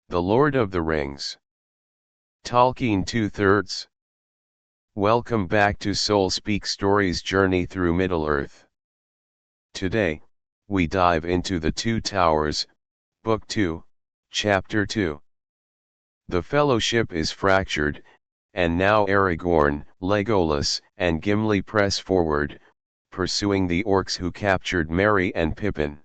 The Lord of the Rings. Tolkien 2/3. Welcome back to Soul Speak Stories Journey through Middle-earth. Today, we dive into The Two Towers, Book 2, Chapter 2. The Fellowship is fractured, and now Aragorn, Legolas, and Gimli press forward, pursuing the orcs who captured Merry and Pippin.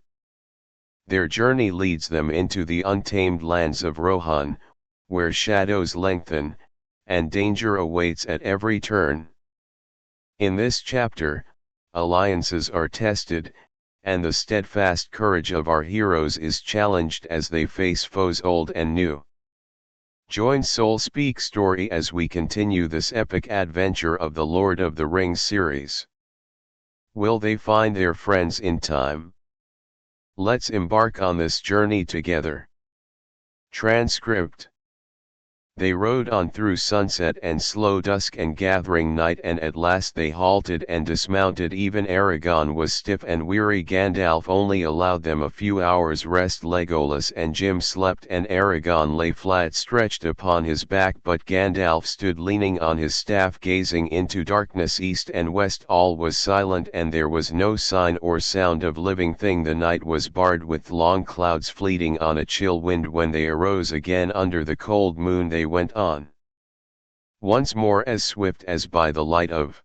Their journey leads them into the untamed lands of Rohan, where shadows lengthen, and danger awaits at every turn. In this chapter, alliances are tested, and the steadfast courage of our heroes is challenged as they face foes old and new. Join Soul Speak Story as we continue this epic adventure of the Lord of the Rings series. Will they find their friends in time? Let's embark on this journey together. Transcript. They rode on through sunset and slow dusk and gathering night, and at last they halted and dismounted. Even Aragorn was stiff and weary. Gandalf only allowed them a few hours' rest. Legolas and Jim slept, and Aragorn lay flat stretched upon his back, but Gandalf stood leaning on his staff, gazing into darkness. East and west all was silent, and there was no sign or sound of living thing. The night was barred with long clouds fleeting on a chill wind. When they arose again under the cold moon, they went on once more as swift as by the light of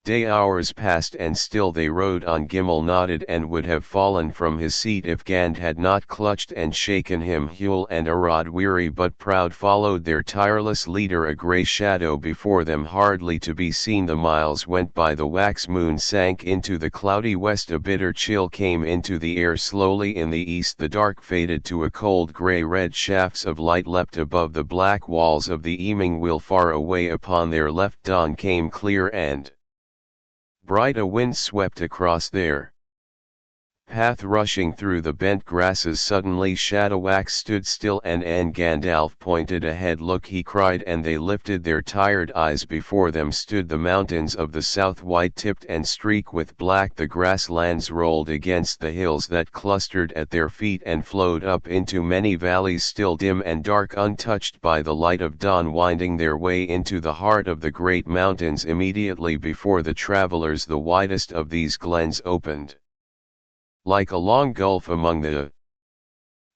day. Hours passed, and still they rode on. Gimli nodded and would have fallen from his seat if Gand had not clutched and shaken him. Hule and Arad, weary but proud, followed their tireless leader. A grey shadow before them, hardly to be seen. The miles went by. The wax moon sank into the cloudy west. A bitter chill came into the air. Slowly in the east the dark faded to a cold grey. Red shafts of light leapt above the black walls of the evening wheel. Far away upon their left dawn came clear and bright. A wind swept across their path, rushing through the bent grasses. Suddenly Shadowax stood still, and Gandalf pointed ahead. Look, he cried, and they lifted their tired eyes. Before them stood the mountains of the south, white-tipped and streaked with black. The grasslands rolled against the hills that clustered at their feet, and flowed up into many valleys, still dim and dark, untouched by the light of dawn, winding their way into the heart of the great mountains. Immediately before the travelers the widest of these glens opened like a long gulf among the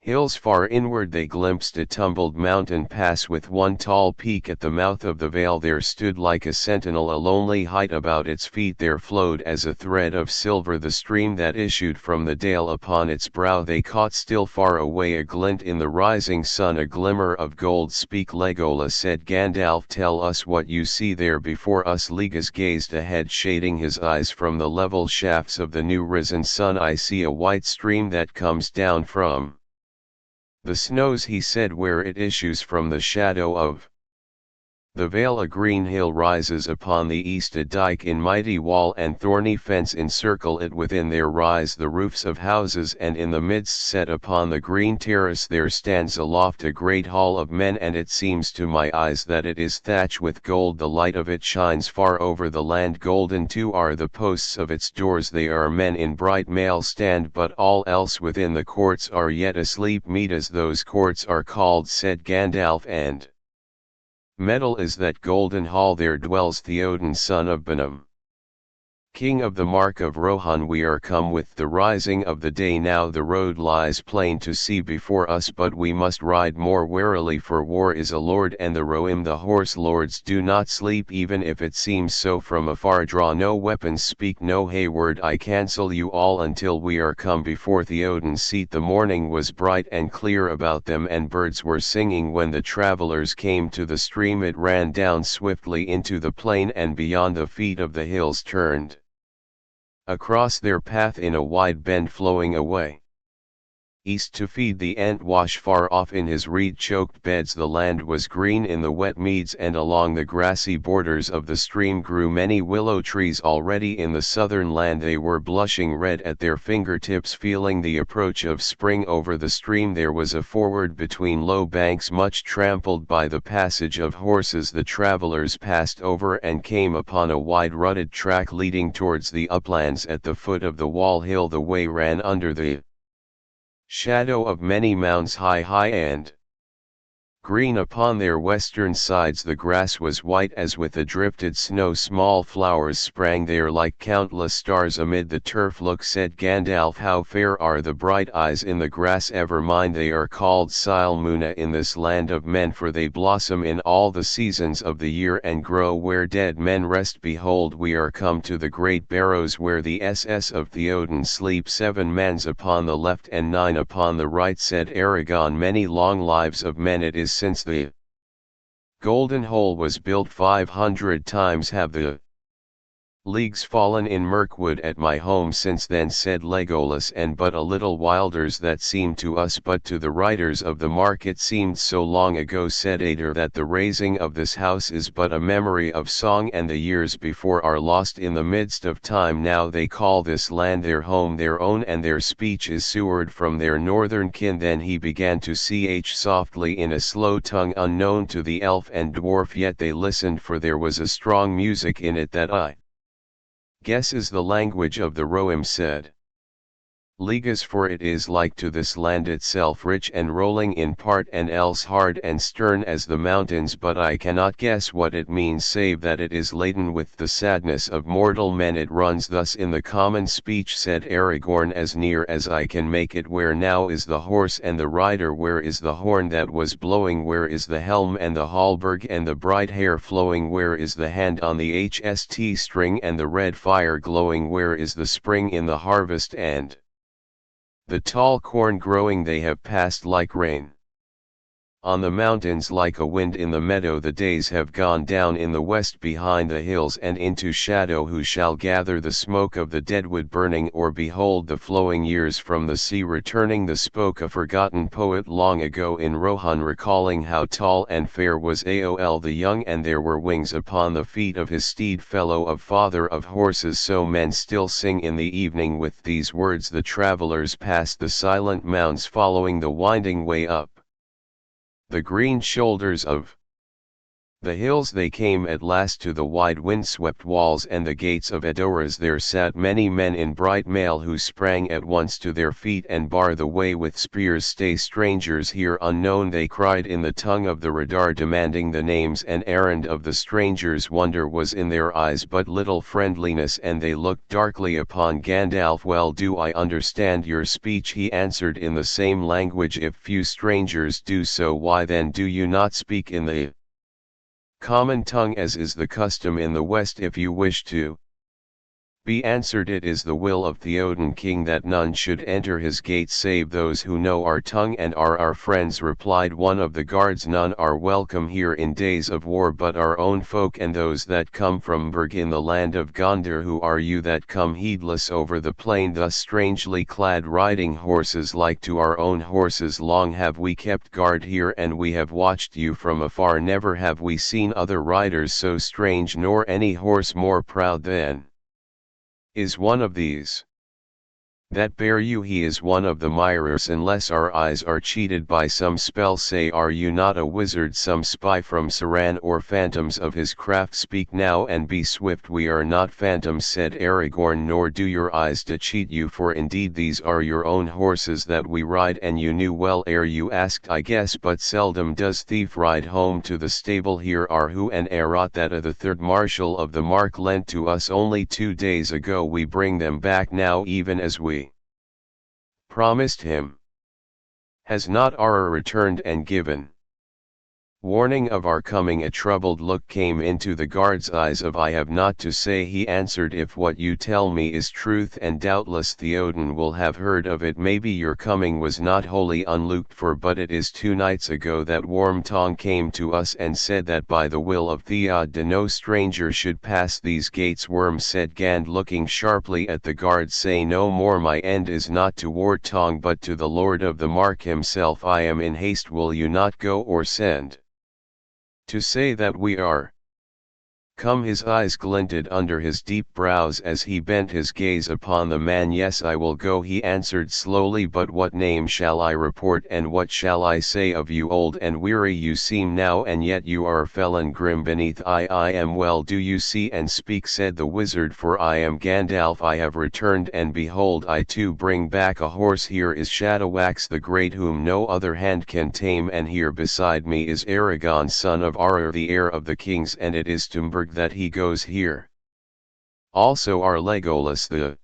hills. Far inward they glimpsed a tumbled mountain pass with one tall peak at the mouth of the vale. There stood like a sentinel a lonely height. About its feet there flowed as a thread of silver the stream that issued from the dale. Upon its brow they caught still far away a glint in the rising sun, a glimmer of gold. Speak, Legolas said. Gandalf, tell us what you see there before us. Legolas gazed ahead, shading his eyes from the level shafts of the new risen sun. I see a white stream that comes down from the snows, he said. Where it issues from the shadow of the vale, a green hill rises upon the east. A dike in mighty wall and thorny fence encircle it. Within there rise the roofs of houses, and in the midst, set upon the green terrace, there stands aloft a great hall of men, and it seems to my eyes that it is thatched with gold. The light of it shines far over the land. Golden too are the posts of its doors. They are men in bright mail stand, but all else within the courts are yet asleep. Meet as those courts are called, said Gandalf, and metal is that golden hall. There dwells Theoden, son of Benham, king of the Mark of Rohan. We are come with the rising of the day. Now the road lies plain to see before us, but we must ride more warily, for war is a lord, and the Rohim, the horse lords, do not sleep, even if it seems so from afar. Draw no weapons, speak no hayward, I cancel you all until we are come before Theoden's seat. The morning was bright and clear about them, and birds were singing. When the travelers came to the stream, it ran down swiftly into the plain, and beyond the feet of the hills turned across their path in a wide bend, flowing away east to feed the Entwash. Far off in his reed-choked beds the land was green. In the wet meads and along the grassy borders of the stream grew many willow trees. Already in the southern land they were blushing red at their fingertips, feeling the approach of spring. Over the stream there was a ford between low banks much trampled by the passage of horses. The travelers passed over and came upon a wide rutted track leading towards the uplands. At the foot of the wall hill the way ran under the shadow of many mounds high and Green upon their western sides the grass was white as with the drifted snow, small flowers sprang there like countless stars amid the turf. Look, said Gandalf, how fair are the bright eyes in the grass, ever mind they are called Silmuna in this land of men, for they blossom in all the seasons of the year and grow where dead men rest. Behold, we are come to the great barrows where the SS of Theoden sleep, 7 mans upon the left and 9 upon the right, said Aragorn. Many long lives of men it is since the golden hole was built, 500 times have the leagues fallen in Mirkwood at my home since then, said Legolas, and but a little wilders that seemed to us, but to the writers of the mark it seemed so long ago, said Ader, that the raising of this house is but a memory of song, and the years before are lost in the midst of time. Now they call this land their home, their own, and their speech is Seward from their northern kin. Then he began to ch softly in a slow tongue unknown to the elf and dwarf, yet they listened, for there was a strong music in it that I guess is the language of the Rohim, said Legas, for it is like to this land itself, rich and rolling in part, and else hard and stern as the mountains, but I cannot guess what it means, save that it is laden with the sadness of mortal men. It runs thus in the common speech, said Aragorn, as near as I can make it. Where now is the horse and the rider? Where is the horn that was blowing? Where is the helm and the halberd and the bright hair flowing? Where is the hand on the HST string and the red fire glowing? Where is the spring in the harvest and the tall corn growing? They have passed like rain on the mountains, like a wind in the meadow. The days have gone down in the west behind the hills and into shadow. Who shall gather the smoke of the deadwood burning, or behold the flowing years from the sea returning? The spoke a forgotten poet long ago in Rohan, recalling how tall and fair was Aol the young, and there were wings upon the feet of his steed, fellow of father of horses. So men still sing in the evening. With these words the travelers passed the silent mounds, following the winding way up the green shoulders of the hills. They came at last to the wide windswept walls and the gates of Edoras. There sat many men in bright mail, who sprang at once to their feet and bar the way with spears. Stay, strangers here unknown, they cried in the tongue of the Radar, demanding the names and errand of the strangers. Wonder was in their eyes, but little friendliness, and they looked darkly upon Gandalf. Well do I understand your speech, he answered in the same language. If few strangers do so, why then do you not speak in the common tongue, as is the custom in the West? If you wish to be answered, it is the will of Theoden King that none should enter his gates save those who know our tongue and are our friends, replied one of the guards. None are welcome here in days of war but our own folk, and those that come from Berg in the land of Gondor. Who are you that come heedless over the plain, thus strangely clad, riding horses like to our own horses? Long have we kept guard here, and we have watched you from afar. Never have we seen other riders so strange, nor any horse more proud than is one of these that bear you. He is one of the Mirrors, unless our eyes are cheated by some spell. Say, are you not a wizard, some spy from Sauron, or phantoms of his craft? Speak now and be swift. We are not phantoms, said Aragorn, nor do your eyes to cheat you, for indeed these are your own horses that we ride, and you knew well ere you asked, I guess. But seldom does thief ride home to the stable. Here are who and Erot that the third marshal of the mark lent to us only 2 days ago. We bring them back now, even as we promised him. Has not J.R.R. returned and given warning of our coming? A troubled look came into the guard's eyes. Of I have not to say, he answered. If what you tell me is truth, and doubtless Theoden will have heard of it, maybe your coming was not wholly unlooked for. But it is 2 nights ago that Wormtongue came to us and said that by the will of Theoden no stranger should pass these gates. Worm, said Gand, looking sharply at the guard, say no more. My end is not to Wormtongue but to the Lord of the Mark himself. I am in haste. Will you not go, or send to say that we are Come, his eyes glinted under his deep brows as he bent his gaze upon the man. Yes, I will go, he answered slowly, but what name shall I report, and what shall I say of you? Old and weary you seem now, and yet you are a felon grim beneath. I am well, do you see and speak, said the wizard, for I am Gandalf. I have returned, and behold, I too bring back a horse. Here is Shadowwax the Great, whom no other hand can tame, and here beside me is Aragorn, son of J.R.R, the heir of the kings, and it is to Mordor that he goes. Here also are Legolas the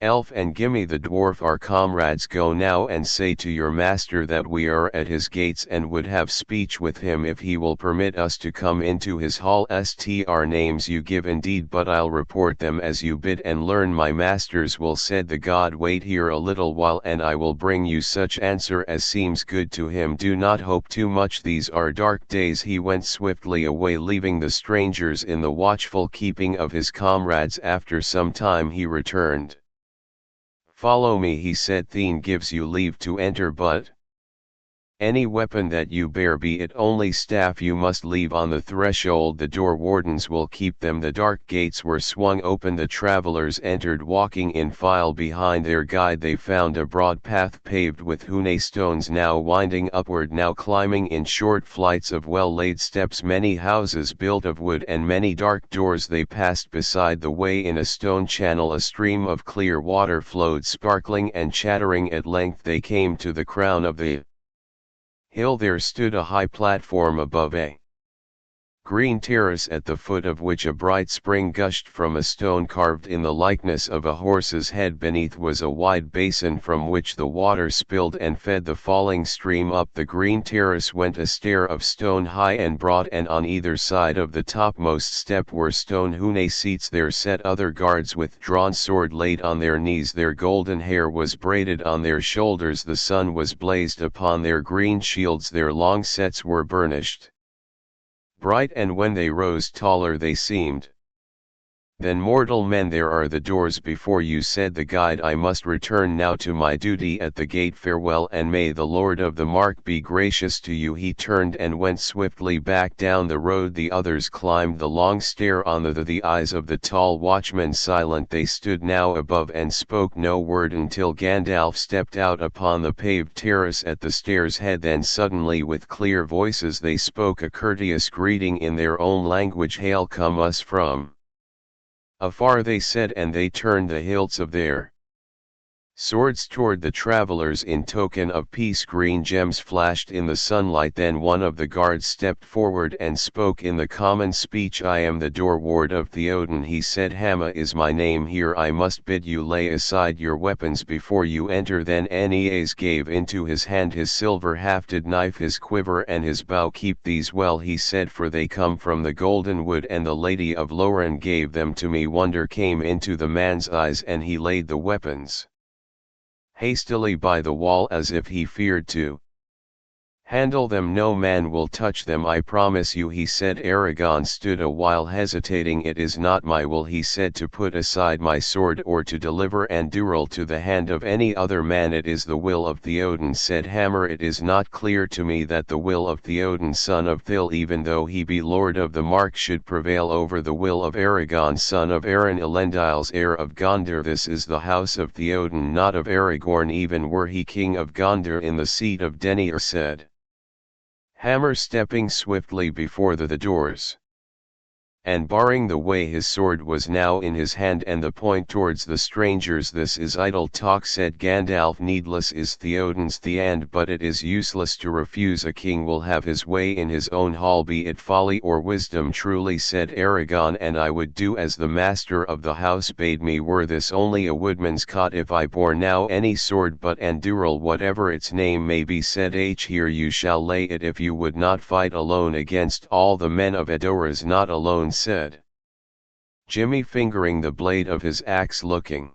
elf and Gimli the dwarf, our comrades. Go now and say to your master that we are at his gates and would have speech with him if he will permit us to come into his hall. Our names you give indeed, but I'll report them as you bid and learn my master's will, said the god. Wait here a little while and I will bring you such answer as seems good to him. Do not hope too much, these are dark days. He went swiftly away, leaving the strangers in the watchful keeping of his comrades. After some time he returned. Follow me, he said. Thane gives you leave to enter, but any weapon that you bear, be it only staff, you must leave on the threshold. The door wardens will keep them. The dark gates were swung open. The travelers entered, walking in file behind their guide. They found a broad path paved with hewn stones, now winding upward, now climbing in short flights of well-laid steps. Many houses built of wood and many dark doors. They passed beside the way in a stone channel. A stream of clear water flowed, sparkling and chattering. At length they came to the crown of the hill. There stood a high platform above a green terrace, at the foot of which a bright spring gushed from a stone carved in the likeness of a horse's head. Beneath was a wide basin from which the water spilled and fed the falling stream. Up the green terrace went a stair of stone, high and broad, and on either side of the topmost step were stone hewn seats. There sat other guards with drawn sword laid on their knees. Their golden hair was braided on their shoulders. The sun was blazed upon their green shields. Their long sets were burnished bright, and when they rose taller they seemed than mortal men. There are the doors before you, said the guide. I must return now to my duty at the gate. Farewell, and may the Lord of the Mark be gracious to you. He turned and went swiftly back down the road. The others climbed the long stair. On the eyes of the tall watchmen silent, they stood now above and spoke no word until Gandalf stepped out upon the paved terrace at the stair's head. Then suddenly with clear voices they spoke a courteous greeting in their own language. Hail, come us from afar, they said, and they turned the hilts of their swords toward the travelers in token of peace. Green gems flashed in the sunlight. Then one of the guards stepped forward and spoke in the common speech. I am the door ward of Theoden, he said. Hama is my name. Here I must bid you lay aside your weapons before you enter. Then Aeneas gave into his hand his silver-hafted knife, his quiver, and his bow. Keep these well, he said, for they come from the golden wood, and the Lady of Lorien gave them to me. Wonder came into the man's eyes, and he laid the weapons hastily by the wall as if he feared to handle them. No man will touch them, I promise you, he said. Aragorn stood a while hesitating. It is not my will, he said, to put aside my sword or to deliver Andúril to the hand of any other man. It is the will of Theoden, said Hammer. It is not clear to me that the will of Theoden, son of Thil, even though he be Lord of the Mark, should prevail over the will of Aragorn, son of Aron, Elendil's heir of Gondor. This is the house of Theoden, not of Aragorn, even were he king of Gondor in the seat of Denir, said Hammer, stepping swiftly before the doors and barring the way. His sword was now in his hand and the point towards the strangers. This is idle talk, said Gandalf. Needless is Theoden's end, but it is useless to refuse. A king will have his way in his own hall, be it folly or wisdom. Truly, said Aragorn, and I would do as the master of the house bade me, were this only a woodman's cot, if I bore now any sword but Andúril, whatever its name may be. Said here you shall lay it, if you would not fight alone against all the men of Edoras. Not alone, said Jimmy, fingering the blade of his axe. Looking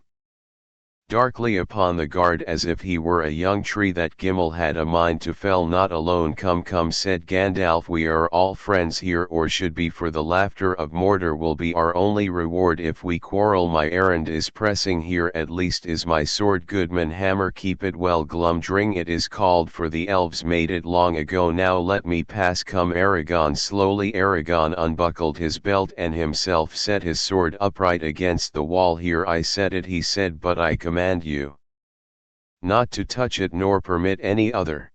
darkly upon the guard as if he were a young tree that Gimli had a mind to fell. Not alone, come, said Gandalf, we are all friends here, or should be, for the laughter of Mordor will be our only reward if we quarrel. My errand is pressing, here at least is my sword. Goodman hammer, keep it well. Glumdring it is called, for the elves made it long ago. Now let me pass. Come Aragorn. Slowly Aragorn unbuckled his belt and himself set his sword upright against the wall. Here I set it, he said, but I command you not to touch it nor permit any other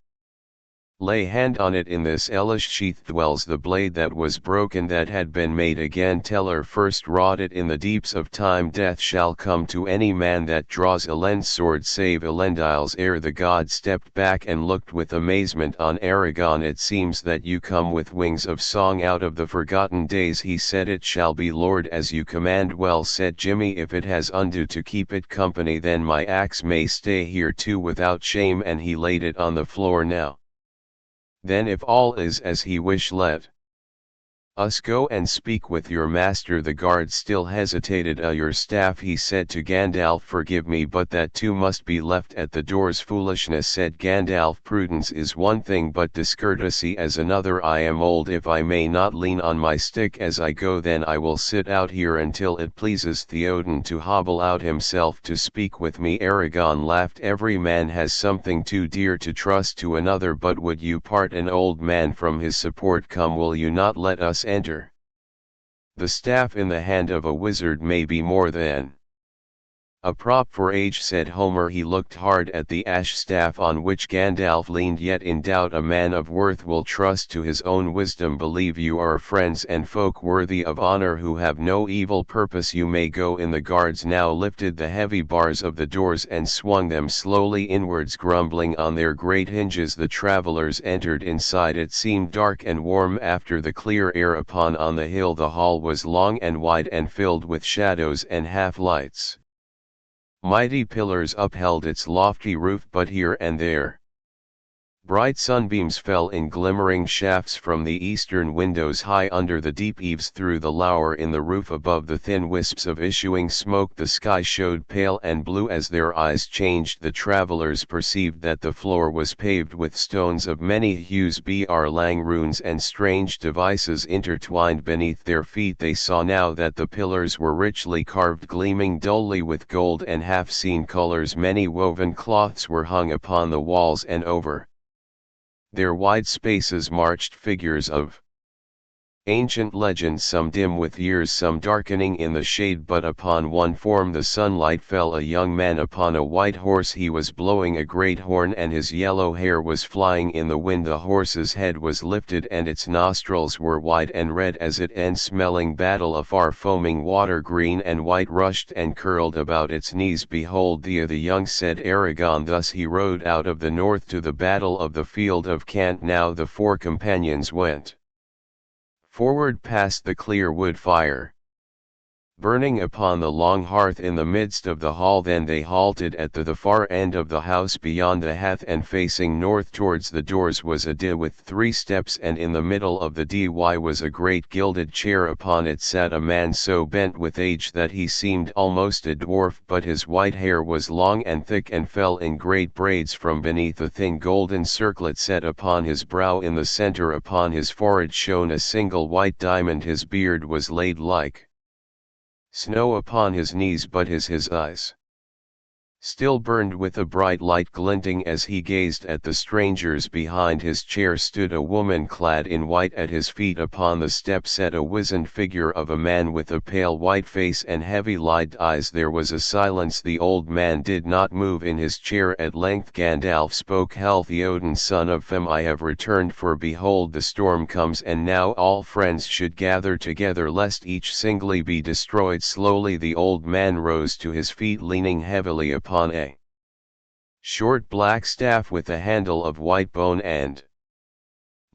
lay hand on it. In this hellish sheath dwells the blade that was broken, that had been made again. Teller first wrought it in the deeps of time. Death shall come to any man that draws Elend's sword, save Elendile's heir. The god stepped back and looked with amazement on Aragorn. It seems that you come with wings of song out of the forgotten days, he said. It shall be, Lord, as you command. Well said, Jimmy, if it has undue to keep it company, then my axe may stay here too without shame. And he laid it on the floor. Now then, if all is as he wish, let us go and speak with your master. The guard still hesitated. Your staff, he said to Gandalf. Forgive me, but that too must be left at the doors. Foolishness, said Gandalf. Prudence is one thing, but discourtesy as another. I am old. If I may not lean on my stick as I go, then I will sit out here until it pleases Theoden to hobble out himself to speak with me. Aragorn laughed. Every man has something too dear to trust to another, but would you part an old man from his support? Come, will you not let us enter? The staff in the hand of a wizard may be more than a prop for age, said Homer. He looked hard at the ash staff on which Gandalf leaned. Yet in doubt, a man of worth will trust to his own wisdom. Believe you are friends and folk worthy of honor, who have no evil purpose. You may go in. The guards now lifted the heavy bars of the doors and swung them slowly inwards, grumbling on their great hinges. The travelers entered. Inside it seemed dark and warm after the clear air upon on the hill. The hall was long and wide and filled with shadows and half-lights. Mighty pillars upheld its lofty roof, but here and there bright sunbeams fell in glimmering shafts from the eastern windows. High under the deep eaves, through the lower in the roof above the thin wisps of issuing smoke, the sky showed pale and blue. As their eyes changed, the travelers perceived that the floor was paved with stones of many hues. Lang runes and strange devices intertwined beneath their feet. They saw now that the pillars were richly carved, gleaming dully with gold and half-seen colors. Many woven cloths were hung upon the walls, and over their wide spaces marched figures of ancient legends, some dim with years, some darkening in the shade. But upon one form the sunlight fell, a young man upon a white horse. He was blowing a great horn, and his yellow hair was flying in the wind. The horse's head was lifted, and its nostrils were wide and red as it and smelling battle. Afar foaming water, green and white, rushed and curled about its knees. Behold the young, said Aragorn. Thus he rode out of the north to the battle of the field of Cant. Now the four companions went forward past the clear wood fire burning upon the long hearth in the midst of the hall. Then they halted at the far end of the house beyond the hearth, and facing north towards the doors was a dy with 3 steps, and in the middle of the dy was a great gilded chair. Upon it sat a man so bent with age that he seemed almost a dwarf, but his white hair was long and thick and fell in great braids from beneath a thin golden circlet set upon his brow. In the center upon his forehead shone a single white diamond. His beard was laid like snow upon his knees, but his eyes still burned with a bright light, glinting as he gazed at the strangers. Behind his chair stood a woman clad in white. At his feet upon the step sat a wizened figure of a man with a pale white face and heavy light eyes. There was a silence. The old man did not move in his chair. At length Gandalf spoke. Hail, Theoden, son of Fem, I have returned, for behold the storm comes, and now all friends should gather together, lest each singly be destroyed. Slowly the old man rose to his feet, leaning heavily upon a short black staff with a handle of white bone, and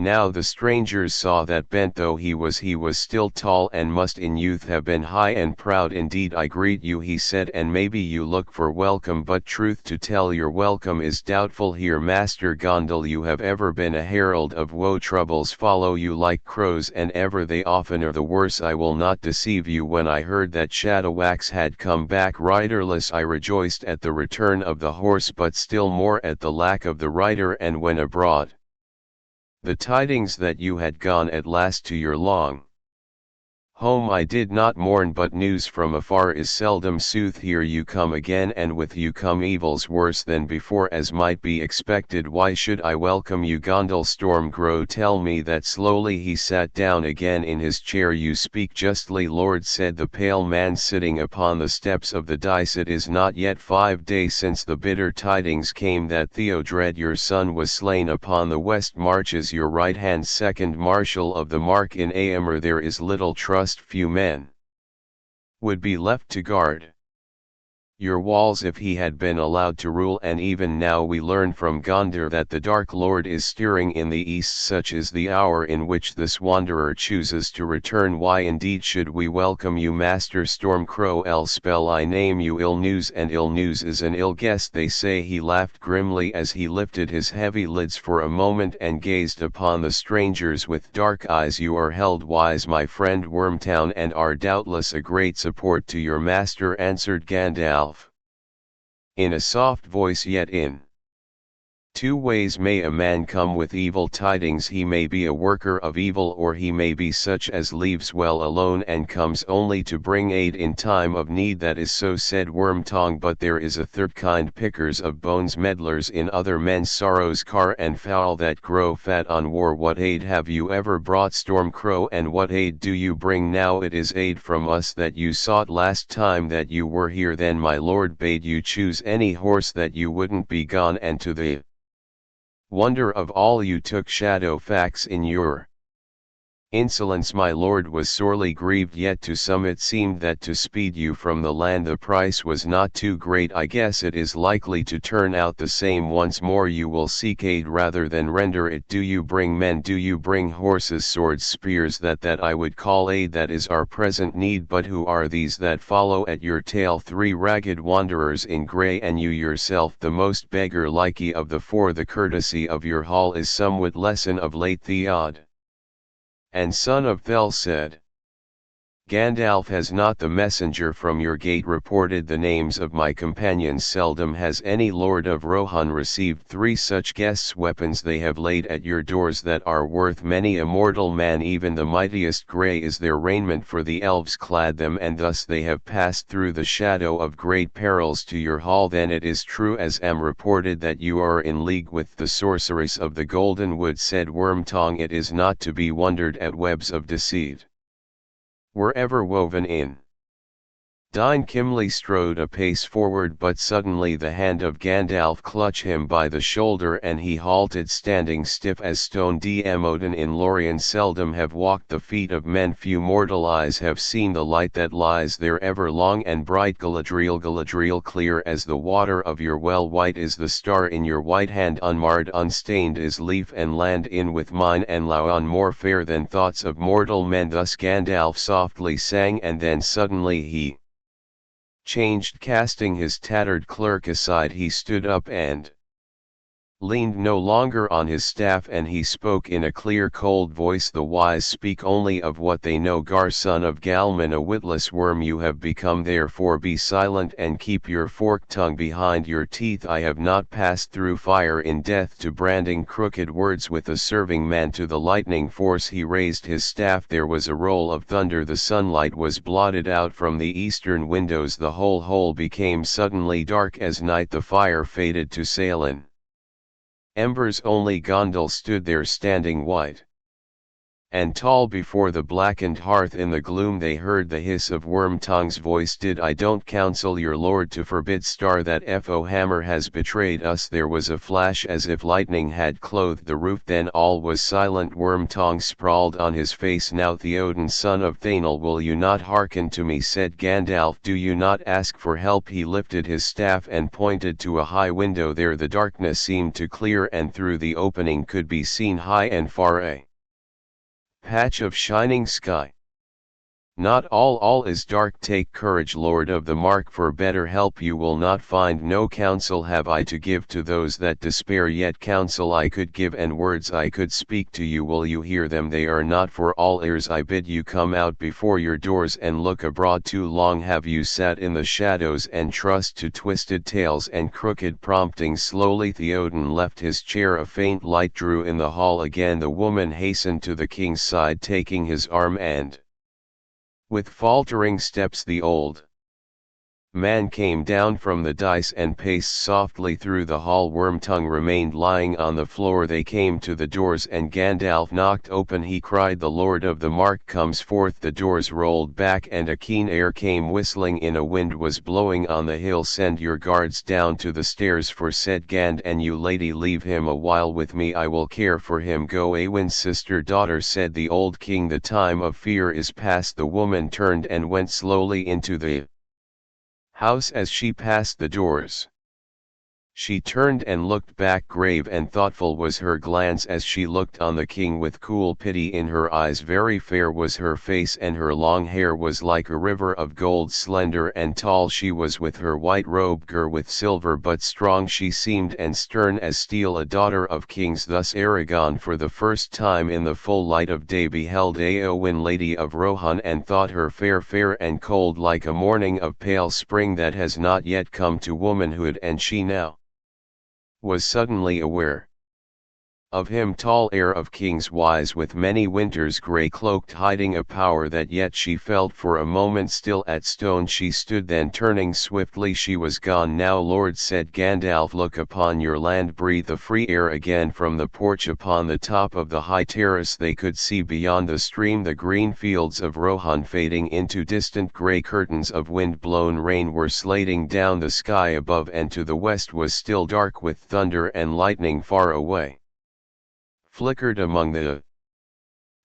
Now the strangers saw that bent though he was still tall and must in youth have been high and proud. Indeed I greet you, he said, and maybe you look for welcome, but truth to tell your welcome is doubtful here, Master Gondal. You have ever been a herald of woe, troubles follow you like crows, and ever they often are the worse. I will not deceive you, when I heard that Shadowwax had come back riderless I rejoiced at the return of the horse, but still more at the lack of the rider, and when abroad the tidings that you had gone at last to your long home I did not mourn, but news from afar is seldom sooth. Here you come again, and with you come evils worse than before, as might be expected. Why should I welcome you, Gondal Stormgrow? Tell me that. Slowly he sat down again in his chair. You speak justly, Lord, said the pale man sitting upon the steps of the dais. It is not yet 5 days since the bitter tidings came that Theodred your son was slain upon the west marches, your right-hand second marshal of the mark in Aemir. There is little trust, few men would be left to guard your walls if he had been allowed to rule, and even now we learn from Gondar that the Dark Lord is stirring in the east. Such is the hour in which this wanderer chooses to return. Why indeed should we welcome you, Master Stormcrow? Elspell I name you ill news, and ill news is an ill guest, they say. He laughed grimly as he lifted his heavy lids for a moment and gazed upon the strangers with dark eyes. You are held wise, my friend Wormtown, and are doubtless a great support to your master, answered Gandalf in a soft voice. Yet in two ways may a man come with evil tidings. He may be a worker of evil, or he may be such as leaves well alone and comes only to bring aid in time of need. That is so, said Wormtongue, but there is a third kind, pickers of bones, meddlers in other men's sorrows, carr and fowl that grow fat on war. What aid have you ever brought, Stormcrow, and what aid do you bring now? It is aid from us that you sought last time that you were here. Then my lord bade you choose any horse that you wouldn't be gone, and to the wonder of all you took Shadowfax. In your insolence my lord was sorely grieved, yet to some it seemed that to speed you from the land the price was not too great. I guess it is likely to turn out the same once more. You will seek aid rather than render it. Do you bring men? Do you bring horses, swords, spears? That I would call aid. That is our present need. But who are these that follow at your tail? 3 ragged wanderers in grey, and you yourself the most beggar-likey of the 4. The courtesy of your hall is somewhat lessen of late. Theod and son of Thel said, Gandalf, has not the messenger from your gate reported the names of my companions? Seldom has any lord of Rohan received 3 such guests. Weapons they have laid at your doors that are worth many a mortal man. Even the mightiest grey is their raiment, for the elves clad them, and thus they have passed through the shadow of great perils to your hall. Then it is true, as am reported, that you are in league with the sorceress of the Golden Wood, said Wormtongue. It is not to be wondered at webs of deceit were ever woven in. Dine Kimley strode a pace forward, but suddenly the hand of Gandalf clutched him by the shoulder, and he halted, standing stiff as stone. Odin in Lorien seldom have walked the feet of men. Few mortal eyes have seen the light that lies there, ever long and bright. Galadriel, clear as the water of your well, white is the star in your white hand, unmarred, unstained is leaf and land. In with mine and Laon, more fair than thoughts of mortal men. Thus Gandalf softly sang, and then suddenly he changed. Casting his tattered cloak aside, he stood up and leaned no longer on his staff, and he spoke in a clear cold voice. The wise speak only of what they know. Gar, son of Galman, a witless worm you have become, therefore be silent and keep your forked tongue behind your teeth. I have not passed through fire in death to branding crooked words with a serving man to the lightning force. He raised his staff, there was a roll of thunder, the sunlight was blotted out from the eastern windows, the whole hole became suddenly dark as night, the fire faded to Salin embers, only Gondal stood there standing white And tall before the blackened hearth in the gloom they heard the hiss of Wormtongue's voice. Did I don't counsel your lord to forbid star that Fo hammer has betrayed us. There was a flash as if lightning had clothed the roof, then all was silent. Wormtongue sprawled on his face. Now Theoden son of Thanel, will you not hearken to me, said Gandalf, do you not ask for help? He lifted his staff and pointed to a high window. There the darkness seemed to clear, and through the opening could be seen high and far a patch of shining sky. Not all is dark. Take courage, Lord of the Mark, for better help you will not find. No counsel have I to give to those that despair, yet counsel I could give, and words I could speak to you. Will you hear them? They are not for all ears. I bid you come out before your doors and look abroad. Too long have you sat in the shadows and trust to twisted tales and crooked promptings. Slowly Theoden left his chair. A faint light drew in the hall again. The woman hastened to the king's side, taking his arm, and with faltering steps the old man came down from the dais and paced softly through the hall. Wormtongue remained lying on the floor. They came to the doors and Gandalf knocked open. He cried, the Lord of the Mark comes forth. The doors rolled back and a keen air came whistling in. A wind was blowing on the hill. Send your guards down to the stairs for, said Gand, and you lady leave him a while with me. I will care for him. Go, Awen's sister daughter, said the old king. The time of fear is past. The woman turned and went slowly into the house. As she passed the doors, she turned and looked back. Grave and thoughtful was her glance as she looked on the king, with cool pity in her eyes. Very fair was her face, and her long hair was like a river of gold. Slender and tall she was, with her white robe girt with silver, but strong she seemed and stern as steel. A daughter of kings. Thus Aragorn for the first time in the full light of day beheld Eowyn, lady of Rohan, and thought her fair and cold, like a morning of pale spring that has not yet come to womanhood. And she now was suddenly aware of him, tall heir of kings, wise with many winters, grey cloaked, hiding a power that yet she felt. For a moment still at stone she stood, then turning swiftly she was gone. Now Lord, said Gandalf, look upon your land, breathe the free air again. From the porch upon the top of the high terrace they could see beyond the stream the green fields of Rohan fading into distant grey curtains of wind-blown rain were slating down the sky above, and to the west was still dark with thunder and lightning. Far away flickered among the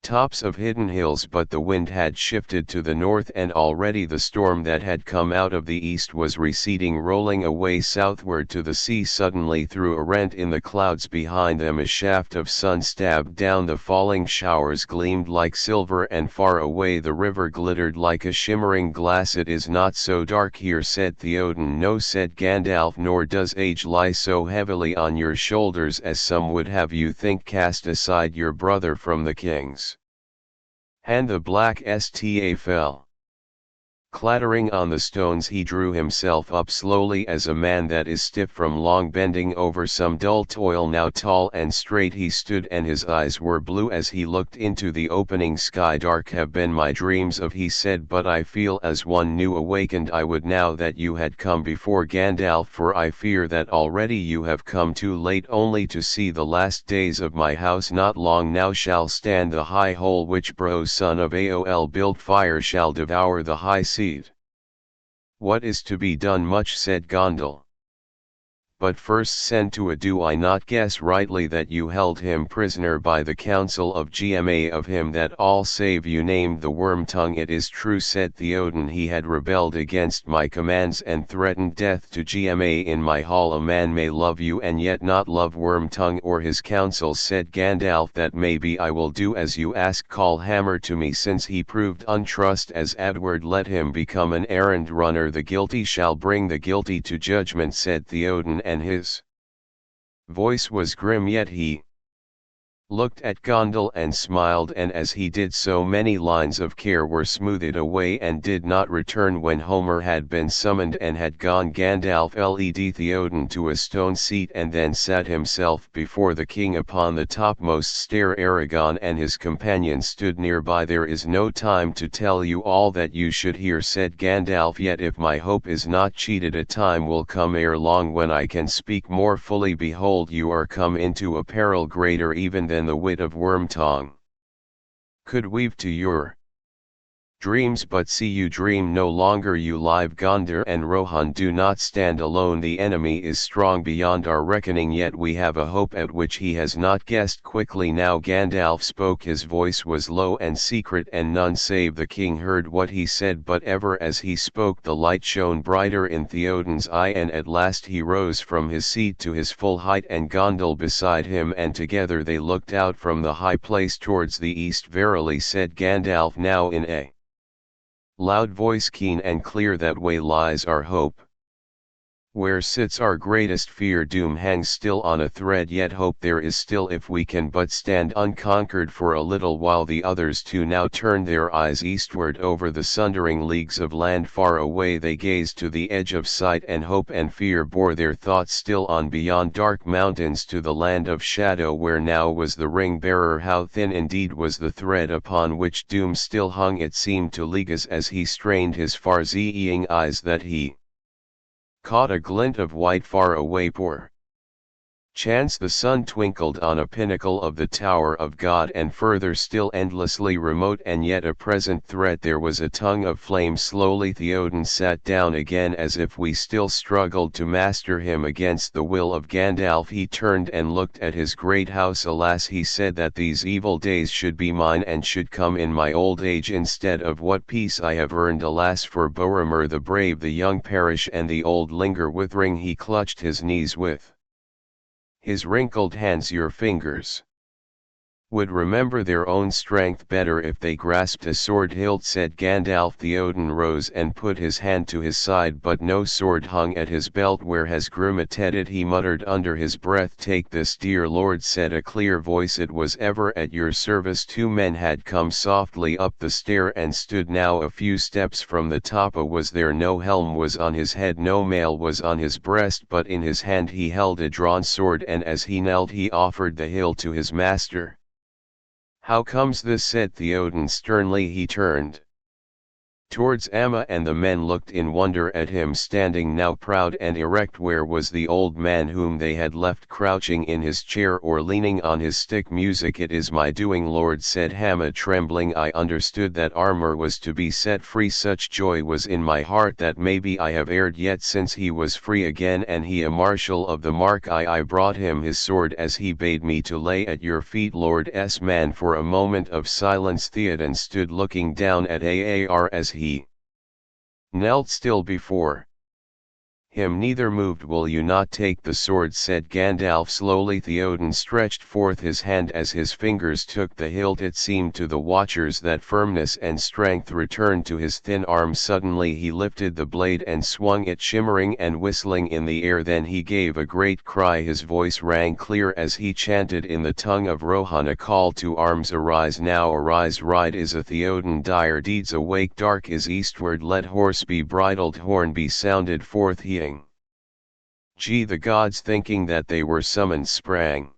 tops of hidden hills, but the wind had shifted to the north, and already the storm that had come out of the east was receding, rolling away southward to the sea. Suddenly through a rent in the clouds behind them a shaft of sun stabbed down. The falling showers gleamed like silver, and far away the river glittered like a shimmering glass. It is not so dark here, said Theoden. No, said Gandalf, nor does age lie so heavily on your shoulders as some would have you think. Cast aside your brother from the kings and the black sta fell clattering on the stones. He drew himself up slowly as a man that is stiff from long bending over some dull toil. Now tall and straight he stood, and his eyes were blue as he looked into the opening sky. Dark have been my dreams of, he said, but I feel as one new awakened. I would now that you had come before, Gandalf, for I fear that already you have come too late, only to see the last days of my house. Not long now shall stand the high hole which Bro son of Aol built. Fire shall devour the high seed. What is to be done? Much, said Gondal. But first send to do I not guess rightly that you held him prisoner by the counsel of Gma, of him that all save you named the Wormtongue? It is true, said Theoden, he had rebelled against my commands and threatened death to Gma in my hall. A man may love you and yet not love Wormtongue or his counsels, said Gandalf. That may be, I will do as you ask. Call Hammer to me, since he proved untrust as Edward. Let him become an errand runner. The guilty shall bring the guilty to judgment, said Theoden, and his voice was grim, yet he looked at Gondal and smiled, and as he did so many lines of care were smoothed away and did not return. When Homer had been summoned and had gone, Gandalf led Theoden to a stone seat and then sat himself before the king upon the topmost stair. Aragorn and his companion stood nearby. There is no time to tell you all that you should hear, said Gandalf, yet if my hope is not cheated, a time will come ere long when I can speak more fully. Behold, you are come into a peril greater even than the wit of Wormtongue could weave to your dreams, but see you dream no longer. You live. Gondor and Rohan do not stand alone. The enemy is strong beyond our reckoning, yet we have a hope at which he has not guessed. Quickly now Gandalf spoke. His voice was low and secret, and none save the king heard what he said. But ever as he spoke the light shone brighter in Theoden's eye, and at last he rose from his seat to his full height, and Gondal beside him, and together they looked out from the high place towards the east. Verily, said Gandalf now in a loud voice keen and clear, that way lies our hope. Where sits our greatest fear? Doom hangs still on a thread, yet hope there is still, if we can but stand unconquered for a little while. The others too now turned their eyes eastward over the sundering leagues of land far away. They gazed to the edge of sight, and hope and fear bore their thoughts still on beyond dark mountains to the land of shadow, where now was the ring bearer. How thin indeed was the thread upon which doom still hung! It seemed to leagues as he strained his far-seeing eyes that he caught a glint of white far away. Poor chance the sun twinkled on a pinnacle of the Tower of God, and further still, endlessly remote and yet a present threat, there was a tongue of flame. Slowly Theoden sat down again, as if we still struggled to master him against the will of Gandalf. He turned and looked at his great house. Alas, he said, that these evil days should be mine, and should come in my old age, instead of what peace I have earned. Alas for Boromir the brave, the young perish, and the old linger withering. He clutched his knees with his wrinkled hands. Your fingers would remember their own strength better if they grasped a sword hilt, said Gandalf. Theoden rose and put his hand to his side, but no sword hung at his belt. Where has Grummet headed? He muttered under his breath. Take this, dear lord, said a clear voice. It was ever at your service. Two men had come softly up the stair, and stood now a few steps from the top. Was there no helm was on his head, no mail was on his breast, but in his hand he held a drawn sword, and as he knelt he offered the hilt to his master. How comes this? said Theoden sternly. He turned towards Amma, and the men looked in wonder at him, standing now proud and erect. Where was the old man whom they had left crouching in his chair or leaning on his stick? Music. It is my doing, lord, said Amma, trembling. I understood that armor was to be set free. Such joy was in my heart that maybe I have erred. Yet since he was free again, and he a marshal of the mark, I brought him his sword, as he bade me to lay at your feet, Lord S. Man. For a moment of silence Theoden stood looking down at J.R.R. as he knelt still before him. Neither moved. Will you not take the sword? said Gandalf slowly. Theoden stretched forth his hand. As his fingers took the hilt, it seemed to the watchers that firmness and strength returned to his thin arm. Suddenly he lifted the blade and swung it, shimmering and whistling in the air. Then he gave a great cry. His voice rang clear as he chanted in the tongue of Rohan a call to arms. Arise now, arise, ride is a Theoden, dire deeds awake, dark is eastward, let horse be bridled, horn be sounded forth. The gods, thinking that they were summoned, sprang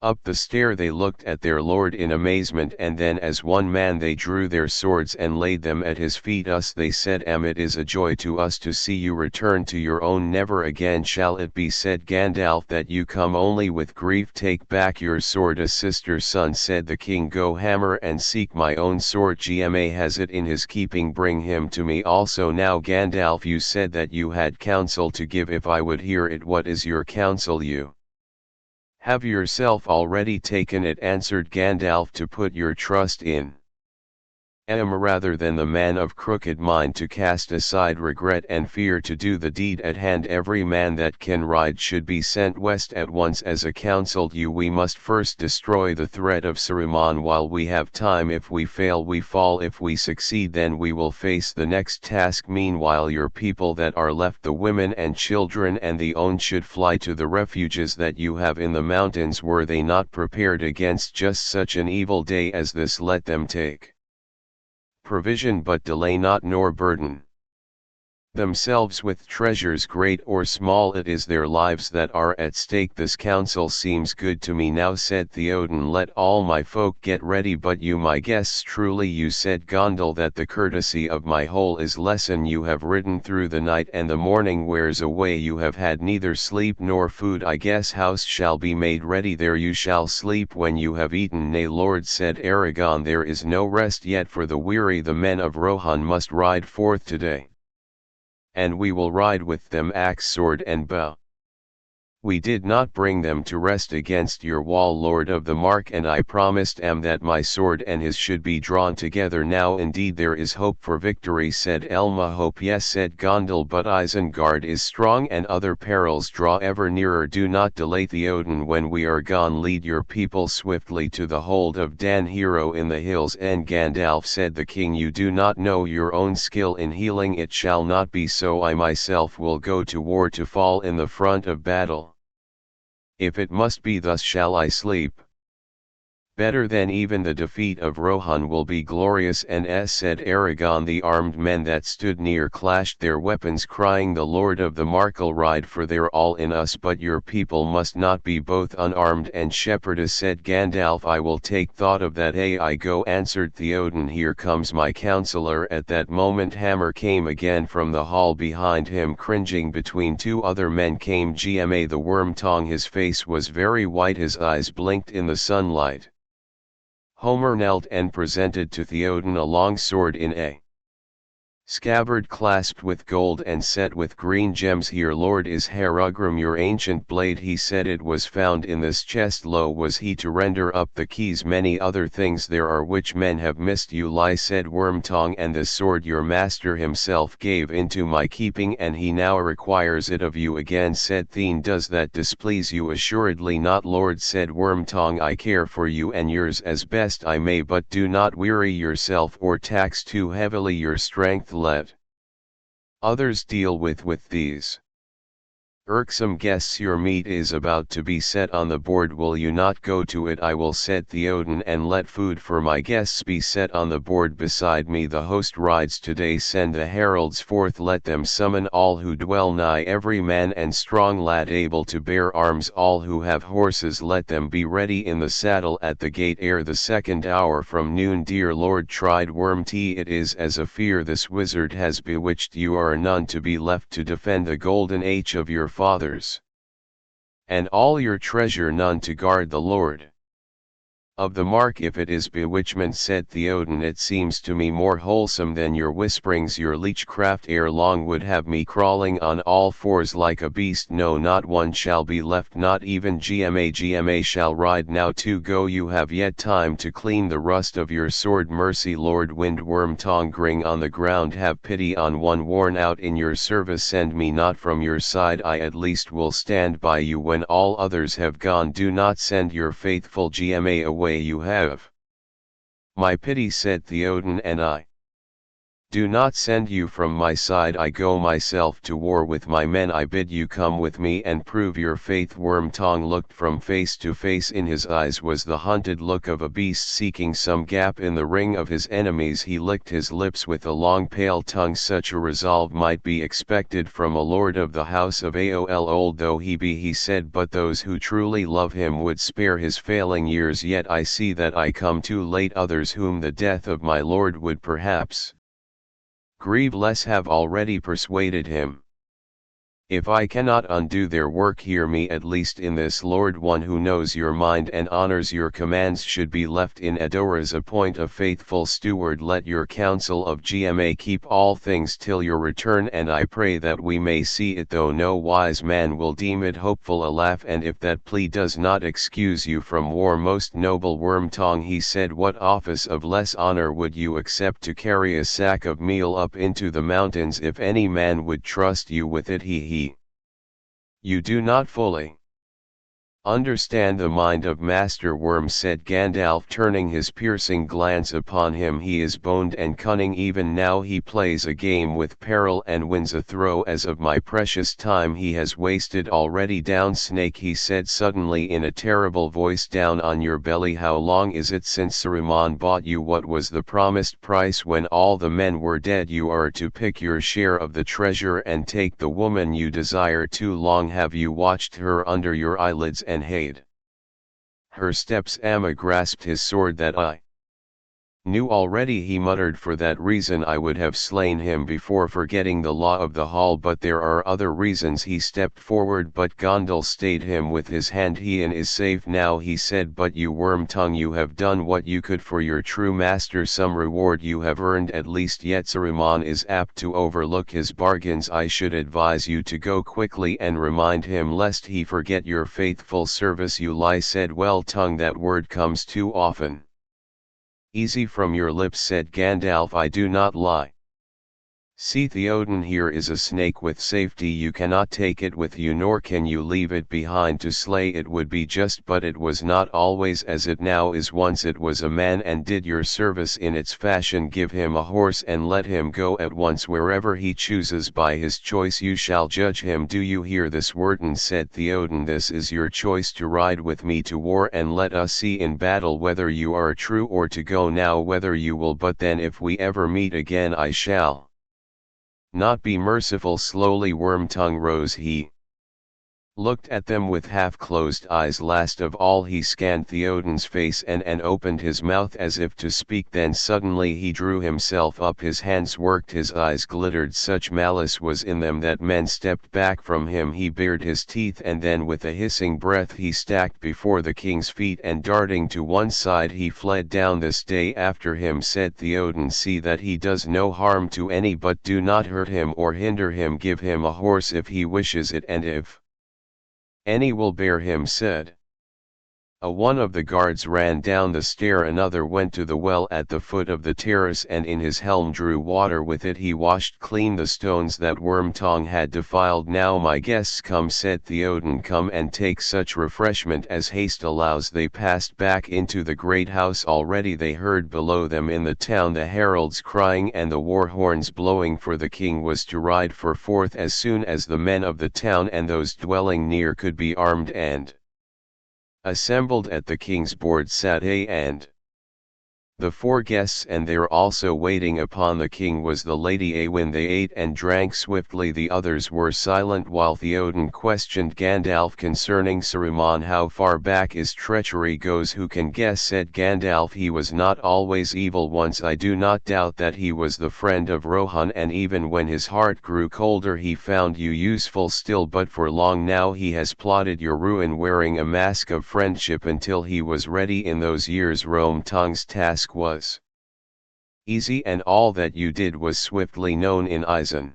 up the stair. They looked at their lord in amazement, and then as one man they drew their swords and laid them at his feet. Us they said, it is a joy to us to see you return to your own. Never again shall it be, said Gandalf, that you come only with grief. Take back your sword. A sister son, said the king. Go hammer and seek my own sword. Gma has it in his keeping, bring him to me also. Now Gandalf, you said that you had counsel to give. If I would hear it, what is your counsel? You have yourself already taken it, answered Gandalf. To put your trust in rather than the man of crooked mind, to cast aside regret and fear, to do the deed at hand. Every man that can ride should be sent west at once, as I counseled you. We must first destroy the threat of Saruman while we have time. If we fail, we fall. If we succeed, then we will face the next task. Meanwhile, your people that are left, the women and children and the own, should fly to the refuges that you have in the mountains. Were they not prepared against just such an evil day as this, let them take provision, but delay not nor burden themselves with treasures great or small, it is their lives that are at stake. This counsel seems good to me now, said Theoden. Let all my folk get ready, but you my guests. Truly you said, Gondal, that the courtesy of my whole is lesson. You have ridden through the night, and the morning wears away. You have had neither sleep nor food. I guess house shall be made ready, there you shall sleep when you have eaten. Nay, lord, said Aragon, there is no rest yet for the weary. The men of Rohan must ride forth today, and we will ride with them axe, sword and bow. We did not bring them to rest against your wall, lord of the mark, and I promised am that my sword and his should be drawn together. Now indeed there is hope for victory, said Elma. Hope, yes, said Gondal, but Isengard is strong and other perils draw ever nearer. Do not delay, Theoden, when we are gone lead your people swiftly to the hold of Dan Hero in the hills. And Gandalf, said the king, you do not know your own skill in healing. It shall not be so. I myself will go to war to fall in the front of battle. If it must be thus shall I sleep. Better than even the defeat of Rohan will be glorious. And said Aragon. The armed men that stood near clashed their weapons, crying, the lord of the mark will ride, for they're all in us. But your people must not be both unarmed and shepherdess, said Gandalf. I will take thought of that. I go, answered Theoden. Here comes my counselor. At that moment Hammer came again from the hall behind him. Cringing between two other men came Gma the Worm-tongue. His face was very white, his eyes blinked in the sunlight. Homer knelt and presented to Theoden a long sword in a scabbard clasped with gold and set with green gems. Here, lord, is Harugrim, your ancient blade. He said it was found in this chest. Lo, was he to render up the keys? Many other things there are which men have missed. You lie, said Wormtongue, and this sword your master himself gave into my keeping, and he now requires it of you again, said Thene. Does that displease you? Assuredly not, lord, said Wormtongue. I care for you and yours as best I may, but do not weary yourself or tax too heavily your strength. Let others deal with these irksome guests. Your meat is about to be set on the board. Will you not go to it? I will, said Theoden, and let food for my guests be set on the board beside me. The host rides today. Send the heralds forth. Let them summon all who dwell nigh, every man and strong lad able to bear arms. All who have horses, let them be ready in the saddle at the gate ere the second hour from noon. Dear lord, tried Worm-tea, it is as a fear this wizard has bewitched you. Are none to be left to defend the golden age of your fathers, and all your treasure none to guard the lord of the mark. If it is bewitchment, said Theoden, it seems to me more wholesome than your whisperings. Your leechcraft ere long would have me crawling on all fours like a beast. No, not one shall be left, not even Gma shall ride now. To go, you have yet time to clean the rust of your sword. Mercy, lord, wind Wormtongue, gring on the ground. Have pity on one worn out in your service. Send me not from your side. I at least will stand by you when all others have gone. Do not send your faithful Gma away. You have my pity, said Theoden, and I do not send you from my side. I go myself to war with my men. I bid you come with me and prove your faith. Wormtongue looked from face to face. In his eyes was the hunted look of a beast seeking some gap in the ring of his enemies. He licked his lips with a long pale tongue. Such a resolve might be expected from a lord of the house of Aol, old though he be, he said, but those who truly love him would spare his failing years. Yet I see that I come too late. Others whom the death of my lord would perhaps grieve less have already persuaded him. If I cannot undo their work, hear me at least in this, lord. One who knows your mind and honors your commands should be left in Edoras. Appoint a faithful steward. Let your council of Gma keep all things till your return, and I pray that we may see it, though no wise man will deem it hopeful. A laugh, and if that plea does not excuse you from war, most noble Wormtongue, he said, what office of less honor would you accept to carry a sack of meal up into the mountains? If any man would trust you with it, you do not fully Understand the mind of Master Worm, said Gandalf, turning his piercing glance upon him. He is boned and cunning. Even now he plays a game with peril and wins a throw. As of my precious time he has wasted already. Down, Snake, he said suddenly in a terrible voice, down on your belly. How long is it since Saruman bought you? What was the promised price when all the men were dead? You are to pick your share of the treasure and take the woman you desire. Too long have you watched her under your eyelids and hid her steps. Amma grasped his sword. That I knew already, he muttered. For that reason I would have slain him before, forgetting the law of the hall. But there are other reasons. He stepped forward, but Gondal stayed him with his hand. He is safe now, he said. But you, Wormtongue, you have done what you could for your true master. Some reward you have earned at least. Yet Saruman is apt to overlook his bargains. I should advise you to go quickly and remind him lest he forget your faithful service. You lie, said Well Tongue. That word comes too often. Easy from your lips, said Gandalf. I do not lie. See, Theoden, here is a snake with safety. You cannot take it with you, nor can you leave it behind to slay. It would be just, but it was not always as it now is. Once it was a man and did your service in its fashion. Give him a horse and let him go at once wherever he chooses. By his choice you shall judge him. Do you hear this, Wyrden, said Theoden. This is your choice, to ride with me to war and let us see in battle whether you are true, or to go now whether you will. But then if we ever meet again I shall not be merciful. Slowly Wormtongue rose. He looked at them with half-closed eyes. Last of all he scanned Theoden's face and opened his mouth as if to speak. Then suddenly he drew himself up. His hands worked, his eyes glittered. Such malice was in them that men stepped back from him. He bared his teeth, and then with a hissing breath he stacked before the king's feet, and darting to one side he fled. Down this day after him, said Theoden. See that he does no harm to any, but do not hurt him or hinder him. Give him a horse if he wishes it, and if any will bear him, said one of the guards. Ran down the stair. Another went to the well at the foot of the terrace, and in his helm drew water. With it he washed clean the stones that Wormtongue had defiled. Now my guests, come, said Theoden. Come and take such refreshment as haste allows. They passed back into the great house. Already they heard below them in the town the heralds crying and the war horns blowing, for the king was to ride forth as soon as the men of the town and those dwelling near could be armed and assembled. At the king's board sat and the four guests, and there also waiting upon the king was the Lady Éowyn. They ate and drank swiftly. The others were silent while Theoden questioned Gandalf concerning Saruman. How far back his treachery goes who can guess, said Gandalf. He was not always evil. Once I do not doubt that he was the friend of Rohan, and even when his heart grew colder he found you useful still. But for long now he has plotted your ruin, wearing a mask of friendship until he was ready. In those years Wormtongue's task was easy, and all that you did was swiftly known in Isen.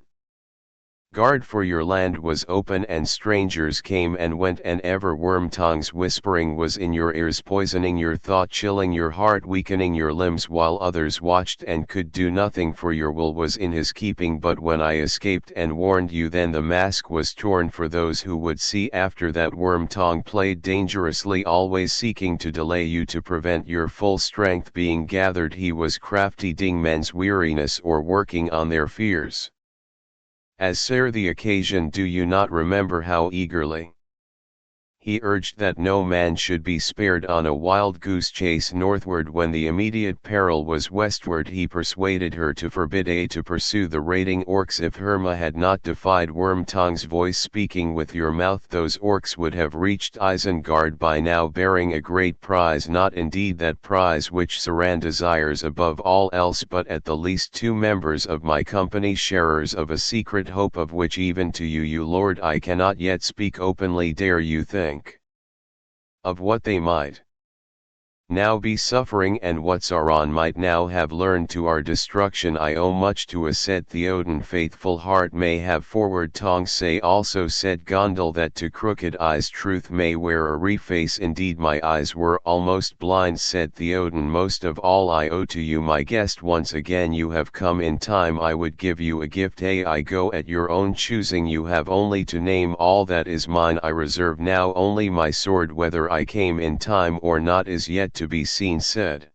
Guard for your land was open, and strangers came and went, and ever Wormtongue's whispering was in your ears, poisoning your thought, chilling your heart, weakening your limbs, while others watched and could do nothing, for your will was in his keeping. But when I escaped and warned you, then the mask was torn for those who would see. After that Wormtongue played dangerously, always seeking to delay you, to prevent your full strength being gathered. He was crafty, ding men's weariness or working on their fears. As sere the occasion, do you not remember how eagerly he urged that no man should be spared on a wild goose chase northward when the immediate peril was westward? He persuaded her to forbid to pursue the raiding orcs. If Herma had not defied Wormtongue's voice, speaking with your mouth, those orcs would have reached Isengard by now, bearing a great prize. Not indeed that prize which Sauron desires above all else, but at the least 2 members of my company, sharers of a secret hope of which even to you, Lord, I cannot yet speak openly. Dare you think of what they might now be suffering, and what Sauron might now have learned to our destruction I owe much to a, said Theoden. Faithful heart may have forward tongue say also, said Gondel, that to crooked eyes truth may wear a reface. Indeed my eyes were almost blind, said Theoden. Most of all I owe to you, my guest. Once again you have come in time. I would give you a gift. I go at your own choosing. You have only to name all that is mine. I reserve now only my sword. Whether I came in time or not is yet to be seen, said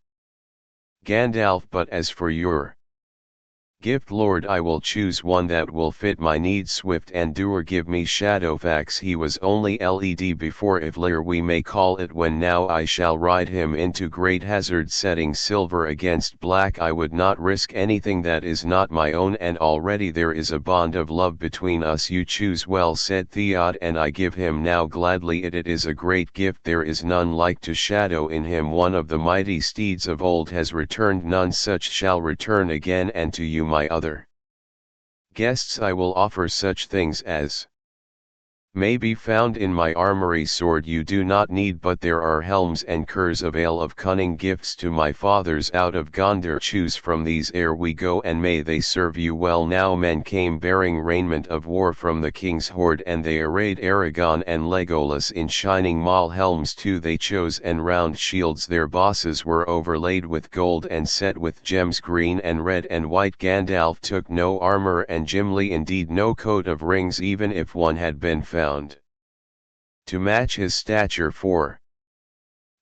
Gandalf. But as for your gift, Lord, I will choose one that will fit my needs. Swift and doer, give me Shadowfax. He was only led before Ivlir we may call it, when now I shall ride him into great hazard, setting silver against black. I would not risk anything that is not my own, and already there is a bond of love between us. You choose well, said Theod, and I give him now gladly. It is a great gift, there is none like to Shadow in him. One of the mighty steeds of old has returned, none such shall return again. And to you, my other guests, I will offer such things as may be found in my armory. Sword you do not need, but there are helms and curs of ale of cunning, gifts to my fathers out of Gondor. Choose from these ere we go, and may they serve you well. Now men came bearing raiment of war from the king's hoard, and they arrayed Aragorn and Legolas in shining maul helms too they chose, and round shields their bosses were overlaid with gold and set with gems green and red and white. Gandalf took no armor, and Gimli indeed no coat of rings, even if one had been found to match his stature, for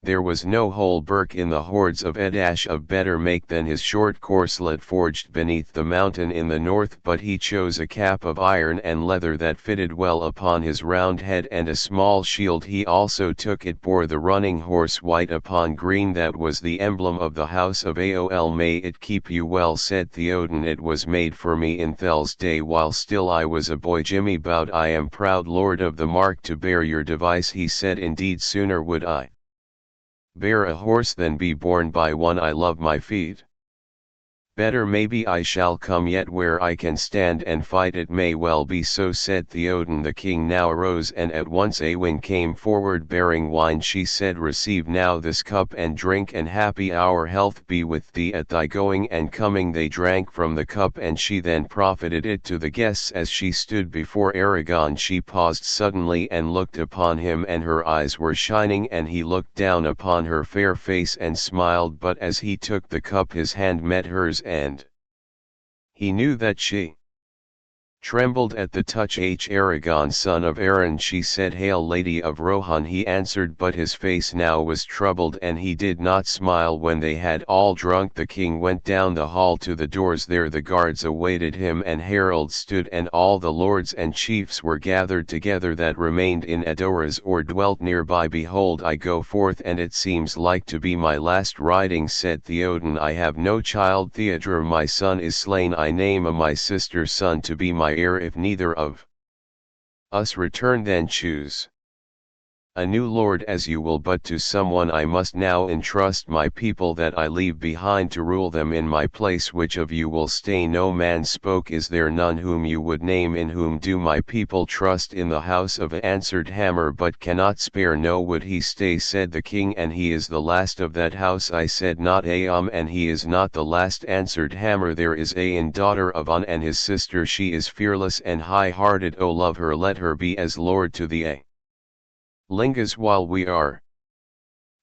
there was no hauberk in the hordes of Edash of better make than his short corslet forged beneath the mountain in the north. But he chose a cap of iron and leather that fitted well upon his round head, and a small shield he also took. It bore the running horse white upon green, that was the emblem of the house of Aol. May it keep you well, said Theoden. It was made for me in Thel's day while still I was a boy. Jimmy bowed. I am proud, Lord of the Mark, to bear your device, he said. Indeed sooner would I bear a horse than be borne by one. I love my feet better. Maybe I shall come yet where I can stand and fight. It may well be so, said Theoden. The king now arose, and at once Eowyn came forward bearing wine. She said, receive now this cup and drink, and happy our health be with thee at thy going and coming. They drank from the cup, and she then profited it to the guests. As she stood before Aragorn she paused suddenly and looked upon him, and her eyes were shining, and he looked down upon her fair face and smiled. But as he took the cup his hand met hers, and he knew that she trembled at the touch. Aragorn, son of Aaron, she said. Hail, Lady of Rohan, he answered, but his face now was troubled, and he did not smile. When they had all drunk, the king went down the hall to the doors. There the guards awaited him, and heralds stood, and all the lords and chiefs were gathered together that remained in Edoras or dwelt nearby. Behold, I go forth, and it seems like to be my last riding, said Theoden. I have no child. Theodred my son is slain. I name a my sister's son to be my heir. If neither of us return, then choose a new lord as you will. But to someone I must now entrust my people that I leave behind to rule them in my place. Which of you will stay? No man spoke. Is there none whom you would name? In whom do my people trust? In the house of answered Hammer, but cannot spare. No, would he stay, said the king, and he is the last of that house. I said not Aam, and he is not the last, answered Hammer. There is Aen, daughter of On, and his sister. She is fearless and high-hearted. O love her, let her be as lord to the Lingas while we are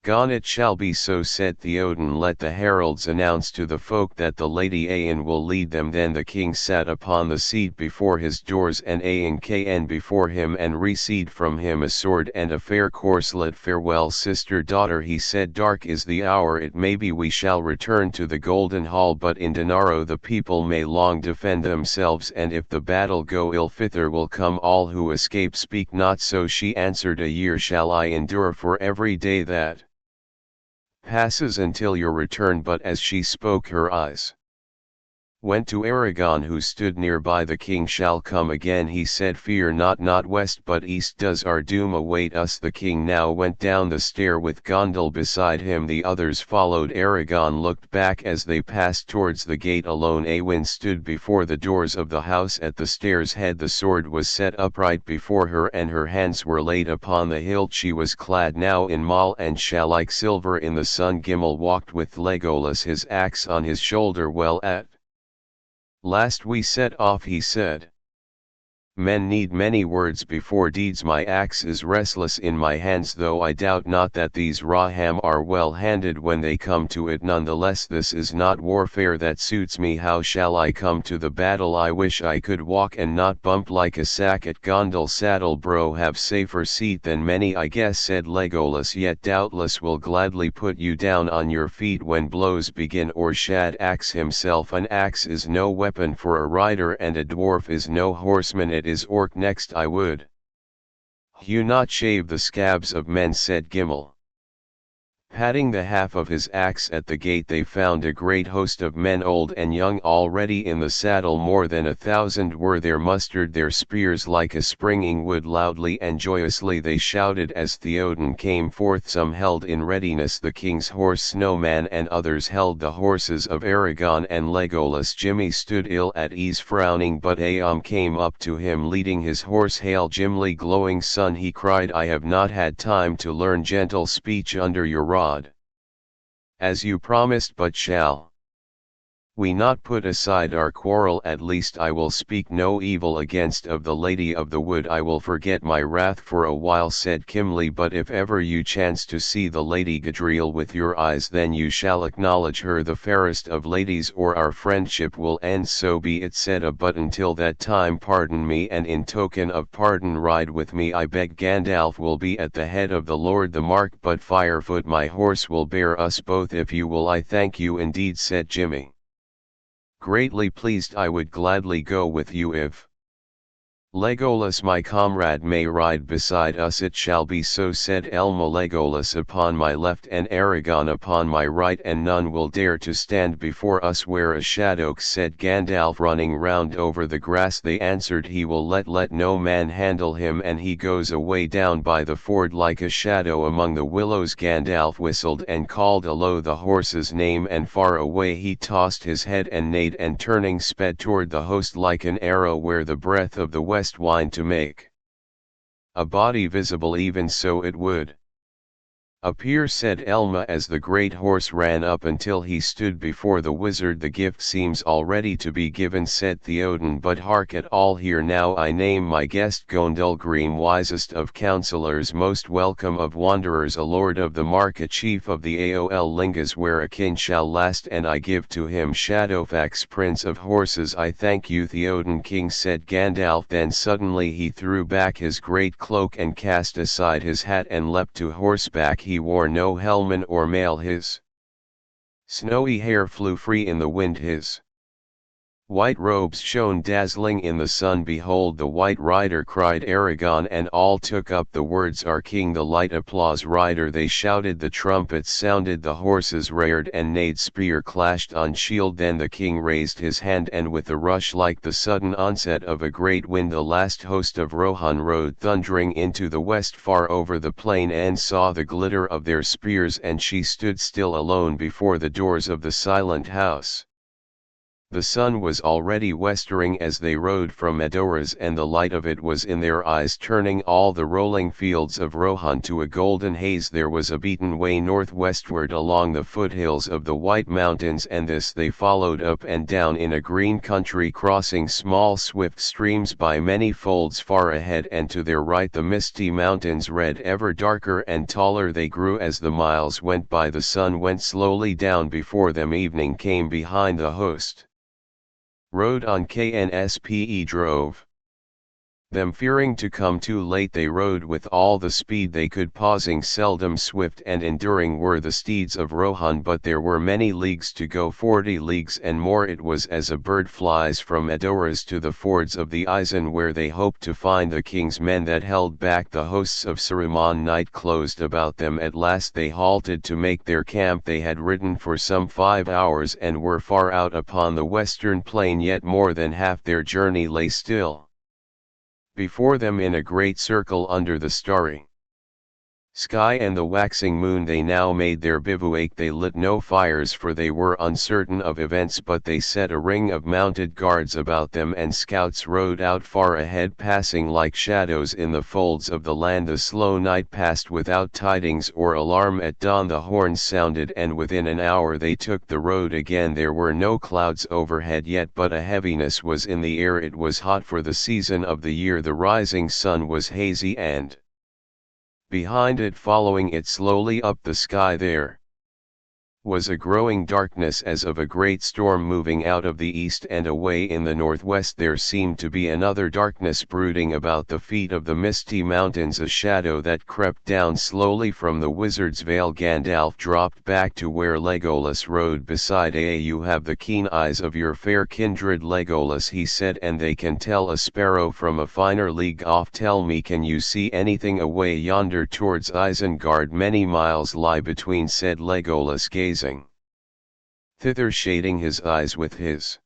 gone. It shall be so, said Theoden. Let the heralds announce to the folk that the Lady Aen will lead them. Then the king sat upon the seat before his doors, and Aen came before him, and received from him a sword and a fair corslet. Farewell, sister daughter, he said. Dark is the hour. It may be we shall return to the Golden Hall, but in Denaro the people may long defend themselves, and if the battle go ill, thither will come all who escape. Speak not so, she answered. A year shall I endure for every day that passes until your return. But as she spoke her eyes Went to Aragon, who stood nearby. The king shall come again, he said, fear not, not west but east does our doom await us. The king now went down the stair with Gondel beside him, the others followed. Aragon looked back as they passed towards the gate. Alone Éowyn stood before the doors of the house at the stairs head. The sword was set upright before her and her hands were laid upon the hilt. She was clad now in mail and shall like silver in the sun. Gimli walked with Legolas, his axe on his shoulder. Well, at last we set off, he said. Men need many words before deeds. My axe is restless in my hands, though I doubt not that these Raham are well handed when they come to it. Nonetheless, this is not warfare that suits me. How shall I come to the battle? I wish I could walk and not bump like a sack at Gondel's saddle. Bro, have safer seat than many, I guess, said Legolas, yet doubtless will gladly put you down on your feet when blows begin. Or Shad axe himself. An axe is no weapon for a rider, and a dwarf is no horseman. It is orc. Next I would hew not shave the scabs of men, said Gimli. Patting the half of his axe at the gate, they found a great host of men, old and young, already in the saddle. More than 1,000 were there, mustered, their spears like a springing wood. Loudly and joyously they shouted as Theoden came forth. Some held in readiness the king's horse Snowman, and others held the horses of Aragon and Legolas. Jimmy stood ill at ease, frowning, but Éowyn came up to him leading his horse. Hail, Gimli, glowing son, he cried, I have not had time to learn gentle speech under your rod, as you promised, but shall we not put aside our quarrel? At least I will speak no evil against of the Lady of the Wood. I will forget my wrath for a while, said Gimli, but if ever you chance to see the Lady Gadriel with your eyes, then you shall acknowledge her the fairest of ladies, or our friendship will end. So be it, said. But until that time, pardon me, and in token of pardon ride with me, I beg. Gandalf will be at the head of the Lord the Mark, but Firefoot my horse will bear us both if you will. I thank you indeed, said Jimmy. Greatly pleased, I would gladly go with you if Legolas my comrade may ride beside us. It shall be so, said Elmo. Legolas upon my left and Aragon upon my right, and none will dare to stand before us where a shadow, said Gandalf, running round over the grass. They answered, he will let no man handle him, and he goes away down by the ford like a shadow among the willows. Gandalf whistled and called alow the horse's name, and far away he tossed his head and neighed, and turning sped toward the host like an arrow where the breath of the west wind to make a body visible. Even so it would appear, said Elma, as the great horse ran up until he stood before the wizard. The gift seems already to be given, said Theoden, but hark at all, here now I name my guest Gondelgrim, wisest of counselors, most welcome of wanderers, a lord of the Mark, a chief of the Aol Lingas, where a kin shall last, and I give to him Shadowfax, prince of horses. I thank you, Theoden king, said Gandalf. Then suddenly he threw back his great cloak and cast aside his hat and leapt to horseback. He wore no helmet or mail, his snowy hair flew free in the wind, his white robes shone dazzling in the sun. Behold the white rider, cried Aragon, and all took up the words, our king. The light applause rider, they shouted, the trumpets sounded, the horses reared and neighed, spear clashed on shield. Then the king raised his hand, and with a rush like the sudden onset of a great wind, the last host of Rohan rode thundering into the west far over the plain, and saw the glitter of their spears, and she stood still alone before the doors of the silent house. The sun was already westering as they rode from Edoras, and the light of it was in their eyes, turning all the rolling fields of Rohan to a golden haze. There was a beaten way northwestward along the foothills of the White Mountains, and this they followed up and down in a green country, crossing small swift streams by many folds far ahead, and to their right the misty mountains red. Ever darker and taller they grew as the miles went by. The sun went slowly down before them. Evening came behind. The host rode on Knspe drove Them fearing to come too late they rode with all the speed they could, pausing seldom. Swift and enduring were the steeds of Rohan, but there were many leagues to go, 40 leagues and more. It was as a bird flies from Edoras to the fords of the Isen, where they hoped to find the king's men that held back the hosts of Saruman. Night closed about them. At last they halted to make their camp. They had ridden for some 5 hours and were far out upon the western plain, yet more than half their journey lay still before them in a great circle under the starry sky and the waxing moon. They now made their bivouac. They lit no fires, for they were uncertain of events, but they set a ring of mounted guards about them, and scouts rode out far ahead, passing like shadows in the folds of the land. The slow night passed without tidings or alarm. At dawn the horns sounded, and within an hour they took the road again. There were no clouds overhead yet, but a heaviness was in the air. It was hot for the season of the year. The rising sun was hazy, and behind it, following it slowly up the sky, there was a growing darkness as of a great storm moving out of the east, and away in the northwest there seemed to be another darkness brooding about the feet of the misty mountains, a shadow that crept down slowly from the Wizard's Vale. Gandalf dropped back to where Legolas rode beside. You have the keen eyes of your fair kindred, Legolas, he said, and they can tell a sparrow from a finer league off. Tell me, can you see anything away yonder towards Isengard? Many miles lie between, said Legolas, gazing thither, shading his eyes with his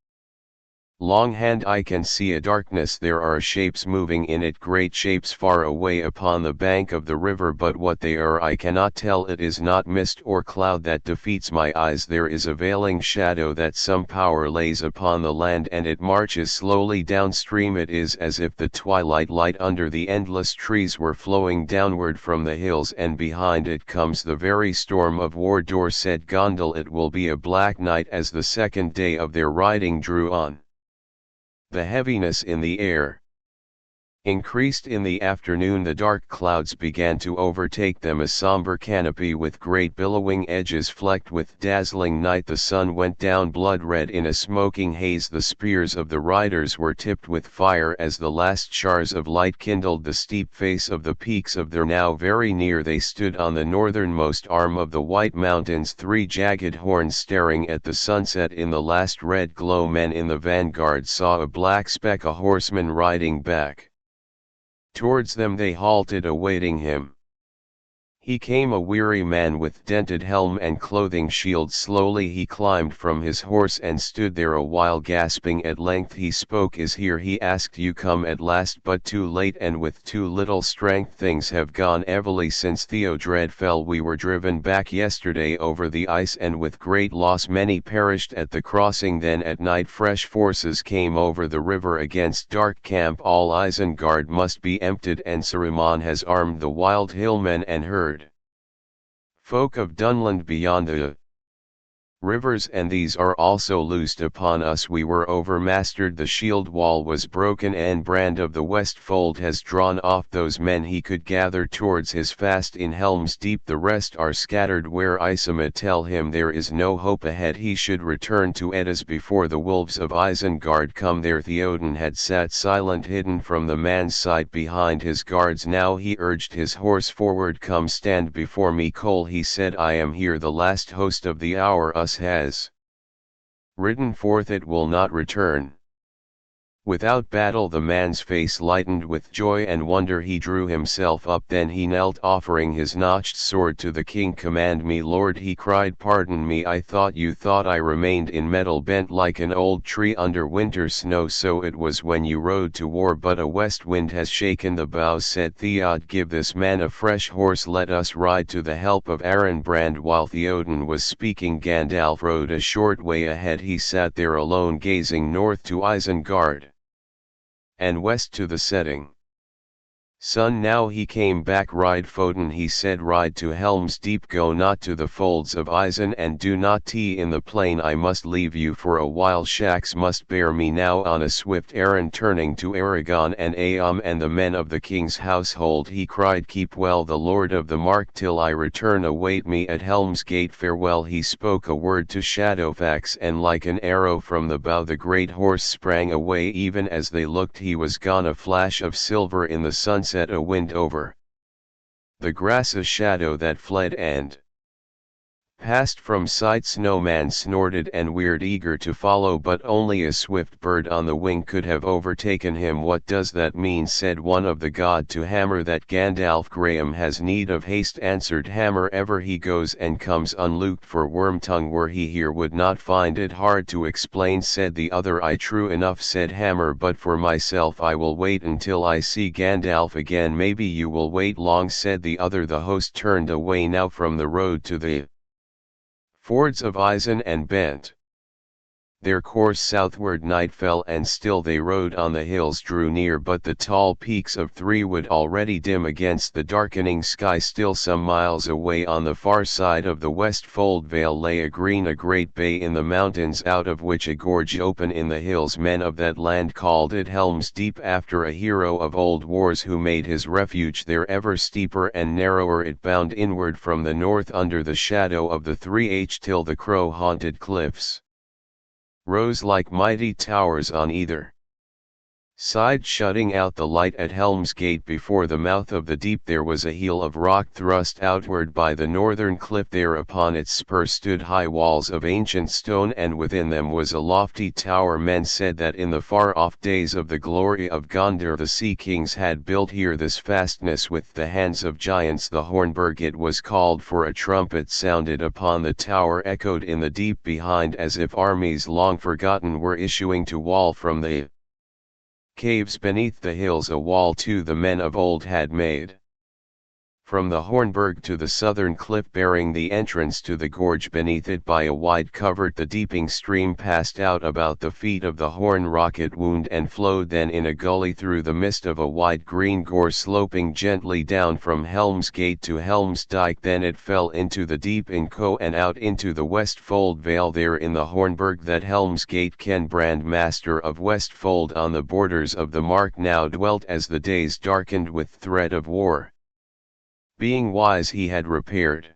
long hand. I can see a darkness. There are shapes moving in it, great shapes far away upon the bank of the river, but what they are I cannot tell. It is not mist or cloud that defeats my eyes. There is a veiling shadow that some power lays upon the land, and it marches slowly downstream. It is as if the twilight light under the endless trees were flowing downward from the hills, and behind it comes the very storm of Mordor, said Gondal. It will be a black night. As the second day of their riding drew on, the heaviness in the air increased. In the afternoon the dark clouds began to overtake them, a somber canopy with great billowing edges flecked with dazzling night. The sun went down blood red in a smoking haze. The spears of the riders were tipped with fire as the last shars of light kindled the steep face of the peaks of their now very near. They stood on the northernmost arm of the White Mountains, 3 jagged horns staring at the sunset. In the last red glow men in the vanguard saw a black speck, a horseman riding back towards them. They halted, awaiting him. He came, a weary man with dented helm and clothing shield. Slowly he climbed from his horse and stood there a while, gasping. At length he spoke. Is here, he asked. You come at last, but too late and with too little strength. Things have gone heavily since Theodred fell. We were driven back yesterday over the ice, and with great loss many perished at the crossing. Then at night fresh forces came over the river against Dark Camp. All Isengard must be emptied, and Saruman has armed the wild hillmen and herd folk of Dunland beyond the rivers, and these are also loosed upon us. We were overmastered. The shield wall was broken, and Brand of the Westfold has drawn off those men he could gather towards his fast in Helm's Deep. The rest are scattered where Isama. Tell him there is no hope ahead. He should return to Eddis before the wolves of Isengard come there. Theoden had sat silent, hidden from the man's sight behind his guards. Now he urged his horse forward. Come, stand before me, Cole, he said. I am here. The last host of the hour has ridden forth. It will not return without battle. The man's face lightened with joy and wonder. He drew himself up, then he knelt, offering his notched sword to the king. Command me, Lord, he cried. Pardon me, I thought you thought I remained in metal, bent like an old tree under winter snow. So it was when you rode to war, but a west wind has shaken the boughs, said Theod. Give this man a fresh horse, let us ride to the help of Arenbrand. While Theoden was speaking, Gandalf rode a short way ahead. He sat there alone, gazing north to Isengard and west to the setting Son, now he came back, ride Foden, he said, ride to Helm's Deep, go not to the folds of Isen, and do not tea in the plain. I must leave you for a while, Shax must bear me now on a swift errand. Turning to Aragon and Aam and the men of the king's household, he cried, keep well the lord of the mark till I return, await me at Helm's Gate, farewell. He spoke a word to Shadowfax, and like an arrow from the bow the great horse sprang away. Even as they looked he was gone, a flash of silver in the sunset, a wind over the grass, a shadow that fled and passed from sight. No man snorted and weird, eager to follow, but only a swift bird on the wing could have overtaken him. What does that mean, said one of the god to Hammer. That Gandalf Graham has need of haste, answered Hammer, ever he goes and comes unlooked for. Wormtongue, were he here, would not find it hard to explain, said the other. I true enough, said Hammer, but for myself I will wait until I see Gandalf again. Maybe you will wait long, said the other. The host turned away now from the road to the fords of Isen and bent their course southward. Night fell and still they rode on. The hills drew near, but the tall peaks of Three Wood already dim against the darkening sky. Still some miles away on the far side of the Westfold Vale lay a great bay in the mountains, out of which a gorge open in the hills. Men of that land called it Helm's Deep, after a hero of old wars who made his refuge there. Ever steeper and narrower it bound inward from the north, under the shadow of the 3H, till the crow-haunted cliffs rose like mighty towers on either side, shutting out the light. At Helm's Gate, before the mouth of the deep, there was a heel of rock thrust outward by the northern cliff. There upon its spur stood high walls of ancient stone, and within them was a lofty tower. Men said that in the far-off days of the glory of Gondor the sea kings had built here this fastness with the hands of giants. The Hornburg it was called, for a trumpet sounded upon the tower, echoed in the deep behind, as if armies long forgotten were issuing to wall from the caves beneath the hills. A wall too the men of old had made from the Hornburg to the southern cliff, bearing the entrance to the gorge beneath it by a wide covert. The deeping stream passed out about the feet of the Horn Rocket wound, and flowed then in a gully through the mist of a wide green gore, sloping gently down from Helm's Gate to Helm's Dyke. Then it fell into the deep in Co and out into the Westfold Vale. There in the Hornburg that Helm's Gate Ken Brand, master of Westfold, on the borders of the mark, now dwelt. As the days darkened with threat of war, being wise he had repaired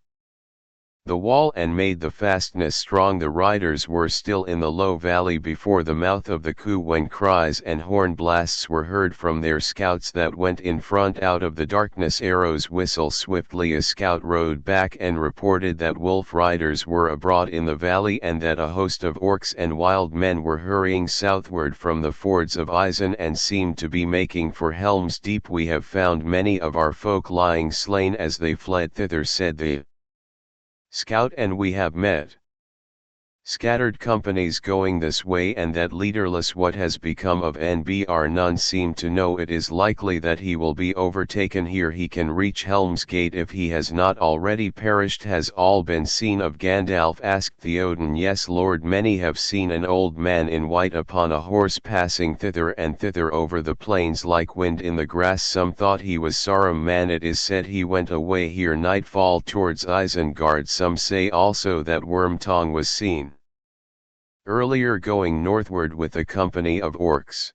the wall and made the fastness strong. The riders were still in the low valley before the mouth of the Ku, when cries and horn blasts were heard from their scouts that went in front. Out of the darkness arrows whistle swiftly. A scout rode back and reported that wolf riders were abroad in the valley, and that a host of orcs and wild men were hurrying southward from the fords of Isen, and seemed to be making for Helm's Deep. We have found many of our folk lying slain as they fled thither, said the scout, and we have met scattered companies going this way and that, leaderless. What has become of NBR? None seem to know. It is likely that he will be overtaken here. He can reach Helm's Gate if he has not already perished. Has all been seen of Gandalf? asked Theoden. Yes, Lord, many have seen an old man in white upon a horse passing thither and thither over the plains like wind in the grass. Some thought he was Saruman. It is said he went away here nightfall towards Isengard. Some say also that Wormtongue was seen earlier going northward with a company of orcs.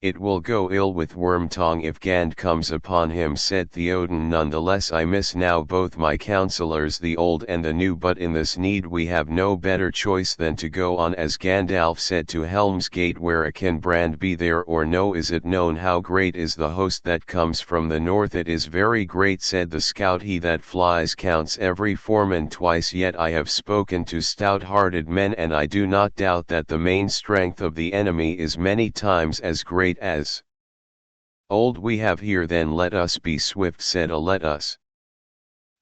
It will go ill with Wormtongue if Gand comes upon him, said Theoden. Nonetheless, I miss now both my counselors, the old and the new, but in this need we have no better choice than to go on, as Gandalf said, to Helm's Gate. Where can Brand be there or no? Is it known how great is the host that comes from the north? It is very great, said the scout. He that flies counts every foreman twice. Yet I have spoken to stout-hearted men, and I do not doubt that the main strength of the enemy is many times as great as old we have here. Then let us be swift, said a. Let us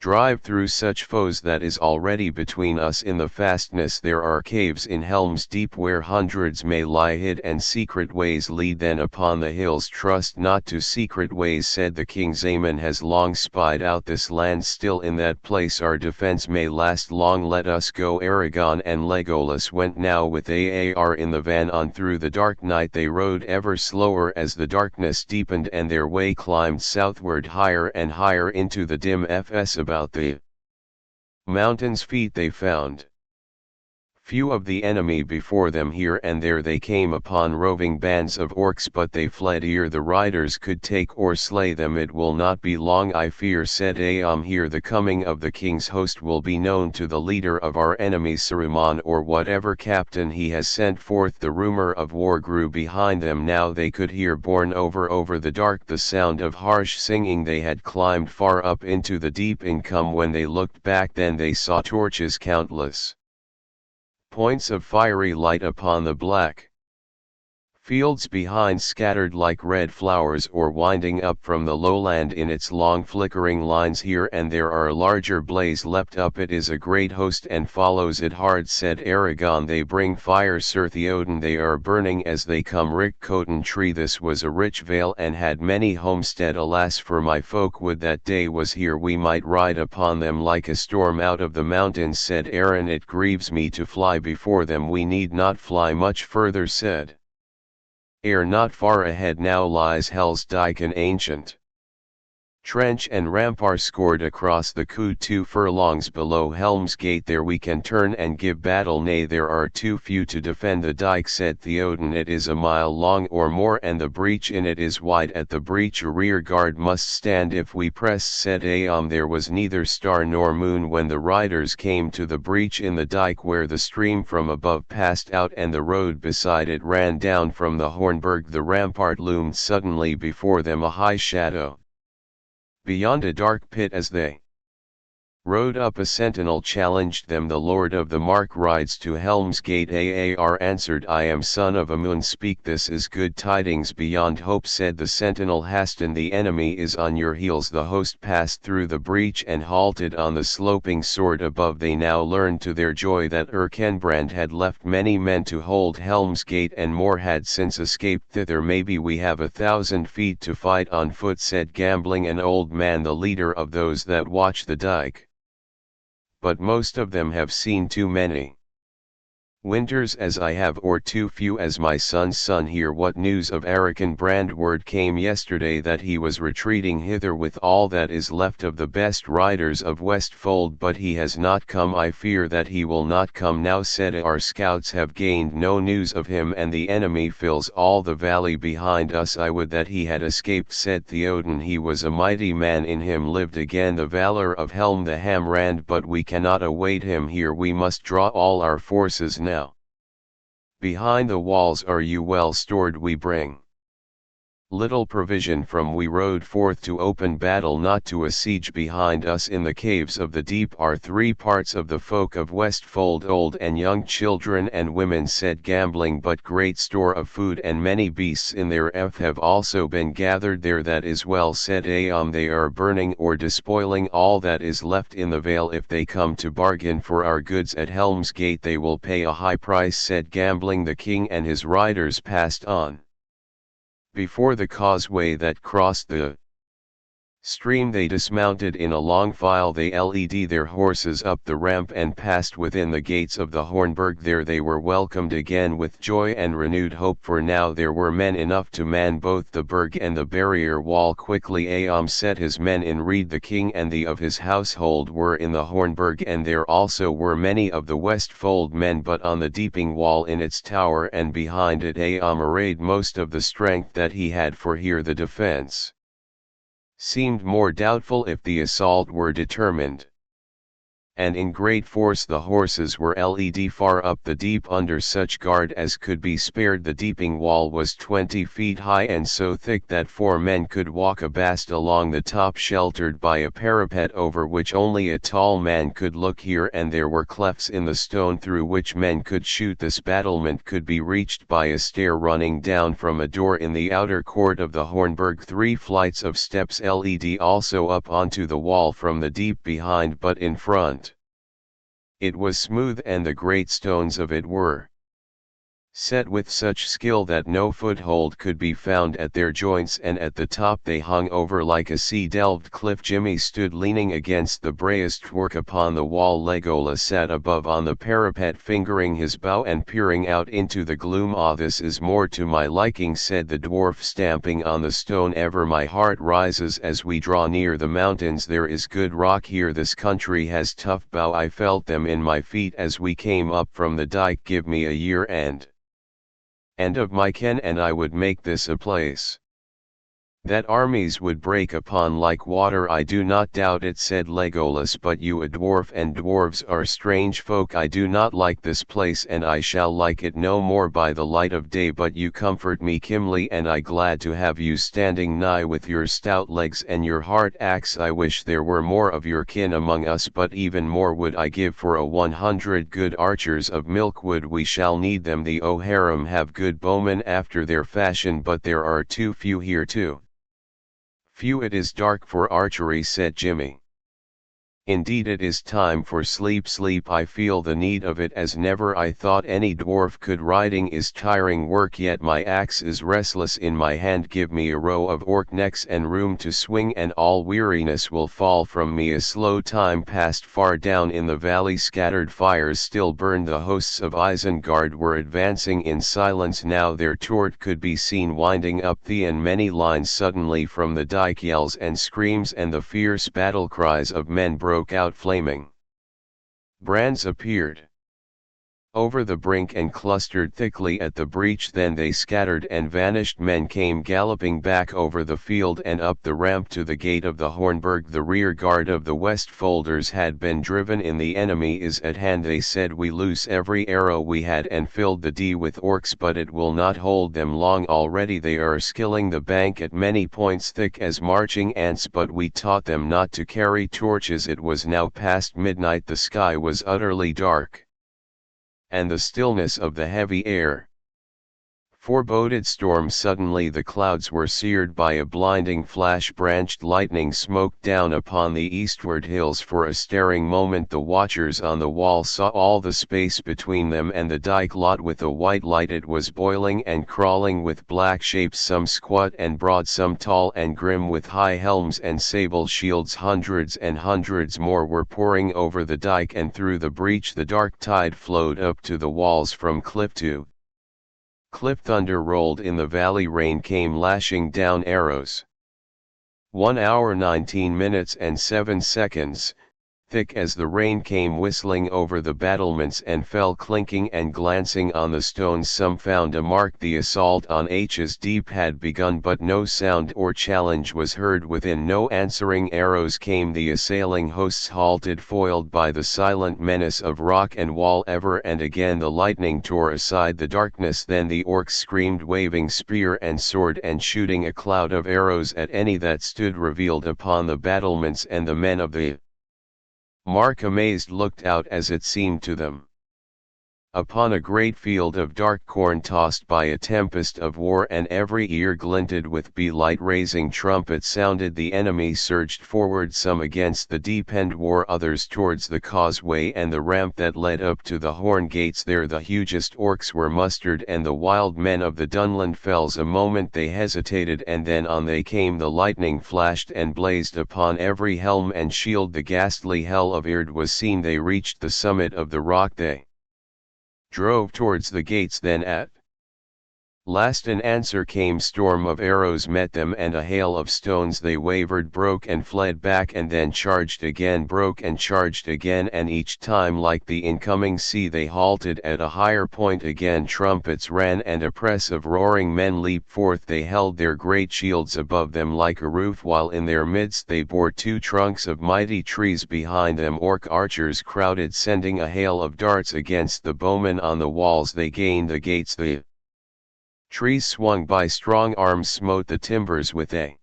drive through such foes that is already between us in the fastness. There are caves in Helm's Deep where hundreds may lie hid, and secret ways lead then upon the hills. Trust not to secret ways, said the king. Zaman has long spied out this land, still in that place our defense may last long. Let us go. Aragorn and Legolas went now with J.R.R. in the van. On through the dark night they rode, ever slower as the darkness deepened, and their way climbed southward higher and higher into the dim fs. About the mountains' feet they found few of the enemy before them. Here and there they came upon roving bands of orcs, but they fled ere the riders could take or slay them. It will not be long, I fear, said Aam. Here the coming of the king's host will be known to the leader of our enemies, Saruman, or whatever captain he has sent forth. The rumor of war grew behind them. Now they could hear, borne over the dark, the sound of harsh singing. They had climbed far up into the deep income. When they looked back then they saw torches, countless points of fiery light upon the black fields behind, scattered like red flowers, or winding up from the lowland in its long flickering lines. Here and there are a larger blaze leapt up. It is a great host and follows it hard, said Aragorn. They bring fire, Sir Theoden, they are burning as they come. Rick Coton tree. This was a rich vale and had many homestead. Alas for my folk, would that day was here, we might ride upon them like a storm out of the mountains, said Aaron. It grieves me to fly before them, we need not fly much further, said Ere. Not far ahead now lies Hel's Dyke, an ancient trench and rampart scored across the Ku 2 furlongs below Helm's Gate. There we can turn and give battle. Nay, there are too few to defend the dike, said Theoden. It is a mile long or more, and the breach in it is wide. At the breach a rear guard must stand if we press, said Aam. There was neither star nor moon when the riders came to the breach in the dike, where the stream from above passed out and the road beside it ran down from the Hornburg. The rampart loomed suddenly before them, a high shadow beyond a dark pit. As they rode up, a sentinel challenged them. The Lord of the Mark rides to Helm's Gate. J.R.R. answered, I am son of Amun. Speak, this is good tidings beyond hope, said the sentinel. Hasten, the enemy is on your heels. The host passed through the breach and halted on the sloping sword above. They now learned to their joy that Erkenbrand had left many men to hold Helm's Gate, and more had since escaped thither. Maybe we have 1,000 feet to fight on foot, said Gambling, an old man, the leader of those that watch the dike. But most of them have seen too many winters as I have, or too few as my son's son here. What news of Erkenbrand? Word came yesterday that he was retreating hither with all that is left of the best riders of Westfold, but he has not come. I fear that he will not come now, said our scouts have gained no news of him, and the enemy fills all the valley behind us. I would that he had escaped, said Theoden. He was a mighty man, in him lived again the valor of Helm the Hamrand, but we cannot await him here. We must draw all our forces now. Behind the walls are you well stored? We bring little provision from. We rode forth to open battle, not to a siege. Behind us in the caves of the deep are 3 parts of the folk of Westfold, old and young, children and women, said Gambling, but great store of food and many beasts in their have also been gathered there. That is well, said Aam. They are burning or despoiling all that is left in the vale. If they come to bargain for our goods at Helm's Gate they will pay a high price, said Gambling. The king and his riders passed on before the causeway that crossed the stream. They dismounted in a long file. They led their horses up the ramp and passed within the gates of the Hornburg. There they were welcomed again with joy and renewed hope, for now there were men enough to man both the burg and the barrier wall. Quickly Aam set his men in read. The king and the of his household were in the Hornburg, and there also were many of the Westfold men, but on the deeping wall in its tower and behind it Aam arrayed most of the strength that he had, for here the defense seemed more doubtful if the assault were determined. and in great force the horses were led far up the deep under such guard as could be spared. The deeping wall was 20 feet high and so thick that 4 men could walk abast along the top, sheltered by a parapet over which only a tall man could look. Here and there were clefts in the stone through which men could shoot. This battlement could be reached by a stair running down from a door in the outer court of the Hornburg. 3 flights of steps led also up onto the wall from the deep behind, but in front it was smooth, and the great stones of it were set with such skill that no foothold could be found at their joints, and at the top they hung over like a sea-delved cliff. Jimmy stood leaning against the brazed work upon the wall. Legolas sat above on the parapet, fingering his bow and peering out into the gloom. "Ah, this is more to my liking," said the dwarf, stamping on the stone. "Ever my heart rises as we draw near the mountains. There is good rock here. This country has tough bough. I felt them in my feet as we came up from the dike. Give me a year and of my ken, and I would make this a place that armies would break upon like water." "I do not doubt it," said Legolas, "but you a dwarf, and dwarves are strange folk. I do not like this place, and I shall like it no more by the light of day. But you comfort me, Kimli, and I glad to have you standing nigh with your stout legs and your hard axe. I wish there were more of your kin among us, but even more would I give for 100 good archers of Milkwood. We shall need them. The O'Haram have good bowmen after their fashion, but there are too few here too." "Few. It is dark for archery," said Jimmy. "Indeed it is time for sleep. Sleep, I feel the need of it as never I thought any dwarf could. Riding is tiring work, yet my axe is restless in my hand. Give me a row of orc necks and room to swing, and all weariness will fall from me." A slow time passed. Far down in the valley scattered fires still burned. The hosts of Isengard were advancing in silence now. Their torch could be seen winding up the in many lines. Suddenly from the dike yells and screams and the fierce battle cries of men broke out. Flaming brands appeared over the brink and clustered thickly at the breach. Then they scattered and vanished. Men came galloping back over the field and up the ramp to the gate of the Hornburg. The rear guard of the Westfolders had been driven in. "The enemy is at hand," they said. "We loose every arrow we had and filled the D with orcs, but it will not hold them long. Already they are skilling the bank at many points thick as marching ants, but we taught them not to carry torches." It was now past midnight. The sky was utterly dark, and the stillness of the heavy air foreboded storm. Suddenly the clouds were seared by a blinding flash. Branched lightning smoked down upon the eastward hills. For a staring moment the watchers on the wall saw all the space between them and the dike lot with a white light. It was boiling and crawling with black shapes, some squat and broad, some tall and grim with high helms and sable shields. Hundreds and hundreds more were pouring over the dike and through the breach. The dark tide flowed up to the walls from cliff to cliff. Thunder rolled in the valley. Rain came lashing down. Arrows. 1 hour 19 minutes and 7 seconds, thick as the rain, came whistling over the battlements and fell clinking and glancing on the stones. Some found a mark. The assault on H's Deep had begun, but no sound or challenge was heard within. No answering arrows came. The assailing hosts halted, foiled by the silent menace of rock and wall. Ever and again the lightning tore aside the darkness. Then the orcs screamed, waving spear and sword and shooting a cloud of arrows at any that stood revealed upon the battlements, and the men of the mark, amazed, looked out as it seemed to them upon a great field of dark corn tossed by a tempest of war, and every ear glinted with light. Raising trumpets sounded. The enemy surged forward, some against the deep end war, others towards the causeway and the ramp that led up to the horn gates. There the hugest orcs were mustered, and the wild men of the Dunland fells. A moment they hesitated, and then on they came. The lightning flashed and blazed upon every helm and shield. The ghastly hell of Yrd was seen. They reached the summit of the rock. They drove towards the gates. Then at Last in answer came storm of arrows met them and a hail of stones. They wavered, broke and fled back, and then charged again, broke and charged again, and each time like the incoming sea they halted at a higher point again. Trumpets ran and a press of roaring men leaped forth. They held their great shields above them like a roof, while in their midst they bore two trunks of mighty trees. Behind them orc archers crowded, sending a hail of darts against the bowmen on the walls. They gained the gates. The trees swung by strong arms, smote the timbers with a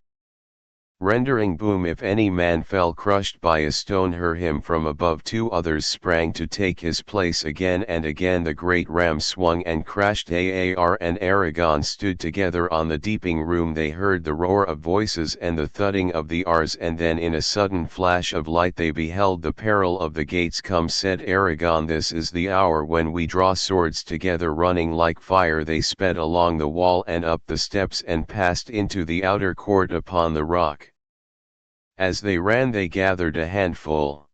rendering boom. If any man fell crushed by a stone, hurl him from above. Two others sprang to take his place. Again and again the great ram swung and crashed. J.R.R. and Aragorn stood together on the deeping room. They heard the roar of voices and the thudding of the R's, and then in a sudden flash of light they beheld the peril of the gates come. Said Aragorn, "This is the hour when we draw swords together." Running like fire they sped along the wall and up the steps and passed into the outer court upon the rock. As they ran they gathered a handful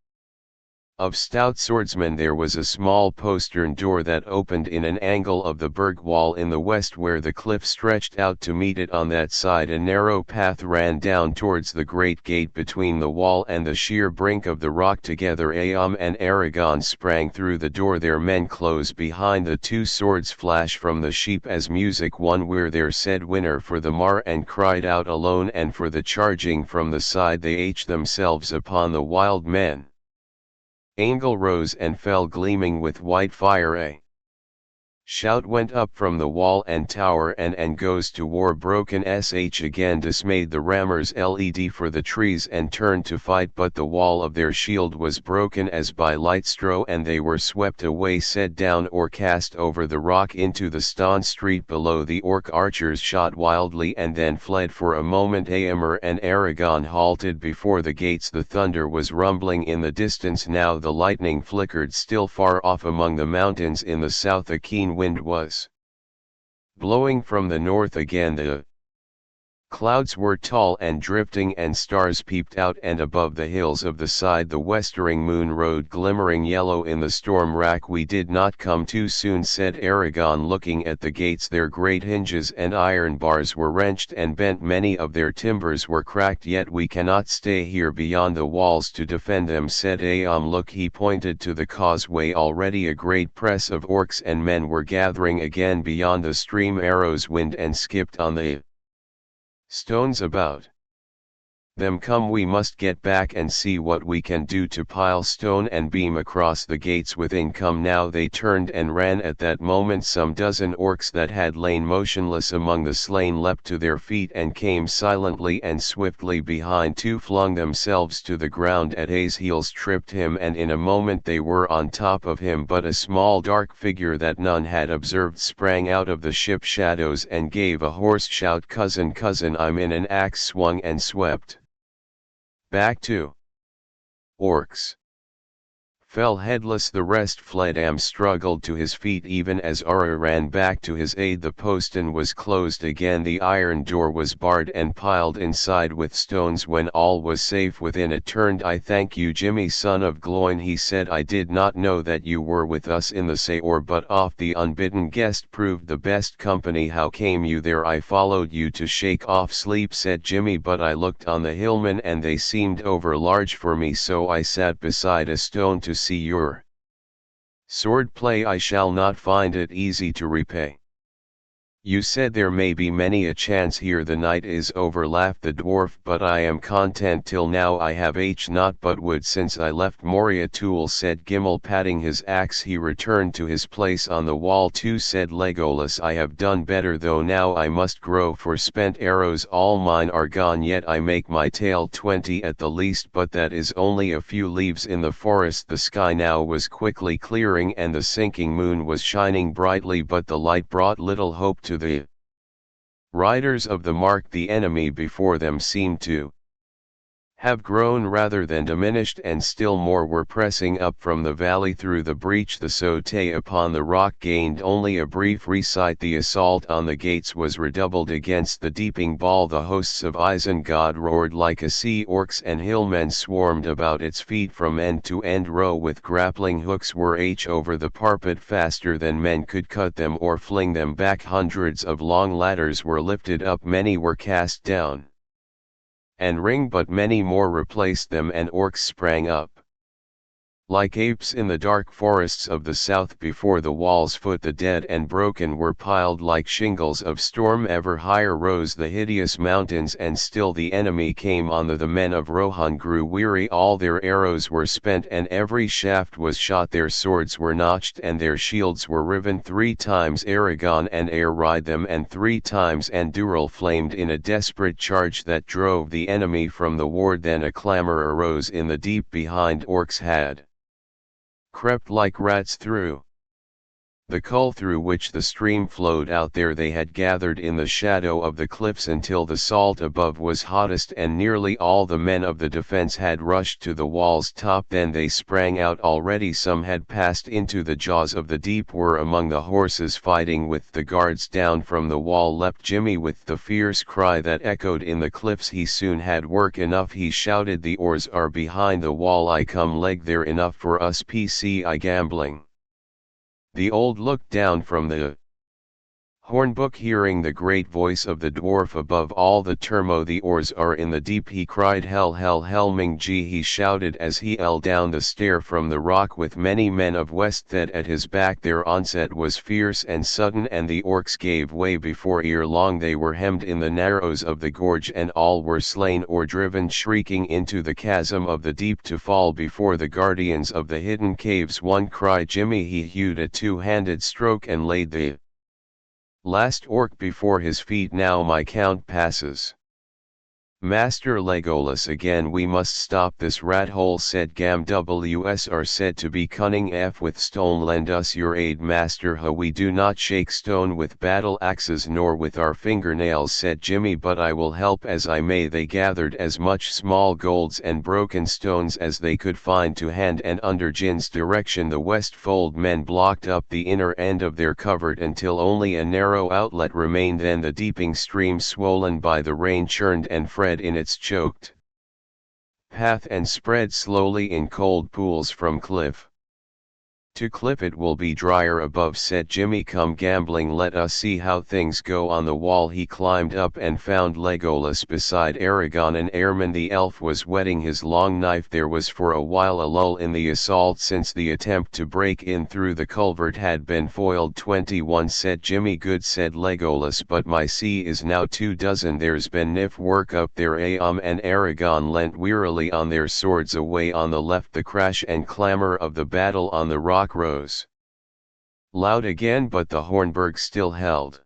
of stout swordsmen. There was a small postern door that opened in an angle of the burg wall in the west, where the cliff stretched out to meet it. On that side a narrow path ran down towards the great gate between the wall and the sheer brink of the rock. Together Eam and Aragorn sprang through the door, their men close behind. The two swords flash from the sheep as music. One were there said winner for the mar, and cried out alone, and for the charging from the side they h themselves upon the wild men. Angle rose and fell gleaming with white fire. A shout went up from the wall and tower, and goes to war. Broken sh again dismayed the rammers led for the trees and turned to fight, but the wall of their shield was broken as by light strow, and they were swept away, set down or cast over the rock into the stone street below. The orc archers shot wildly and then fled. For a moment Éomer and Aragorn halted before the gates. The thunder was rumbling in the distance now. The lightning flickered still far off among the mountains in the south. A keen wind was blowing from the north. Again the clouds were tall and drifting, and stars peeped out, and above the hills of the side the westering moon rode glimmering yellow in the storm rack. "We did not come too soon," said Aragorn, looking at the gates. Their great hinges and iron bars were wrenched and bent, many of their timbers were cracked, yet we cannot stay here beyond the walls to defend them. Said Éomer, "Look." He pointed to the causeway. Already a great press of orcs and men were gathering again beyond the stream. Arrows wind and skipped on the stones about them. "Come, we must get back and see what we can do to pile stone and beam across the gates within. Come now." They turned and ran. At that moment some dozen orcs that had lain motionless among the slain leapt to their feet and came silently and swiftly behind. Two flung themselves to the ground at his heels, tripped him, and in a moment they were on top of him. But a small dark figure that none had observed sprang out of the ship shadows and gave a hoarse shout, "Cousin, cousin, I'm in!" An axe swung and swept back two orcs fell headless. The rest fled. Am struggled to his feet even as J.R.R. ran back to his aid. The postern was closed again. The iron door was barred and piled inside with stones. When all was safe within, it turned. "I thank you, Jimmy, son of Gloin," he said. "I did not know that you were with us in the Saor, but off the unbidden guest proved the best company. How came you there?" "I followed you to shake off sleep," said Jimmy, "but I looked on the hillmen and they seemed over large for me, so I sat beside a stone to see your sword play. I shall not find it easy to repay. You said there may be many a chance here. The night is over," laughed the dwarf, "but I am content. Till now I have naught but wood since I left Moria." "Tool," said Gimli, patting his axe. He returned to his place on the wall. "Too," said Legolas, "I have done better, though now I must grow for spent arrows. All mine are gone, yet I make my tale 20 at the least, but that is only a few leaves in the forest." The sky now was quickly clearing and the sinking moon was shining brightly, but the light brought little hope to the riders of the mark. The enemy before them seemed to have grown rather than diminished, and still more were pressing up from the valley through the breach. The sauté upon the rock gained only a brief respite. The assault on the gates was redoubled against the deeping ball. The hosts of Isengard roared like a sea. Orcs and hillmen swarmed about its feet from end to end. Row with grappling hooks were over the parapet faster than men could cut them or fling them back. Hundreds of long ladders were lifted up, many were cast down and ring, but many more replaced them, and orcs sprang up like apes in the dark forests of the south before the wall's foot. The dead and broken were piled like shingles of storm. Ever higher rose the hideous mountains, and still the enemy came on. The men of Rohan grew weary, all their arrows were spent, and every shaft was shot. Their swords were notched and their shields were riven. 3 times Aragon and Eir ride them, and 3 times Andúril flamed in a desperate charge that drove the enemy from the ward. Then a clamor arose in the deep behind. Orcs had crept like rats through the cull through which the stream flowed out. There they had gathered in the shadow of the cliffs until the salt above was hottest, and nearly all the men of the defense had rushed to the wall's top. Then they sprang out. Already some had passed into the jaws of the deep, were among the horses fighting with the guards. Down from the wall leapt Jimmy with the fierce cry that echoed in the cliffs. He soon had work enough. He shouted, "The oars are behind the wall. I come leg there enough for us PCI gambling." The old looked down from the hornbook, hearing the great voice of the dwarf above all the turmoil. "The oars are in the deep," he cried. "Hell, hell, Helming G," he shouted as he fell down the stair from the rock with many men of Westhed at his back. Their onset was fierce and sudden, and the orcs gave way before. Ere long they were hemmed in the narrows of the gorge, and all were slain or driven shrieking into the chasm of the deep to fall before the guardians of the hidden caves. One cried Jimmy. He hewed a 2-handed stroke and laid the last orc before his feet. "Now my count passes. Master Legolas, again we must stop this rat hole," said Gam. "Ws are said to be cunning. With stone lend us your aid, Master." "We do not shake stone with battle axes nor with our fingernails," said Jimmy, "but I will help as I may." They gathered as much small golds and broken stones as they could find to hand, and under Jin's direction the Westfold men blocked up the inner end of their covert until only a narrow outlet remained. Then the deeping stream, swollen by the rain, churned and fretted in its choked path and spread slowly in cold pools from cliff to cliff. "It will be drier above," said Jimmy. "Come gambling, let us see how things go." On the wall he climbed up and found Legolas beside Aragon and Eärman. The elf was whetting his long knife. There was for a while a lull in the assault, since the attempt to break in through the culvert had been foiled. 21, said Jimmy. "Good," said Legolas, "but my sea is now 24. There's been niff work up there." And Aragon leant wearily on their swords. Away on the left the crash and clamor of the battle on the rock rose loud again, but the Hornburg still held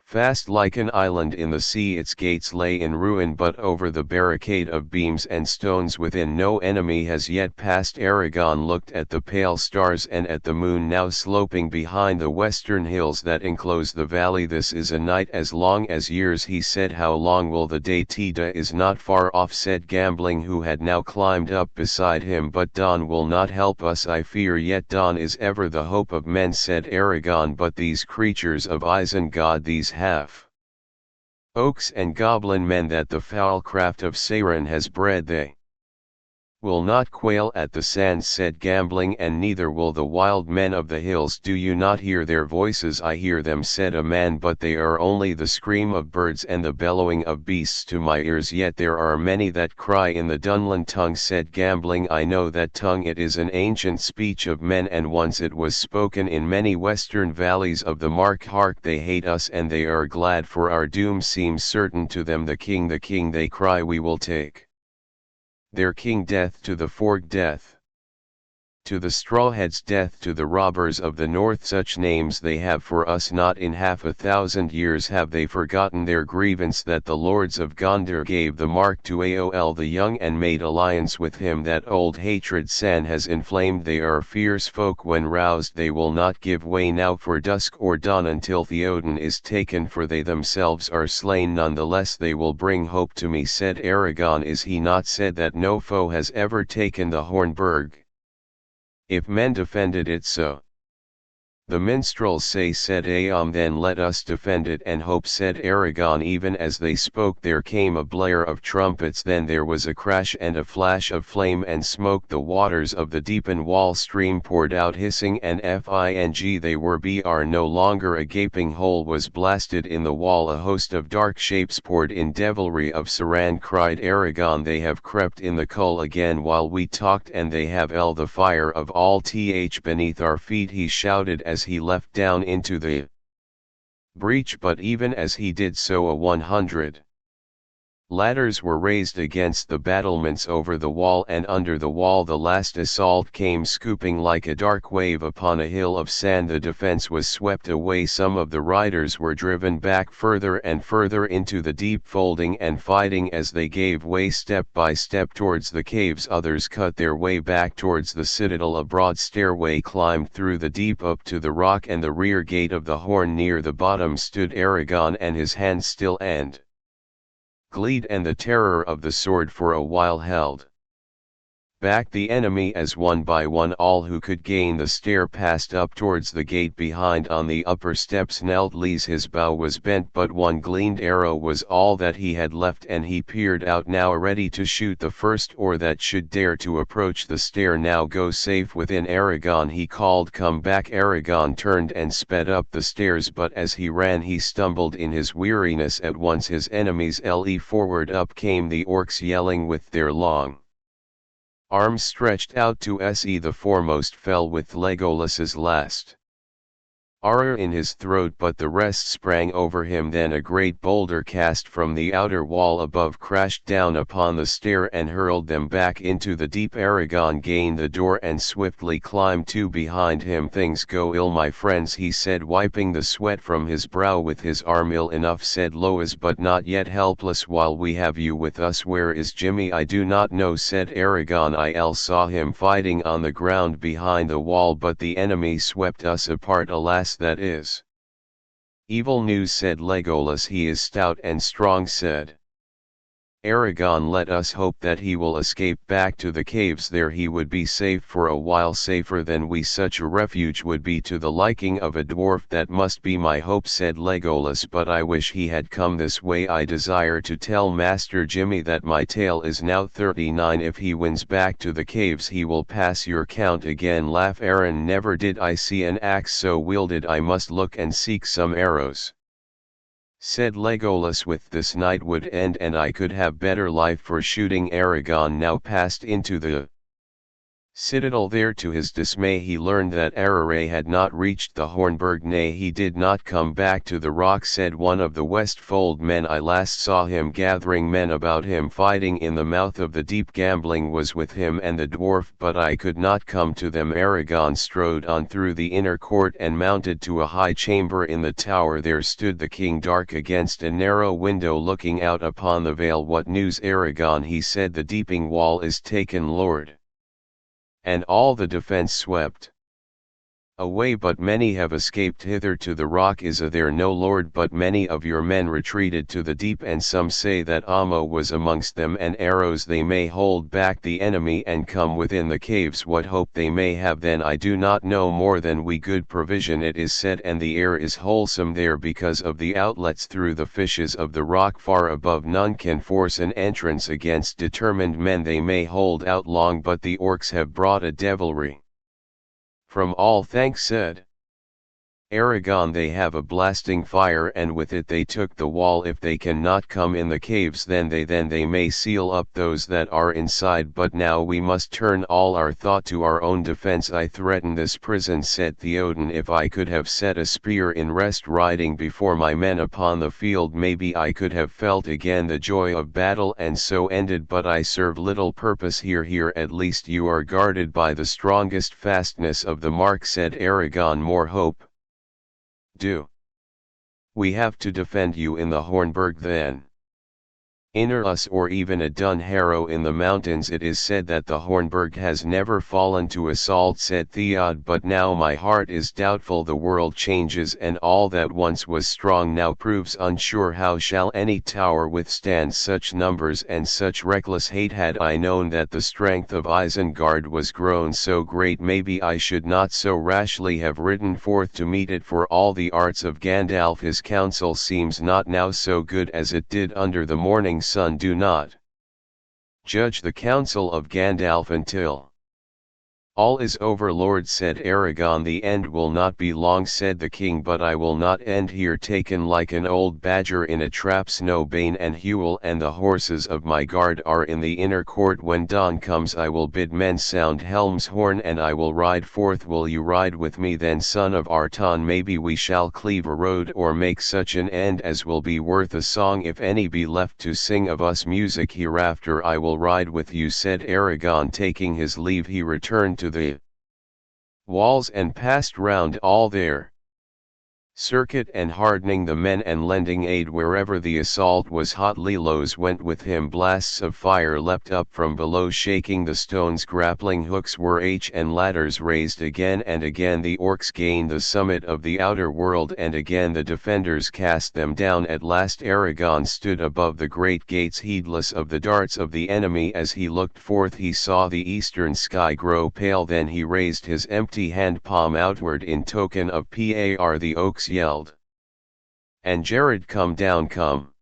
fast like an island in the sea. Its gates lay in ruin, but over the barricade of beams and stones within no enemy has yet passed. Aragon looked at the pale stars and at the moon, now sloping behind the western hills that enclose the valley. "This is a night as long as years," he said. "How long will the day?" "Tida is not far off," said Gambling, who had now climbed up beside him. "But dawn will not help us, I fear." "Yet dawn is ever the hope of men," said Aragon. "But these creatures of Isengard, these half oaks and goblin men that the foul craft of Sauron has bred, they will not quail at the sands," said Gambling, "and neither will the wild men of the hills." "Do you not hear their voices?" "I hear them," said a man, "but they are only the scream of birds and the bellowing of beasts to my ears." "Yet there are many that cry in the Dunlin tongue," said Gambling. "I know that tongue. It is an ancient speech of men, and once it was spoken in many western valleys of the Mark. Hark, they hate us and they are glad, for our doom seems certain to them. The king, they cry, we will take their king. Death to the Forg, death To the strawheads death to the robbers of the north such names they have for us not in 500 years have they forgotten their grievance that the lords of Gondor gave the mark to Aol the young and made alliance with him that old hatred San has inflamed they are fierce folk when roused they will not give way now for dusk or dawn until Theoden is taken for they themselves are slain none the less they will bring hope to me said Aragon is he not said that no foe has ever taken the Hornburg? If men defended it so. The minstrels say said Aam then let us defend it and hope said Aragon even as they spoke there came a blare of trumpets then there was a crash and a flash of flame and smoke the waters of the deepened wall stream poured out hissing and fing they were br no longer a gaping hole was blasted in the wall a host of dark shapes poured in devilry of Sauron cried Aragon they have crept in the cull again while we talked and they have the fire of all beneath our feet he shouted as he leapt down into the breach but even as he did so 100 ladders were raised against the battlements over the wall and under the wall the last assault came scooping like a dark wave upon a hill of sand the defense was swept away some of the riders were driven back further and further into the deep folding and fighting as they gave way step by step towards the caves others cut their way back towards the citadel a broad stairway climbed through the deep up to the rock and the rear gate of the horn near the bottom stood Aragon and his hand still and Gleed and the terror of the sword for a while held back the enemy as one by one all who could gain the stair passed up towards the gate behind on the upper steps knelt Lee's his bow was bent but one gleamed arrow was all that he had left and he peered out now ready to shoot the first or that should dare to approach the stair now go safe within Aragon he called come back Aragon turned and sped up the stairs but as he ran he stumbled in his weariness at once his enemies forward up came the orcs yelling with their long arms stretched out to se the foremost fell with Legolas's last arrow in his throat but the rest sprang over him then a great boulder cast from the outer wall above crashed down upon the stair and hurled them back into the deep Aragon gained the door and swiftly climbed to behind him things go ill my friends he said wiping the sweat from his brow with his arm ill enough said Lois but not yet helpless while we have you with us where is Jimmy I do not know said Aragon I saw him fighting on the ground behind the wall but the enemy swept us apart alas that is evil news said Legolas he is stout and strong said Aragon let us hope that he will escape back to the caves there he would be safe for a while safer than we such a refuge would be to the liking of a dwarf that must be my hope said Legolas but I wish he had come this way I desire to tell Master Jimmy that my tale is now 39 if he wins back to the caves he will pass your count again laugh Aaron never did I see an axe so wielded I must look and seek some arrows. Said Legolas with this night would end and I could have better life for shooting Aragon now passed into the citadel there to his dismay he learned that Araray had not reached the Hornburg nay he did not come back to the rock said one of the Westfold men I last saw him gathering men about him fighting in the mouth of the deep gambling was with him and the dwarf but I could not come to them Aragon strode on through the inner court and mounted to a high chamber in the tower there stood the king dark against a narrow window looking out upon the vale what news Aragon he said the deeping wall is taken lord. And all the defense swept away but many have escaped hither to the rock is there no lord but many of your men retreated to the deep and some say that Amo was amongst them and arrows they may hold back the enemy and come within the caves what hope they may have then I do not know more than we good provision it is said and the air is wholesome there because of the outlets through the fishes of the rock far above none can force an entrance against determined men they may hold out long but the orcs have brought a devilry. From all thanks said Aragon, they have a blasting fire, and with it they took the wall. If they can not come in the caves, then they may seal up those that are inside. But now we must turn all our thought to our own defense. I threaten this prison, said Theoden. If I could have set a spear in rest riding before my men upon the field, maybe I could have felt again the joy of battle and so ended, but I serve little purpose here. Here at least you are guarded by the strongest fastness of the mark, said Aragon. More hope do we have to defend you in the Hornburg then? Inner us, or even a Dun Harrow in the mountains? It is said that the Hornburg has never fallen to assault, said Theod, but now my heart is doubtful. The world changes, and all that once was strong now proves unsure. How shall any tower withstand such numbers and such reckless hate? Had I known that the strength of Isengard was grown so great, maybe I should not so rashly have ridden forth to meet it. For all the arts of Gandalf, his counsel seems not now so good as it did under the morning sun. Do not judge the counsel of Gandalf until all is over, Lord, said Aragon. The end will not be long, said the king, but I will not end here, taken like an old badger in a trap. Snowbane and Hewel and the horses of my guard are in the inner court. When dawn comes I will bid men sound Helm's horn, and I will ride forth. Will you ride with me then, son of Arton? Maybe we shall cleave a road, or make such an end as will be worth a song, if any be left to sing of us music hereafter. I will ride with you, said Aragon. Taking his leave, he returned to the walls and passed round all their circuit, and hardening the men and lending aid wherever the assault was hot. Lelos went with him. Blasts of fire leapt up from below, shaking the stones. Grappling hooks were and ladders raised. Again and again the orcs gained the summit of the outer world, and again the defenders cast them down. At last Aragon stood above the great gates, heedless of the darts of the enemy. As he looked forth he saw the eastern sky grow pale. Then he raised his empty hand palm outward in token of par. The oaks yelled, and Jared, come down, come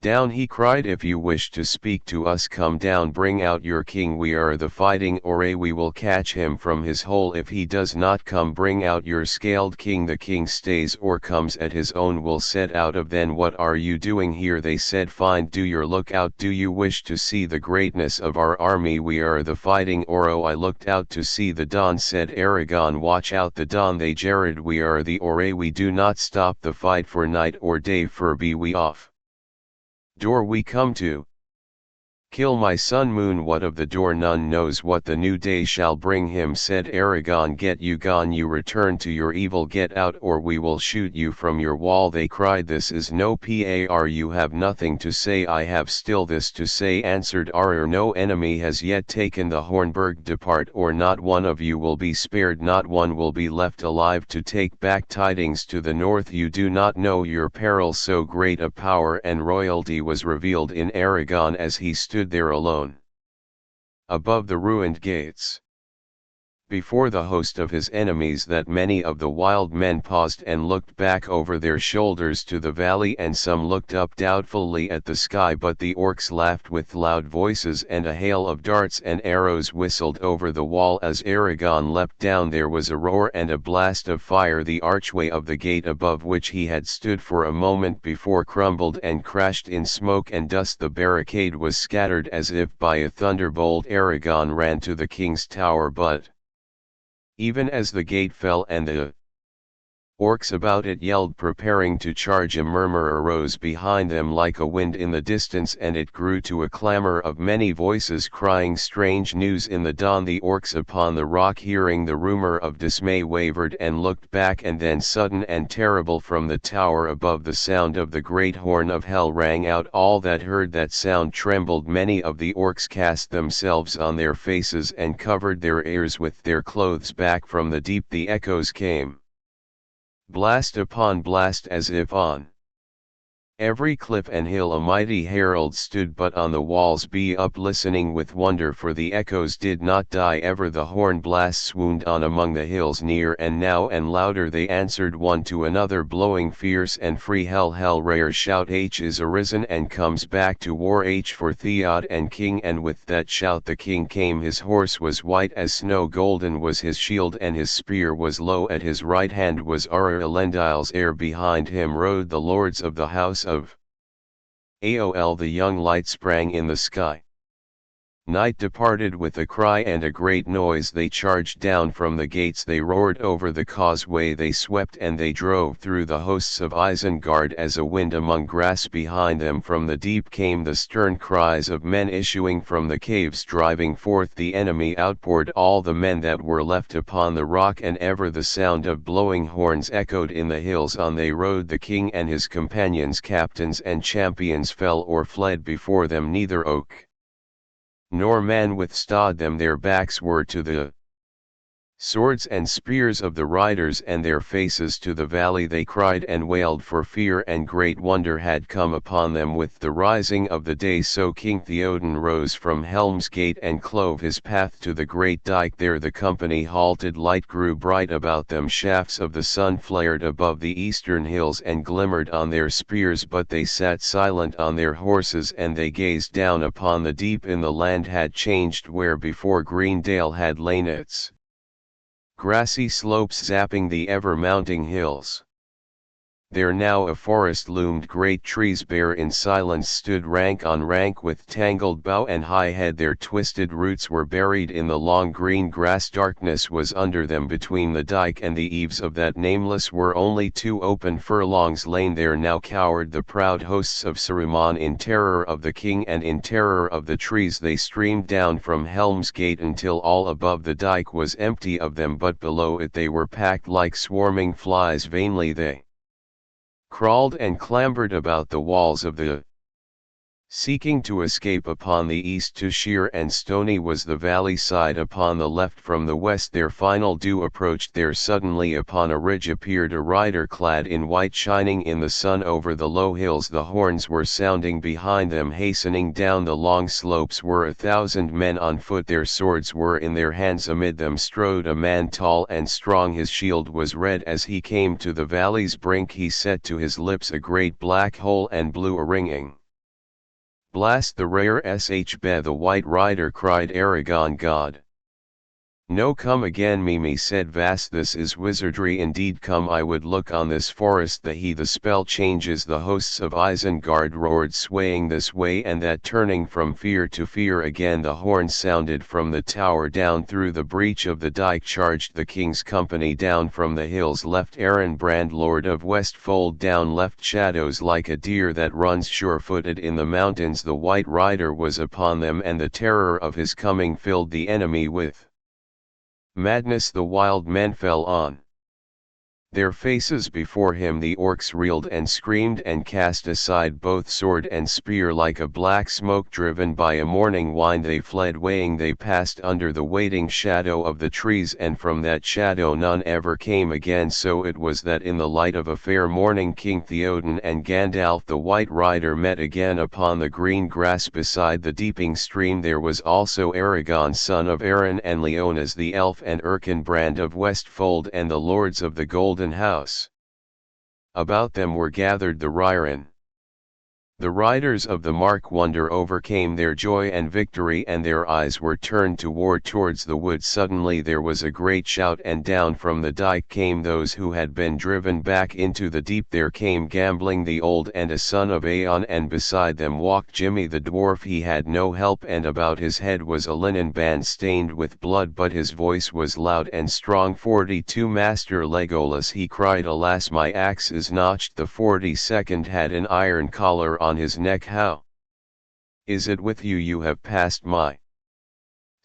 down, he cried. If you wish to speak to us, come down, bring out your king. We are the fighting Ore, we will catch him from his hole. If he does not come, bring out your scaled king. The king stays or comes at his own, will set out of. Then what are you doing here? They said. Fine, do your lookout. Do you wish to see the greatness of our army? We are the fighting Oro. I looked out to see the dawn, said Aragon. Watch out the dawn. They Jared, we are the Ore. We do not stop the fight for night or day, for be we off door we come to kill my son Moon. What of the door? None knows what the new day shall bring him, said Aragon. Get you gone, you return to your evil. Get out, or we will shoot you from your wall. They cried. This is no par. You have nothing to say. I have still this to say, answered R. No enemy has yet taken the Hornburg. Depart, or not one of you will be spared. Not one will be left alive to take back tidings to the north. You do not know your peril. So great a power and royalty was revealed in Aragon as he stood there alone above the ruined gates, before the host of his enemies, that many of the wild men paused and looked back over their shoulders to the valley, and some looked up doubtfully at the sky. But the orcs laughed with loud voices, and a hail of darts and arrows whistled over the wall. As Aragon leapt down, there was a roar and a blast of fire. The archway of the gate above which he had stood for a moment before crumbled and crashed in smoke and dust. The barricade was scattered as if by a thunderbolt. Aragon ran to the king's tower, but even as the gate fell and the orcs about it yelled, preparing to charge, a murmur arose behind them like a wind in the distance, and it grew to a clamor of many voices crying strange news in the dawn. The orcs upon the rock, hearing the rumor of dismay, wavered and looked back, and then sudden and terrible from the tower above the sound of the great horn of hell rang out. All that heard that sound trembled. Many of the orcs cast themselves on their faces and covered their ears with their clothes. Back from the deep the echoes came, blast upon blast, as if on Every cliff and hill a mighty herald stood, but on the walls be up listening with wonder, for the echoes did not die ever. The horn blasts swooned on among the hills near, and now and louder they answered one to another, blowing fierce and free. Hell rare shout, H is arisen and comes back to war, H for Theod and king. And with that shout the king came. His horse was white as snow, golden was his shield, and his spear was low at his right hand was Elendile's heir. Behind him rode the lords of the house of Aol. The young light sprang in the sky. Night departed with a cry and a great noise. They charged down from the gates, they roared over the causeway, they swept and they drove through the hosts of Isengard as a wind among grass. Behind them from the deep came the stern cries of men issuing from the caves, driving forth the enemy. Outpoured all the men that were left upon the rock, and ever the sound of blowing horns echoed in the hills. On they rode, the king and his companions, captains and champions fell or fled before them. Neither oak nor man withstood them. Their backs were to the swords and spears of the riders, and their faces to the valley. They cried and wailed for fear, and great wonder had come upon them with the rising of the day. So King Theoden rose from Helm's Gate and clove his path to the great dike. There the company halted, light grew bright about them, shafts of the sun flared above the eastern hills and glimmered on their spears. But they sat silent on their horses, and they gazed down upon the deep. In the land had changed, where before green dale had lain its grassy slopes zapping the ever-mounting hills. There now a forest loomed, great trees bare in silence stood rank on rank with tangled bough and high head. Their twisted roots were buried in the long green grass. Darkness was under them. Between the dike and the eaves of that nameless were only 2 open furlongs lain. There now cowered the proud hosts of Saruman in terror of the king and in terror of the trees. They streamed down from Helm's Gate until all above the dike was empty of them, but below it they were packed like swarming flies. Vainly they crawled and clambered about the walls of the seeking to escape. Upon the east too sheer and stony was the valley side. Upon the left from the west their final dew approached. There suddenly upon a ridge appeared a rider clad in white, shining in the sun over the low hills. The horns were sounding behind them. Hastening down the long slopes were 1,000 men on foot. Their swords were in their hands. Amid them strode a man tall and strong. His shield was red. As he came to the valley's brink he set to his lips a great black hole and blew a ringing blast. The rare sh be the white rider cried, Aragon God. No, come again. Mimi said, Vast, this is wizardry indeed. Come, I would look on this forest. The spell changes. The hosts of Isengard roared, swaying this way and that, turning from fear to fear. Again the horn sounded from the tower. Down through the breach of the dike charged the king's company. Down from the hills left Brand, lord of Westfold. Down left shadows like a deer that runs sure-footed in the mountains. The white rider was upon them, and the terror of his coming filled the enemy with madness. The wild men fell on their faces before him. The orcs reeled and screamed and cast aside both sword and spear. Like a black smoke driven by a morning wind they fled weighing. They passed under the waiting shadow of the trees, and from that shadow none ever came again. So it was that in the light of a fair morning King Theoden and Gandalf the white rider met again upon the green grass beside the deeping stream. There was also Aragon son of Aaron, and Leonas the elf, and Erkenbrand of Westfold, and the lords of the Golden House. About them were gathered the Rhyren. The riders of the Mark wonder overcame their joy and victory, and their eyes were turned towards the wood. Suddenly there was a great shout, and down from the dike came those who had been driven back into the deep. There came Gambling the old and a son of Aeon, and beside them walked Jimmy the dwarf. He had no help, and about his head was a linen band stained with blood, but his voice was loud and strong. 42 Master Legolas, he cried, alas, my axe is notched. The 42nd had an iron collar on his neck. How is it with you? You have passed my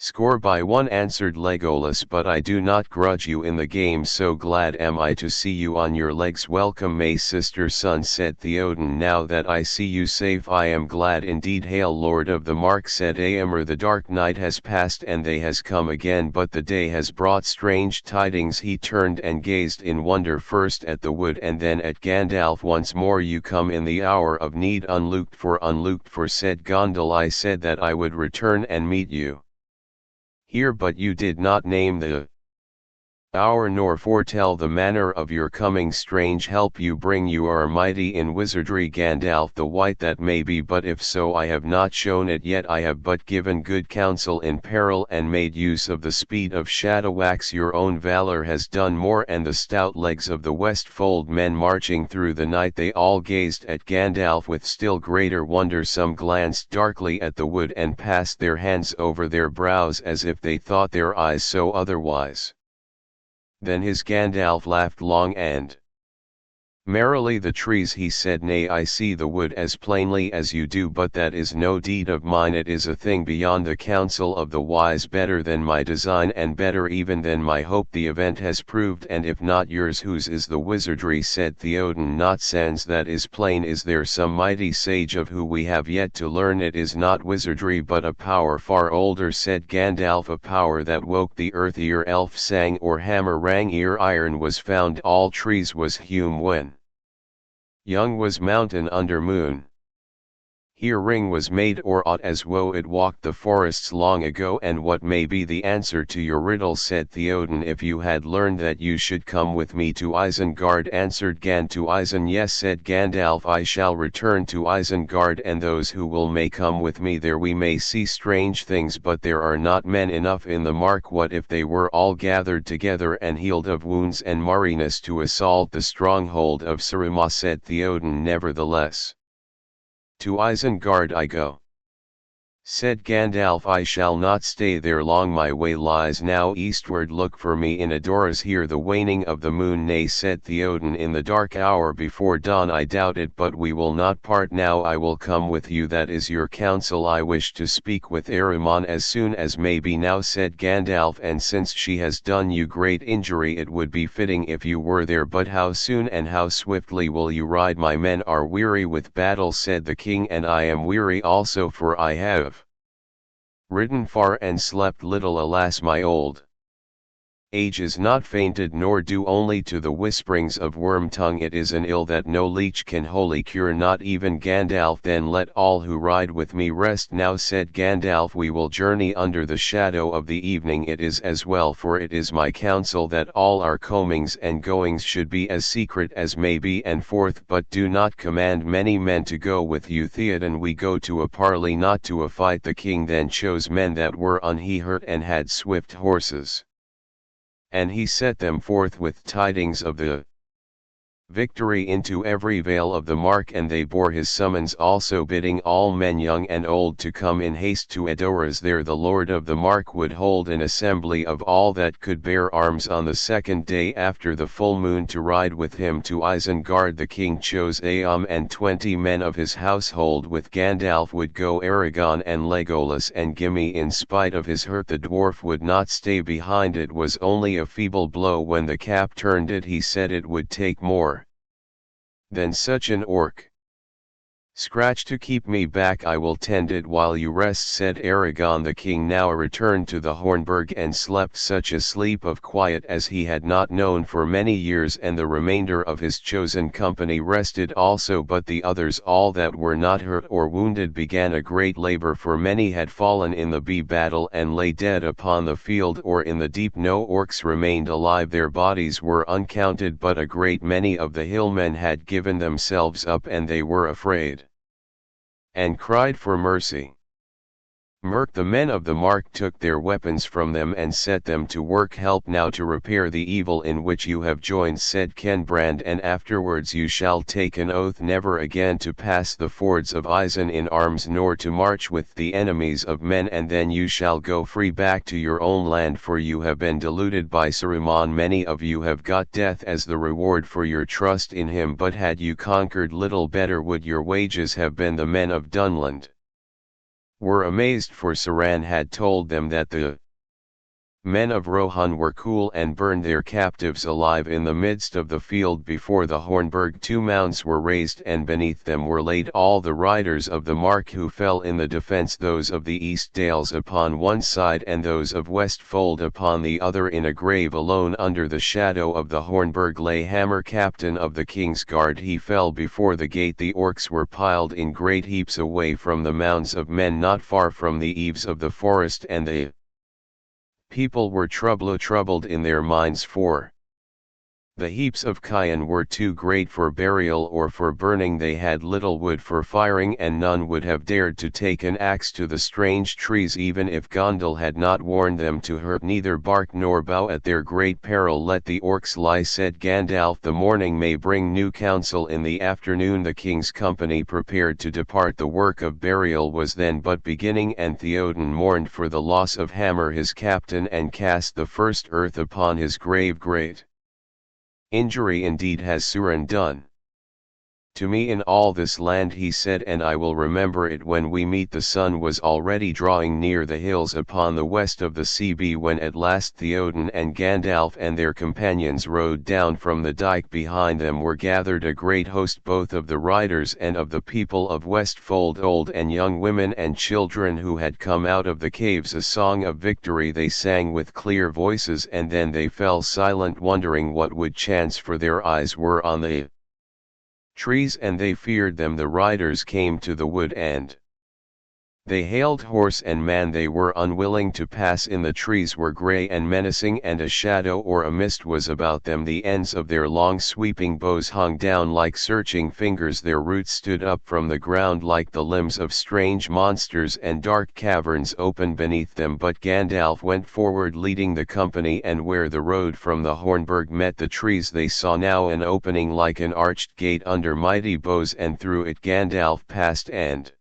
Score by one, answered Legolas, but I do not grudge you in the game, so glad am I to see you on your legs. Welcome, my sister son, said Theoden, now that I see you safe I am glad indeed. Hail, Lord of the Mark, said Éomer, the dark night has passed and day has come again, but the day has brought strange tidings. He turned and gazed in wonder first at the wood and then at Gandalf. Once more you come in the hour of need, unlooked for, said Gondal. I said that I would return and meet you here, but you did not name the hour nor foretell the manner of your coming. Strange help you bring, you are mighty in wizardry. Gandalf the White, that may be, but if so I have not shown it yet. I have but given good counsel in peril and made use of the speed of Shadowwax. Your own valor has done more, and the stout legs of the Westfold men marching through the night. They all gazed at Gandalf with still greater wonder. Some glanced darkly at the wood and passed their hands over their brows as if they thought their eyes so otherwise. Then his Gandalf laughed long and merrily. The trees, he said, nay, I see the wood as plainly as you do, but that is no deed of mine. It is a thing beyond the counsel of the wise, better than my design and better even than my hope. The event has proved, and if not yours, whose is the wizardry? Said Theoden, not sans, that is plain. Is there some mighty sage of who we have yet to learn? It is not wizardry but a power far older, said Gandalf, a power that woke the earth. Ere elf sang or hammer rang, ere iron was found, all trees was hewn when young was mountain under moon. Here ring was made or aught as woe it walked the forests long ago. And what may be the answer to your riddle? Said Theoden, if you had learned that you should come with me to Isengard. Answered Gan, to Isen? Yes, said Gandalf, I shall return to Isengard, and those who will may come with me. There we may see strange things, but there are not men enough in the Mark. What if they were all gathered together and healed of wounds and weariness to assault the stronghold of Saruman? Said Theoden, nevertheless to Isengard I go. Said Gandalf, I shall not stay there long. My way lies now eastward. Look for me in Edoras. Hear the waning of the moon. Nay, said Theoden, in the dark hour before dawn. I doubt it, but we will not part now. I will come with you, that is your counsel. I wish to speak with Eruman as soon as may be now, said Gandalf, and since she has done you great injury it would be fitting if you were there. But how soon and how swiftly will you ride? My men are weary with battle, said the king, and I am weary also, for I have ridden far and slept little. Alas, my old age is not fainted, nor due only to the whisperings of Wormtongue. It is an ill that no leech can wholly cure, not even Gandalf. Then let all who ride with me rest now, said Gandalf. We will journey under the shadow of the evening. It is as well, for it is my counsel that all our comings and goings should be as secret as may be. And forth, but do not command many men to go with you. Theoden, we go to a parley, not to a fight. The king then chose men that were unhurt and had swift horses, and he set them forth with tidings of the victory into every vale of the Mark, and they bore his summons also, bidding all men young and old to come in haste to Edoras. There the Lord of the Mark would hold an assembly of all that could bear arms on the second day after the full moon to ride with him to Isengard. The king chose Eomer and 20 men of his household. With Gandalf would go Aragorn and Legolas and Gimli. In spite of his hurt the dwarf would not stay behind. It was only a feeble blow when the cap turned it. He said it would take more than such an orc scratch to keep me back. I will tend it while you rest, said Aragorn. The king now returned to the Hornburg and slept such a sleep of quiet as he had not known for many years, and the remainder of his chosen company rested also. But the others, all that were not hurt or wounded, began a great labor, for many had fallen in the battle and lay dead upon the field or in the deep. No orcs remained alive. Their bodies were uncounted, but a great many of the hillmen had given themselves up, and they were afraid and cried for mercy. Merc, the men of the Mark, took their weapons from them and set them to work. Help now to repair the evil in which you have joined, said Kenbrand, and afterwards you shall take an oath never again to pass the fords of Isen in arms, nor to march with the enemies of men, and then you shall go free back to your own land, for you have been deluded by Saruman. Many of you have got death as the reward for your trust in him, but had you conquered, little better would your wages have been. The men of Dunland were amazed, for Sauron had told them that the men of Rohan were cool and burned their captives alive in the midst of the field before the Hornburg. 2 mounds were raised, and beneath them were laid all the riders of the mark who fell in the defence, those of the East Dales upon one side and those of Westfold upon the other. In a grave alone under the shadow of the Hornburg lay Hammer, captain of the King's Guard. He fell before the gate. The orcs were piled in great heaps away from the mounds of men not far from the eaves of the forest, and the people were troubled in their minds, for the heaps of Kian were too great for burial or for burning. They had little wood for firing, and none would have dared to take an axe to the strange trees, even if Gondel had not warned them to hurt neither bark nor bough at their great peril. Let the orcs lie, said Gandalf. The morning may bring new counsel. In the afternoon the king's company prepared to depart. The work of burial was then but beginning, and Theoden mourned for the loss of Hammer his captain, and cast the first earth upon his grave. Great injury indeed has Sauron done to me in all this land, he said, and I will remember it when we meet. The sun was already drawing near the hills upon the west of the sea when at last Theoden and Gandalf and their companions rode down from the dike. Behind them were gathered a great host, both of the riders and of the people of Westfold, old and young, women and children who had come out of the caves. A song of victory they sang with clear voices, and then they fell silent, wondering what would chance, for their eyes were on the trees and they feared them. The riders came to the wood, and they hailed horse and man. They were unwilling to pass in. The trees were grey and menacing, and a shadow or a mist was about them. The ends of their long sweeping bows hung down like searching fingers. Their roots stood up from the ground like the limbs of strange monsters, and dark caverns opened beneath them. But Gandalf went forward leading the company, and where the road from the Hornburg met the trees they saw now an opening like an arched gate under mighty boughs, and through it Gandalf passed, and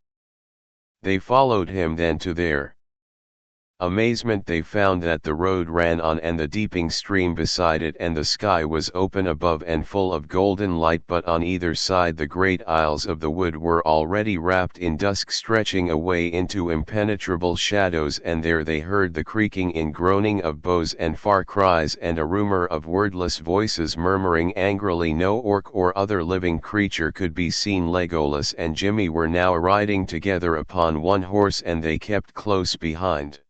they followed him. Then to their amazement they found that the road ran on, and the deeping stream beside it, and the sky was open above and full of golden light. But on either side the great aisles of the wood were already wrapped in dusk, stretching away into impenetrable shadows, and there they heard the creaking and groaning of bows and far cries, and a rumor of wordless voices murmuring angrily. No orc or other living creature could be seen. Legolas and Jimmy were now riding together upon one horse, and they kept close behind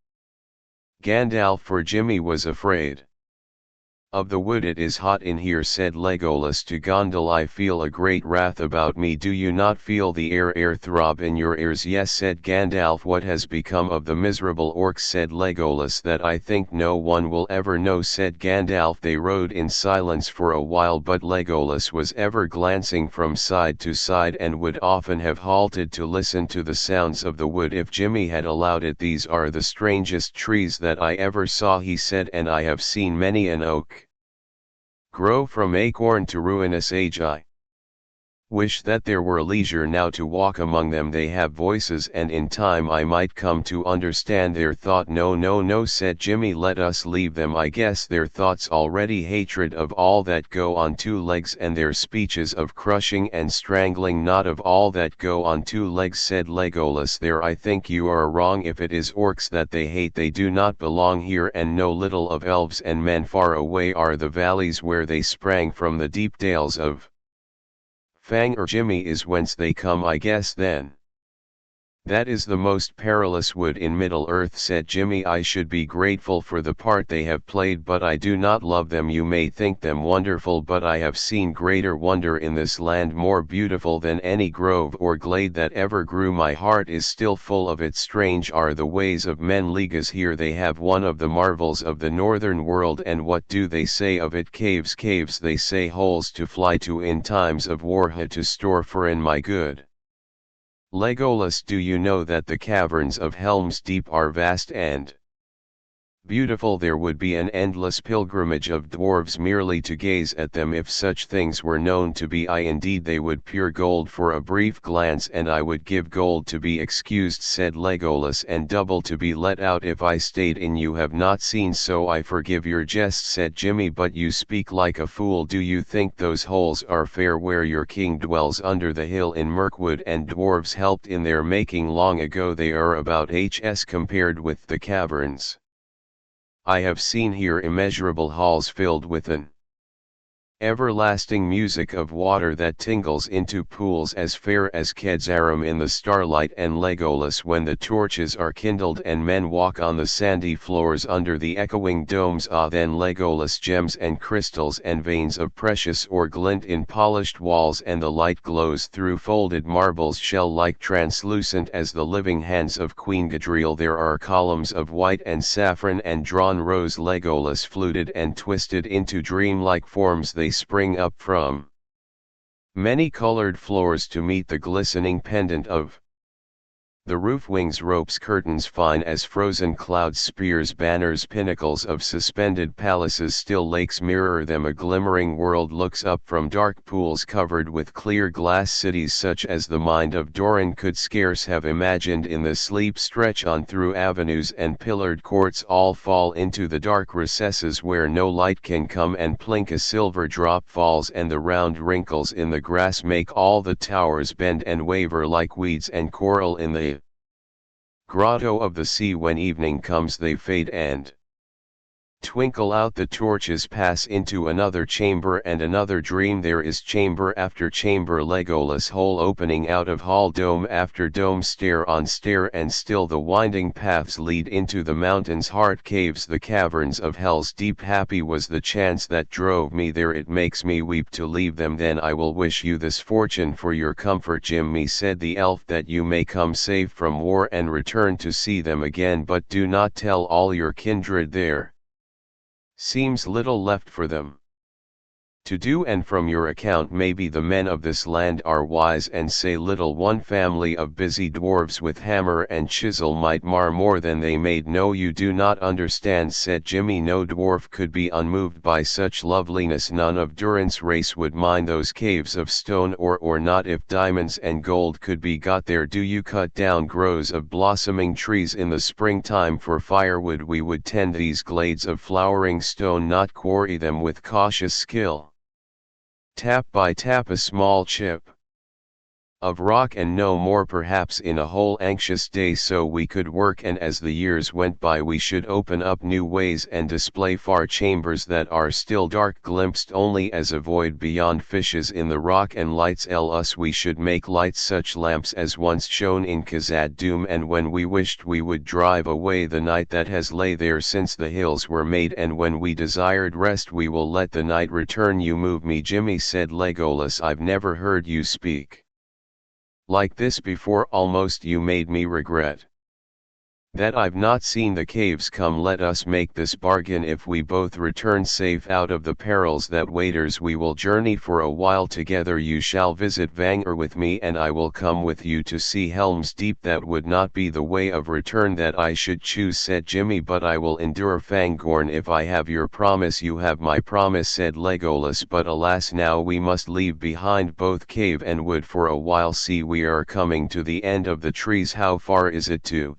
Gandalf, for Jimmy was afraid of the wood. It is hot in here, said Legolas to Gondel. I feel a great wrath about me. Do you not feel the air throb in your ears? Yes, said Gandalf. What has become of the miserable orcs? Said Legolas. That I think no one will ever know, said Gandalf. They rode in silence for a while, but Legolas was ever glancing from side to side, and would often have halted to listen to the sounds of the wood if Jimmy had allowed it. These are the strangest trees that I ever saw, he said, and I have seen many an oak grow from acorn to ruinous age. I wish that there were leisure now to walk among them. They have voices, and in time I might come to understand their thought. No, no, no, said Jimmy, let us leave them. I guess their thoughts already hatred of all that go on 2 legs, and their speeches of crushing and strangling, not of all that go on 2 legs, said Legolas. There I think you are wrong. If it is orcs that they hate, they do not belong here, and know little of elves and men. Far away are the valleys where they sprang from, the deep dales of Fang or Jimmy is whence they come. I guess then that is the most perilous wood in Middle-earth, said Jimmy. I should be grateful for the part they have played, but I do not love them. You may think them wonderful, but I have seen greater wonder in this land, more beautiful than any grove or glade that ever grew. My heart is still full of it. Strange are the ways of men. Leagues here they have one of the marvels of the northern world, and what do they say of it? Caves, caves they say, holes to fly to in times of war, to store for in. My good Legolas, do you know that the caverns of Helm's Deep are vast and beautiful. There would be an endless pilgrimage of dwarves merely to gaze at them if such things were known to be. Indeed they would pure gold for a brief glance, and I would give gold to be excused, said Legolas, and double to be let out if I stayed in. You have not seen, so I forgive your jest, said Jimmy, but you speak like a fool. Do you think those holes are fair where your king dwells under the hill in Mirkwood, and dwarves helped in their making long ago? They are about HS compared with the caverns. I have seen here immeasurable halls filled with an everlasting music of water that tingles into pools as fair as Kedzarum in the starlight. And Legolas, when the torches are kindled and men walk on the sandy floors under the echoing domes, then Legolas, gems and crystals and veins of precious ore glint in polished walls, and the light glows through folded marbles, shell-like translucent as the living hands of Queen Gadriel. There are columns of white and saffron and drawn rose. Legolas fluted and twisted into dreamlike forms. They spring up from many-colored floors to meet the glistening pendant of the roof. Wings, ropes, curtains fine as frozen clouds, spears, banners, pinnacles of suspended palaces, still lakes mirror them. A glimmering world looks up from dark pools covered with clear glass. Cities such as the mind of Doran could scarce have imagined in the sleep stretch on through avenues and pillared courts. All fall into the dark recesses where no light can come, and plink a silver drop falls, and the round wrinkles in the grass make all the towers bend and waver like weeds and coral in the grotto of the sea. When evening comes they fade and twinkle out. The torches pass into another chamber and another dream. There is chamber after chamber, Legolas, hole opening out of hall, dome after dome, stair on stair, and still the winding paths lead into the mountain's heart, caves, the caverns of hell's deep. Happy was the chance that drove me there, it makes me weep to leave them. Then I will wish you this fortune for your comfort, Jimmy, said the elf, that you may come safe from war and return to see them again. But do not tell all your kindred, there seems little left for them to do, and from your account maybe the men of this land are wise and say little. One family of busy dwarves with hammer and chisel might mar more than they made. No, you do not understand, said Jimmy. No dwarf could be unmoved by such loveliness. None of Durin's race would mind those caves of stone, or not if diamonds and gold could be got there. Do you cut down groves of blossoming trees in the springtime for firewood? We would tend these glades of flowering stone, not quarry them with cautious skill. Tap by tap a small chip of rock, and no more perhaps, in a whole anxious day. So we could work, and as the years went by we should open up new ways and display far chambers that are still dark, glimpsed only as a void beyond fishes in the rock. And lights us we should make lights, such lamps as once shone in Khazad Dûm, and when we wished we would drive away the night that has lay there since the hills were made, and when we desired rest we will let the night return. You move me, Jimmy, said Legolas. I've never heard you speak like this before. Almost you made me regret that I've not seen the caves. Come, let us make this bargain. If we both return safe out of the perils that waiters, we will journey for a while together. You shall visit Vangor with me, and I will come with you to see Helm's Deep. That would not be the way of return that I should choose, said Jimmy, but I will endure Fangorn if I have your promise. You have my promise, said Legolas, but alas, now we must leave behind both cave and wood for a while. See, we are coming to the end of the trees. How far is it to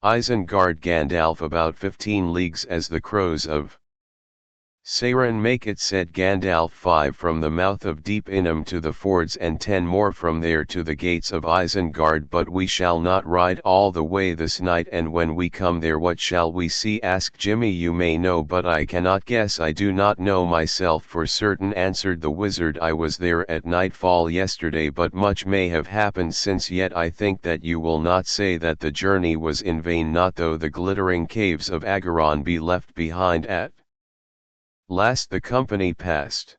Isengard? Gandalf, about 15 leagues as the crows of Sauron make it, said Gandalf. 5 from the mouth of Deep Inham to the fords, and 10 more from there to the gates of Isengard. But we shall not ride all the way this night, and when we come there what shall we see? asked Jimmy. You may know, but I cannot guess. I do not know myself for certain, answered the wizard. I was there at nightfall yesterday, but much may have happened since. Yet I think that you will not say that the journey was in vain, not though the glittering caves of Agaron be left behind. At last the company passed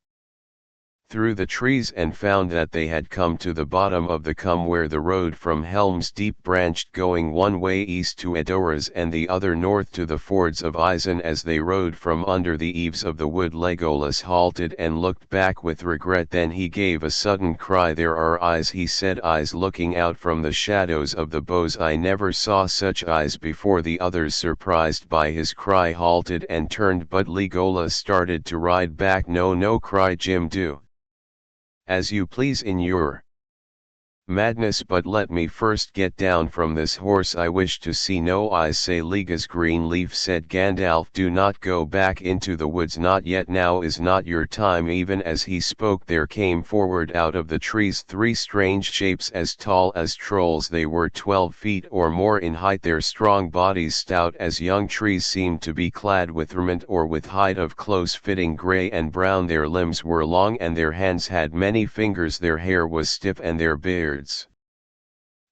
through the trees and found that they had come to the bottom of the combe where the road from Helm's Deep branched, going one way east to Edoras and the other north to the fords of Isen. As they rode from under the eaves of the wood, Legolas halted and looked back with regret. Then he gave a sudden cry. "There are eyes," he said, "eyes looking out from the shadows of the boughs. I never saw such eyes before." The others, surprised by his cry, halted and turned, but Legolas started to ride back. "No, no," cried Jim, "do as you please in your madness, but let me first get down from this horse. I wish to see no eyes." "Say, Legolas Greenleaf," said Gandalf, "do not go back into the woods. Not yet. Now is not your time." Even as he spoke, there came forward out of the trees 3 strange shapes as tall as trolls. They were 12 feet or more in height. Their strong bodies, stout as young trees, seemed to be clad with raiment or with hide of close-fitting gray and brown. Their limbs were long and their hands had many fingers. Their hair was stiff and their beards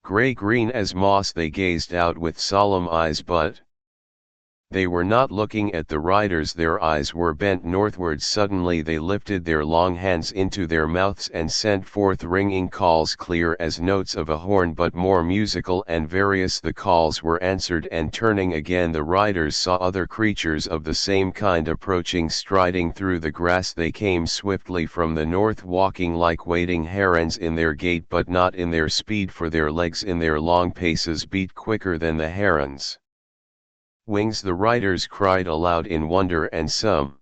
gray-green as moss. They gazed out with solemn eyes, but they were not looking at the riders. Their eyes were bent northwards. Suddenly they lifted their long hands into their mouths and sent forth ringing calls, clear as notes of a horn, but more musical and various. The calls were answered, and turning again, the riders saw other creatures of the same kind approaching. Striding through the grass, they came swiftly from the north, walking like wading herons in their gait, but not in their speed, for their legs in their long paces beat quicker than the herons' wings. The riders cried aloud in wonder, and some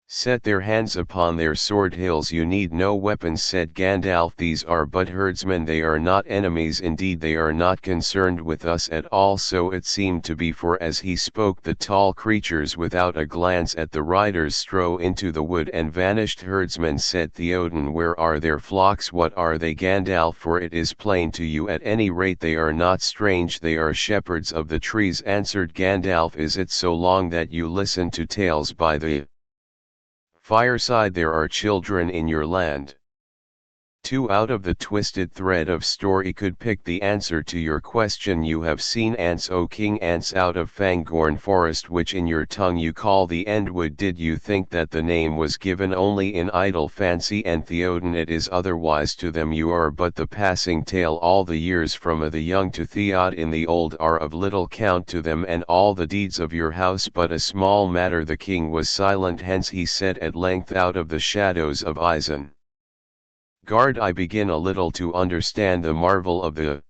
set their hands upon their sword hilts. "You need no weapons," said Gandalf. "These are but herdsmen. They are not enemies. Indeed, they are not concerned with us at all." So it seemed to be, for as he spoke, the tall creatures, without a glance at the riders, strode into the wood and vanished. "Herdsmen," said Theoden, "where are their flocks? What are they?" Gandalf, "for it is plain to you at any rate they are not strange. They are shepherds of the trees," answered Gandalf. "Is it so long that you listen to tales by the fireside? There are children in your land." 2 Out of the twisted thread of story could pick the answer to your question. "You have seen ants, O king, ants out of Fangorn forest, which in your tongue you call the Endwood. Did you think that the name was given only in idle fancy? And Theoden, it is otherwise to them. You are but the passing tale. All the years from the young to Theod in the old are of little count to them, and all the deeds of your house but a small matter." The king was silent. "Hence," he said at length, out of the shadows of Isen Guard, "I begin a little to understand the marvel of the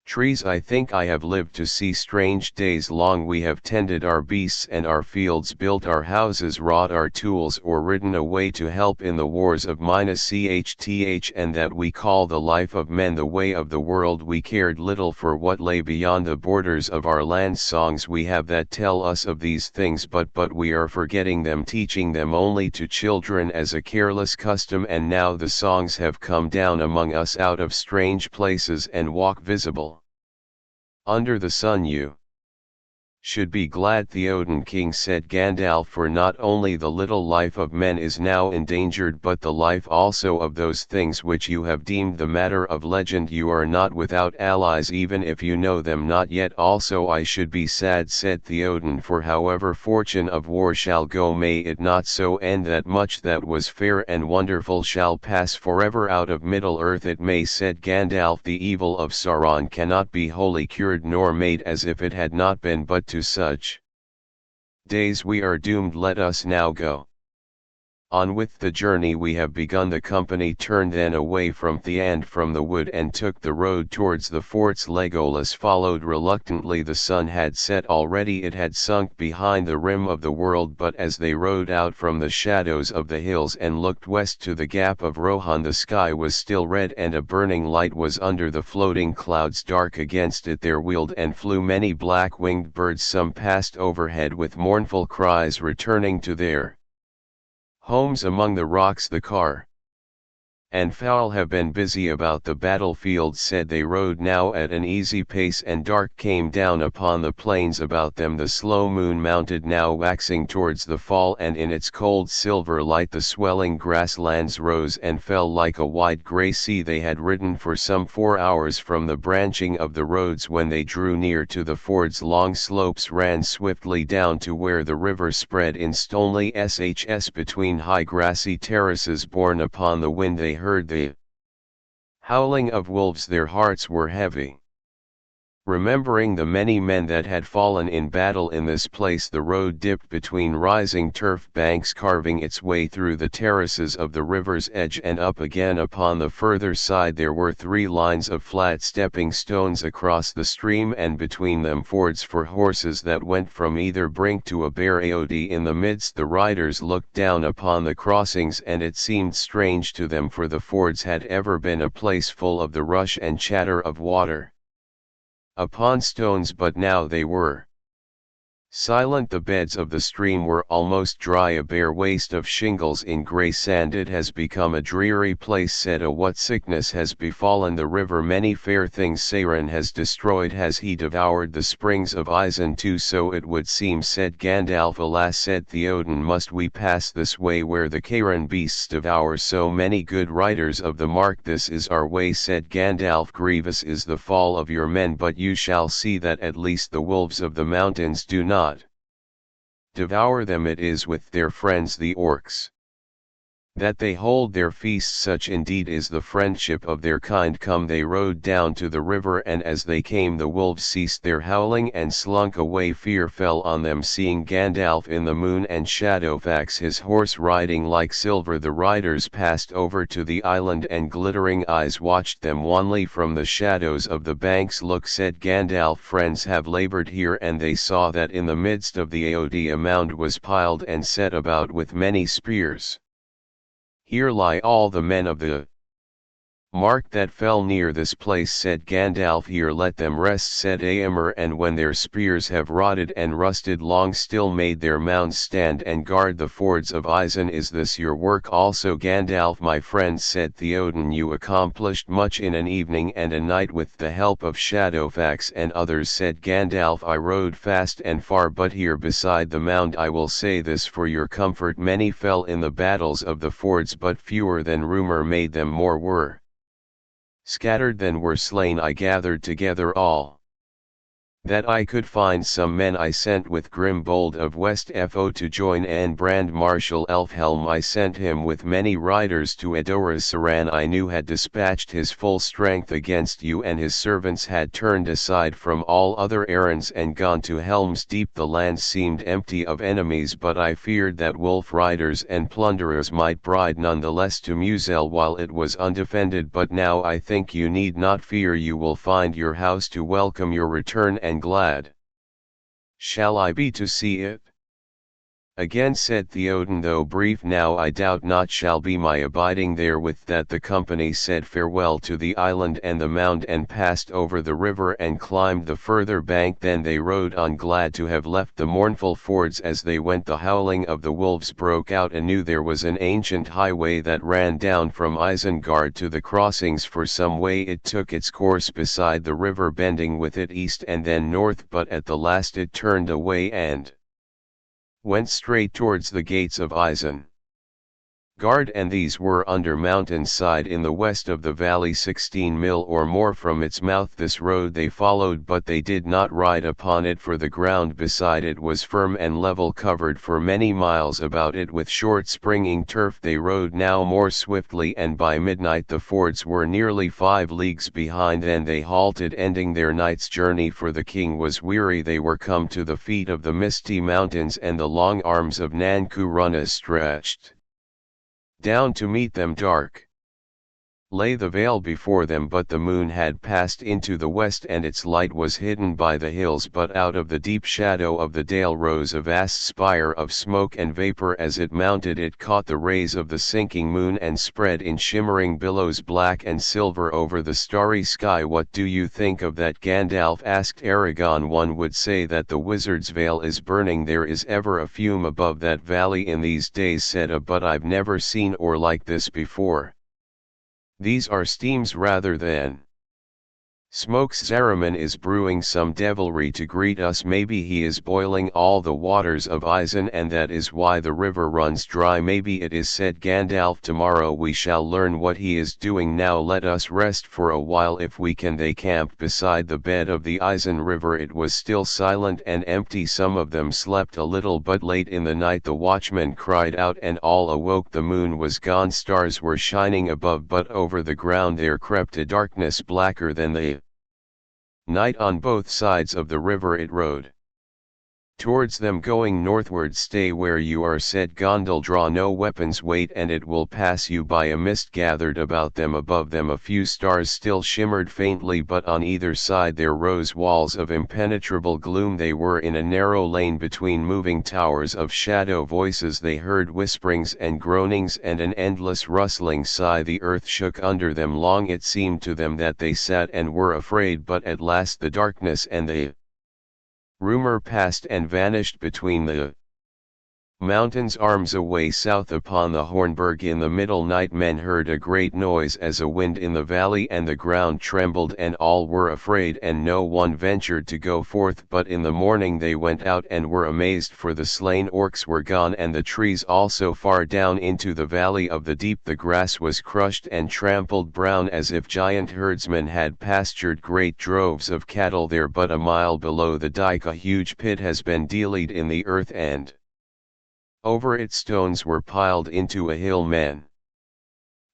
trees. I think I have lived to see strange days. Long we have tended our beasts and our fields, built our houses, wrought our tools, or ridden away to help in the wars of Minas Ch, and that we call the life of men the way of the world. We cared little for what lay beyond the borders of our land. Songs we have that tell us of these things, but we are forgetting them, teaching them only to children as a careless custom. And now the songs have come down among us out of strange places, and walk visible under the sun. You should be glad, Theoden king," said Gandalf, "for not only the little life of men is now endangered, but the life also of those things which you have deemed the matter of legend. You are not without allies, even if you know them not yet." "Also I should be sad," said Theoden, "for however fortune of war shall go, may it not so end that much that was fair and wonderful shall pass forever out of Middle-earth." "It may," said Gandalf. "The evil of Sauron cannot be wholly cured nor made as if it had not been, but to such days we are doomed. Let us now go on with the journey we have begun." The company turned then away from Theand from the wood and took the road towards the forts. Legolas followed reluctantly. The sun had set already. It had sunk behind the rim of the world, but as they rode out from the shadows of the hills and looked west to the gap of Rohan, the sky was still red, and a burning light was under the floating clouds. Dark against it there wheeled and flew many black-winged birds. Some passed overhead with mournful cries, returning to their homes among the rocks. The car and foul have been busy about the battlefield, said they rode now at an easy pace, and dark came down upon the plains about them. The slow moon mounted now, waxing towards the fall, and in its cold silver light the swelling grasslands rose and fell like a wide grey sea. They had ridden for some 4 hours from the branching of the roads when they drew near to the fords. Long slopes ran swiftly down to where the river spread in stony shs between high grassy terraces. Borne upon the wind they heard the howling of wolves. Their hearts were heavy, remembering the many men that had fallen in battle in this place. The road dipped between rising turf banks, carving its way through the terraces of the river's edge and up again upon the further side. There were 3 lines of flat stepping stones across the stream, and between them fords for horses that went from either brink to a bare aod in the midst. The riders looked down upon the crossings, and it seemed strange to them, for the fords had ever been a place full of the rush and chatter of water upon stones, but now they were silent. The beds of the stream were almost dry, a bare waste of shingles in grey sand. It has become a dreary place, said. What sickness has befallen the river? Many fair things Sauron has destroyed. Has he devoured the springs of Isen too? So it would seem, said Gandalf. Alas, said Theoden, must we pass this way where the carrion beasts devour so many good riders of the mark? This is our way, said Gandalf. Grievous is the fall of your men, but you shall see that at least the wolves of the mountains do not devour them. It is with their friends the orcs that they hold their feasts. Such indeed is the friendship of their kind. Come. They rode down to the river, and as they came the wolves ceased their howling and slunk away. Fear fell on them, seeing Gandalf in the moon and Shadowfax his horse riding like silver. The riders passed over to the island, and glittering eyes watched them wanly from the shadows of the banks. Look, said Gandalf, friends have labored here. And they saw that in the midst of the aod a mound was piled and set about with many spears. Here lie all the men of the mark that fell near this place, said Gandalf. Here let them rest, said Éomer, and when their spears have rotted and rusted long, still made their mounds stand and guard the fords of Isen. Is this your work also, Gandalf? My friend, said Theoden, you accomplished much in an evening and a night with the help of Shadowfax and others, said Gandalf. I rode fast and far, but here beside the mound I will say this for your comfort: many fell in the battles of the fords, but fewer than rumor made them. More were scattered than were slain. I gathered together all that I could find. Some men I sent with Grimbold of Westfo to join, and Brand Marshal Elfhelm I sent him with many riders to Edoras. Sauron I knew had dispatched his full strength against you, and his servants had turned aside from all other errands and gone to Helm's Deep. The land seemed empty of enemies, but I feared that wolf riders and plunderers might ride none the less to Musel while it was undefended. But now I think you need not fear. You will find your house to welcome your return, and glad shall I be to see it again, said Theoden, though brief now I doubt not shall be my abiding there. With that the company said farewell to the island and the mound, and passed over the river and climbed the further bank. Then they rode on, glad to have left the mournful fords. As they went the howling of the wolves broke out anew. There was an ancient highway that ran down from Isengard to the crossings. For some way it took its course beside the river, bending with it east and then north, but at the last it turned away and went straight towards the gates of Isengard, and these were under mountain side in the west of the valley, 16 mil or more from its mouth. This road they followed, but they did not ride upon it, for the ground beside it was firm and level, covered for many miles about it with short springing turf. They rode now more swiftly, and by midnight the fords were nearly 5 leagues behind. Then they halted, ending their night's journey, for the king was weary. They were come to the feet of the misty mountains, and the long arms of Nan Curunna stretched down to meet them. Dark lay the vale before them, but the moon had passed into the west, and its light was hidden by the hills. But out of the deep shadow of the dale rose a vast spire of smoke and vapor. As it mounted it caught the rays of the sinking moon, and spread in shimmering billows black and silver over the starry sky. What do you think of that, Gandalf asked Aragorn? One would say that the Wizard's Vale is burning. There is ever a fume above that valley in these days, said a, but I've never seen or like this before. These are steams rather than smokes. Saruman is brewing some devilry to greet us. Maybe he is boiling all the waters of Isen, and that is why the river runs dry. Maybe it is, said Gandalf. Tomorrow we shall learn what he is doing. Now let us rest for a while if we can. They camped beside the bed of the Isen River. It was still silent and empty. Some of them slept a little, but late in the night the watchman cried out and all awoke. The moon was gone, stars were shining above, but over the ground there crept a darkness blacker than the night. On both sides of the river it rode towards them, going northward. Stay where you are, said Gondal. Draw no weapons, wait and it will pass you by. A mist gathered about them. Above them a few stars still shimmered faintly, but on either side there rose walls of impenetrable gloom. They were in a narrow lane between moving towers of shadow. Voices they heard, whisperings and groanings and an endless rustling sigh. The earth shook under them. Long it seemed to them that they sat and were afraid, but at last the darkness and the rumor passed and vanished between the mountains. Arms away south upon the Hornberg in the middle night men heard a great noise as a wind in the valley, and the ground trembled and all were afraid, and no one ventured to go forth. But in the morning they went out and were amazed, for the slain orcs were gone, and the trees also. Far down into the valley of the deep the grass was crushed and trampled brown, as if giant herdsmen had pastured great droves of cattle there. But a mile below the dike a huge pit has been dealed in the earth, and over it stones were piled into a hill. Men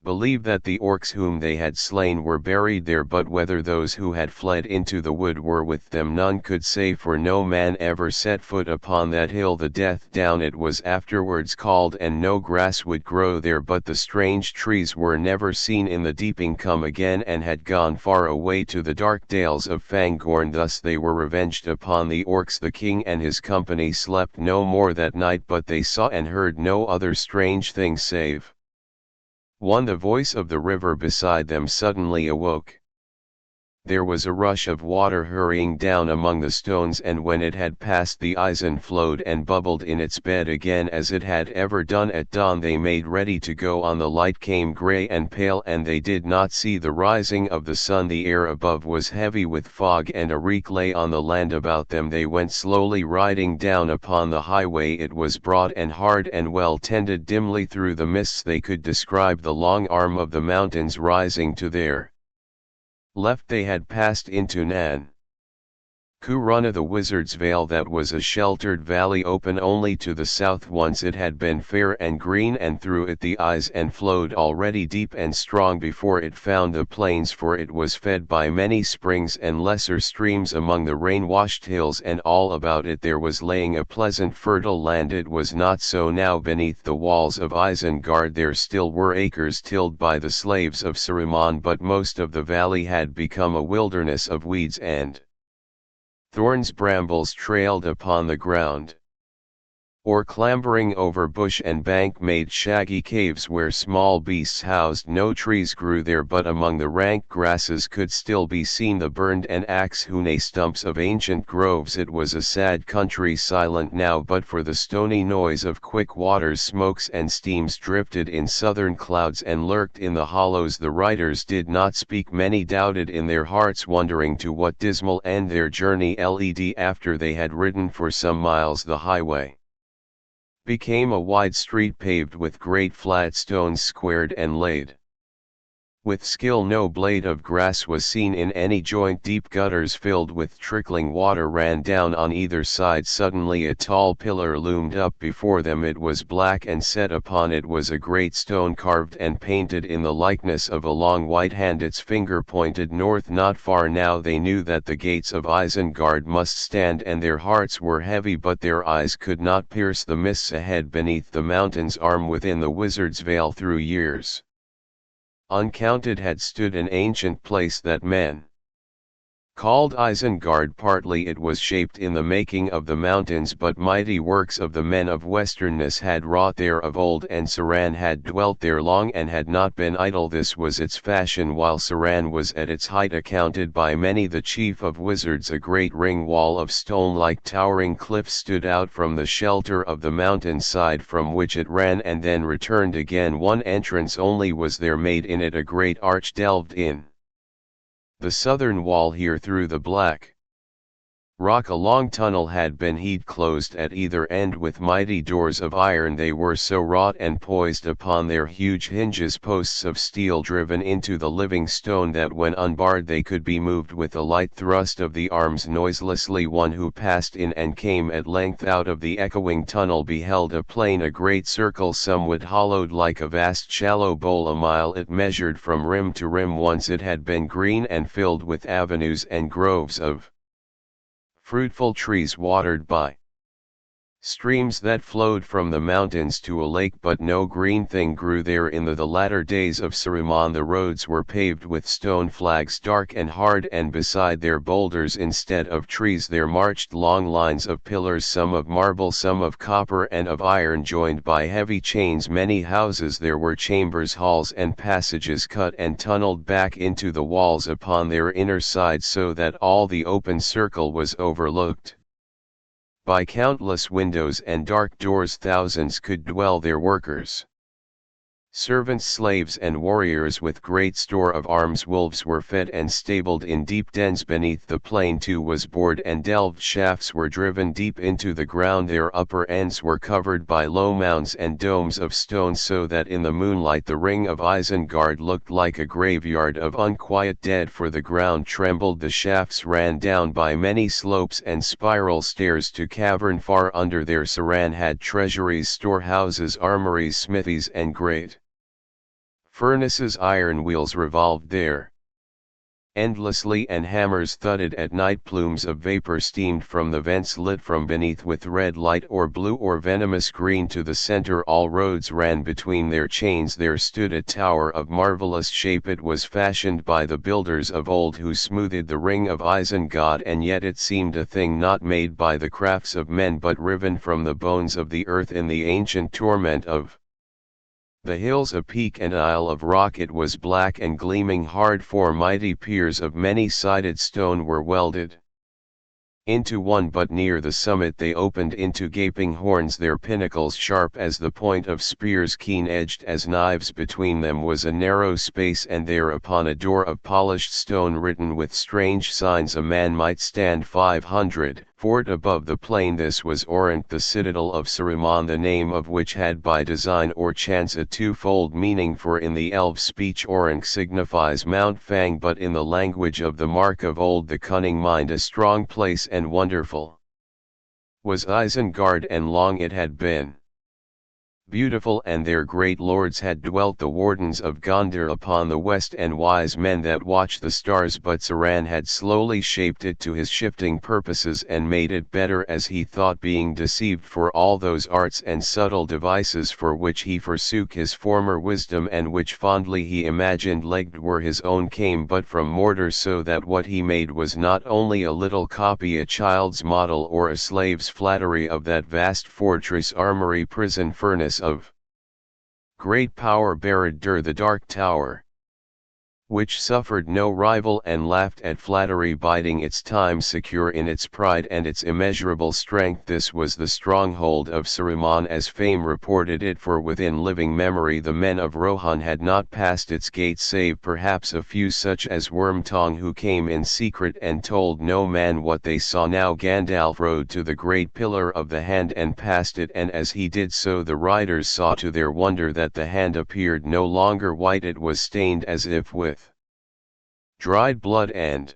believed that the orcs whom they had slain were buried there, but whether those who had fled into the wood were with them none could say, for no man ever set foot upon that hill. The Death Down it was afterwards called, and no grass would grow there, but the strange trees were never seen in the deeping come again, and had gone far away to the dark dales of Fangorn. Thus they were revenged upon the orcs. The king and his company slept no more that night, but they saw and heard no other strange thing save one. The voice of the river beside them suddenly awoke. There was a rush of water hurrying down among the stones, and when it had passed the Isen flowed and bubbled in its bed again as it had ever done at dawn. They made ready to go on. The light came grey and pale, and they did not see the rising of the sun. The air above was heavy with fog, and a reek lay on the land about them. They went slowly riding down upon the highway. It was broad and hard and well tended. Dimly through the mists they could describe the long arm of the mountains rising to their left. They had passed into Nan Kurana, the Wizard's Vale. That was a sheltered valley open only to the south. Once it had been fair and green, and through it the Isen flowed already deep and strong before it found the plains, for it was fed by many springs and lesser streams among the rain-washed hills, and all about it there was laying a pleasant fertile land. It was not so now. Beneath the walls of Isengard there still were acres tilled by the slaves of Saruman, but most of the valley had become a wilderness of weeds and thorns. Brambles trailed upon the ground, or clambering over bush and bank made shaggy caves where small beasts housed. No trees grew there, but among the rank grasses could still be seen the burned and axe-hewn stumps of ancient groves. It was a sad country, silent now but for the stony noise of quick waters. Smokes and steams drifted in southern clouds and lurked in the hollows. The riders did not speak. Many doubted in their hearts, wondering to what dismal end their journey led. After they had ridden for some miles the highway became a wide street paved with great flat stones, squared and laid with skill. No blade of grass was seen in any joint. Deep gutters filled with trickling water ran down on either side. Suddenly a tall pillar loomed up before them. It was black, and set upon it was a great stone carved and painted in the likeness of a long white hand. Its finger pointed north. Not far now they knew that the gates of Isengard must stand, and their hearts were heavy, but their eyes could not pierce the mists ahead. Beneath the mountain's arm within the Wizard's Vale through years uncounted had stood an ancient place that men Called Isengard, partly it was shaped in the making of the mountains, but mighty works of the men of westernness had wrought there of old, and Sauron had dwelt there long and had not been idle. This was its fashion while Sauron was at its height, accounted by many the chief of wizards. A great ring wall of stone like towering cliffs stood out from the shelter of the mountain side, from which it ran and then returned again. One entrance only was there, made in it a great arch delved in the southern wall here through the black rock. A long tunnel had been hewn closed at either end with mighty doors of iron. They were so wrought and poised upon their huge hinges, posts of steel driven into the living stone, that when unbarred they could be moved with a light thrust of the arms noiselessly. One who passed in and came at length out of the echoing tunnel beheld a plain, a great circle somewhat hollowed like a vast shallow bowl. A mile it measured from rim to rim. Once it had been green and filled with avenues and groves of fruitful trees, watered by streams that flowed from the mountains to a lake, but no green thing grew there. In the latter days of Saruman the roads were paved with stone flags, dark and hard, and beside their boulders instead of trees there marched long lines of pillars, some of marble, some of copper and of iron, joined by heavy chains. Many houses there were, chambers, halls and passages, cut and tunneled back into the walls upon their inner sides, so that all the open circle was overlooked by countless windows and dark doors. Thousands could dwell there, workers, servants, slaves and warriors with great store of arms. Wolves were fed and stabled in deep dens beneath. The plain too was bored and delved. Shafts were driven deep into the ground. Their upper ends were covered by low mounds and domes of stone, so that in the moonlight the ring of Isengard looked like a graveyard of unquiet dead, for the ground trembled. The shafts ran down by many slopes and spiral stairs to cavern far under. There Sauron had treasuries, storehouses, armories, smithies and great furnaces. Iron wheels revolved there endlessly, and hammers thudded at night. Plumes of vapor steamed from the vents, lit from beneath with red light or blue or venomous green. To the center all roads ran between their chains. There stood a tower of marvelous shape. It was fashioned by the builders of old, who smoothed the ring of Isengard, and yet it seemed a thing not made by the crafts of men, but riven from the bones of the earth in the ancient torment of the hills. A peak and isle of rock it was, black and gleaming hard. Four mighty piers of many-sided stone were welded into one, but near the summit they opened into gaping horns, their pinnacles sharp as the point of spears, keen-edged as knives. Between them was a narrow space, and there upon a door of polished stone written with strange signs a man might stand. 500 fort above the plain. This was Orant, the citadel of Saruman, the name of which had by design or chance a twofold meaning, for in the elf speech Orant signifies Mount Fang, but in the language of the Mark of old the cunning mind. A strong place and wonderful was Isengard, and long it had been beautiful, and their great lords had dwelt, the wardens of Gondor upon the west, and wise men that watch the stars. But Sauron had slowly shaped it to his shifting purposes, and made it better as he thought, being deceived for all those arts and subtle devices for which he forsook his former wisdom, and which fondly he imagined legged were his own, came but from Mordor, so that what he made was not only a little copy, a child's model, or a slave's flattery of that vast fortress, armory, prison, furnace of great power, Barad-dûr, the Dark Tower, which suffered no rival and laughed at flattery, biding its time, secure in its pride and its immeasurable strength. This was the stronghold of Saruman as fame reported it, for within living memory the men of Rohan had not passed its gates, save perhaps a few such as Wormtongue, who came in secret and told no man what they saw. Now Gandalf rode to the great pillar of the hand and passed it, and as he did so the riders saw to their wonder that the hand appeared no longer white, it was stained as if with dried blood, and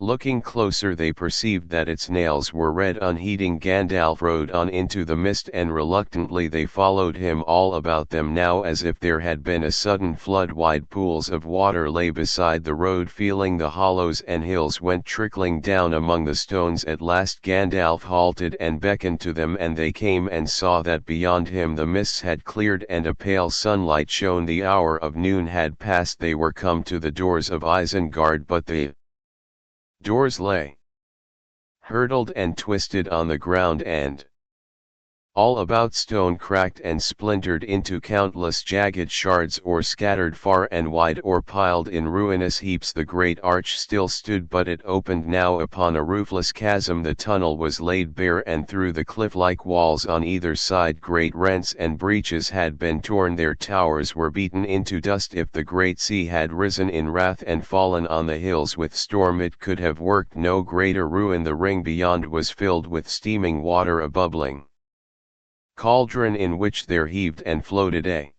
looking closer they perceived that its nails were red. Unheeding Gandalf rode on into the mist, and reluctantly they followed him. All about them now, as if there had been a sudden flood, wide pools of water lay beside the road, feeling the hollows, and hills went trickling down among the stones. At last Gandalf halted and beckoned to them, and they came and saw that beyond him the mists had cleared and a pale sunlight shone. The hour of noon had passed. They were come to the doors of Isengard, but the Doors lay hurtled and twisted on the ground, and all about stone cracked and splintered into countless jagged shards, or scattered far and wide, or piled in ruinous heaps. The great arch still stood, but it opened now upon a roofless chasm. The tunnel was laid bare, and through the cliff-like walls on either side great rents and breaches had been torn. Their towers were beaten into dust. If the great sea had risen in wrath and fallen on the hills with storm, it could have worked no greater ruin. The ring beyond was filled with steaming water, a bubbling cauldron in which there heaved and floated a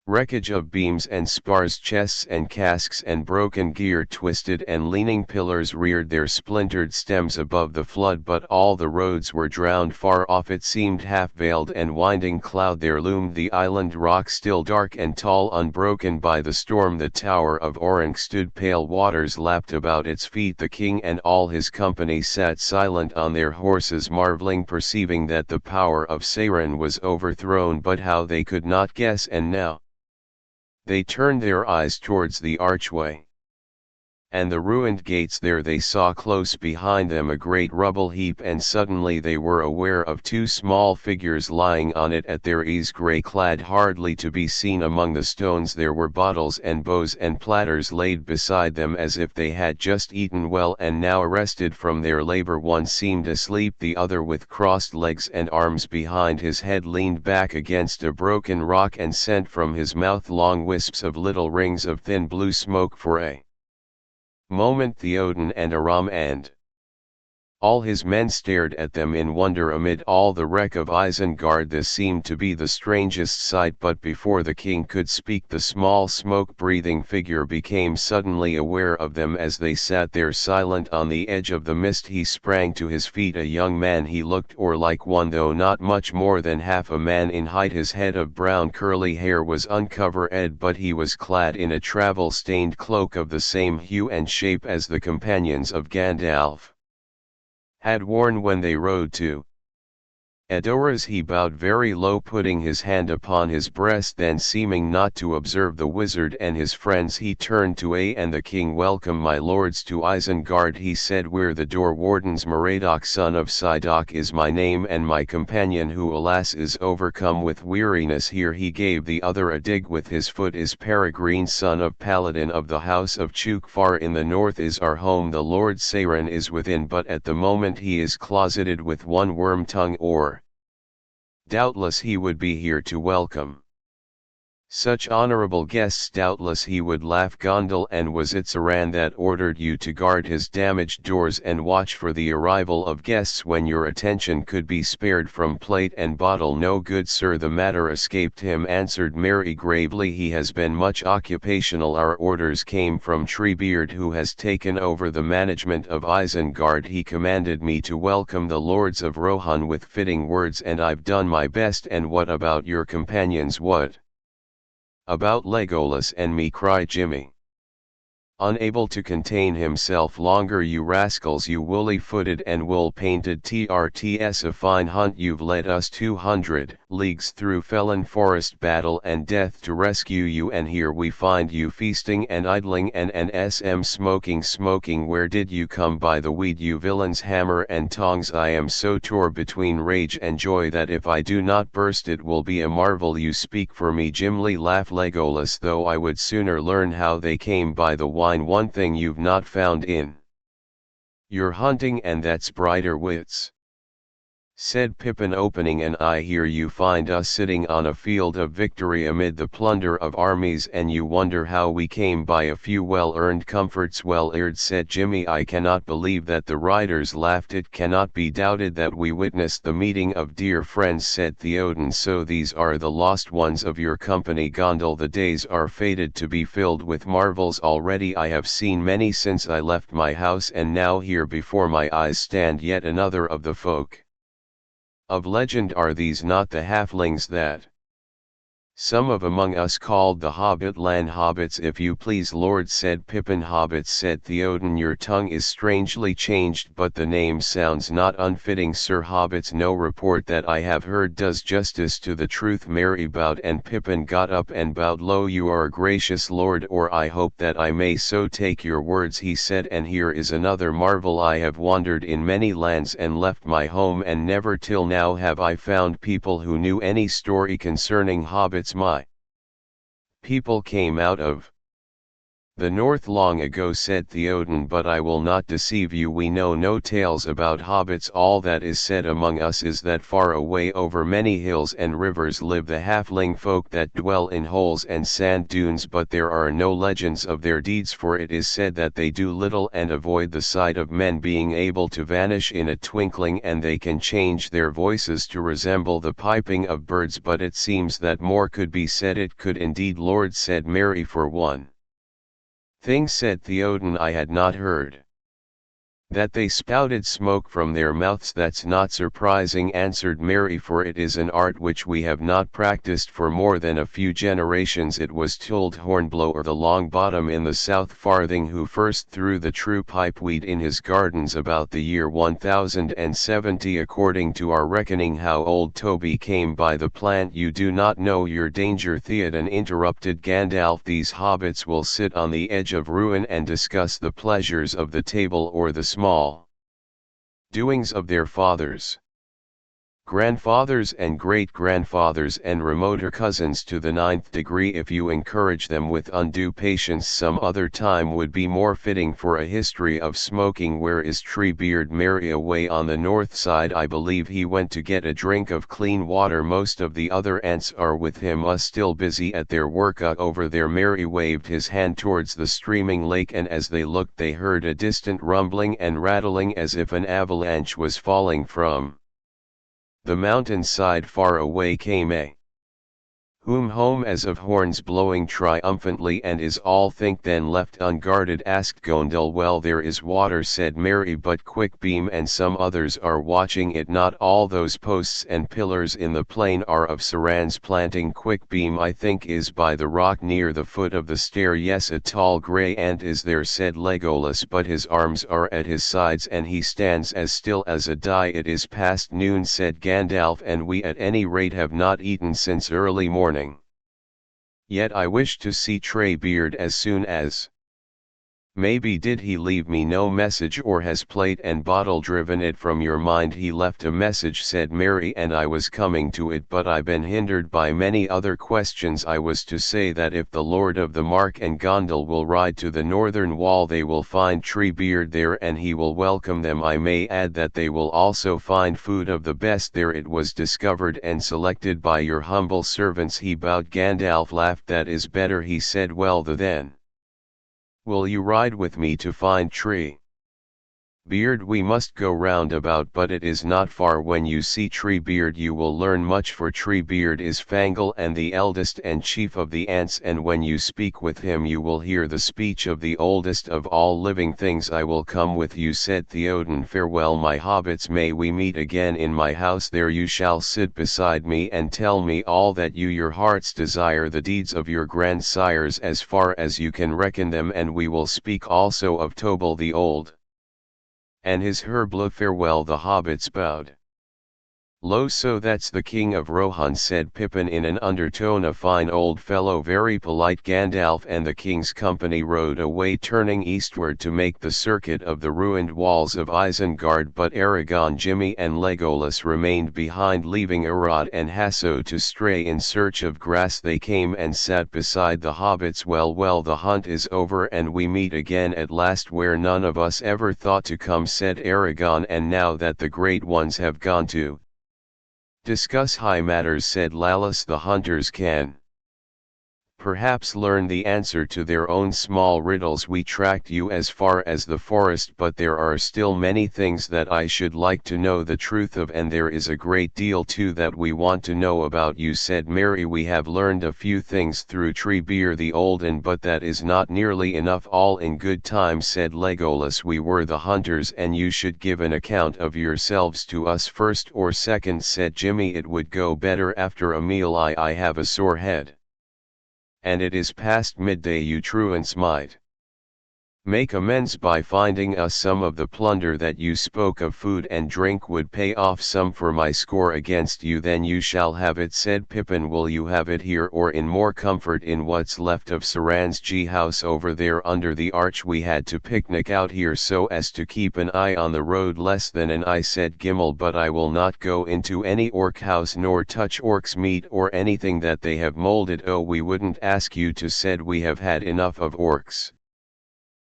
wreckage of beams and spars, chests and casks and broken gear. Twisted and leaning pillars reared their splintered stems above the flood, but all the roads were drowned. Far off it seemed half-veiled and winding cloud. There loomed the island rock, still dark and tall, unbroken by the storm. The tower of Orank stood, pale waters lapped about its feet. The king and all his company sat silent on their horses, marveling, perceiving that the power of Sauron was overthrown, but how they could not guess. And now they turned their eyes towards the archway and the ruined gates. There they saw close behind them a great rubble heap, and suddenly they were aware of two small figures lying on it at their ease, grey-clad, hardly to be seen among the stones. There were bottles and bows and platters laid beside them, as if they had just eaten well and now arrested from their labor. One seemed asleep, the other with crossed legs and arms behind his head leaned back against a broken rock and sent from his mouth long wisps of little rings of thin blue smoke. For a moment Theoden and Aram and all his men stared at them in wonder. Amid all the wreck of Isengard this seemed to be the strangest sight, but before the king could speak the small smoke-breathing figure became suddenly aware of them as they sat there silent on the edge of the mist. He sprang to his feet, a young man he looked, or like one, though not much more than half a man in height. His head of brown curly hair was uncovered, but he was clad in a travel-stained cloak of the same hue and shape as the companions of Gandalf had worn when they rode to Edoras. He bowed very low, putting his hand upon his breast, then seeming not to observe the wizard and his friends, he turned to and the king. "Welcome, my lords, to Isengard," he said. "We're the door wardens. Maradoc, son of Sidok, is my name, and my companion, who alas is overcome with weariness." Here he gave the other a dig with his foot. "Is Peregrine, son of Paladin of the house of Chuk. Far in the north is our home. The Lord Sauron is within, but at the moment he is closeted with one worm tongue, or doubtless he would be here to welcome such honorable guests. Doubtless he would laugh. Gondal, and was it Sauron that ordered you to guard his damaged doors and watch for the arrival of guests when your attention could be spared from plate and bottle?" "No, good sir, the matter escaped him," answered Merry gravely. "He has been much occupational. Our orders came from Treebeard, who has taken over the management of Isengard. He commanded me to welcome the lords of Rohan with fitting words, and I've done my best." "And what about your companions?" "What about Legolas and me?" cried Jimmy, unable to contain himself longer. "You rascals, you woolly-footed and wool-painted trts, a fine hunt you've led us, 200 leagues through felon forest, battle and death to rescue you, and here we find you feasting and idling and smoking. Where did you come by the weed, you villains? Hammer and tongs, I am so torn between rage and joy that if I do not burst it will be a marvel." "You speak for me, Gimli," laughed Legolas, "though I would sooner learn how they came by the wine. One thing you've not found in your hunting, and that's brighter wits," said Pippin, opening an eye. "Here you find us sitting on a field of victory amid the plunder of armies, and you wonder how we came by a few well-earned comforts." "Well-earned," said Jimmy. "I cannot believe that." The riders laughed. "It cannot be doubted that we witnessed the meeting of dear friends," said Theoden. "So these are the lost ones of your company, Gondal. The days are fated to be filled with marvels. Already I have seen many since I left my house, and now here before my eyes stand yet another of the folk of legend. Are these not the halflings that Some of among us called the hobbit land hobbits, if you please, Lord, said Pippin. Hobbits, said Theoden, your tongue is strangely changed, but the name sounds not unfitting, sir. Hobbits, no report that I have heard does justice to the truth. Merry bowed, and Pippin got up and bowed low. You are a gracious lord, or I hope that I may so take your words, he said, and here is another marvel. I have wandered in many lands and left my home, and never till now have I found people who knew any story concerning hobbits. My people came out of the north long ago, said Theoden, but I will not deceive you. We know no tales about hobbits. All that is said among us is that far away over many hills and rivers live the halfling folk that dwell in holes and sand dunes, but there are no legends of their deeds, for it is said that they do little and avoid the sight of men, being able to vanish in a twinkling, and they can change their voices to resemble the piping of birds. But it seems that more could be said. It could indeed, Lord, said Merry. For one thing, said Theoden, I had not heard that they spouted smoke from their mouths. That's not surprising, answered Merry, for it is an art which we have not practiced for more than a few generations. It was told Hornblower the Longbottom in the South Farthing, who first threw the true pipeweed in his gardens about the year 1070 according to our reckoning. How old Toby came by the plant you do not know your danger, Theoden, interrupted Gandalf. These hobbits will sit on the edge of ruin and discuss the pleasures of the table or the small doings of their fathers, grandfathers and great-grandfathers, and remoter cousins to the 9th degree. If you encourage them with undue patience, some other time would be more fitting for a history of smoking. Where is Treebeard? Merry, away on the north side. I believe he went to get a drink of clean water. Most of the other ants are with him, still busy at their work over there. Merry waved his hand towards the streaming lake, and as they looked they heard a distant rumbling and rattling as if an avalanche was falling from the mountainside. Far away came a home as of horns blowing triumphantly. And is all think then left unguarded? asked Gondel. Well, there is water, said Merry, but Quickbeam and some others are watching it. Not all those posts and pillars in the plain are of Sauron's planting. Quickbeam, I think, is by the rock near the foot of the stair. Yes, a tall grey ant is there, said Legolas, but his arms are at his sides and he stands as still as a die. It is past noon, said Gandalf, and we at any rate have not eaten since early morning. Yet I wish to see Treebeard as soon as maybe. Did he leave me no message, or has plate and bottle driven it from your mind? He left a message, said Merry, and I was coming to it, but I been hindered by many other questions. I was to say that if the Lord of the Mark and Gondel will ride to the northern wall, they will find Treebeard there, and he will welcome them. I may add that they will also find food of the best there. It was discovered and selected by your humble servants. He bowed. Gandalf laughed. That is better, he said. Well, then will you ride with me to find Treebeard? We must go round about, but it is not far. When you see Treebeard you will learn much, for Treebeard is Fangle and the eldest and chief of the ants, and when you speak with him you will hear the speech of the oldest of all living things. I will come with you, said Theoden. Farewell, my hobbits, may we meet again in my house. There you shall sit beside me and tell me all that your hearts desire, the deeds of your grandsires as far as you can reckon them, and we will speak also of Tobal the Old and his Herbla. Farewell. The hobbits bowed low. So that's the king of Rohan, said Pippin in an undertone. A fine old fellow, very polite. Gandalf and the king's company rode away, turning eastward to make the circuit of the ruined walls of Isengard, but Aragorn, Jimmy and Legolas remained behind, leaving Arad and Hasso to stray in search of grass. They came and sat beside the hobbits. Well, the hunt is over and we meet again at last, where none of us ever thought to come, said Aragorn. And now that the great ones have gone to discuss high matters, said Lalus, the hunters can perhaps learn the answer to their own small riddles. We tracked you as far as the forest, but there are still many things that I should like to know the truth of, and there is a great deal too that we want to know about you, said Merry. We have learned a few things through Treebeard the Olden, but that is not nearly enough. All in good time, said Legolas. We were the hunters, and you should give an account of yourselves to us first or second, said Jimmy. It would go better after a meal. I have a sore head. And it is past midday. You truants might make amends by finding us some of the plunder that you spoke of. Food and drink would pay off some for my score against you. Then you shall have it, said Pippin. Will you have it here or in more comfort in what's left of Saran's house over there under the arch? We had to picnic out here so as to keep an eye on the road. Less than an eye, said Gimli, but I will not go into any orc house nor touch orcs' meat or anything that they have molded. Oh, we wouldn't ask you to, said we have had enough of orcs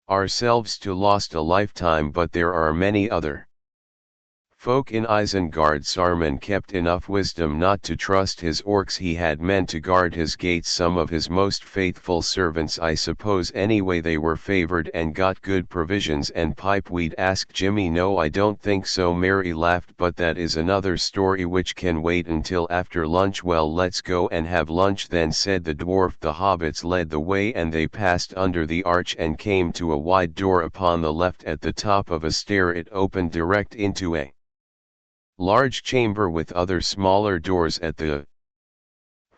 ourselves to last a lifetime, but there are many other folk in Isengard. Saruman kept enough wisdom not to trust his orcs. He had men to guard his gates, some of his most faithful servants, I suppose. Anyway, they were favored and got good provisions and pipeweed, asked Jimmy. No, I don't think so, Merry laughed, but that is another story which can wait until after lunch. Well, let's go and have lunch then, said the dwarf. The hobbits led the way, and they passed under the arch and came to a wide door upon the left at the top of a stair. It opened direct into a large chamber with other smaller doors at the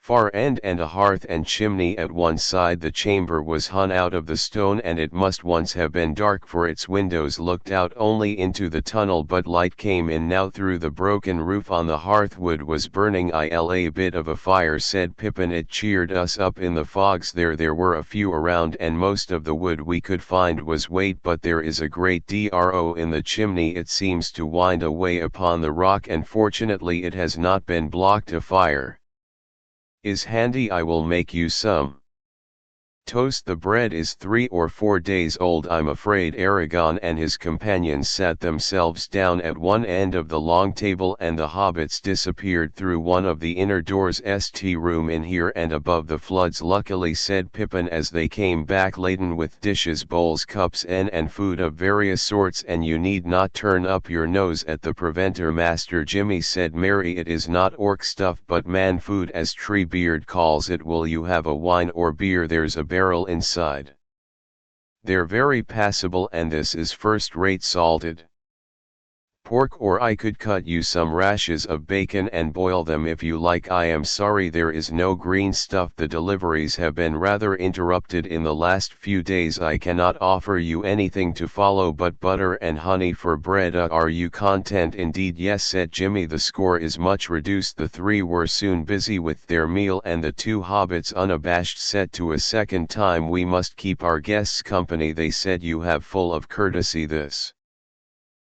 far end and a hearth and chimney at one side. The chamber was hewn out of the stone, and it must once have been dark, for its windows looked out only into the tunnel, but light came in now through the broken roof. On the hearth wood was burning. A bit of a fire, said Pippin. It cheered us up in the fogs. There were a few around, and most of the wood we could find was weight, but there is a great dro in the chimney. It seems to wind away upon the rock, and fortunately it has not been blocked. A fire is handy. I will make you some toast. The bread is 3 or 4 days old, I'm afraid. Aragorn and his companions sat themselves down at one end of the long table, and the hobbits disappeared through one of the inner doors. St room in here and above the floods, luckily, said Pippin as they came back laden with dishes, bowls, cups, and food of various sorts. And you need not turn up your nose at the preventer, Master Jimmy, said Merry. It is not orc stuff but man food, as Treebeard calls it. Will you have a wine or beer? There's a barrel inside. They're very passable, and this is first-rate salted pork, or I could cut you some rashers of bacon and boil them if you like. I am sorry there is no green stuff. The deliveries have been rather interrupted in the last few days. I cannot offer you anything to follow but butter and honey for bread. Are you content? Indeed, yes, said Jimmy. The score is much reduced. The three were soon busy with their meal, and the two hobbits, unabashed, said to a second time, we must keep our guests company, they said. You have full of courtesy this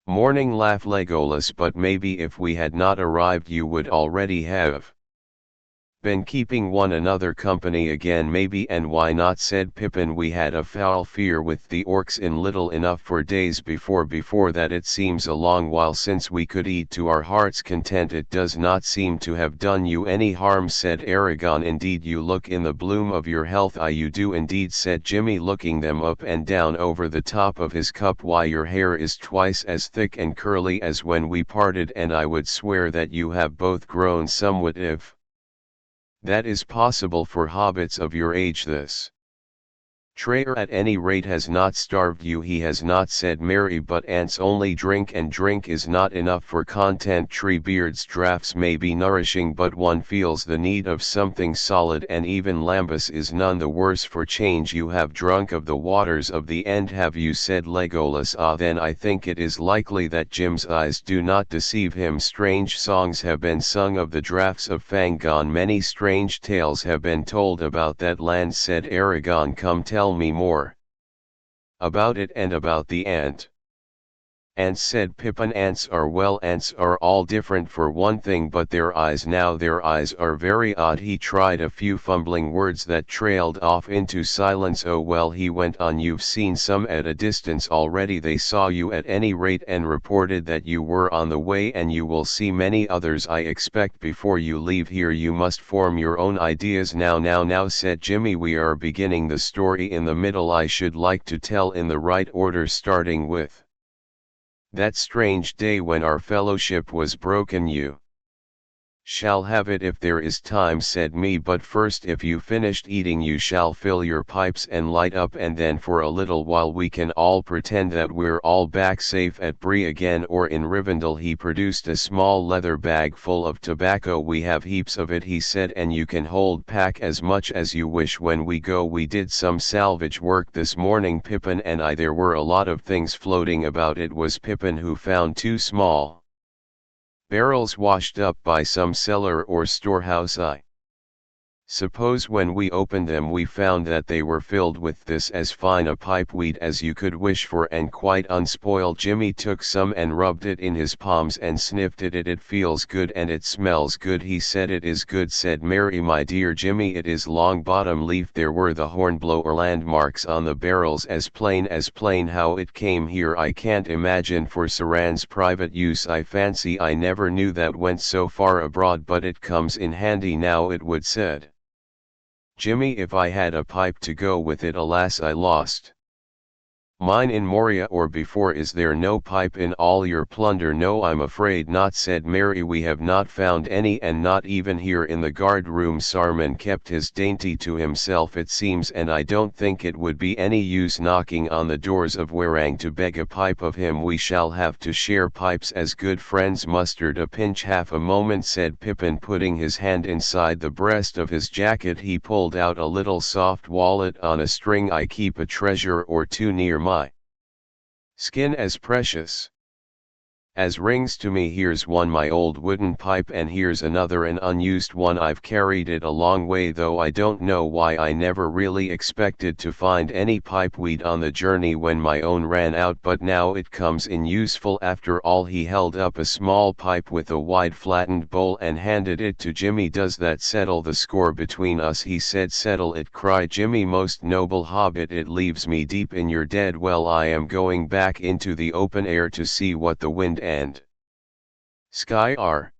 morning, laughed Legolas, but maybe if we had not arrived you would already have been keeping one another company again. Maybe, and why not, said Pippin. We had a foul fear with the orcs in little enough for days before that. It seems a long while since we could eat to our heart's content. It does not seem to have done you any harm, said Aragorn. Indeed, you look in the bloom of your health. You do indeed, said Jimmy, looking them up and down over the top of his cup. Why, your hair is twice as thick and curly as when we parted, and I would swear that you have both grown somewhat, if that is possible for hobbits of your age. This J.R.R. at any rate has not starved you. He has not, said Merry, but ants only drink, and drink is not enough for content. Treebeard's draughts may be nourishing, but one feels the need of something solid, and even Lambus is none the worse for change. You have drunk of the waters of the end, have you, said Legolas. Then I think it is likely that Jim's eyes do not deceive him. Strange songs have been sung of the draughts of Fangorn. Many strange tales have been told about that land, said Aragorn. Come, tell me more about it and about the ant Ants, said Pippin. Ants are, well, ants are all different for one thing, but their eyes are very odd. He tried a few fumbling words that trailed off into silence. Oh well, he went on, you've seen some at a distance already. They saw you at any rate and reported that you were on the way, and you will see many others I expect before you leave here. You must form your own ideas now, said Jimmy. We are beginning the story in the middle. I should like to tell in the right order, starting with that strange day when our fellowship was broken. You shall have it if there is time, said me, but first, if you finished eating, you shall fill your pipes and light up, and then for a little while we can all pretend that we're all back safe at Bree again, or in Rivendell. He produced a small leather bag full of tobacco. We have heaps of it, he said, and you can hold pack as much as you wish when we go. We did some salvage work this morning, Pippin and I. There were a lot of things floating about. It was Pippin who found two small barrels washed up by some cellar or storehouse. I suppose when we opened them we found that they were filled with this as fine a pipeweed as you could wish for, and quite unspoiled. Jimmy took some and rubbed it in his palms and sniffed at it. It feels good and it smells good, he said. It is good, said Mary. My dear Jimmy, it is long bottom leaf. There were the hornblower landmarks on the barrels, as plain how it came here I can't imagine. For Sauron's private use, I fancy. I never knew that went so far abroad, but it comes in handy now, it would, said Jimmy. If I had a pipe to go with it, alas, I lost mine in Moria or before. Is there no pipe in all your plunder? No, I'm afraid not, said Mary. We have not found any, and not even here in the guard room. Saruman kept his dainty to himself, it seems, and I don't think it would be any use knocking on the doors of Warang to beg a pipe of him. We shall have to share pipes as good friends. Mustard a pinch. Half a moment, said Pippin, putting his hand inside the breast of his jacket. He pulled out a little soft wallet on a string. I keep a treasure or two near my skin, as precious as rings to me. Here's one, my old wooden pipe, and here's another, an unused one. I've carried it a long way, though I don't know why. I never really expected to find any pipeweed on the journey when my own ran out, but now it comes in useful after all. He held up a small pipe with a wide flattened bowl and handed it to Jimmy. Does that settle the score between us? He said. Settle it, cried Jimmy. Most noble hobbit, it leaves me deep in your debt. Well, I am going back into the open air to see what the wind and sky are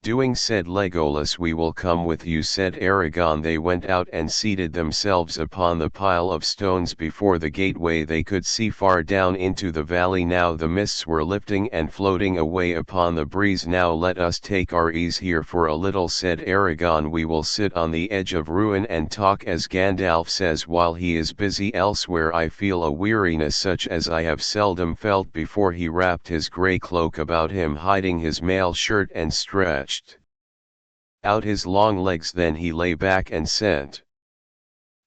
doing, said Legolas. We will come with you, said Aragorn. They went out and seated themselves upon the pile of stones before the gateway. They could see far down into the valley now. The mists were lifting and floating away upon the breeze. Now let us take our ease here for a little, said Aragorn. We will sit on the edge of ruin and talk, as Gandalf says, while he is busy elsewhere. I feel a weariness such as I have seldom felt before. He wrapped his grey cloak about him, hiding his mail shirt, and stretched out his long legs. Then he lay back and sent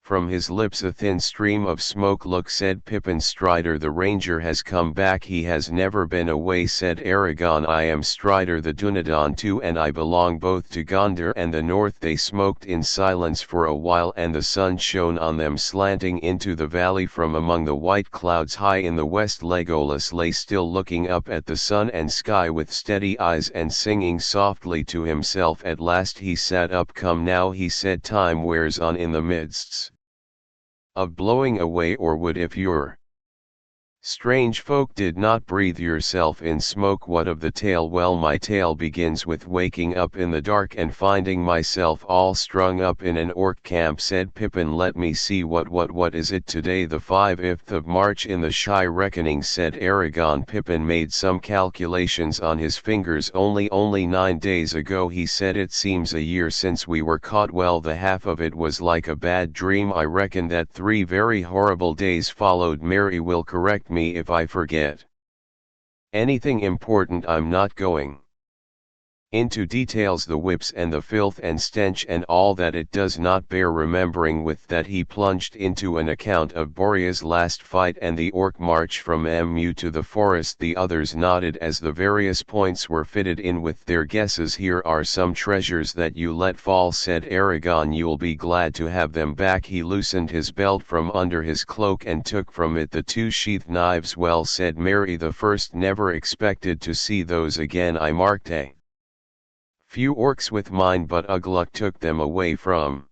from his lips a thin stream of smoke. Look, said Pippin. Strider the Ranger has come back. He has never been away, said Aragorn. I am Strider the Dunedain too, and I belong both to Gondor and the North. They smoked in silence for a while, and the sun shone on them, slanting into the valley from among the white clouds high in the west. Legolas lay still, looking up at the sun and sky with steady eyes and singing softly to himself. At last he sat up. Come now, he said, time wears on in the midst of blowing away, or would if your strange folk did not breathe yourself in smoke. What of the tale? Well, my tale begins with waking up in the dark and finding myself all strung up in an orc camp, said Pippin. Let me see, what is it today? The 5th of March in the shy reckoning, said Aragorn. Pippin made some calculations on his fingers. Only 9 days ago, he said. It seems a year since we were caught. Well, the half of it was like a bad dream. I reckon that 3 very horrible days followed. Mary will correct me if I forget anything important. I'm not going Into details the whips and the filth and stench and all that it does not bear remembering. With that he plunged into an account of Boreas' last fight and the orc march from Mu to the forest. The others nodded as the various points were fitted in with their guesses. Here are some treasures that you let fall, said Aragorn. You'll be glad to have them back. He loosened his belt from under his cloak and took from it the two sheath knives. Well, said Merry the First, never expected to see those again. I marked a few orcs with mine, but Ugluk took them away from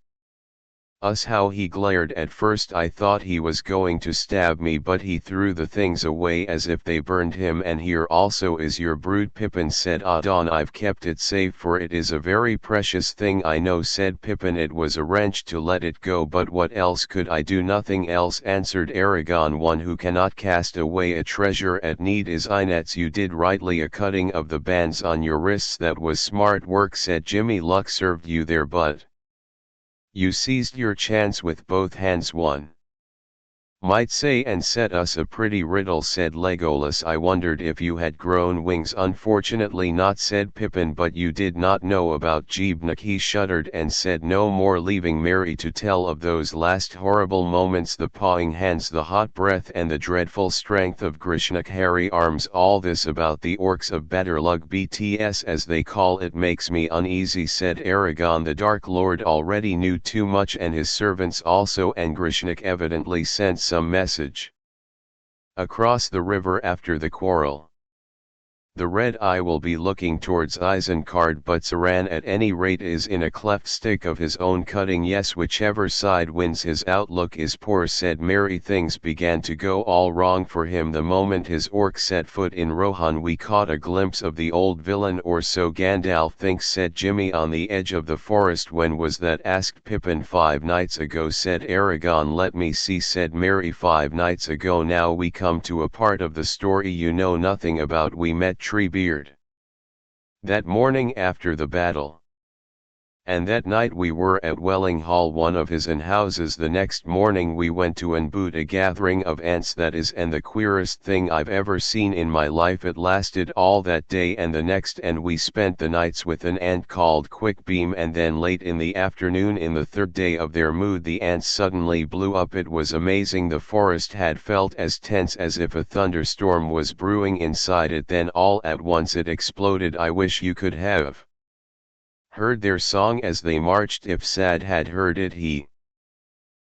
us. How he glared! At first I thought he was going to stab me, but he threw the things away as if they burned him. And here also is your brood, Pippin said. Ah, Don, I've kept it safe, for it is a very precious thing. I know, said Pippin. It was a wrench to let it go, but what else could I do? Nothing else, answered Aragorn. One who cannot cast away a treasure at need is Inets. You did rightly a cutting of the bands on your wrists. That was smart work, said Jimmy. Luck served you there, but you seized your chance with both hands. One might say, and set us a pretty riddle, said Legolas. I wondered if you had grown wings. Unfortunately not, said Pippin. But you did not know about Jeebnik. He shuddered and said no more, leaving Merry to tell of those last horrible moments, the pawing hands, the hot breath, and the dreadful strength of Grishnak hairy arms. All this about the orcs of Betterlug, BTS as they call it, makes me uneasy, said Aragorn. The Dark Lord already knew too much, and his servants also, and Grishnak evidently sent some message across the river after the quarrel. The Red Eye will be looking towards Isengard, but Sauron at any rate is in a cleft stick of his own cutting. Yes, whichever side wins, his outlook is poor, said Merry. Things began to go all wrong for him the moment his orc set foot in Rohan. We caught a glimpse of the old villain, or so Gandalf thinks, said Jimmy. On the edge of the forest. When was that, asked Pippin. 5 nights ago, said Aragorn. Let me see, said Merry. 5 nights ago. Now we come to a part of the story you know nothing about. We met Treebeard that morning after the battle, and that night we were at Welling Hall, one of his inn houses. The next morning we went to Unboot, a gathering of ants that is, and the queerest thing I've ever seen in my life. It lasted all that day and the next, and we spent the nights with an ant called Quickbeam, and then late in the afternoon, in the third day of their mood, the ants suddenly blew up. It was amazing. The forest had felt as tense as if a thunderstorm was brewing inside it. Then all at once it exploded. I wish you could have heard their song as they marched. If Sad had heard it, he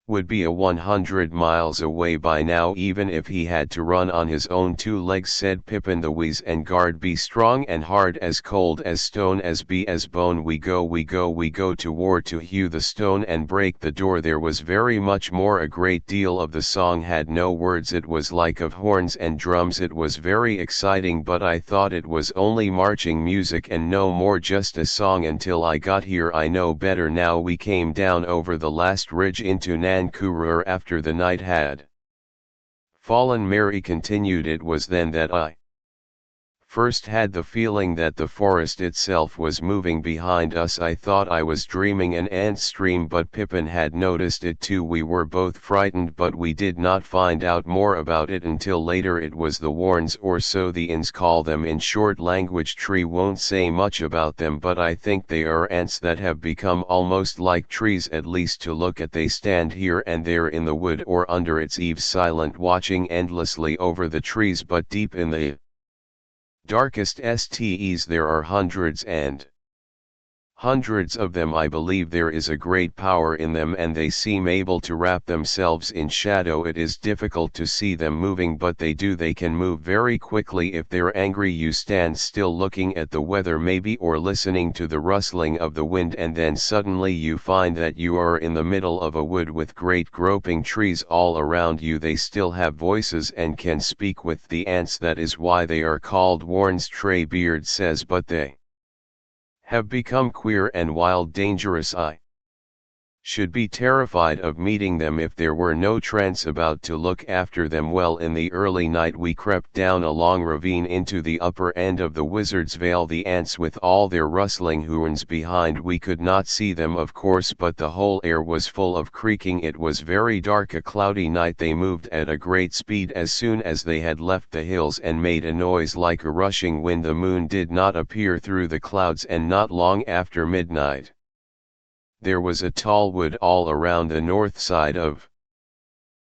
would be 100 miles away by now, even if he had to run on his own 2 legs, said Pippin. The wheeze and guard be strong and hard, as cold as stone, as be as bone. We go to war, to hew the stone and break the door. There was very much more. A great deal of the song had no words. It was like of horns and drums. It was very exciting, but I thought it was only marching music and no more, just a song, until I got here. I know better now. We came down over the last ridge into Nankurur after the night had fallen. Merry continued. It was then that I first had the feeling that the forest itself was moving behind us. I thought I was dreaming an ant stream, but Pippin had noticed it too. We were both frightened, but we did not find out more about it until later. It was the warns, or so the Inns call them in short language. Tree won't say much about them, but I think they are ants that have become almost like trees, at least to look at. They stand here and there in the wood or under its eaves, silent, watching endlessly over the trees, but deep in the darkest STEs there are hundreds and hundreds of them. I believe there is a great power in them, and they seem able to wrap themselves in shadow. It is difficult to see them moving, but they do. They can move very quickly. If they're angry, you stand still looking at the weather maybe, or listening to the rustling of the wind, and then suddenly you find that you are in the middle of a wood with great groping trees all around you. They still have voices and can speak with the ants. That is why they are called warns, Treebeard says, but they have become queer and wild, dangerous. I Should be terrified of meeting them if there were no trance about to look after them. Well, in the early night we crept down a long ravine into the upper end of the Wizard's Vale. The ants with all their rustling horns behind, we could not see them of course, but the whole air was full of creaking. It was very dark, a cloudy night. They moved at a great speed as soon as they had left the hills and made a noise like a rushing wind. The moon did not appear through the clouds, and not long after midnight there was a tall wood all around the north side of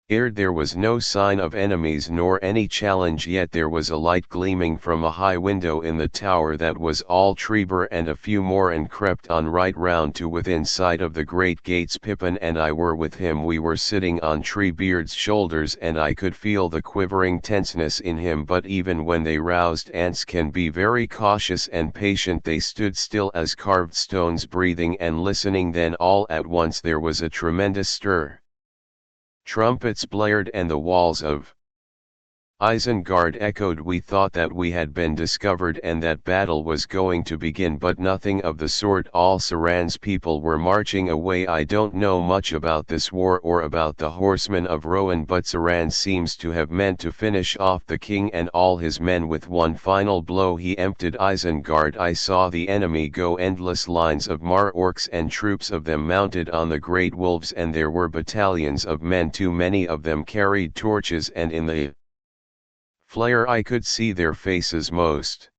Erd. There was no sign of enemies nor any challenge, yet there was a light gleaming from a high window in the tower that was all Trebur and a few more, and crept on right round to within sight of the great gates. Pippin and I were with him. We were sitting on Treebeard's shoulders, and I could feel the quivering tenseness in him, but even when they roused, ants can be very cautious and patient. They stood still as carved stones, breathing and listening. Then all at once there was a tremendous stir. Trumpets blared and the walls of Isengard echoed. We thought that we had been discovered and that battle was going to begin, but nothing of the sort. All Sauron's people were marching away. I don't know much about this war or about the horsemen of Rohan, but Sauron seems to have meant to finish off the king and all his men with one final blow. He emptied Isengard. I saw the enemy go, endless lines of Mar-orcs and troops of them mounted on the great wolves, and there were battalions of men. Too many of them carried torches, and in the flare I could see their faces. Most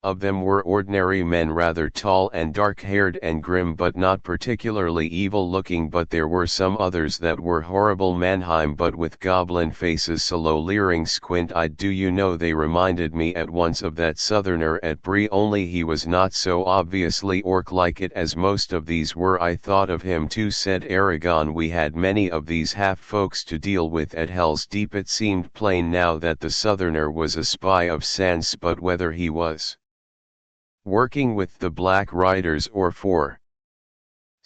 of them were ordinary men, rather tall and dark-haired and grim, but not particularly evil-looking. But there were some others that were horrible, Mannheim, but with goblin faces, slow, leering, squint-eyed. Do you know, they reminded me at once of that southerner at Bree, only he was not so obviously orc-like it as most of these were. I thought of him too, said Aragon. We had many of these half-folks to deal with at Hell's Deep. It seemed plain now that the southerner was a spy of Sans, but whether he was working with the Black Riders or for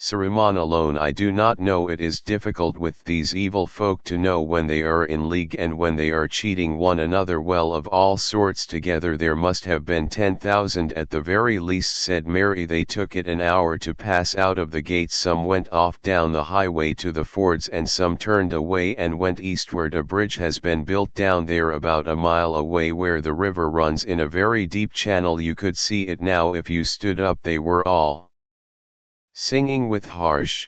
Saruman alone I do not know. It is difficult with these evil folk to know when they are in league and when they are cheating one another. Well, of all sorts together there must have been 10,000 at the very least, said Mary. They took it an hour to pass out of the gates. Some went off down the highway to the fords, and some turned away and went eastward. A bridge has been built down there about a mile away where the river runs in a very deep channel. You could see it now if you stood up. They were all singing with harsh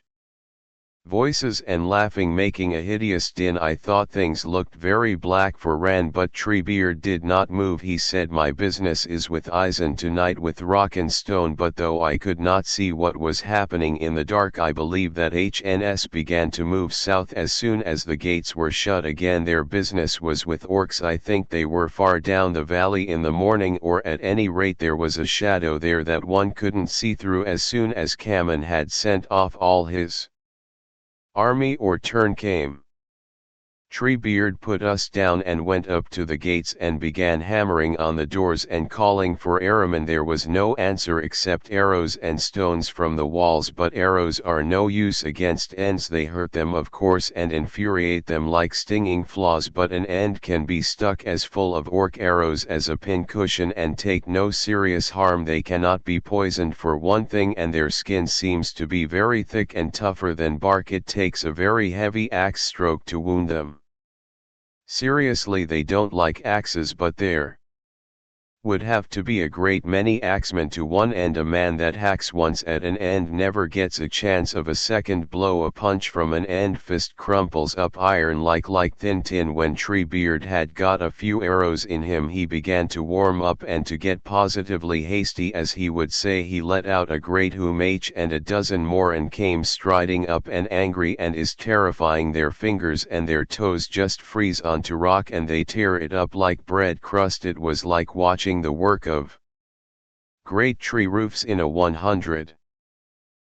voices and laughing, making a hideous din. I thought things looked very black for Ran, but Treebeard did not move. He said, my business is with Isen tonight, with rock and stone. But though I could not see what was happening in the dark, I believe that HNS began to move south as soon as the gates were shut again. Their business was with orcs. I think they were far down the valley in the morning, or at any rate there was a shadow there that one couldn't see through. As soon as Caman had sent off all his army or turn came, Treebeard put us down and went up to the gates and began hammering on the doors and calling for Araman. There was no answer except arrows and stones from the walls, but arrows are no use against Ents. They hurt them of course and infuriate them like stinging flies, but an Ent can be stuck as full of orc arrows as a pincushion and take no serious harm. They cannot be poisoned for one thing, and their skin seems to be very thick and tougher than bark. It takes a very heavy axe stroke to wound them. Seriously, they don't like axes, but there would have to be a great many axemen to one end. A man that hacks once at an end never gets a chance of a second blow. A punch from an end fist crumples up iron like thin tin. When Treebeard had got a few arrows in him, he began to warm up and to get positively hasty, as he would say. He let out a great whoomach and a dozen more, and came striding up, and angry and is terrifying. Their fingers and their toes just freeze onto rock and they tear it up like bread crust. It was like watching the work of great tree roofs in a 100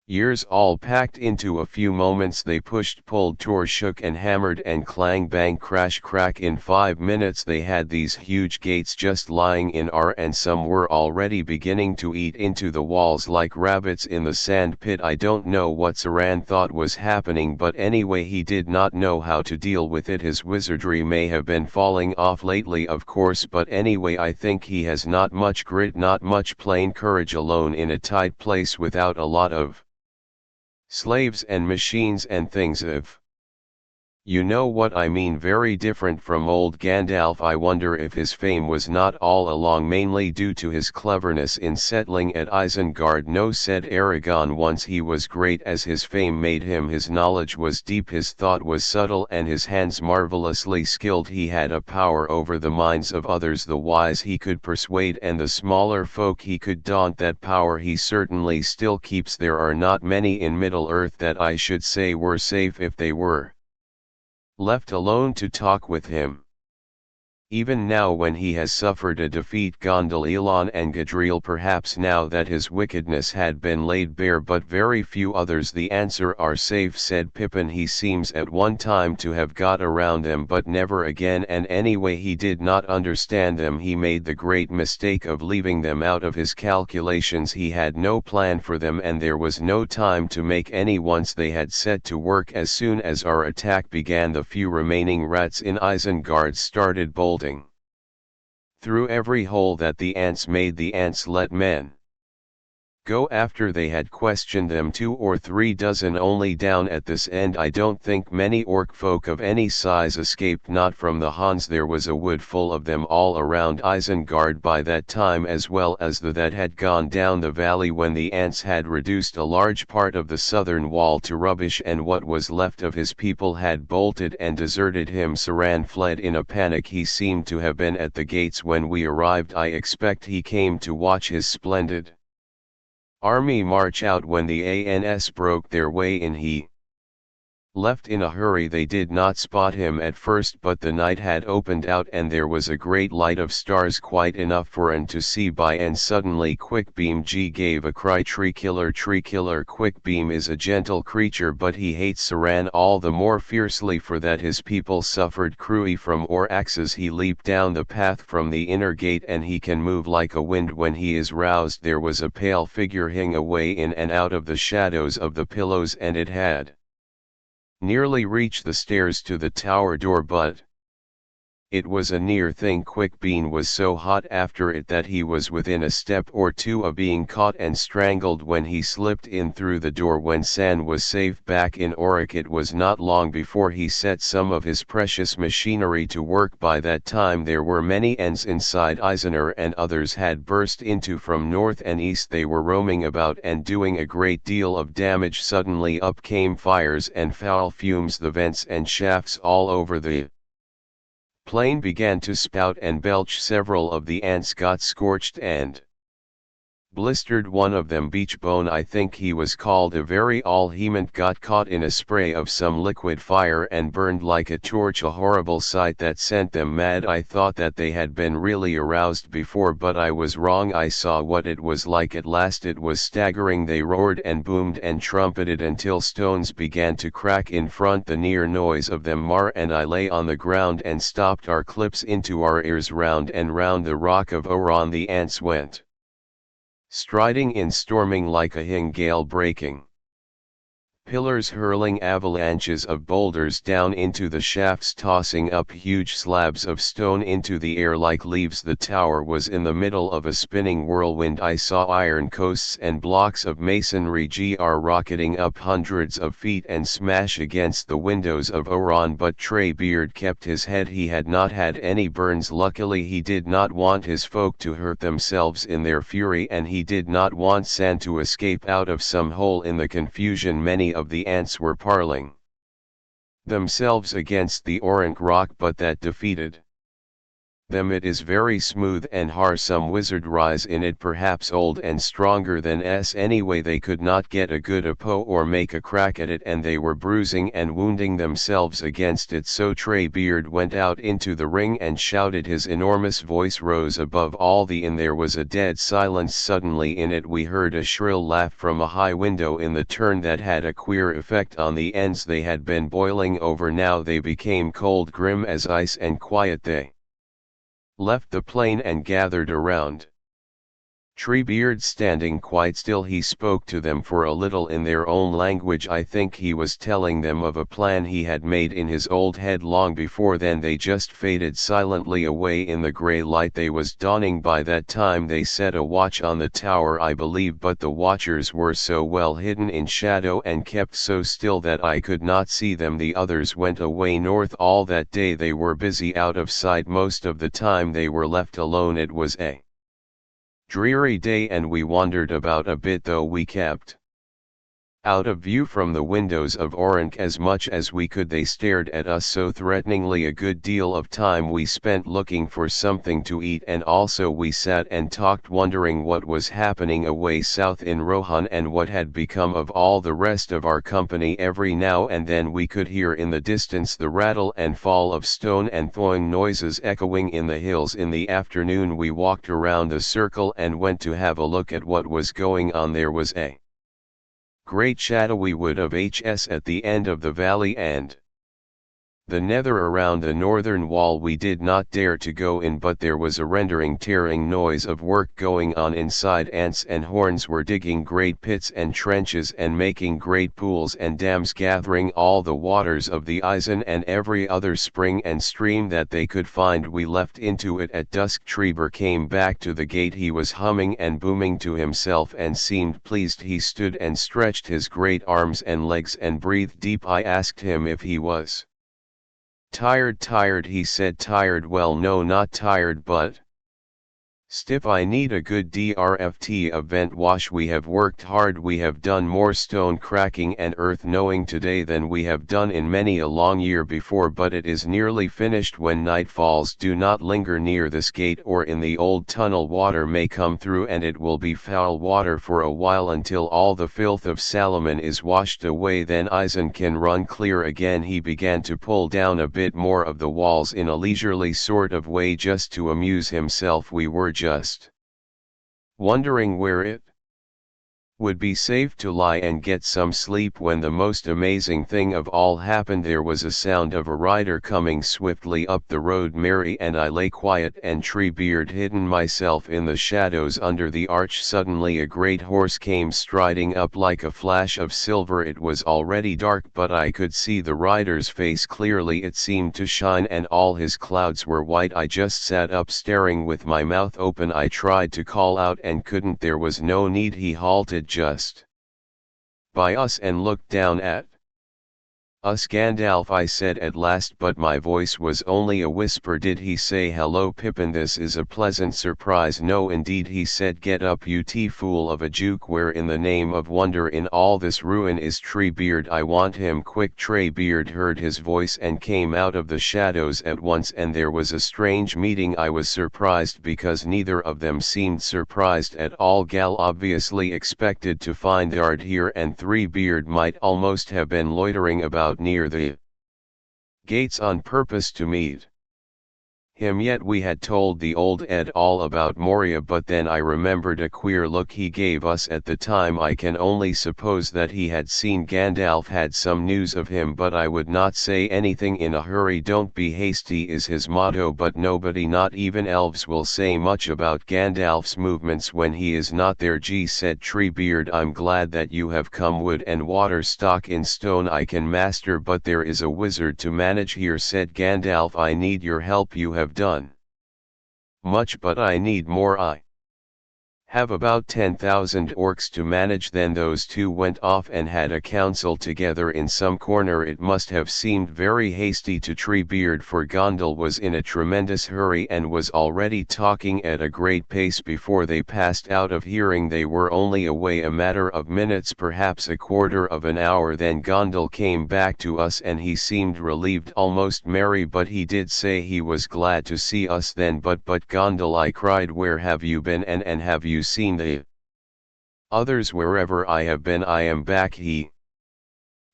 years all packed into a few moments. They pushed, pulled, tore, shook and hammered, and clang, bang, crash, crack. In 5 minutes they had these huge gates just lying in R, and some were already beginning to eat into the walls like rabbits in the sand pit. I don't know what Sauron thought was happening, but anyway he did not know how to deal with it. His wizardry may have been falling off lately of course, but anyway I think he has not much grit, not much plain courage. Alone in a tight place without a lot of Slaves and machines and things of. You know what I mean, very different from old Gandalf. I wonder if his fame was not all along mainly due to his cleverness in settling at Isengard. No, said Aragorn, once he was great as his fame made him. His knowledge was deep, his thought was subtle, and his hands marvelously skilled. He had a power over the minds of others. The wise he could persuade, and the smaller folk he could daunt. That power he certainly still keeps. There are not many in Middle-earth that I should say were safe if they were left alone to talk with him. Even now, when he has suffered a defeat, Gondel, Elon and Gadriel, perhaps now that his wickedness had been laid bare, but very few others. The answer are safe, said Pippin. He seems at one time to have got around them, but never again, and anyway he did not understand them. He made the great mistake of leaving them out of his calculations. He had no plan for them, and there was no time to make any. Once they had set to work, as soon as our attack began, the few remaining rats in Isengard started bolting through every hole that the ants made. The ants let men go after they had questioned them. 2 or 3 dozen only down at this end. I don't think many orc folk of any size escaped, not from the Huns. There was a wood full of them all around Isengard by that time, as well as the that had gone down the valley when the ants had reduced a large part of the southern wall to rubbish, and what was left of his people had bolted and deserted him. Sauron fled in a panic. He seemed to have been at the gates when we arrived. I expect he came to watch his splendid army march out. When the ANS broke their way in, he left in a hurry. They did not spot him at first, but the night had opened out and there was a great light of stars, quite enough for an to see by, and suddenly Quickbeam G gave a cry. Tree killer, tree killer. Quickbeam is a gentle creature, but he hates Sauron all the more fiercely for that his people suffered cruelly from or axes. He leaped down the path from the inner gate, and he can move like a wind when he is roused. There was a pale figure hanging away in and out of the shadows of the pillows, and it had nearly reached the stairs to the tower door, but it was a near thing. Quickbeam was so hot after it that he was within a step or two of being caught and strangled when he slipped in through the door. When San was safe back in Auric, it was not long before he set some of his precious machinery to work. By that time there were many ends inside Eisenor, and others had burst into from north and east. They were roaming about and doing a great deal of damage. Suddenly up came fires and foul fumes. The vents and shafts all over the plain began to spout and belch. Several of the ants got scorched and blistered. One of them, Beachbone I think he was called, a very all hement, got caught in a spray of some liquid fire and burned like a torch, a horrible sight that sent them mad. I thought that they had been really aroused before, but I was wrong. I saw what it was like at last. It was staggering. They roared and boomed and trumpeted until stones began to crack in front. The near noise of them Mar and I lay on the ground and stopped our clips into our ears. Round and round the rock of Oron the ants went, striding in, storming like a hing gale, breaking pillars, hurling avalanches of boulders down into the shafts, tossing up huge slabs of stone into the air like leaves. The tower was in the middle of a spinning whirlwind. I saw iron coasts and blocks of masonry J.R.R. rocketing up hundreds of feet and smash against the windows of Oron, but Treebeard kept his head. He had not had any burns. Luckily he did not want his folk to hurt themselves in their fury, and he did not want San to escape out of some hole in the confusion. Many of the ants were parling themselves against the Orank rock, but that defeated them. It is very smooth and hard. Some wizard rise in it, perhaps old and stronger than us. Anyway, they could not get a good apo or make a crack at it, and they were bruising and wounding themselves against it. So Treebeard went out into the ring and shouted. His enormous voice rose above all the inn. There was a dead silence. Suddenly in it we heard a shrill laugh from a high window in the turn that had a queer effect on the ends. They had been boiling over, now they became cold, grim as ice, and quiet. They left the plain and gathered around Treebeard standing quite still, he spoke to them for a little in their own language. I think he was telling them of a plan he had made in his old head long before. Then they just faded silently away in the grey light. They was dawning by that time. They set a watch on the tower, I believe, but the watchers were so well hidden in shadow and kept so still that I could not see them. The others went away north all that day. They were busy out of sight most of the time. They were left alone. It was a dreary day and we wandered about a bit, though we kept out of view from the windows of Orient as much as we could. They stared at us so threateningly. A good deal of time we spent looking for something to eat, and also we sat and talked, wondering what was happening away south in Rohan and what had become of all the rest of our company. Every now and then we could hear in the distance the rattle and fall of stone and thawing noises echoing in the hills. In the afternoon we walked around the circle and went to have a look at what was going on. There was a great shadowy wood of HS at the end of the valley, and the nether around the northern wall. We did not dare to go in, but there was a rendering tearing noise of work going on inside. Ants and horns were digging great pits and trenches and making great pools and dams, gathering all the waters of the Isen and every other spring and stream that they could find. We left into it at dusk. Treeber came back to the gate. He was humming and booming to himself and seemed pleased. He stood and stretched his great arms and legs and breathed deep. I asked him if he was tired, he said. Tired? Well, no, not tired, but stiff. I need a good DRFT event wash. We have worked hard. We have done more stone cracking and earth knowing today than we have done in many a long year before, but it is nearly finished. When night falls, do not linger near this gate or in the old tunnel. Water may come through and it will be foul water for a while until all the filth of Salomon is washed away. Then Isen can run clear again. He began to pull down a bit more of the walls in a leisurely sort of way just to amuse himself. We were just wondering where it would be safe to lie and get some sleep when the most amazing thing of all happened. There was a sound of a rider coming swiftly up the road. Mary and I lay quiet and Treebeard hidden myself in the shadows under the arch. Suddenly a great horse came striding up like a flash of silver. It was already dark, but I could see the rider's face clearly. It seemed to shine and all his clouds were white. I just sat up staring with my mouth open. I tried to call out and couldn't. There was no need. He halted just by us and looked down at us. Gandalf, I said at last, but my voice was only a whisper. Did he say hello, Pippin? This is a pleasant surprise. No indeed, he said. Get up, you fool of a Duke. Where in the name of wonder in all this ruin is Treebeard? I want him quick. Treebeard heard his voice and came out of the shadows at once, and there was a strange meeting. I was surprised because neither of them seemed surprised at all. Gal obviously expected to find Ard here, and Treebeard might almost have been loitering about near the gates on purpose to meet him. Yet we had told the old Ed all about Moria, but then I remembered a queer look he gave us at the time. I can only suppose that he had seen Gandalf had some news of him, but I would not say anything in a hurry. Don't be hasty is his motto, but nobody, not even elves, will say much about Gandalf's movements when he is not there. Gee, said Treebeard, I'm glad that you have come. Wood and water, stock in stone I can master, but there is a wizard to manage here, said Gandalf. I need your help. You have done much, but I need more. I have about 10,000 orcs to manage. Then those two went off and had a council together in some corner. It must have seemed very hasty to Treebeard, for Gondal was in a tremendous hurry and was already talking at a great pace before they passed out of hearing. They were only away a matter of minutes, perhaps a quarter of an hour. Then Gondal came back to us and he seemed relieved, almost merry, but he did say he was glad to see us then. But Gondal, I cried, where have you been, and have you seen the others? Wherever I have been, I am back. He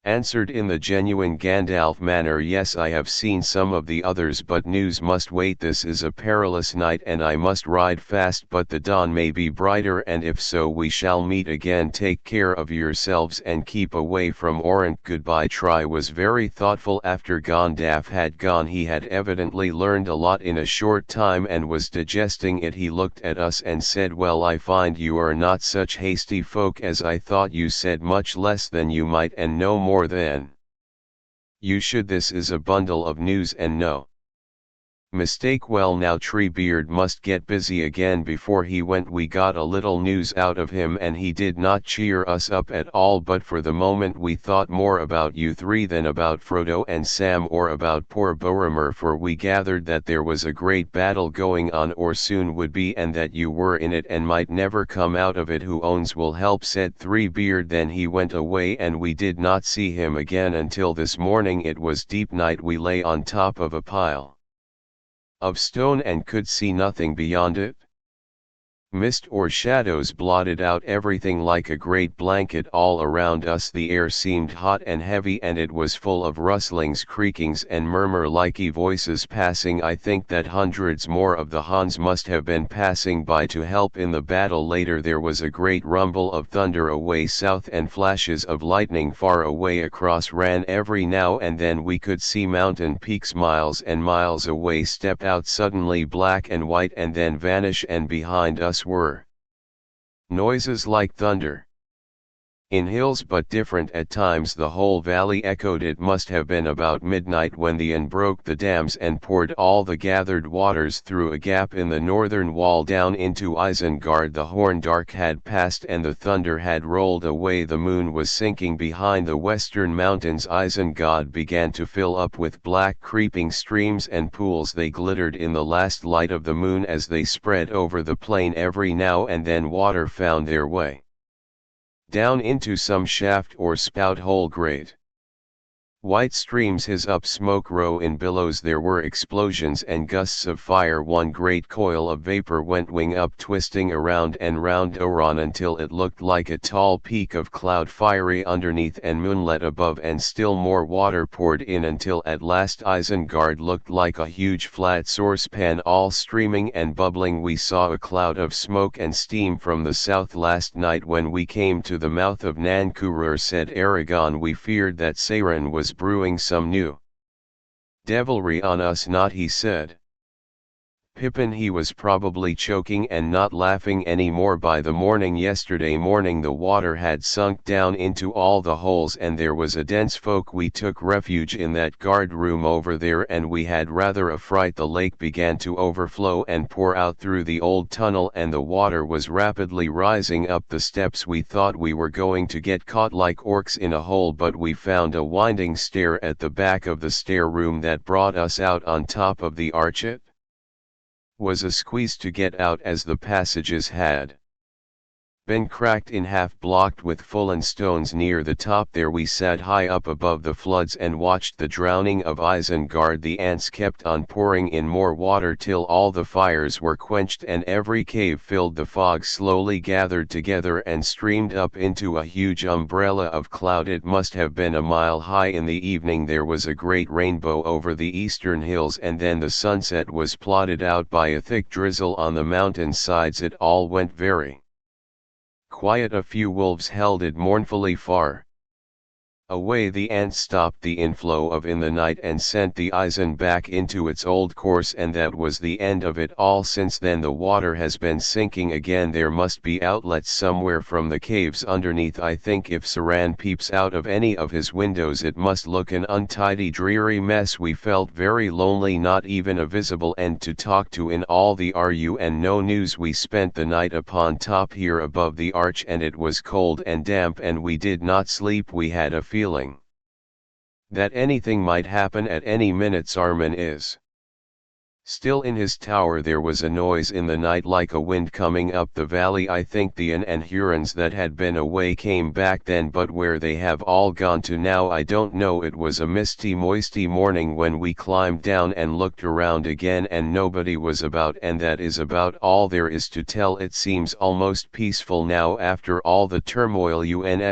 answered in the genuine Gandalf manner, yes, I have seen some of the others, but news must wait. This is a perilous night and I must ride fast, but the dawn may be brighter, and if so we shall meet again. Take care of yourselves and keep away from Orant. Goodbye. Try was very thoughtful. After Gandalf had gone, he had evidently learned a lot in a short time and was digesting it. He looked at us and said, well, I find you are not such hasty folk as I thought. You said much less than you might and no more than you should. This is a bundle of news and no mistake. Well, now Treebeard must get busy again. Before he went we got a little news out of him and he did not cheer us up at all, but for the moment we thought more about you three than about Frodo and Sam or about poor Boromir, for we gathered that there was a great battle going on, or soon would be, and that you were in it and might never come out of it. Who owns will help, said Treebeard. Then he went away and we did not see him again until this morning. It was deep night. We lay on top of a pile of stone and could see nothing beyond it. Mist or shadows blotted out everything like a great blanket all around us. The air seemed hot and heavy, and it was full of rustlings, creakings, and murmur-likey voices passing. I think that hundreds more of the Huns must have been passing by to help in the battle. Later there was a great rumble of thunder away south, and flashes of lightning far away across ran every now and then. We could see mountain peaks miles and miles away step out suddenly black and white and then vanish, and behind us were noises like thunder in hills, but different at times. The whole valley echoed. It must have been about midnight when the Aen broke the dams and poured all the gathered waters through a gap in the northern wall down into Isengard. The horn dark had passed and the thunder had rolled away. The moon was sinking behind the western mountains. Isengard began to fill up with black creeping streams and pools. They glittered in the last light of the moon as they spread over the plain. Every now and then water found their way down into some shaft or spout hole. Great white streams hiss up, smoke row in billows. There were explosions and gusts of fire. One great coil of vapor went wing up, twisting around and round Oran until it looked like a tall peak of cloud, fiery underneath and moonlit above, and still more water poured in until at last Isengard looked like a huge flat saucepan all streaming and bubbling. We saw a cloud of smoke and steam from the south last night when we came to the mouth of Nankurur, said Aragon. We feared that Sauron was brewing some new devilry on us. Not, he said Pippin. He was probably choking and not laughing any more. By the morning yesterday morning the water had sunk down into all the holes and there was a dense fog. We took refuge in that guard room over there and we had rather a fright. The lake began to overflow and pour out through the old tunnel and the water was rapidly rising up the steps. We thought we were going to get caught like orcs in a hole, but we found a winding stair at the back of the stair room that brought us out on top of the arch. It was a squeeze to get out, as the passages had been cracked in half, blocked with fallen stones near the top. There we sat high up above the floods and watched the drowning of Isengard. The ants kept on pouring in more water till all the fires were quenched and every cave filled. The fog slowly gathered together and streamed up into a huge umbrella of cloud. It must have been a mile high. In the evening there was a great rainbow over the eastern hills, and then the sunset was blotted out by a thick drizzle on the mountain sides. It all went very quiet. A few wolves held it mournfully far away. The ants stopped the inflow of in the night and sent the Isen back into its old course, and that was the end of it all. Since then the water has been sinking again. There must be outlets somewhere from the caves underneath. I think if Sauron peeps out of any of his windows it must look an untidy, dreary mess. We felt very lonely, not even a visible end to talk to in all the RU, and no news. We spent the night upon top here above the arch and it was cold and damp and we did not sleep. We had a feeling that anything might happen at any minute. Saruman is Still in his tower there was a noise in the night like a wind coming up the valley. I think the Ain and Hurons that had been away came back then, but where they have all gone to now I don't know. It was a misty moisty morning when we climbed down and looked around again, and nobody was about, and that is about all there is to tell. It seems almost peaceful now after all the turmoil,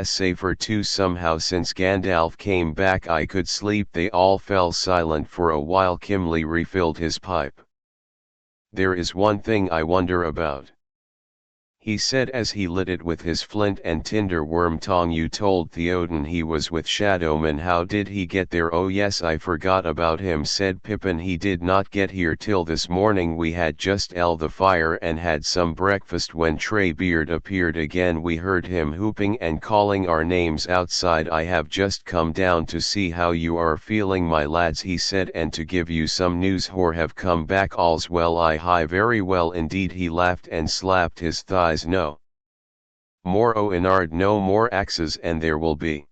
safer too somehow since Gandalf came back. I could sleep. They all fell silent for a while. Gimli refilled his pipe. "There is one thing I wonder about," he said as he lit it with his flint and tinder. "Wormtongue, you told Theoden he was with Shadowman. How did he get there?" "Oh yes, I forgot about him," said Pippin. "He did not get here till this morning. We had just eld the fire and had some breakfast when Treebeard appeared again. We heard him whooping and calling our names outside. I have just come down to see how you are feeling, my lads," he said, "and to give you some news. Hor have come back. All's well." "Hi, very well indeed." He laughed and slapped his thigh. "No more Oenard, no more axes, and there will be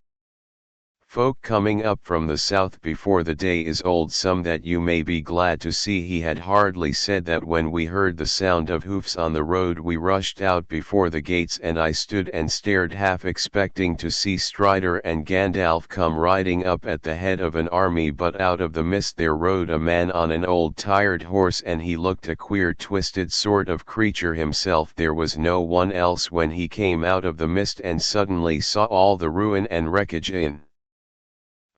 folk coming up from the south before the day is old, some that you may be glad to see." He had hardly said that when we heard the sound of hoofs on the road. We rushed out before the gates, and I stood and stared, half expecting to see Strider and Gandalf come riding up at the head of an army, but out of the mist there rode a man on an old tired horse, and he looked a queer twisted sort of creature himself. There was no one else when he came out of the mist and suddenly saw all the ruin and wreckage in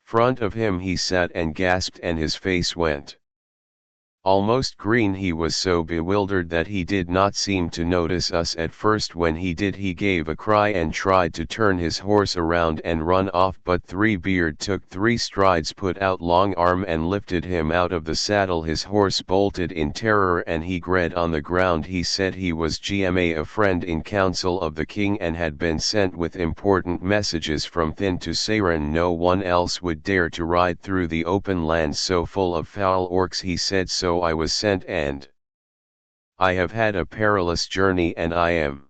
front of him. He sat and gasped, and his face went almost green. He was so bewildered that he did not seem to notice us at first. When he did, he gave a cry and tried to turn his horse around and run off, but Treebeard took 3 strides, put out long arm, and lifted him out of the saddle. His horse bolted in terror and he gred on the ground. He said he was Gma, a friend in council of the king, and had been sent with important messages from Thin to Sauron. No one else would dare to ride through the open land so full of foul orcs. He said, "So I was sent, and I have had a perilous journey, and I am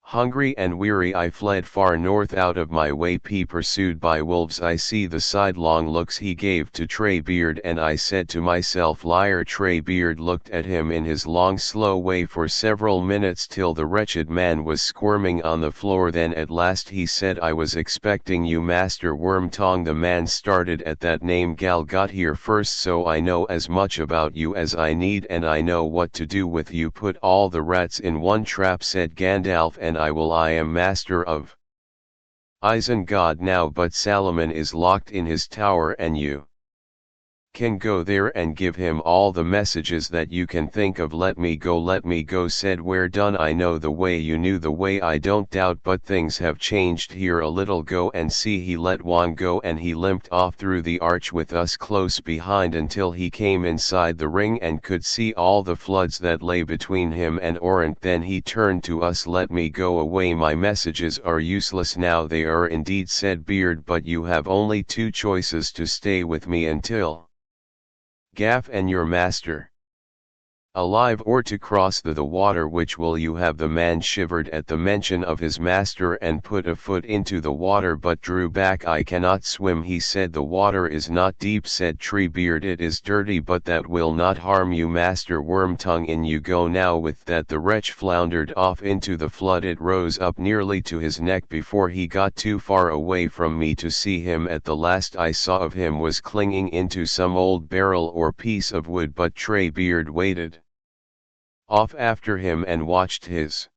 hungry and weary. I fled far north out of my way, pursued by wolves. I see the sidelong looks he gave to Treebeard, and I said to myself, liar." Treebeard looked at him in his long slow way for several minutes till the wretched man was squirming on the floor. Then at last he said, "I was expecting you, Master Wormtongue." The man started at that name. "Gal got here first, so I know as much about you as I need, and I know what to do with you. Put all the rats in one trap," said Gandalf, "and I will. I am master of Isengard now, but Saruman is locked in his tower, and you can go there and give him all the messages that you can think of." Let me go," said Where Done. "I know the way. You knew the way, I don't doubt, but things have changed here a little. Go and see." He let Juan go, and he limped off through the arch with us close behind until he came inside the ring and could see all the floods that lay between him and Orent. Then he turned to us. "Let me go away. My messages are useless now." "They are indeed," said Beard, "but you have only 2 choices: to stay with me until Gaff and your master alive, or to cross the water. Which will you have?" The man shivered at the mention of his master and put a foot into the water, but drew back. "I cannot swim," he said. "The water is not deep," said Treebeard. "It is dirty, but that will not harm you, Master Wormtongue. In you go now." With that the wretch floundered off into the flood. It rose up nearly to his neck before he got too far away from me to see him. At the last I saw of him was clinging into some old barrel or piece of wood, but Treebeard waited off after him and watched his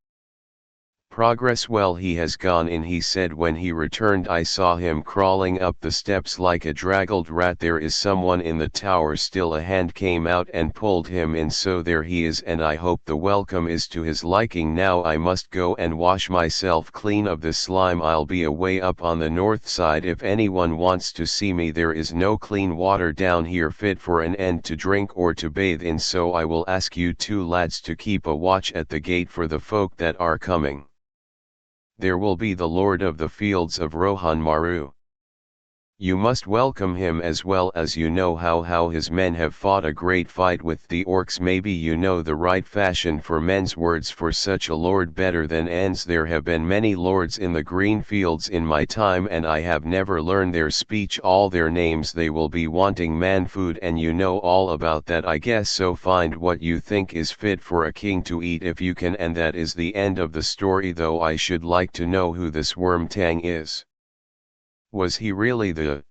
progress. "Well, he has gone in," he said. When he returned I saw him crawling up the steps like a draggled rat. "There is someone in the tower still." A hand came out and pulled him in. "So there he is, and I hope the welcome is to his liking. Now I must go and wash myself clean of this slime. I'll be away up on the north side. If anyone wants to see me, there is no clean water down here fit for an end to drink or to bathe in, so I will ask you 2 lads to keep a watch at the gate for the folk that are coming. There will be the Lord of the Fields of Rohan Maru. You must welcome him as well as you know how his men have fought a great fight with the orcs. Maybe you know the right fashion for men's words for such a lord better than ends. There have been many lords in the green fields in my time and I have never learned their speech, all their names. They will be wanting man food and you know all about that I guess, so find what you think is fit for a king to eat if you can, and that is the end of the story, though I should like to know who this Wormtongue is. Was he really the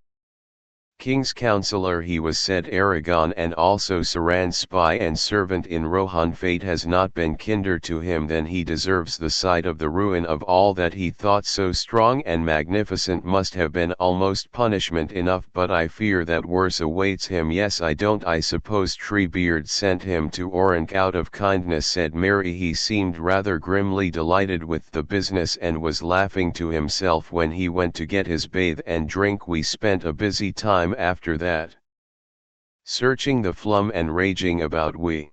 king's counselor? He was, said Aragorn, and also Sauron's spy and servant in Rohan. Fate has not been kinder to him than he deserves. The sight of the ruin of all that he thought so strong and magnificent must have been almost punishment enough, but I fear that worse awaits him. Yes, I don't. I suppose Treebeard sent him to Orink out of kindness, said Merry. He seemed rather grimly delighted with the business and was laughing to himself when he went to get his bathe and drink. We spent a busy time after that, searching the flum and raging about. We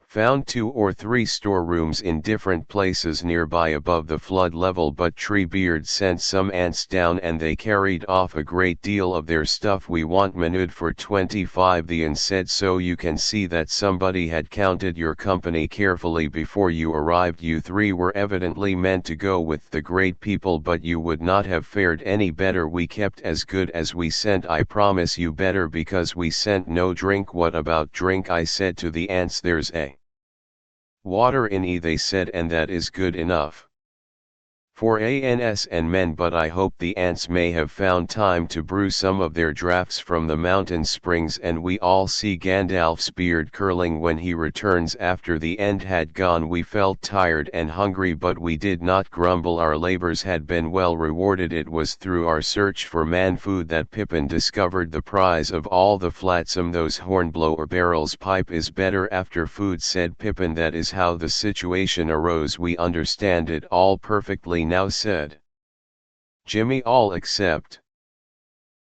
found 2 or 3 storerooms in different places nearby above the flood level, but Treebeard sent some ants down and they carried off a great deal of their stuff. We want Manud for 25. The ant said, so you can see that somebody had counted your company carefully before you arrived. You 3 were evidently meant to go with the great people, but you would not have fared any better. We kept as good as we sent, I promise you, better, because we sent no drink. What about drink? I said to the ants. There's a water in E, they said, and that is good enough for ants and men, but I hope the ants may have found time to brew some of their drafts from the mountain springs. And we all see Gandalf's beard curling when he returns after the end had gone. We felt tired and hungry, but we did not grumble. Our labors had been well rewarded. It was through our search for man food that Pippin discovered the prize of all, the flatsome. Those hornblower barrels. Pipe is better after food, said Pippin. That is how the situation arose. We understand it all perfectly now, said Jimmy. All except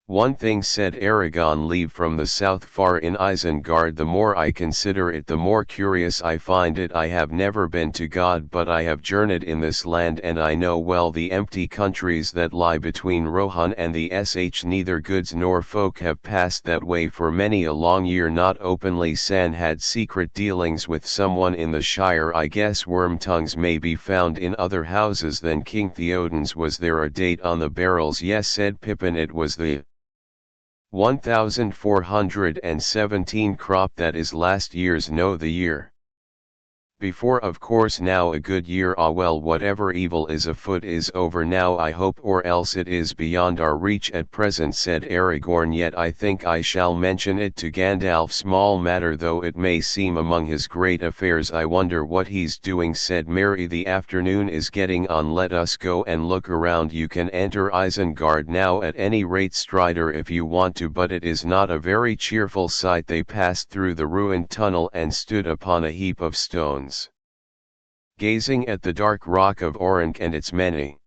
one thing, said Aragorn. Leave from the south far in Isengard. The more I consider it, the more curious I find it. I have never been to God, but I have journeyed in this land, and I know well the empty countries that lie between Rohan and the Neither goods nor folk have passed that way for many a long year. Not openly. San had secret dealings with someone in the Shire. I guess Wormtongues may be found in other houses than King Theoden's. Was there a date on the barrels? Yes, said Pippin. It was the 1417 crop, that is last year's. No, the year before, of course. Now a good year. Ah well, whatever evil is afoot is over now, I hope, or else it is beyond our reach at present, said Aragorn. Yet I think I shall mention it to Gandalf. Small matter though it may seem among his great affairs. I wonder what he's doing, said Merry. The afternoon is getting on. Let us go and look around. You can enter Isengard now, at any rate, Strider, if you want to, but it is not a very cheerful sight. They passed through the ruined tunnel and stood upon a heap of stones, gazing at the dark rock of Orink and its many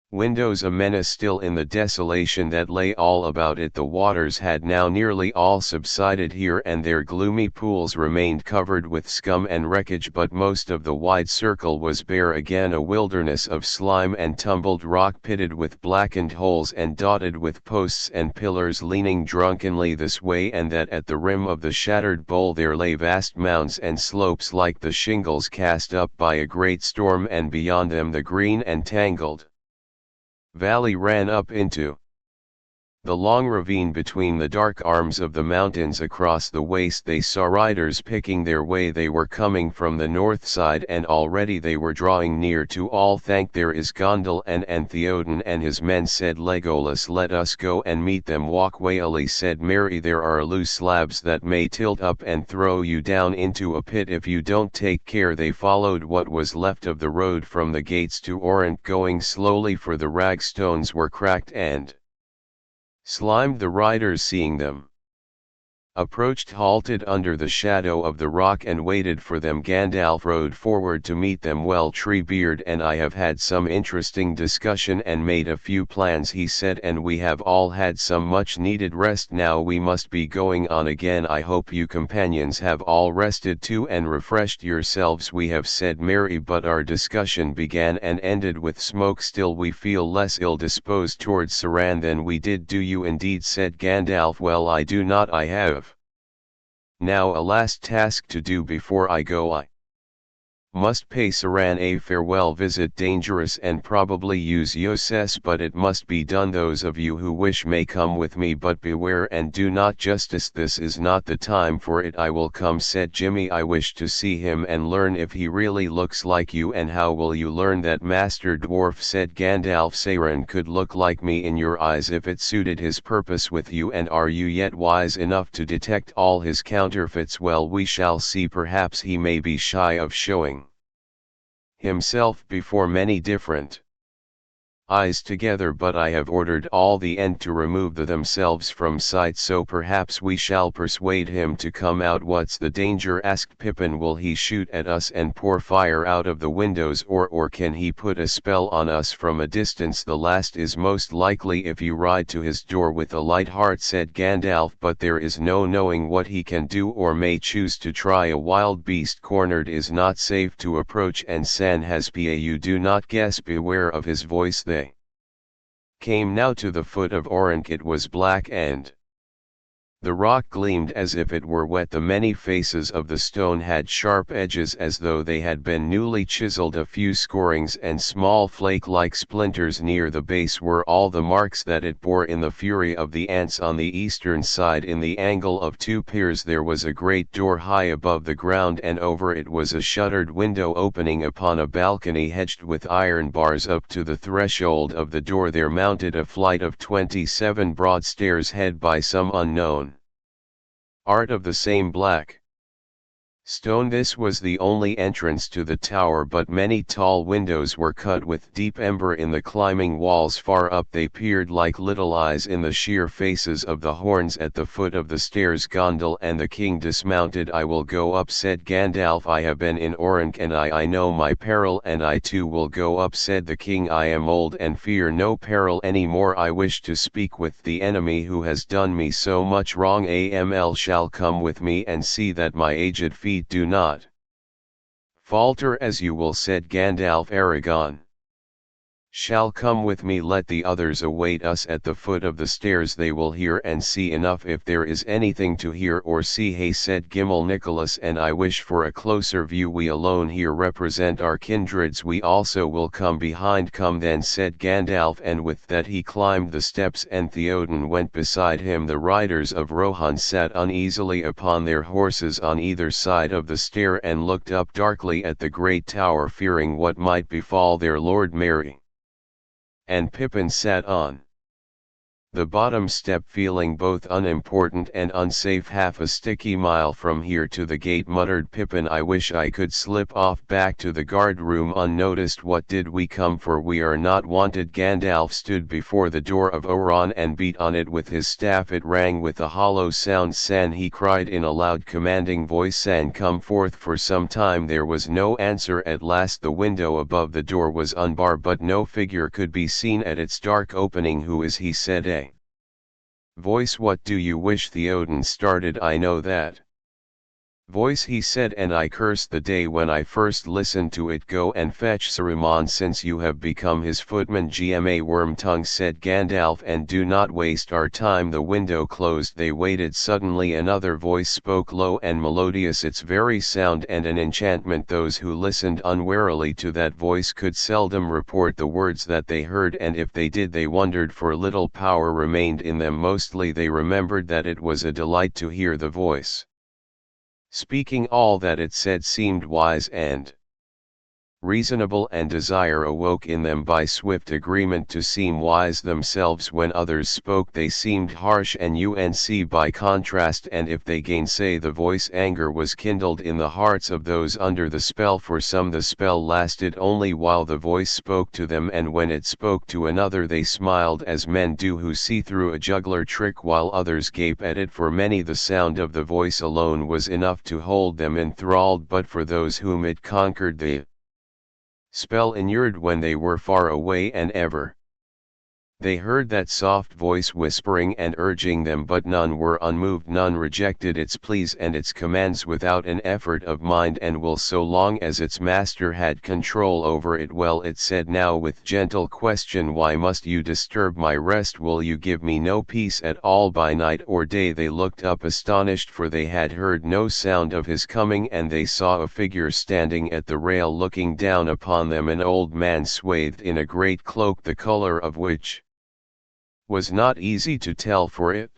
windows, a menace still in the desolation that lay all about it. The waters had now nearly all subsided. Here and there gloomy pools remained covered with scum and wreckage, but most of the wide circle was bare again, a wilderness of slime and tumbled rock, pitted with blackened holes and dotted with posts and pillars leaning drunkenly this way and that. At the rim of the shattered bowl there lay vast mounds and slopes like the shingles cast up by a great storm, and beyond them the green and tangled valley ran up into the long ravine between the dark arms of the mountains. Across the waste they saw riders picking their way. They were coming from the north side, and already they were drawing near. To all thank, there is Gondal and Theoden and his men, said Legolas. Let us go and meet them. Walk warily, said Merry. There are loose slabs that may tilt up and throw you down into a pit if you don't take care. They followed what was left of the road from the gates to Orent, going slowly, for the rag stones were cracked and slimed. The riders, seeing them approached, halted under the shadow of the rock and waited for them. Gandalf rode forward to meet them. Well, Treebeard and I have had some interesting discussion and made a few plans, he said, and we have all had some much needed rest. Now we must be going on again. I hope you companions have all rested too and refreshed yourselves. We have said merry, but our discussion began and ended with smoke. Still we feel less ill-disposed towards Sauron than we did. Do you indeed, said Gandalf. Well, I do not. I have now a last task to do before I go. I must pay Sauron a farewell visit, dangerous and probably use useless, but it must be done. Those of you who wish may come with me, but beware and do not justice. This is not the time for it. I will come, said Jimmy. I wish to see him and learn if he really looks like you. And how will you learn that, Master Dwarf, said Gandalf. Sauron could look like me in your eyes if it suited his purpose with you. And are you yet wise enough to detect all his counterfeits? Well, we shall see. Perhaps he may be shy of showing himself before many different eyes together, but I have ordered all the Ent to remove themselves from sight, so perhaps we shall persuade him to come out. What's the danger, asked Pippin. Will he shoot at us and pour fire out of the windows, or can he put a spell on us from a distance? The last is most likely if you ride to his door with a light heart, said Gandalf, but there is no knowing what he can do or may choose to try. A wild beast cornered is not safe to approach, and San has pa you do not guess. Beware of his voice. They came now to the foot of Orunk. It was black and the rock gleamed as if it were wet. The many faces of the stone had sharp edges as though they had been newly chiseled. A few scorings and small flake-like splinters near the base were all the marks that it bore. In the fury of the ants on the eastern side, in the angle of two piers, there was a great door high above the ground, and over it was a shuttered window opening upon a balcony hedged with iron bars. Up to the threshold of the door there mounted a flight of 27 broad stairs, headed by some unknown art of the same black stone. This was the only entrance to the tower, but many tall windows were cut with deep ember in the climbing walls. Far up they peered like little eyes in the sheer faces of the horns at the foot of the stairs. Gondal and the king dismounted. I will go up, said Gandalf. I have been in Orunk and I know my peril, and I too will go up, said the king. I am old and fear no peril any more. I wish to speak with the enemy who has done me so much wrong. Aml shall come with me and see that my aged feet do not falter. As you will, said Gandalf. Aragorn shall come with me. Let the others await us at the foot of the stairs. They will hear and see enough if there is anything to hear or see. Hey, said Gimli. Nicholas and I wish for a closer view. We alone here represent our kindreds. We also will come behind. Come then, said Gandalf, and with that he climbed the steps and Theoden went beside him. The riders of Rohan sat uneasily upon their horses on either side of the stair and looked up darkly at the great tower, fearing what might befall their lord. Merry and Pippin sat on the bottom step, feeling both unimportant and unsafe. Half a sticky mile from here to the gate, muttered Pippin. I wish I could slip off back to the guard room unnoticed. What did we come for? We are not wanted. Gandalf stood before the door of Oran and beat on it with his staff. It rang with a hollow sound. San, he cried in a loud commanding voice. San, come forth. For some time there was no answer. At last the window above the door was unbarred, but no figure could be seen at its dark opening. Who is he? Said a voice. What do you wish? Theoden started. I know that voice, he said, and I curse the day when I first listened to it. Go and fetch Saruman, since you have become his footman. Gma Wormtongue, said Gandalf, and do not waste our time. The window closed. They waited. Suddenly another voice spoke, low and melodious, its very sound and an enchantment. Those who listened unwarily to that voice could seldom report the words that they heard, and if they did they wondered, for little power remained in them. Mostly they remembered that it was a delight to hear the voice speaking. All that it said seemed wise and reasonable and desire awoke in them by swift agreement to seem wise themselves. When others spoke they seemed harsh and unc by contrast, and if they gainsay the voice, anger was kindled in the hearts of those under the spell. For some the spell lasted only while the voice spoke to them, and when it spoke to another they smiled as men do who see through a juggler trick, while others gape at it. For many the sound of the voice alone was enough to hold them enthralled, but for those whom it conquered the spell inured when they were far away, and ever they heard that soft voice whispering and urging them, but none were unmoved, none rejected its pleas and its commands without an effort of mind and will, so long as its master had control over it. Well, it said now with gentle question, why must you disturb my rest? Will you give me no peace at all by night or day? They looked up astonished, for they had heard no sound of his coming, and they saw a figure standing at the rail looking down upon them, an old man swathed in a great cloak, the color of which was not easy to tell, for it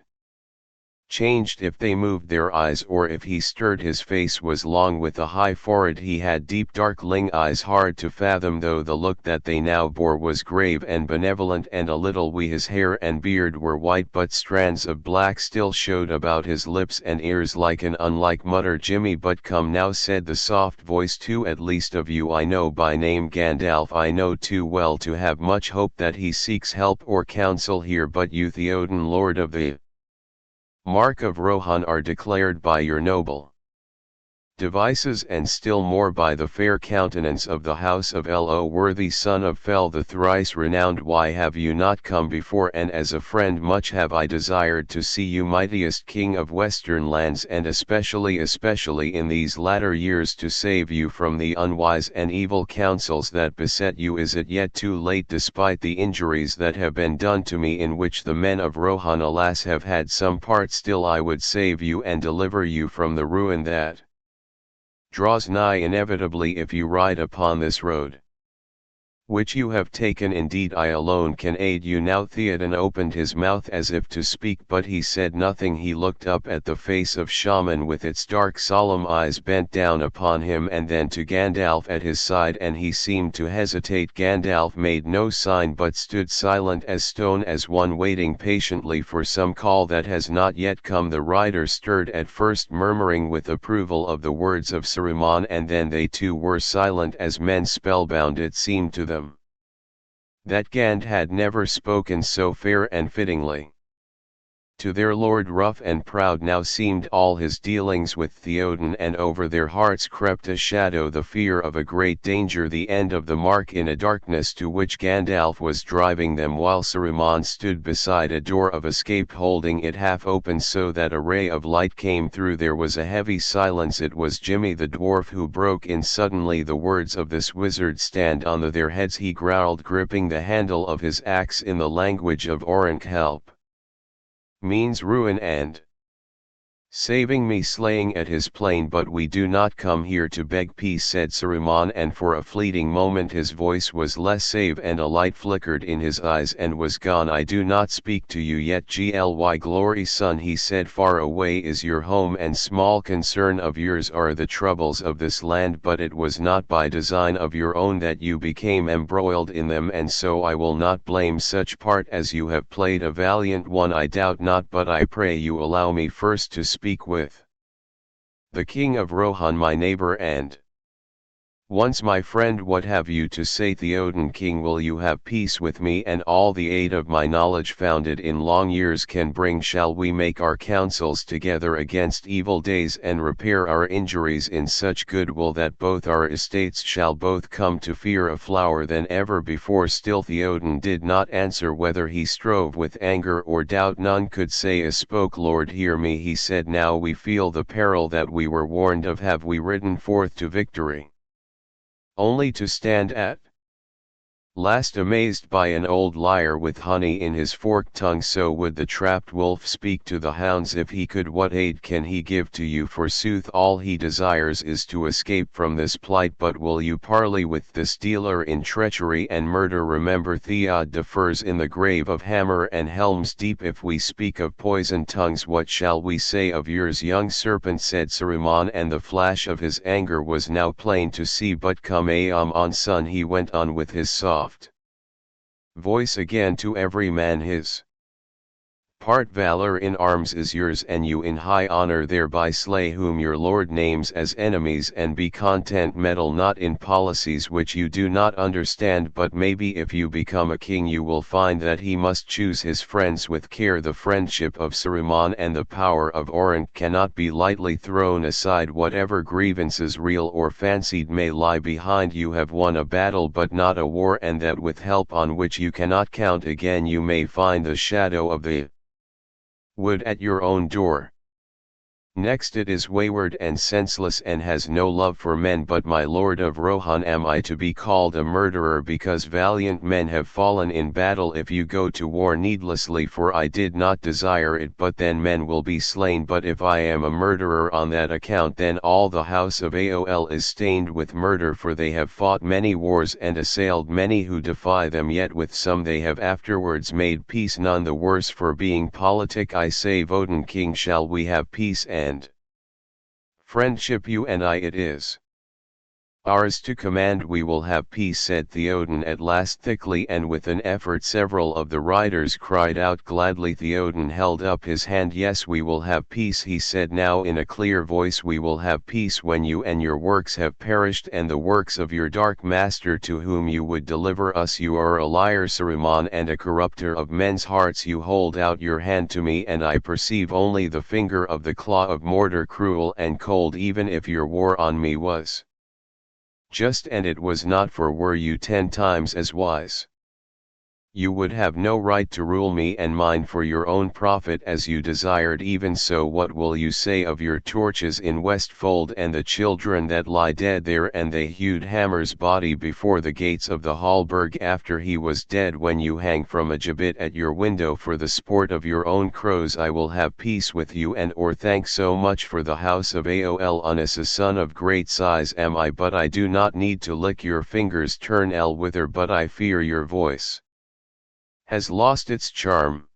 changed if they moved their eyes or if he stirred. His face was long with a high forehead, he had deep darkling eyes hard to fathom, though the look that they now bore was grave and benevolent, and a little wee. His hair and beard were white, but strands of black still showed about his lips and ears like an unlike mutter. Jimmy, but come now, said the soft voice, two at least of you I know by name, Gandalf I know too well to have much hope that he seeks help or counsel here, but you, Theoden, lord of the Mark of Rohan, are declared by your noble devices, and still more by the fair countenance of the house of Lo, worthy son of Fel the thrice renowned. Why have you not come before? And as a friend much have I desired to see you, mightiest king of western lands, and especially in these latter years, to save you from the unwise and evil counsels that beset you. Is it yet too late, despite the injuries that have been done to me, in which the men of Rohan alas have had some part? Still I would save you and deliver you from the ruin that draws nigh inevitably if you ride upon this road which you have taken. Indeed I alone can aid you now. Theoden opened his mouth as if to speak, but he said nothing. He looked up at the face of Shaman with its dark solemn eyes bent down upon him, and then to Gandalf at his side, and he seemed to hesitate. Gandalf made no sign, but stood silent as stone, as one waiting patiently for some call that has not yet come. The rider stirred at first, murmuring with approval of the words of Saruman, and then they too were silent as men spellbound. It seemed to them that Gand had never spoken so fair and fittingly to their lord. Rough and proud now seemed all his dealings with Theoden, and over their hearts crept a shadow, the fear of a great danger, the end of the mark, in a darkness to which Gandalf was driving them, while Saruman stood beside a door of escape, holding it half open so that a ray of light came through. There was a heavy silence. It was Jimmy the dwarf who broke in suddenly. The words of this wizard stand on their heads, he growled, gripping the handle of his axe. In the language of Orank, help means ruin and saving me, slaying at his plane. But we do not come here to beg peace, said Saruman, and for a fleeting moment his voice was less save, and a light flickered in his eyes and was gone. I do not speak to you yet, Gly glory son, he said. Far away is your home, and small concern of yours are the troubles of this land, but it was not by design of your own that you became embroiled in them, and so I will not blame such part as you have played, a valiant one I doubt not, but I pray you allow me first to speak with the king of Rohan, my neighbor and once my friend. What have you to say, Theoden king? Will you have peace with me, and all the aid of my knowledge founded in long years can bring? Shall we make our counsels together against evil days, and repair our injuries in such good will that both our estates shall both come to fear a flower than ever before? Still Theoden did not answer. Whether he strove with anger or doubt none could say. As spoke, Lord, hear me, he said. Now we feel the peril that we were warned of. Have we ridden forth to victory only to stand at Last amazed by an old liar with honey in his forked tongue, so would the trapped wolf speak to the hounds if he could. What aid can he give to you? Forsooth all he desires is to escape from this plight. But will you parley with this dealer in treachery and murder? Remember Theod defers in the grave of hammer and helms deep. If we speak of poisoned tongues, what shall we say of yours? Young serpent, said Saruman, and the flash of his anger was now plain to see. But come on, son, he went on with his soft voice again, to every man his part. Valor in arms is yours, and you in high honor thereby slay whom your lord names as enemies, and be content. Meddle not in policies which you do not understand, but maybe if you become a king you will find that he must choose his friends with care. The friendship of Saruman and the power of Orin cannot be lightly thrown aside. Whatever grievances real or fancied may lie behind, you have won a battle but not a war, and that with help on which you cannot count. Again you may find the shadow of the wood at your own door. Next, it is wayward and senseless and has no love for men. But my lord of Rohan, am I to be called a murderer because valiant men have fallen in battle? If you go to war needlessly, for I did not desire it, but then men will be slain. But if I am a murderer on that account, then all the house of Aol is stained with murder, for they have fought many wars and assailed many who defy them, yet with some they have afterwards made peace, none the worse for being politic. I say, Voden king, shall we have peace and friendship? You and I, it is ours to command. We will have peace, said Theoden at last thickly, and with an effort several of the riders cried out gladly. Theoden held up his hand. Yes, we will have peace, he said now in a clear voice. We will have peace when you and your works have perished, and the works of your dark master to whom you would deliver us. You are a liar, Saruman, and a corrupter of men's hearts. You hold out your hand to me, and I perceive only the finger of the claw of Mordor, cruel and cold. Even if your war on me was just, and it was not, for were you 10 times as wise, you would have no right to rule me and mine for your own profit as you desired. Even so, what will you say of your torches in Westfold and the children that lie dead there? And they hewed Hammer's body before the gates of the Hallberg after he was dead. When you hang from a gibbet at your window for the sport of your own crows, I will have peace with you, and or thank so much for the house of Aol. Unis, a son of great size am I, but I do not need to lick your fingers. Turn el wither, but I fear your voice has lost its charm.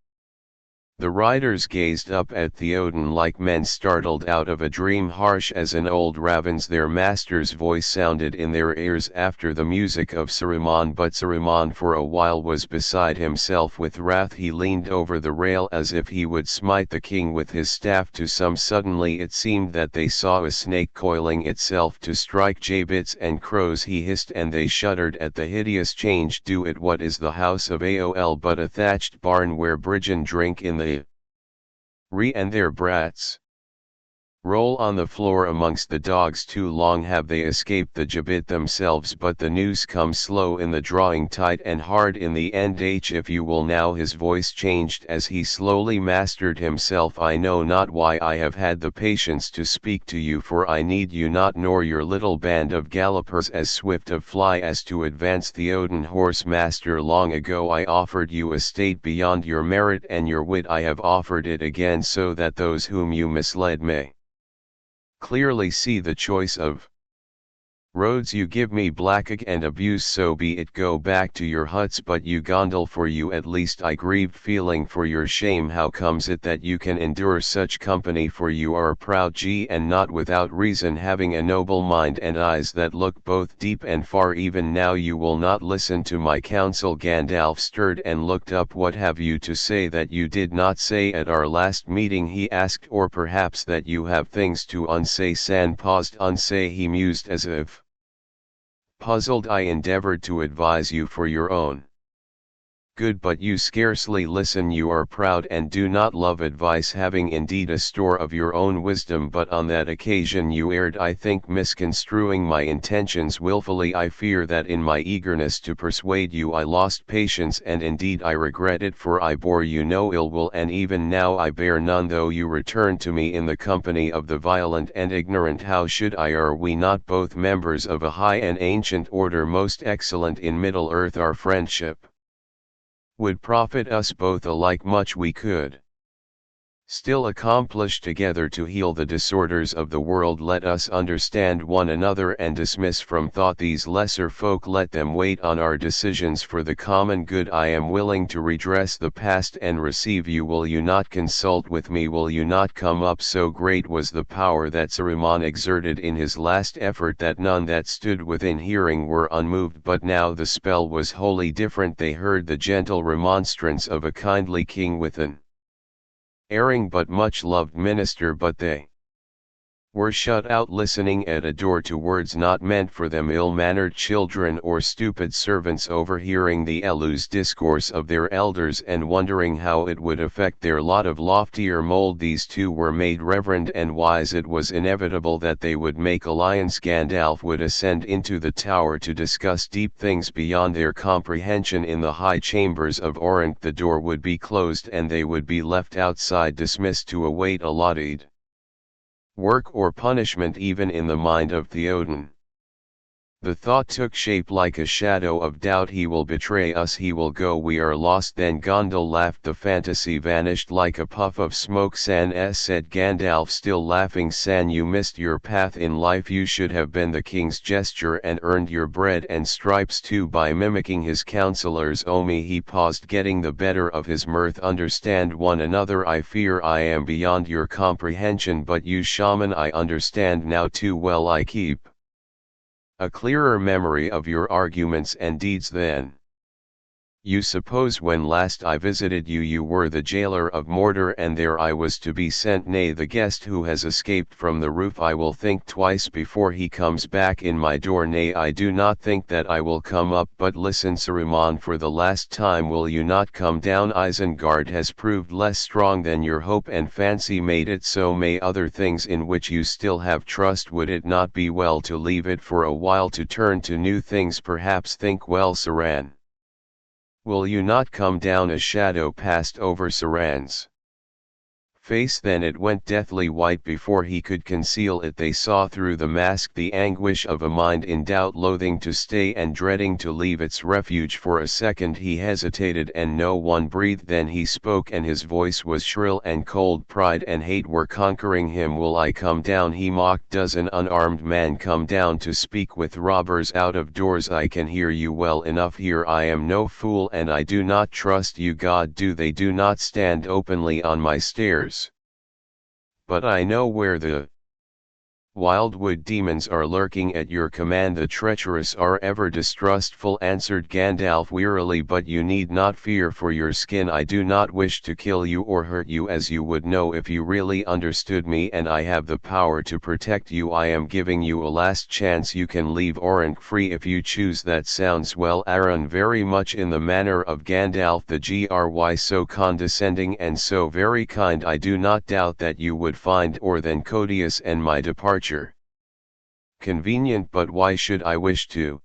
The riders gazed up at Theoden like men startled out of a dream. Harsh as an old raven's their master's voice sounded in their ears after the music of Saruman. But Saruman for a while was beside himself with wrath. He leaned over the rail as if he would smite the king with his staff. To some suddenly it seemed that they saw a snake coiling itself to strike gibbets and crows. He hissed, and they shuddered at the hideous change. Do it. What is the house of Aol but a thatched barn where Bridgen drink in the and their brats roll on the floor amongst the dogs? Too long have they escaped the gibbet themselves, but the news comes slow in the drawing, tight and hard in the end. If you will now. His voice changed as he slowly mastered himself. I know not why I have had the patience to speak to you, for I need you not, nor your little band of gallopers as swift of fly as to advance. Theoden, horse master, long ago I offered you a state beyond your merit and your wit. I have offered it again, so that those whom you misled may clearly see the choice of roads you give me. Blackig and abuse, so be it. Go back to your huts. But you Gondel, for you at least I grieved, feeling for your shame. How comes it that you can endure such company? For you are a proud and not without reason, having a noble mind and eyes that look both deep and far. Even now you will not listen to my counsel. Gandalf stirred and looked up. What have you to say that you did not say at our last meeting? He asked. Or perhaps that you have things to unsay? San paused. Unsay, he mused as if puzzled. I endeavored to advise you for your own Good, but you scarcely listen. You are proud and do not love advice, having indeed a store of your own wisdom, but on that occasion you erred, I think, misconstruing my intentions wilfully. I fear that in my eagerness to persuade you I lost patience, and indeed I regret it, for I bore you no ill will, and even now I bear none, though you return to me in the company of the violent and ignorant. How should I? Are we not both members of a high and ancient order, most excellent in Middle-earth? Our friendship would profit us both alike much. We could still accomplish together to heal the disorders of the world. Let us understand one another and dismiss from thought these lesser folk. Let them wait on our decisions for the common good. I am willing to redress the past and receive you. Will you not consult with me? Will you not come up? So great was the power that Saruman exerted in his last effort that none that stood within hearing were unmoved. But now the spell was wholly different. They heard the gentle remonstrance of a kindly king with an erring but much loved minister, but they were shut out, listening at a door to words not meant for them. Ill-mannered children or stupid servants, overhearing the elus discourse of their elders and wondering how it would affect their lot of loftier mold. These two were made reverend and wise. It was inevitable that they would make alliance. Gandalf would ascend into the tower to discuss deep things beyond their comprehension. In the high chambers of Orent the door would be closed and they would be left outside, dismissed to await allotted work or punishment. Even in the mind of Theoden the thought took shape like a shadow of doubt. He will betray us, he will go, we are lost. Then Gondel laughed, the fantasy vanished like a puff of smoke. San said Gandalf, still laughing, San, you missed your path in life. You should have been the king's gesture and earned your bread and stripes too by mimicking his counselors. Omi, he paused, getting the better of his mirth. Understand one another. I fear I am beyond your comprehension, but you, shaman, I understand now too well. I keep a clearer memory of your arguments and deeds than you suppose. When last I visited you, you were the jailer of Mordor, and there I was to be sent, nay, the guest who has escaped from the roof. I will think twice before he comes back in my door. Nay, I do not think that I will come up. But listen, Saruman, for the last time, will you not come down? Isengard has proved less strong than your hope and fancy made it. So may other things in which you still have trust. Would it not be well to leave it for a while, to turn to new things? Perhaps think well, Saran. Will you not come down? A shadow passed over Saran's face, then it went deathly white. Before he could conceal it, they saw through the mask the anguish of a mind in doubt, loathing to stay and dreading to leave its refuge. For a second he hesitated and no one breathed. Then he spoke and his voice was shrill and cold. Pride and hate were conquering him. Will I come down? He mocked. Does an unarmed man come down to speak with robbers out of doors? I can hear you well enough here. I am no fool and I do not trust you. God, do they do not stand openly on my stairs? But I know where the wildwood demons are lurking at your command. The treacherous are ever distrustful, answered Gandalf wearily, but you need not fear for your skin. I do not wish to kill you or hurt you, as you would know if you really understood me, and I have the power to protect you. I am giving you a last chance. You can leave Orent free if you choose. That sounds well, Aaron, very much in the manner of Gandalf the J.R.R, so condescending and so very kind. I do not doubt that you would find or than courteous and my departure convenient, but why should I wish to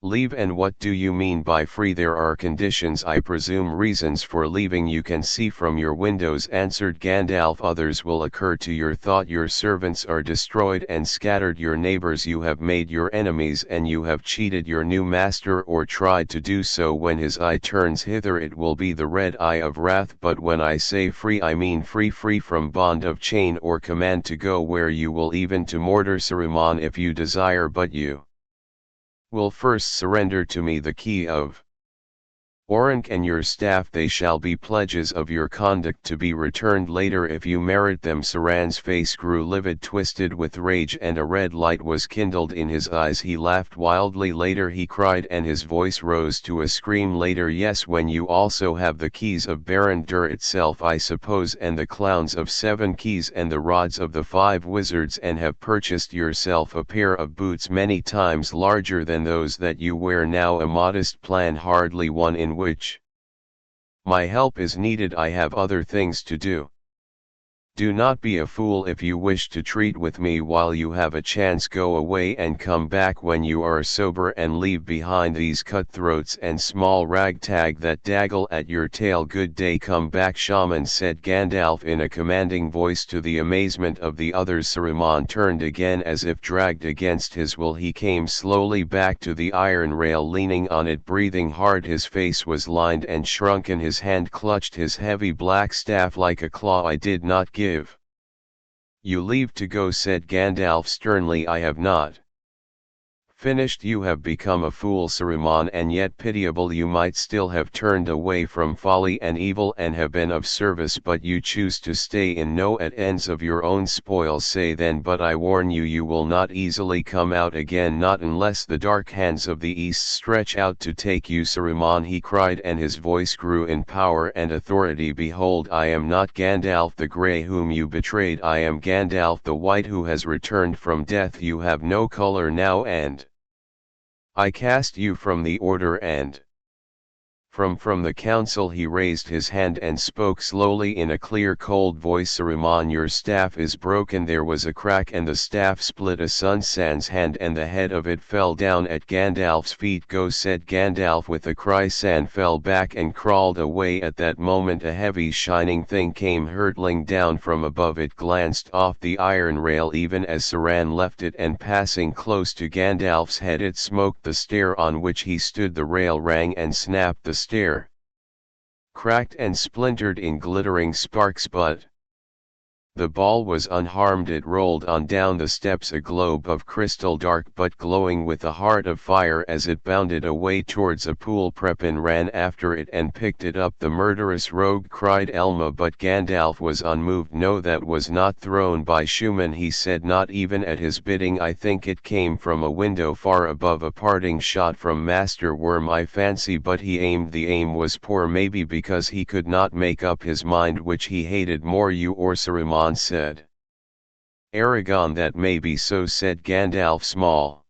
leave? And what do you mean by free? There are conditions, I presume, reasons for leaving. You can see from your windows, answered Gandalf. Others will occur to your thought. Your servants are destroyed and scattered, your neighbors you have made your enemies, and you have cheated your new master, or tried to do so. When his eye turns hither, it will be the red eye of wrath. But when I say free, I mean free, free from bond of chain or command, to go where you will, even to Mordor, Saruman, if you desire. But you will first surrender to me the key of Orent and your staff. They shall be pledges of your conduct, to be returned later if you merit them. Saran's face grew livid, twisted with rage, and a red light was kindled in his eyes. He laughed wildly. Later he cried, and his voice rose to a scream. Later, yes, when you also have the keys of Barad-dûr itself, I suppose, and the clowns of 7 keys and the rods of the 5 wizards, and have purchased yourself a pair of boots many times larger than those that you wear now. A modest plan, hardly one in which my help is needed. I have other things to do. Do not be a fool. If you wish to treat with me while you have a chance, go away and come back when you are sober, and leave behind these cutthroats and small ragtag that daggle at your tail. Good day. Come back, shaman, said Gandalf in a commanding voice. To the amazement of the others, Saruman turned again as if dragged against his will. He came slowly back to the iron rail, leaning on it, breathing hard. His face was lined and shrunken. His hand clutched his heavy black staff like a claw. I did not give you leave to go, said Gandalf sternly. I have not finished. You have become a fool, Saruman, and yet pitiable. You might still have turned away from folly and evil and have been of service, but you choose to stay in no at ends of your own spoils. Say then, but I warn you, you will not easily come out again, not unless the dark hands of the east stretch out to take you. Saruman, he cried, and his voice grew in power and authority. Behold, I am not Gandalf the Grey whom you betrayed. I am Gandalf the White who has returned from death. You have no color now, and I cast you from the order and from the council. He raised his hand and spoke slowly in a clear, cold voice. Saruman, your staff is broken. There was a crack and the staff split asunder. Sans hand and the head of it fell down at Gandalf's feet. Go, said Gandalf with a cry. San fell back and crawled away. At that moment a heavy shining thing came hurtling down from above. It glanced off the iron rail even as Saran left it, and passing close to Gandalf's head it smote the stair on which he stood. The rail rang and snapped. The stair cracked and splintered in glittering sparks, but the ball was unharmed. It rolled on down the steps, a globe of crystal, dark but glowing with a heart of fire. As it bounded away towards a pool, Prepin ran after it and picked it up. The murderous rogue, cried Elma, but Gandalf was unmoved. No, that was not thrown by Schumann, he said, not even at his bidding. I think it came from a window far above, a parting shot from Master Worm, I fancy, but he aimed. The aim was poor, maybe because he could not make up his mind which he hated more, you or Saruman, said Aragorn. That may be so, said Gandalf. Small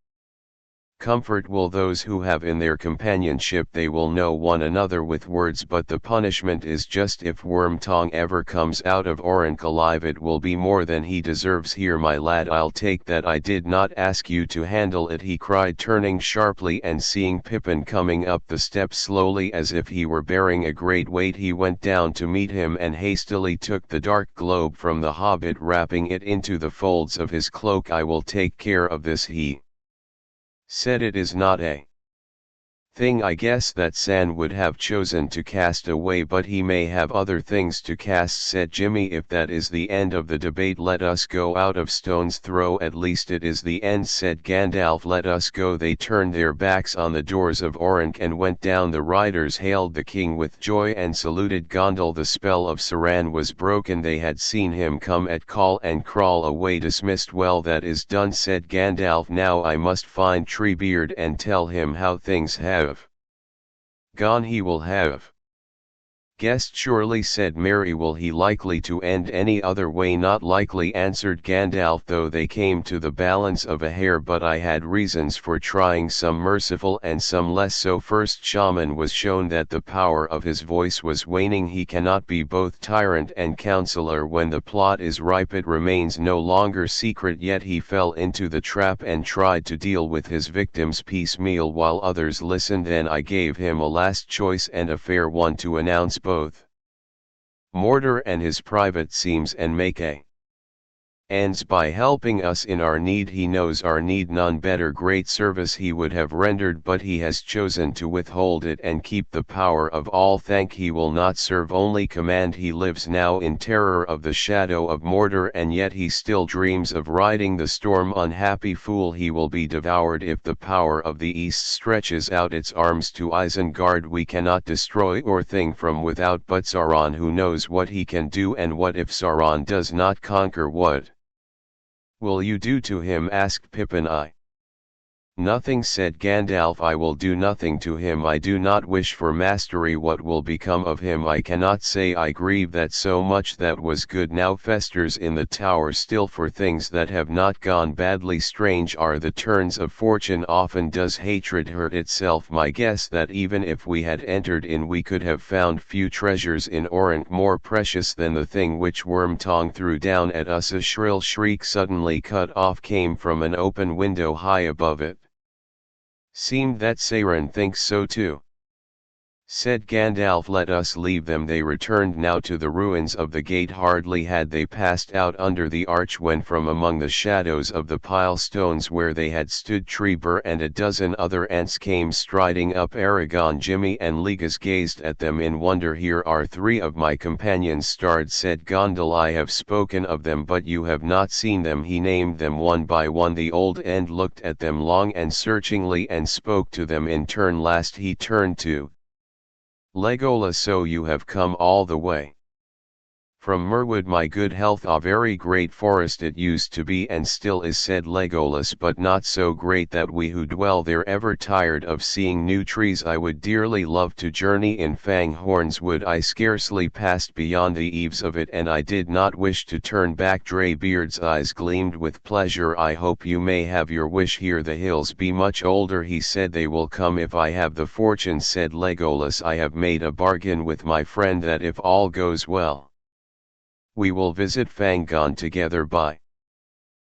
comfort will those who have in their companionship. They will know one another with words, but the punishment is just. If Wormtongue ever comes out of Aurink alive, it will be more than he deserves. Here, my lad, I'll take that. I did not ask you to handle it, he cried, turning sharply, and seeing Pippin coming up the steps slowly as if he were bearing a great weight, he went down to meet him and hastily took the dark globe from the hobbit, wrapping it into the folds of his cloak. I will take care of this, he said. It is not a thing I guess that San would have chosen to cast away, but he may have other things to cast, said Jimmy. If that is the end of the debate, let us go out of stone's throw. At least it is the end, said Gandalf. Let us go. They turned their backs on the doors of Aurink and went down. The riders hailed the king with joy and saluted Gondal. The spell of Saran was broken. They had seen him come at call and crawl away. Dismissed. Well, that is done, said Gandalf. Now I must find Treebeard and tell him how things have gone. He will have guessed surely, said Merry. Will he likely to end any other way? Not likely, answered Gandalf, though they came to the balance of a hair, but I had reasons for trying, some merciful and some less so. First, Shaman was shown that the power of his voice was waning. He cannot be both tyrant and counselor. When the plot is ripe it remains no longer secret. Yet he fell into the trap and tried to deal with his victims piecemeal while others listened. Then I gave him a last choice, and a fair one, to announce both Mordor and his private seams and make a ends by helping us in our need. He knows our need none better. Great service he would have rendered, but he has chosen to withhold it and keep the power of all. Thank, he will not serve, only command. He lives now in terror of the shadow of Mordor, and yet he still dreams of riding the storm. Unhappy fool, he will be devoured if the power of the east stretches out its arms to Isengard. We cannot destroy or thing from without, but Sauron, who knows what he can do. And what if Sauron does not conquer? What will you do to him? Asked Pippin. I Nothing, said Gandalf. I will do nothing to him. I do not wish for mastery. What will become of him I cannot say. I grieve that so much that was good now festers in the tower still for things that have not gone badly. Strange are the turns of fortune. Often does hatred hurt itself. My guess that even if we had entered in we could have found few treasures in Orient more precious than the thing which Wormtongue threw down at us. A shrill shriek suddenly cut off came from an open window high above it. Seemed that Sauron thinks so too. Said Gandalf, let us leave them. They returned now to the ruins of the gate. Hardly had they passed out under the arch when from among the shadows of the pile stones where they had stood Treeber and a dozen other ents came striding up. Aragorn, Jimmy and Legis gazed at them in wonder. Here are three of my companions starred, said Gondal. I have spoken of them but you have not seen them. He named them one by one. The old Ent looked at them long and searchingly and spoke to them in turn. Last he turned to Legolas. So you have come all the way from Mirwood. My good health. A very great forest it used to be and still is, said Legolas, but not so great that we who dwell there ever tired of seeing new trees. I would dearly love to journey in Fanghorn's wood. I scarcely passed beyond the eaves of it and I did not wish to turn back. Greybeard's eyes gleamed with pleasure. I hope you may have your wish here. The hills be much older, he said. They will come if I have the fortune, said Legolas. I have made a bargain with my friend that if all goes well, we will visit Fangorn together. By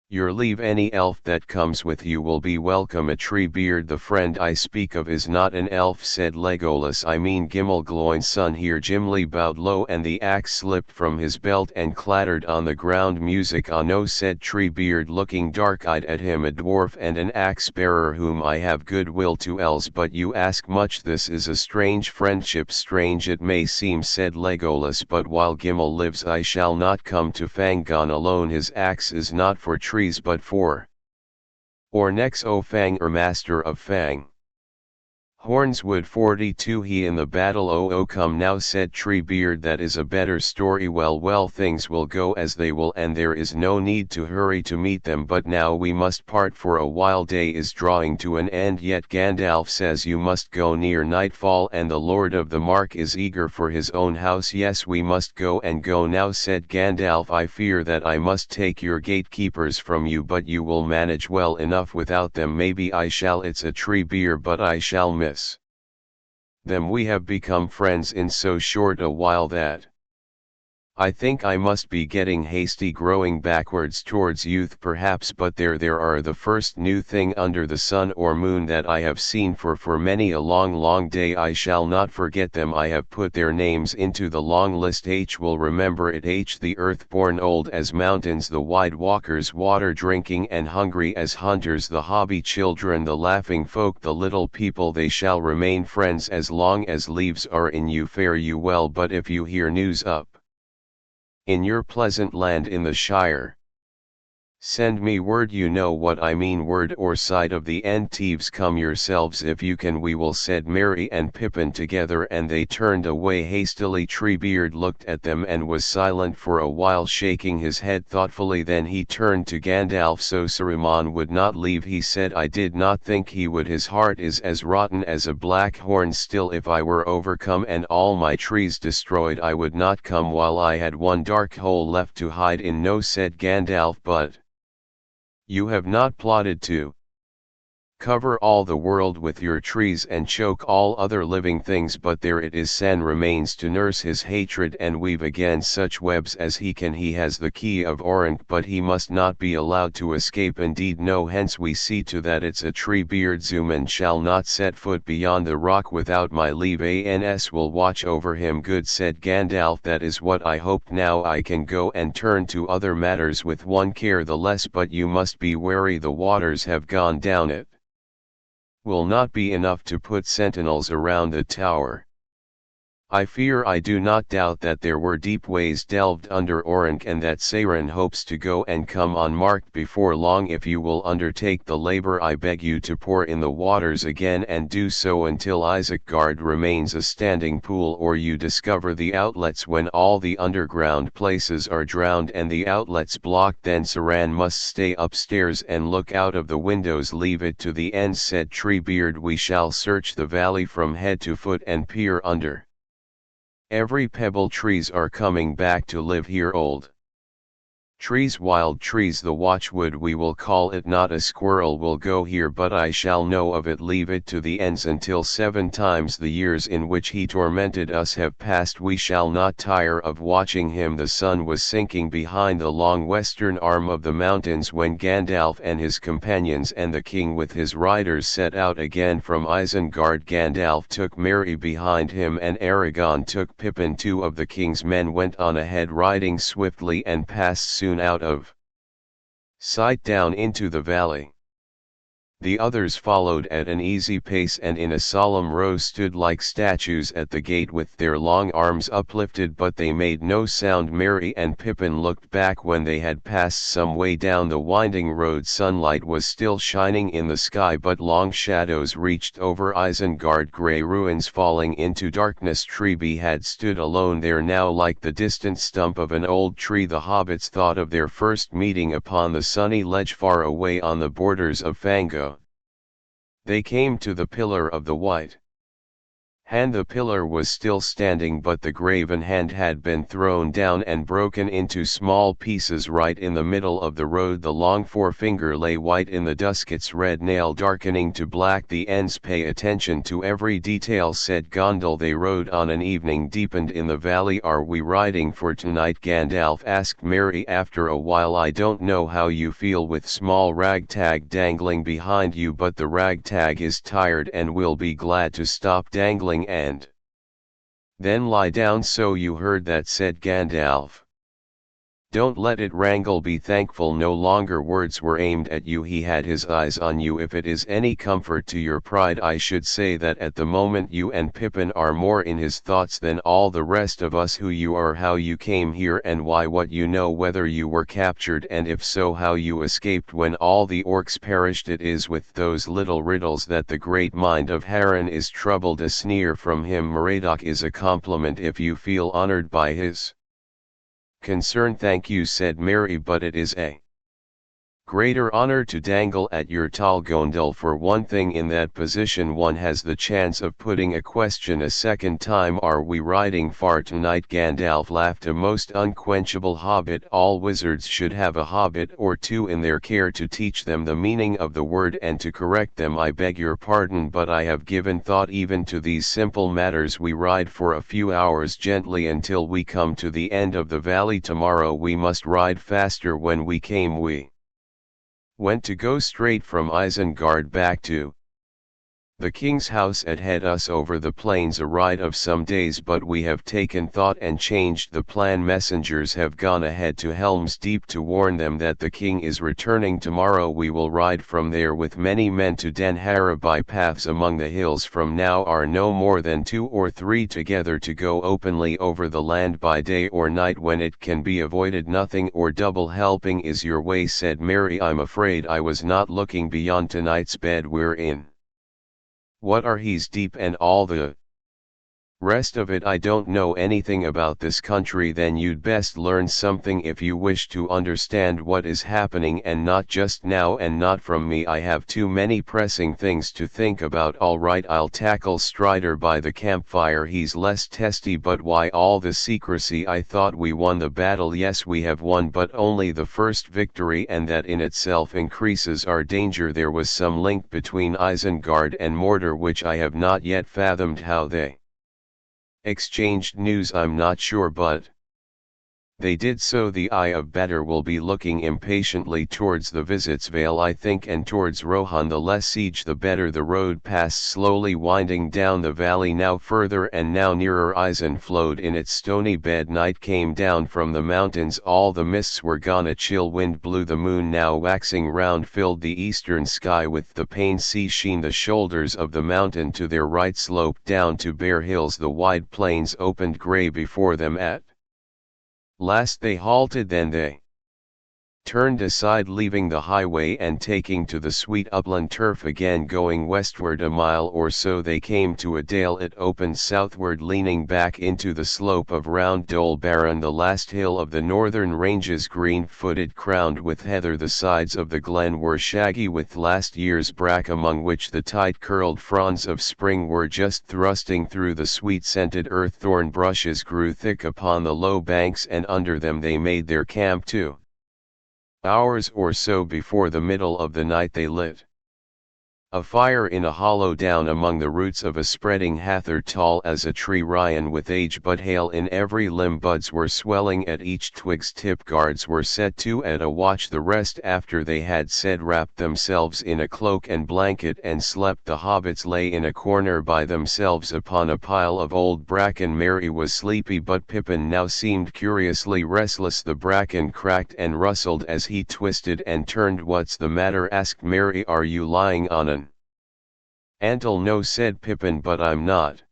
your leave, any elf that comes with you will be welcome. A Treebeard, the friend I speak of, is not an elf, said Legolas. I mean Gimlegloin's son. Here Gimli bowed low and the axe slipped from his belt and clattered on the ground. Music. Ah no, said Treebeard, looking dark-eyed at him. A dwarf and an axe-bearer whom I have good will to elves, but you ask much. This is a strange friendship. Strange it may seem, said Legolas, but while Gimli lives I shall not come to Fangorn alone. His axe is not for trees but for Ornex o Fangor, master of Fang Horns. Wood 42. He in the battle. Oh come now, said Treebeard, that is a better story. Well, things will go as they will and there is no need to hurry to meet them, but now we must part for a while. Day is drawing to an end, yet Gandalf says you must go near nightfall and the Lord of the Mark is eager for his own house. Yes, we must go and go now, said Gandalf. I fear that I must take your gatekeepers from you, but you will manage well enough without them. Maybe I shall. It's a Treebeard, but I shall miss them. We have become friends in so short a while that I think I must be getting hasty, growing backwards towards youth perhaps, but there are the first new thing under the sun or moon that I have seen for many a long day. I shall not forget them. I have put their names into the long list. H will remember it. H the earth-born, old as mountains, the wide walkers, water drinking and hungry as hunters, the hobby children, the laughing folk, the little people. They shall remain friends as long as leaves are in you. Fare you well. But if you hear news up in your pleasant land in the Shire, send me word. You know what I mean, word or sight of the Ents. Come yourselves if you can. We will, said Merry and Pippin together, and they turned away hastily. Treebeard looked at them and was silent for a while, shaking his head thoughtfully. Then he turned to Gandalf. So Saruman would not leave, he said. I did not think he would. His heart is as rotten as a black horn. Still, if I were overcome and all my trees destroyed, I would not come while I had one dark hole left to hide in. No, said Gandalf, but you have not plotted to cover all the world with your trees and choke all other living things, but there it is. San remains to nurse his hatred and weave again such webs as he can. He has the key of Orent, but he must not be allowed to escape. Indeed no, hence we see to that it's a Treebeard. Zuman shall not set foot beyond the rock without my leave. Ans will watch over him. Good, said Gandalf, that is what I hoped. Now I can go and turn to other matters with one care the less, but you must be wary. The waters have gone down. It will not be enough to put sentinels around the tower. I fear I do not doubt that there were deep ways delved under Orank and that Sauron hopes to go and come unmarked before long. If you will undertake the labor, I beg you to pour in the waters again, and do so until Isengard remains a standing pool, or you discover the outlets when all the underground places are drowned and the outlets blocked. Then Sauron must stay upstairs and look out of the windows. Leave it to the end, said Treebeard. We shall search the valley from head to foot and peer under every pebble. Trees are coming back to live here, old trees, wild trees, the watchwood we will call it. Not a squirrel will go here, but I shall know of it. Leave it to the ends until 7 times the years in which he tormented us have passed. We shall not tire of watching him. The sun was sinking behind the long western arm of the mountains when Gandalf and his companions and the king with his riders set out again from Isengard. Gandalf took Merry behind him and Aragorn took Pippin. 2 of the king's men went on ahead, riding swiftly, and passed soon out of sight down into the valley. The others followed at an easy pace, and in a solemn row stood like statues at the gate with their long arms uplifted, but they made no sound. Merry and Pippin looked back when they had passed some way down the winding road. Sunlight was still shining in the sky, but long shadows reached over Isengard, grey ruins falling into darkness. Treeby had stood alone there now, like the distant stump of an old tree. The hobbits thought of their first meeting upon the sunny ledge far away on the borders of Fango. They came to the pillar of the white hand. The pillar was still standing, but the graven hand had been thrown down and broken into small pieces right in the middle of the road. The long forefinger lay white in the dusk, its red nail darkening to black the ends. Pay attention to every detail, said Gondal. They rode on. An evening deepened in the valley. Are we riding for tonight? Gandalf asked Merry after a while. I don't know how you feel with small ragtag dangling behind you, but the ragtag is tired and will be glad to stop dangling and then lie down. So you heard that, said Gandalf. Don't let it wrangle, be thankful no longer. Words were aimed at you, he had his eyes on you. If it is any comfort to your pride, I should say that at the moment you and Pippin are more in his thoughts than all the rest of us. Who you are, how you came here and why, what you know, whether you were captured, and if so how you escaped when all the orcs perished. It is with those little riddles that the great mind of Harren is troubled. A sneer from him, Maradoc, is a compliment if you feel honored by his concern. Thank you, said Merry, but it is a greater honor to dangle at your tall. Gondal, for one thing, in that position one has the chance of putting a question a second time. Are we riding far tonight? Gandalf laughed. A most unquenchable hobbit. All wizards should have a hobbit or two in their care to teach them the meaning of the word and to correct them. I beg your pardon, but I have given thought even to these simple matters. We ride for a few hours gently until we come to the end of the valley. Tomorrow we must ride faster. When we came we went to go straight from Isengard back to the king's house. It had us over the plains, a ride of some days, but we have taken thought and changed the plan. Messengers have gone ahead to Helm's Deep to warn them that the king is returning tomorrow. We will ride from there with many men to Danhara by paths among the hills. From now are no more than 2 or 3 together to go openly over the land by day or night when it can be avoided. Nothing or double helping is your way, said Merry. I'm afraid I was not looking beyond tonight's bed we're in. What are he's deep and all the rest of it? I don't know anything about this country. Then you'd best learn something if you wish to understand what is happening, and not just now and not from me. I have too many pressing things to think about. All right, I'll tackle Strider by the campfire. He's less testy. But why all the secrecy? I thought we won the battle. Yes, we have won, but only the first victory, and that in itself increases our danger. There was some link between Isengard and Mordor which I have not yet fathomed. How they exchanged news I'm not sure, but They did so. The Eye of Better will be looking impatiently towards the Visit's Vale, I think, and towards Rohan. The less siege the better. The road passed slowly, winding down the valley, now further and now nearer. Isen flowed in its stony bed. Night came down from the mountains, all the mists were gone. A chill wind blew. The moon, now waxing round, filled the eastern sky with the pain sea sheen. The shoulders of the mountain to their right sloped down to bare hills. The wide plains opened grey before them. At last they halted, then they turned aside, leaving the highway and taking to the sweet upland turf again. Going westward a mile or so, they came to a dale. It opened southward, leaning back into the slope of round Dol Baron, the last hill of the northern ranges, green-footed, crowned with heather. The sides of the glen were shaggy with last year's brack, among which the tight-curled fronds of spring were just thrusting through. The sweet-scented earth thorn bushes grew thick upon the low banks, and under them they made their camp. 2 hours or so before the middle of the night they lit a fire in a hollow down among the roots of a spreading heather, tall as a tree, wrien with age but hale in every limb. Buds were swelling at each twig's tip. Guards were set to at a watch. The rest, after they had said, wrapped themselves in a cloak and blanket and slept. The hobbits lay in a corner by themselves upon a pile of old bracken. Merry was sleepy, but Pippin now seemed curiously restless. The bracken cracked and rustled as he twisted and turned. "What's the matter?" asked Merry. "Are you lying on an anthill?" "No," said Pippin, "but I'm not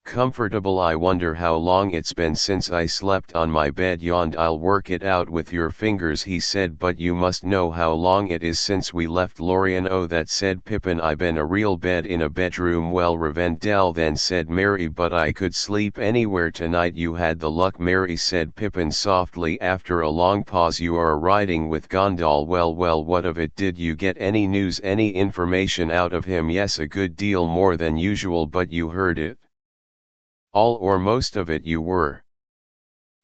comfortable. I wonder how long it's been since I slept on my bed." "Yawned. "I'll work it out with your fingers," he said, "but you must know how long it is since we left Lorien." "Oh, that," said Pippin, "I been a real bed in a bedroom." "Well, Rivendell then," said Merry, "but I could sleep anywhere tonight." "You had the luck, Merry," said Pippin softly after a long pause. "You are riding with Gondal. Well, what of it? Did you get any news, any information out of him?" "Yes, a good deal more than usual." "But you heard it all or most of it? You were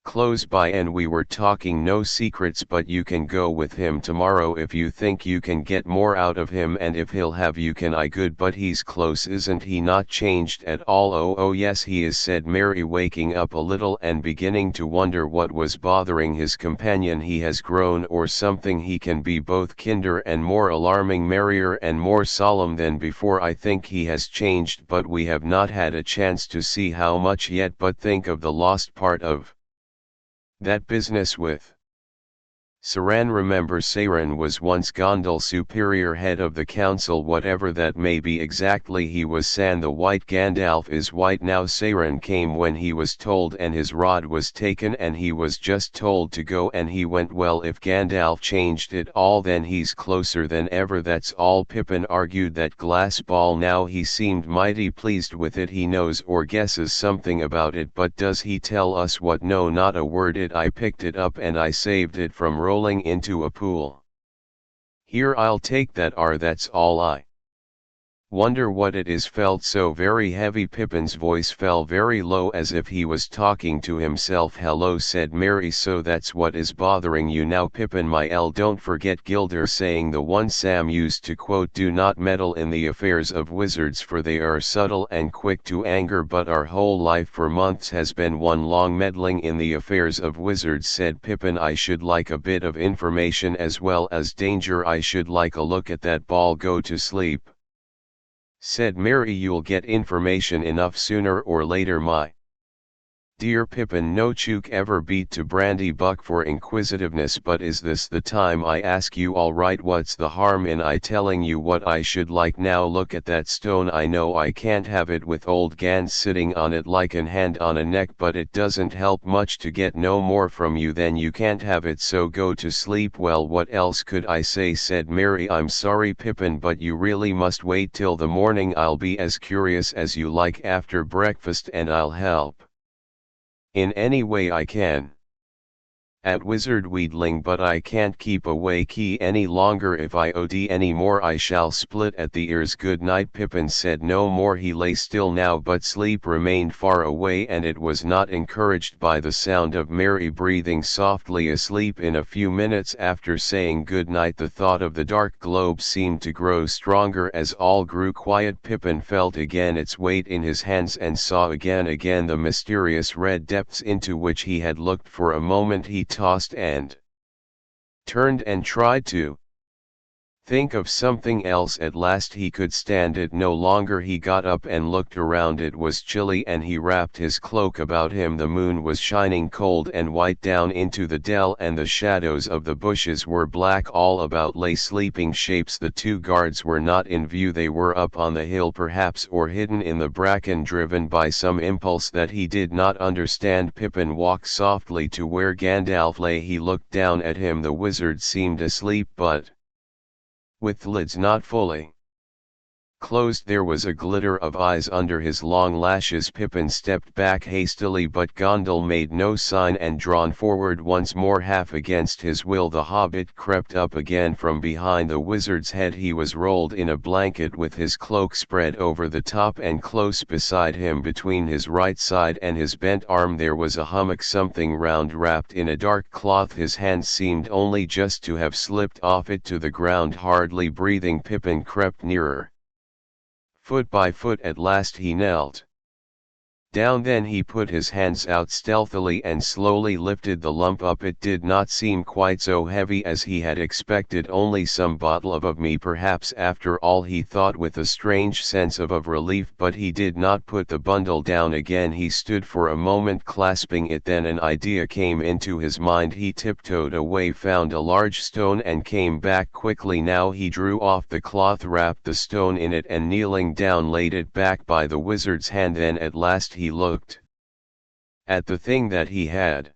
close by and we were talking no secrets. But you can go with him tomorrow if you think you can get more out of him, and if he'll have you." "Can I?" "Good, but he's close, isn't he? Not changed at all?" Oh yes, he is," said Merry, waking up a little and beginning to wonder what was bothering his companion. "He has grown or something. He can be both kinder and more alarming, merrier and more solemn than before. I think he has changed, but we have not had a chance to see how much yet. But think of the lost part of that business with Sauron. Remember, Sauron was once Gondal's superior, head of the council, whatever that may be exactly. He was San the White. Gandalf is white now. Sauron came when he was told, and his rod was taken, and he was just told to go, and he went. Well, if Gandalf changed it all, then he's closer than ever. That's all." Pippin argued that glass ball. Now he seemed mighty pleased with it. "He knows or guesses something about it, but does he tell us what?" "No, not a word. I picked it up and I saved it from rolling into a pool. Here, I'll take that. That's all. I wonder what it is." Felt so very heavy. Pippin's voice fell very low, as if he was talking to himself. "Hello," said Merry. "So that's what is bothering you now, Pippin, my el. Don't forget Gilder saying, the one Sam used to quote, 'Do not meddle in the affairs of wizards, for they are subtle and quick to anger.' But our whole life for months has been one long meddling in the affairs of wizards," said Pippin. "I should like a bit of information as well as danger. I should like a look at that ball." "Go to sleep," said Merry. "You'll get information enough sooner or later, my dear Pippin. No chook ever beat to brandy buck for inquisitiveness. But is this the time, I ask you?" "All right, what's the harm in I telling you what I should like? Now look at that stone. I know I can't have it with old Gans sitting on it like an hand on a neck, but it doesn't help much to get no more from you than you can't have it, so go to sleep." "Well, what else could I say?" said Merry. "I'm sorry, Pippin, but you really must wait till the morning. I'll be as curious as you like after breakfast, and I'll help in any way I can." At wizard wheedling, but I can't keep away key any longer. If I od any more I shall split at the ears. Good night. Pippin said no more. He lay still now, but sleep remained far away, and it was not encouraged by the sound of Mary breathing softly asleep. In a few minutes after saying good night, the thought of the dark globe seemed to grow stronger as all grew quiet. Pippin felt again its weight in his hands and saw again the mysterious red depths into which he had looked. For a moment he tossed and turned and tried to think of something else. At last he could stand it no longer. He got up and looked around. It was chilly, and he wrapped his cloak about him. The moon was shining cold and white down into the dell, and the shadows of the bushes were black. All about lay sleeping shapes. The two guards were not in view. They were up on the hill perhaps, or hidden in the bracken. Driven by some impulse that he did not understand, Pippin walked softly to where Gandalf lay. He looked down at him. The wizard seemed asleep, but with lids not fully closed. There was a glitter of eyes under his long lashes. Pippin stepped back hastily, but Gondal made no sign, and drawn forward once more half against his will, the hobbit crept up again from behind the wizard's head. He was rolled in a blanket with his cloak spread over the top, and close beside him between his right side and his bent arm there was a hummock, something round wrapped in a dark cloth. His hand seemed only just to have slipped off it to the ground. Hardly breathing, Pippin crept nearer. Foot by foot at last he knelt down. Then he put his hands out stealthily and slowly lifted the lump up. It did not seem quite so heavy as he had expected. Only some bottle of me perhaps, after all, he thought with a strange sense of relief. But he did not put the bundle down again. He stood for a moment clasping it. Then an idea came into his mind. He tiptoed away, found a large stone, and came back quickly. Now he drew off the cloth, wrapped the stone in it, and kneeling down laid it back by the wizard's hand. Then at last he looked at the thing that he had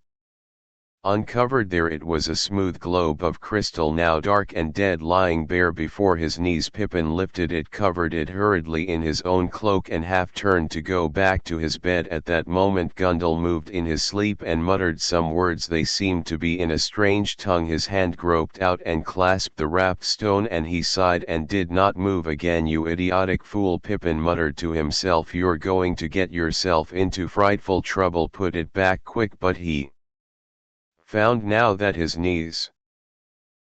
uncovered. There it was, a smooth globe of crystal, now dark and dead, lying bare before his knees. Pippin lifted it, covered it hurriedly in his own cloak, and half turned to go back to his bed. At that moment Gundel moved in his sleep and muttered some words. They seemed to be in a strange tongue. His hand groped out and clasped the wrapped stone, and he sighed and did not move again. "You idiotic fool," Pippin muttered to himself, "you're going to get yourself into frightful trouble. Put it back quick." But he found now that his knees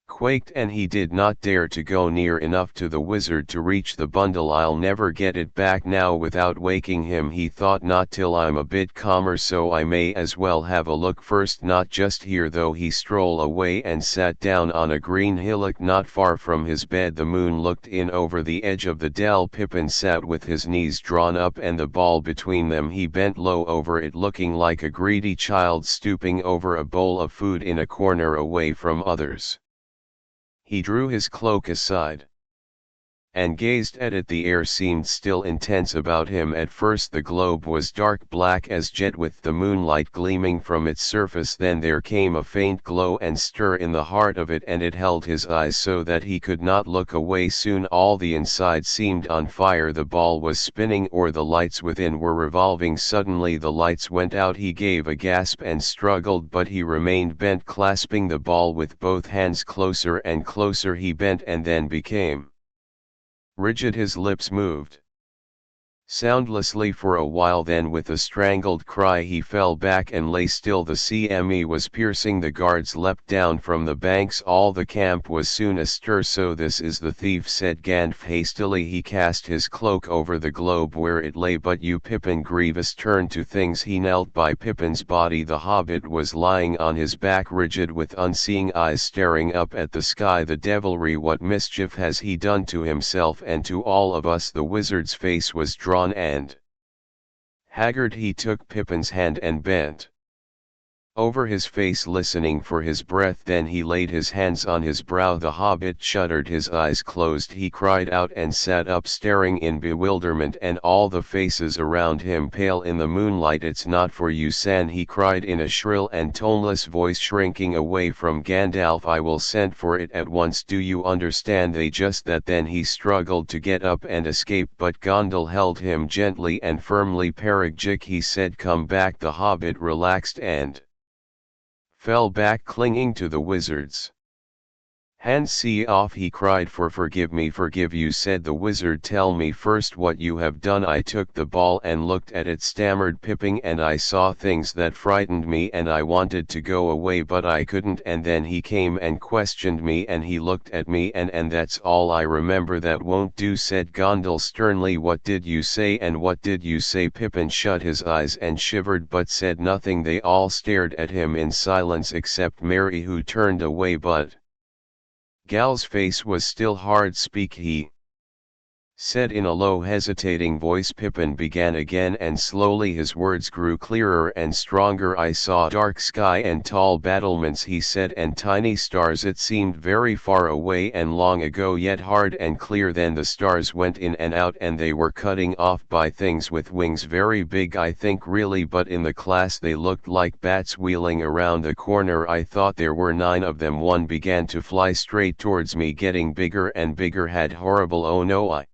quaked, and he did not dare to go near enough to the wizard to reach the bundle. "I'll never get it back now without waking him," he thought. "Not till I'm a bit calmer, so I may as well have a look first. Not just here though." He strolled away and sat down on a green hillock not far from his bed. The moon looked in over the edge of the dell. Pippin sat with his knees drawn up and the ball between them. He bent low over it, looking like a greedy child stooping over a bowl of food in a corner away from others. He drew his cloak aside and gazed at it. The air seemed still intense about him. At first the globe was dark black as jet, with the moonlight gleaming from its surface. Then there came a faint glow and stir in the heart of it, and it held his eyes so that he could not look away. Soon all the inside seemed on fire. The ball was spinning, or the lights within were revolving. Suddenly the lights went out. He gave a gasp and struggled, but he remained bent, clasping the ball with both hands. Closer and closer he bent, and then became rigid. His lips moved soundlessly for a while. Then with a strangled cry he fell back and lay still. The CME was piercing. The guards leapt down from the banks. All the camp was soon astir. "So this is the thief," said Gandalf hastily. He cast his cloak over the globe where it lay. "But you, Pippin." Grievous turned to things. He knelt by Pippin's body. The hobbit was lying on his back, rigid, with unseeing eyes staring up at the sky. "The devilry! What mischief has he done to himself and to all of us?" The wizard's face was drawn and haggard. He took Pippin's hand and bent over his face, listening for his breath. Then he laid his hands on his brow. The hobbit shuddered, his eyes closed. He cried out and sat up, staring in bewilderment, and all the faces around him pale in the moonlight. "It's not for you, San," he cried in a shrill and toneless voice, shrinking away from Gandalf. "I will send for it at once. Do you understand?" They just that. Then he struggled to get up and escape, but Gondal held him gently and firmly. "Paragjik," he said, "come back." The hobbit relaxed and fell back clinging to the wizards. "Hands see off," he cried. Forgive me." "Forgive you," said the wizard. "Tell me first what you have done." "I took the ball and looked at it," stammered Pippin, "and I saw things that frightened me and I wanted to go away but I couldn't, and then he came and questioned me and he looked at me and that's all I remember." "That won't do," said Gondel sternly. "What did you say and what did you say?" Pippin shut his eyes and shivered but said nothing. They all stared at him in silence except Mary, who turned away, but Gal's face was still hard. "Speak," he said in a low hesitating voice. Pippin began again and slowly his words grew clearer and stronger. "I saw dark sky and tall battlements," he said, "and tiny stars. It seemed very far away and long ago, yet hard and clear. Then the stars went in and out and they were cutting off by things with wings, very big I think really, but in the class they looked like bats wheeling around the corner. I thought there were 9 of them. One began to fly straight towards me, getting bigger and bigger. Had horrible, oh no, I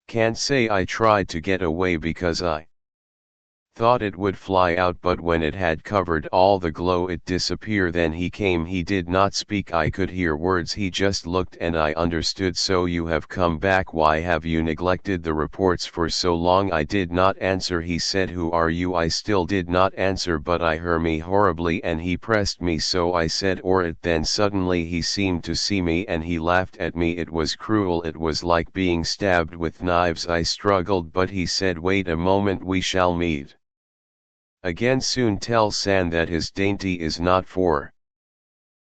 can't say. I tried to get away because I thought it would fly out, but when it had covered all the glow it disappeared. Then he came." He did not speak. I could hear words. He just looked and I understood. "So you have come back. Why have you neglected the reports for so long?" I did not answer. He said, "Who are you?" I still did not answer, but I hurt me horribly and he pressed me, so I said, "Or it." Then suddenly he seemed to see me and he laughed at me. It was cruel. It was like being stabbed with knives. I struggled, but he said, "Wait a moment, we shall meet again soon. Tell San that his dainty is not for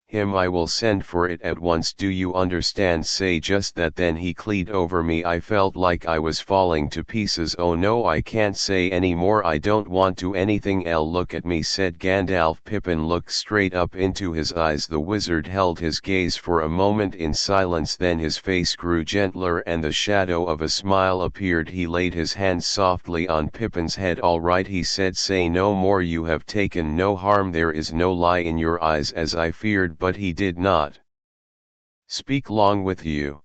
him. I will send for it at once. Do you understand? Say just that." Then he cleared over me. I felt like I was falling to pieces. "Oh no, I can't say any more. I don't want to anything." "Look at me," said Gandalf. Pippin looked straight up into his eyes. The wizard held his gaze for a moment in silence, then his face grew gentler and the shadow of a smile appeared. He laid his hand softly on Pippin's head. "All right," he said, "say no more. You have taken no harm. There is no lie in your eyes as I feared." But he did not speak long. "With you,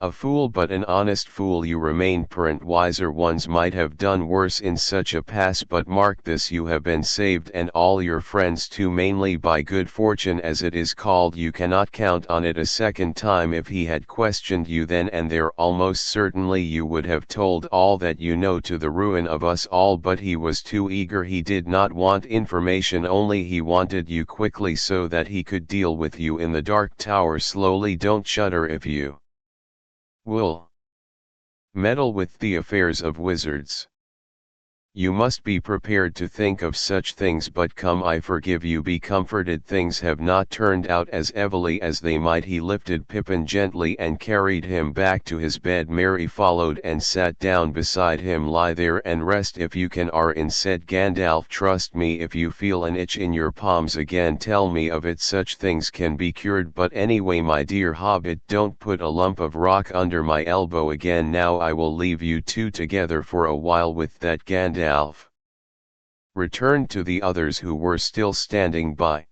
a fool, but an honest fool you remain. Parent wiser ones might have done worse in such a pass, but mark this, you have been saved, and all your friends too, mainly by good fortune as it is called. You cannot count on it a second time. If he had questioned you then and there, almost certainly you would have told all that you know, to the ruin of us all. But he was too eager. He did not want information, only he wanted you quickly so that he could deal with you in the Dark Tower slowly. Don't shudder if you will meddle with the affairs of wizards. You must be prepared to think of such things. But come, I forgive you. Be comforted. Things have not turned out as evilly as they might." He lifted Pippin gently and carried him back to his bed. Mary followed and sat down beside him. "Lie there and rest if you can." "Arryn," said Gandalf, "trust me. If you feel an itch in your palms again, tell me of it. Such things can be cured. But anyway, my dear hobbit, don't put a lump of rock under my elbow again. Now I will leave you two together for a while." With that, Gandalf returned to the others who were still standing by.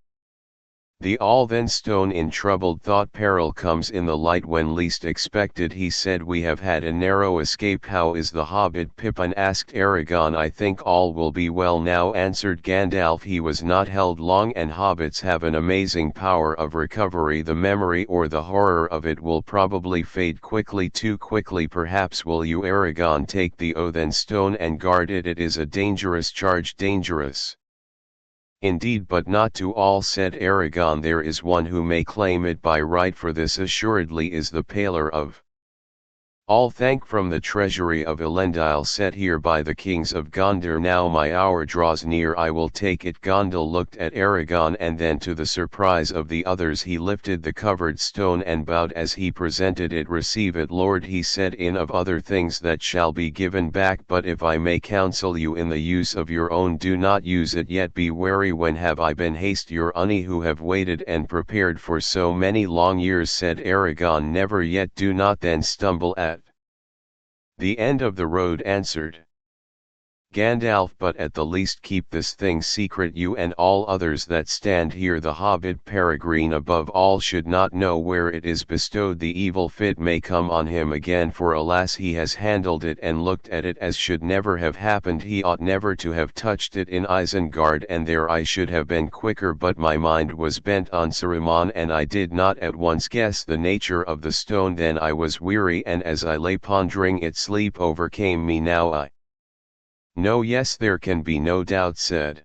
The all then stone in troubled thought. "Peril comes in the light when least expected," he said. "We have had a narrow escape." "How is the hobbit?" Pippin asked Aragorn. "I think all will be well now," answered Gandalf. "He was not held long, and hobbits have an amazing power of recovery. The memory or the horror of it will probably fade quickly, too quickly perhaps. Will you, Aragorn, take the Othen stone and guard it? It is a dangerous charge." "Dangerous indeed, but not to all," said Aragorn. "There is one who may claim it by right, for this assuredly is the paler of all thank from the treasury of Elendil, set here by the kings of Gondor. Now my hour draws near. I will take it." Gondor looked at Aragorn, and then, to the surprise of the others, he lifted the covered stone and bowed as he presented it. "Receive it, Lord," he said. "In of other things that shall be given back, but if I may counsel you in the use of your own, do not use it yet. Be wary. When have I been haste your unny who have waited and prepared for so many long years," said Aragorn. "Never yet." "Do not then stumble at the end of the road," answered Gandalf, but at the least keep this thing secret. You and all others that stand here, the hobbit Peregrine above all, should not know where it is bestowed. The evil fit may come on him again, for alas, he has handled it and looked at it as should never have happened. He ought never to have touched it in Isengard, and there I should have been quicker, but my mind was bent on Saruman, and I did not at once guess the nature of the stone. Then I was weary, and as I lay pondering it, sleep overcame me. Now I no, yes, there can be no doubt, said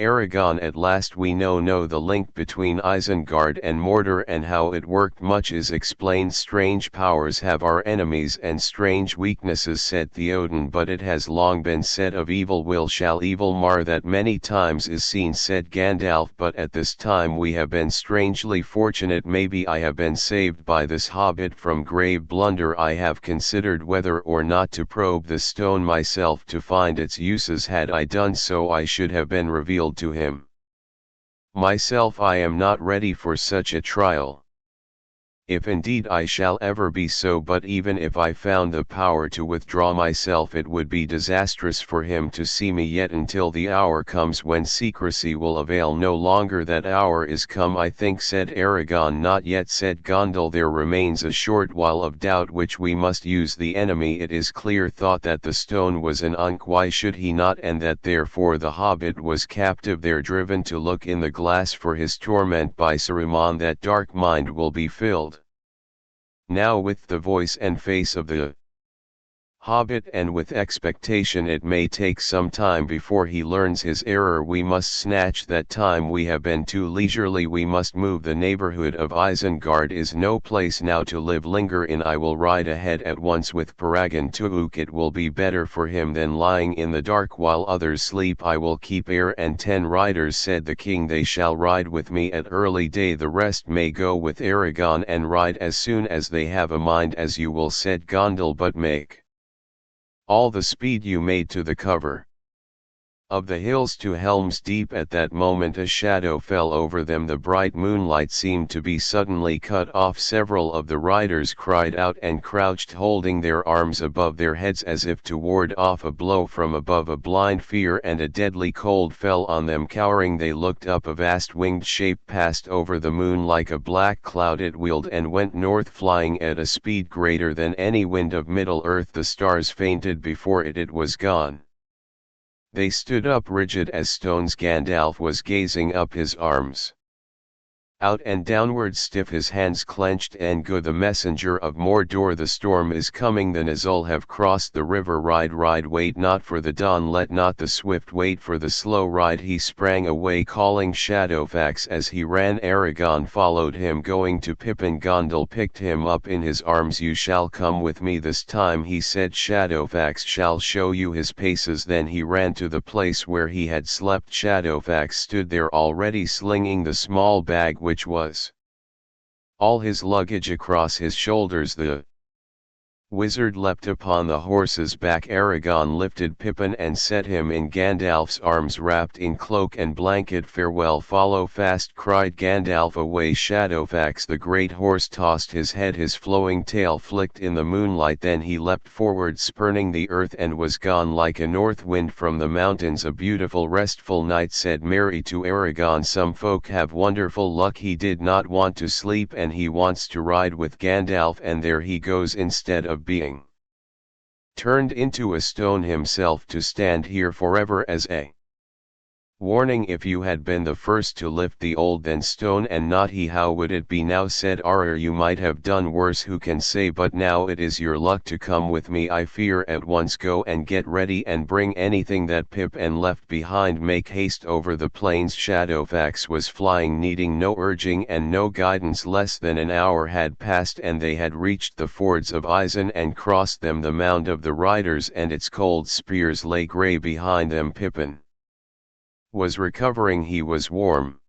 Aragon. At last we know the link between Isengard and Mordor, and how it worked much is explained. Strange powers have our enemies and strange weaknesses, said Theoden, but it has long been said of evil will shall evil mar. That many times is seen, said Gandalf, but at this time we have been strangely fortunate. Maybe I have been saved by this hobbit from grave blunder. I have considered whether or not to probe the stone myself to find its uses. Had I done so, I should have been revealed to him. Myself, I am not ready for such a trial, if indeed I shall ever be so. But even if I found the power to withdraw myself, it would be disastrous for him to see me yet, until the hour comes when secrecy will avail no longer. That hour is come, I think, said Aragon. Not yet, said Gondal. There remains a short while of doubt which we must use. The enemy, it is clear, thought that the stone was an Ankh. Why should he not? And that therefore the hobbit was captive there, driven to look in the glass for his torment by Saruman. That dark mind will be filled now with the voice and face of the hobbit, and with expectation. It may take some time before he learns his error. We must snatch that time. We have been too leisurely. We must move. The neighborhood of Isengard is no place now to linger in. I will ride ahead at once with Peregrine to Ook. It will be better for him than lying in the dark while others sleep. I will keep heir and 10 riders, said the king. They shall ride with me at early day. The rest may go with Aragon and ride as soon as they have a mind. As you will, said Gondal, but make all the speed you made to the cover of the hills to Helm's Deep. At that moment a shadow fell over them. The bright moonlight seemed to be suddenly cut off. Several of the riders cried out and crouched, holding their arms above their heads as if to ward off a blow from above. A blind fear and a deadly cold fell on them. Cowering, they looked up. A vast winged shape passed over the moon like a black cloud. It wheeled and went north, flying at a speed greater than any wind of Middle-earth. The stars fainted before it. It was gone. They stood up rigid as stones. Gandalf was gazing up, his arms out and downward stiff, his hands clenched. And go, the messenger of Mordor, the storm is coming. The Nazgul have crossed the river. Ride, ride, wait not for the dawn, let not the swift wait for the slow ride. He sprang away, calling Shadowfax as he ran. Aragon followed him, going to Pippin. Gondal picked him up in his arms. You shall come with me this time, he said. Shadowfax shall show you his paces. Then he ran to the place where he had slept. Shadowfax stood there already, slinging the small bag which was all his luggage across his shoulders. The wizard leapt upon the horse's back. Aragon lifted Pippin and set him in Gandalf's arms, wrapped in cloak and blanket. Farewell, follow fast, cried Gandalf. Away Shadowfax, the great horse, tossed his head, his flowing tail flicked in the moonlight. Then he leapt forward, spurning the earth, and was gone like a north wind from the mountains. A beautiful restful night, said Mary to Aragon. Some folk have wonderful luck. He did not want to sleep, and he wants to ride with Gandalf, and there he goes, instead of being turned into a stone himself, to stand here forever as a warning. If you had been the first to lift the old then stone and not he, how would it be now? Said J.R.R. You might have done worse, who can say? But now it is your luck to come with me. I fear at once. Go and get ready and bring anything that Pippin left behind. Make haste over the plains. Shadowfax was flying, needing no urging and no guidance. Less than an hour had passed and they had reached the fords of Isen and crossed them. The mound of the riders and its cold spears lay grey behind them. Pippin was recovering. He was warm,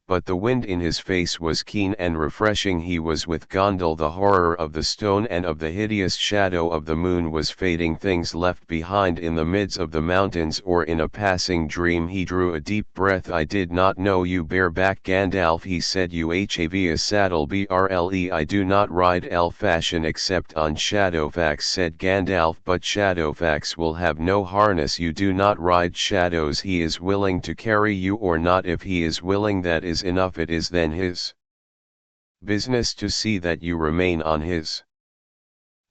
but the wind in his face was keen and refreshing. He was with Gondal. The horror of the stone and of the hideous shadow of the moon was fading, things left behind in the midst of the mountains or in a passing dream. He drew a deep breath. I did not know you bareback, Gandalf, he said. You have a saddle, Brle. I do not ride elf fashion except on Shadowfax, said Gandalf, but Shadowfax will have no harness. You do not ride shadows. He is willing to carry you or not. If he is willing, that is enough. It is then his business to see that you remain on his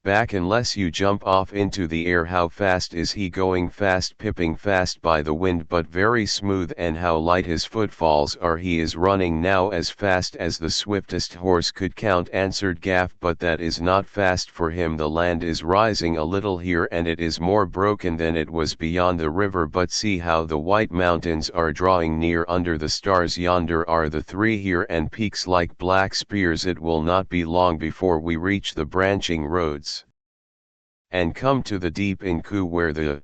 back unless you jump off into the air. How fast is he going? Fast, Pipping fast by the wind, but very smooth. And how light his footfalls are. He is running now as fast as the swiftest horse could count, answered Gaff, but that is not fast for him. The land is rising a little here, and it is more broken than it was beyond the river, but see how the white mountains are drawing near under the stars. Yonder are the three here, and peaks like black spears. It will not be long before we reach the branching roads and come to the deep Inku where the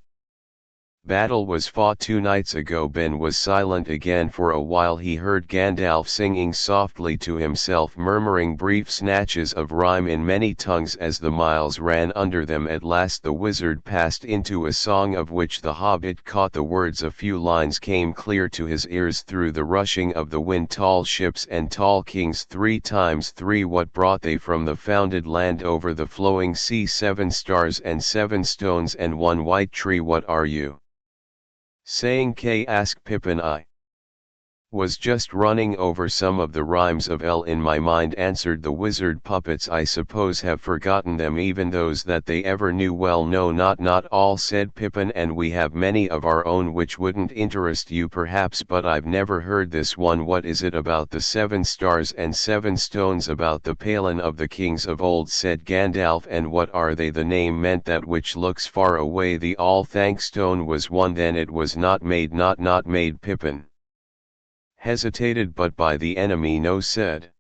battle was fought 2 nights ago. Ben was silent again for a while. He heard Gandalf singing softly to himself, murmuring brief snatches of rhyme in many tongues as the miles ran under them. At last the wizard passed into a song of which the hobbit caught the words. A few lines came clear to his ears through the rushing of the wind. Tall ships and tall kings, 3 times 3, what brought they from the founded land over the flowing sea? 7 stars and 7 stones and 1 white tree. What are you saying, K? asked Pippin. I was just running over some of the rhymes of El in my mind, answered the wizard. Puppets, I suppose, have forgotten them, even those that they ever knew well. No, not all, said Pippin, and we have many of our own which wouldn't interest you perhaps, but I've never heard this one. What is it about the 7 stars and 7 stones? About the Palin of the kings of old, said Gandalf. And what are they? The name meant that which looks far away. The All-Thank Stone was one. Then it was not made. Not made. Pippin hesitated. But by the enemy? No, said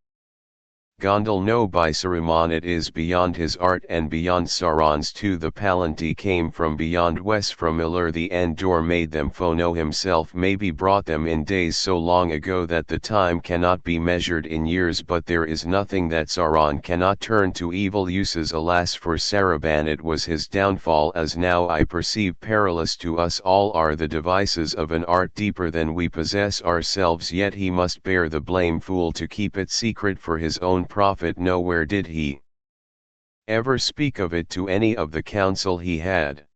Gondal. No, by Saruman it is. Beyond his art and beyond Sauron's too. The Palantir came from beyond, west from Ilur. The Endor made them. Frodo himself maybe brought them in days so long ago that the time cannot be measured in years. But there is nothing that Sauron cannot turn to evil uses. Alas for Saruman, it was his downfall, as now I perceive. Perilous to us all are the devices of an art deeper than we possess ourselves, yet he must bear the blame. Fool, to keep it secret for his own profit. Nowhere did he ever speak of it to any of the council. He had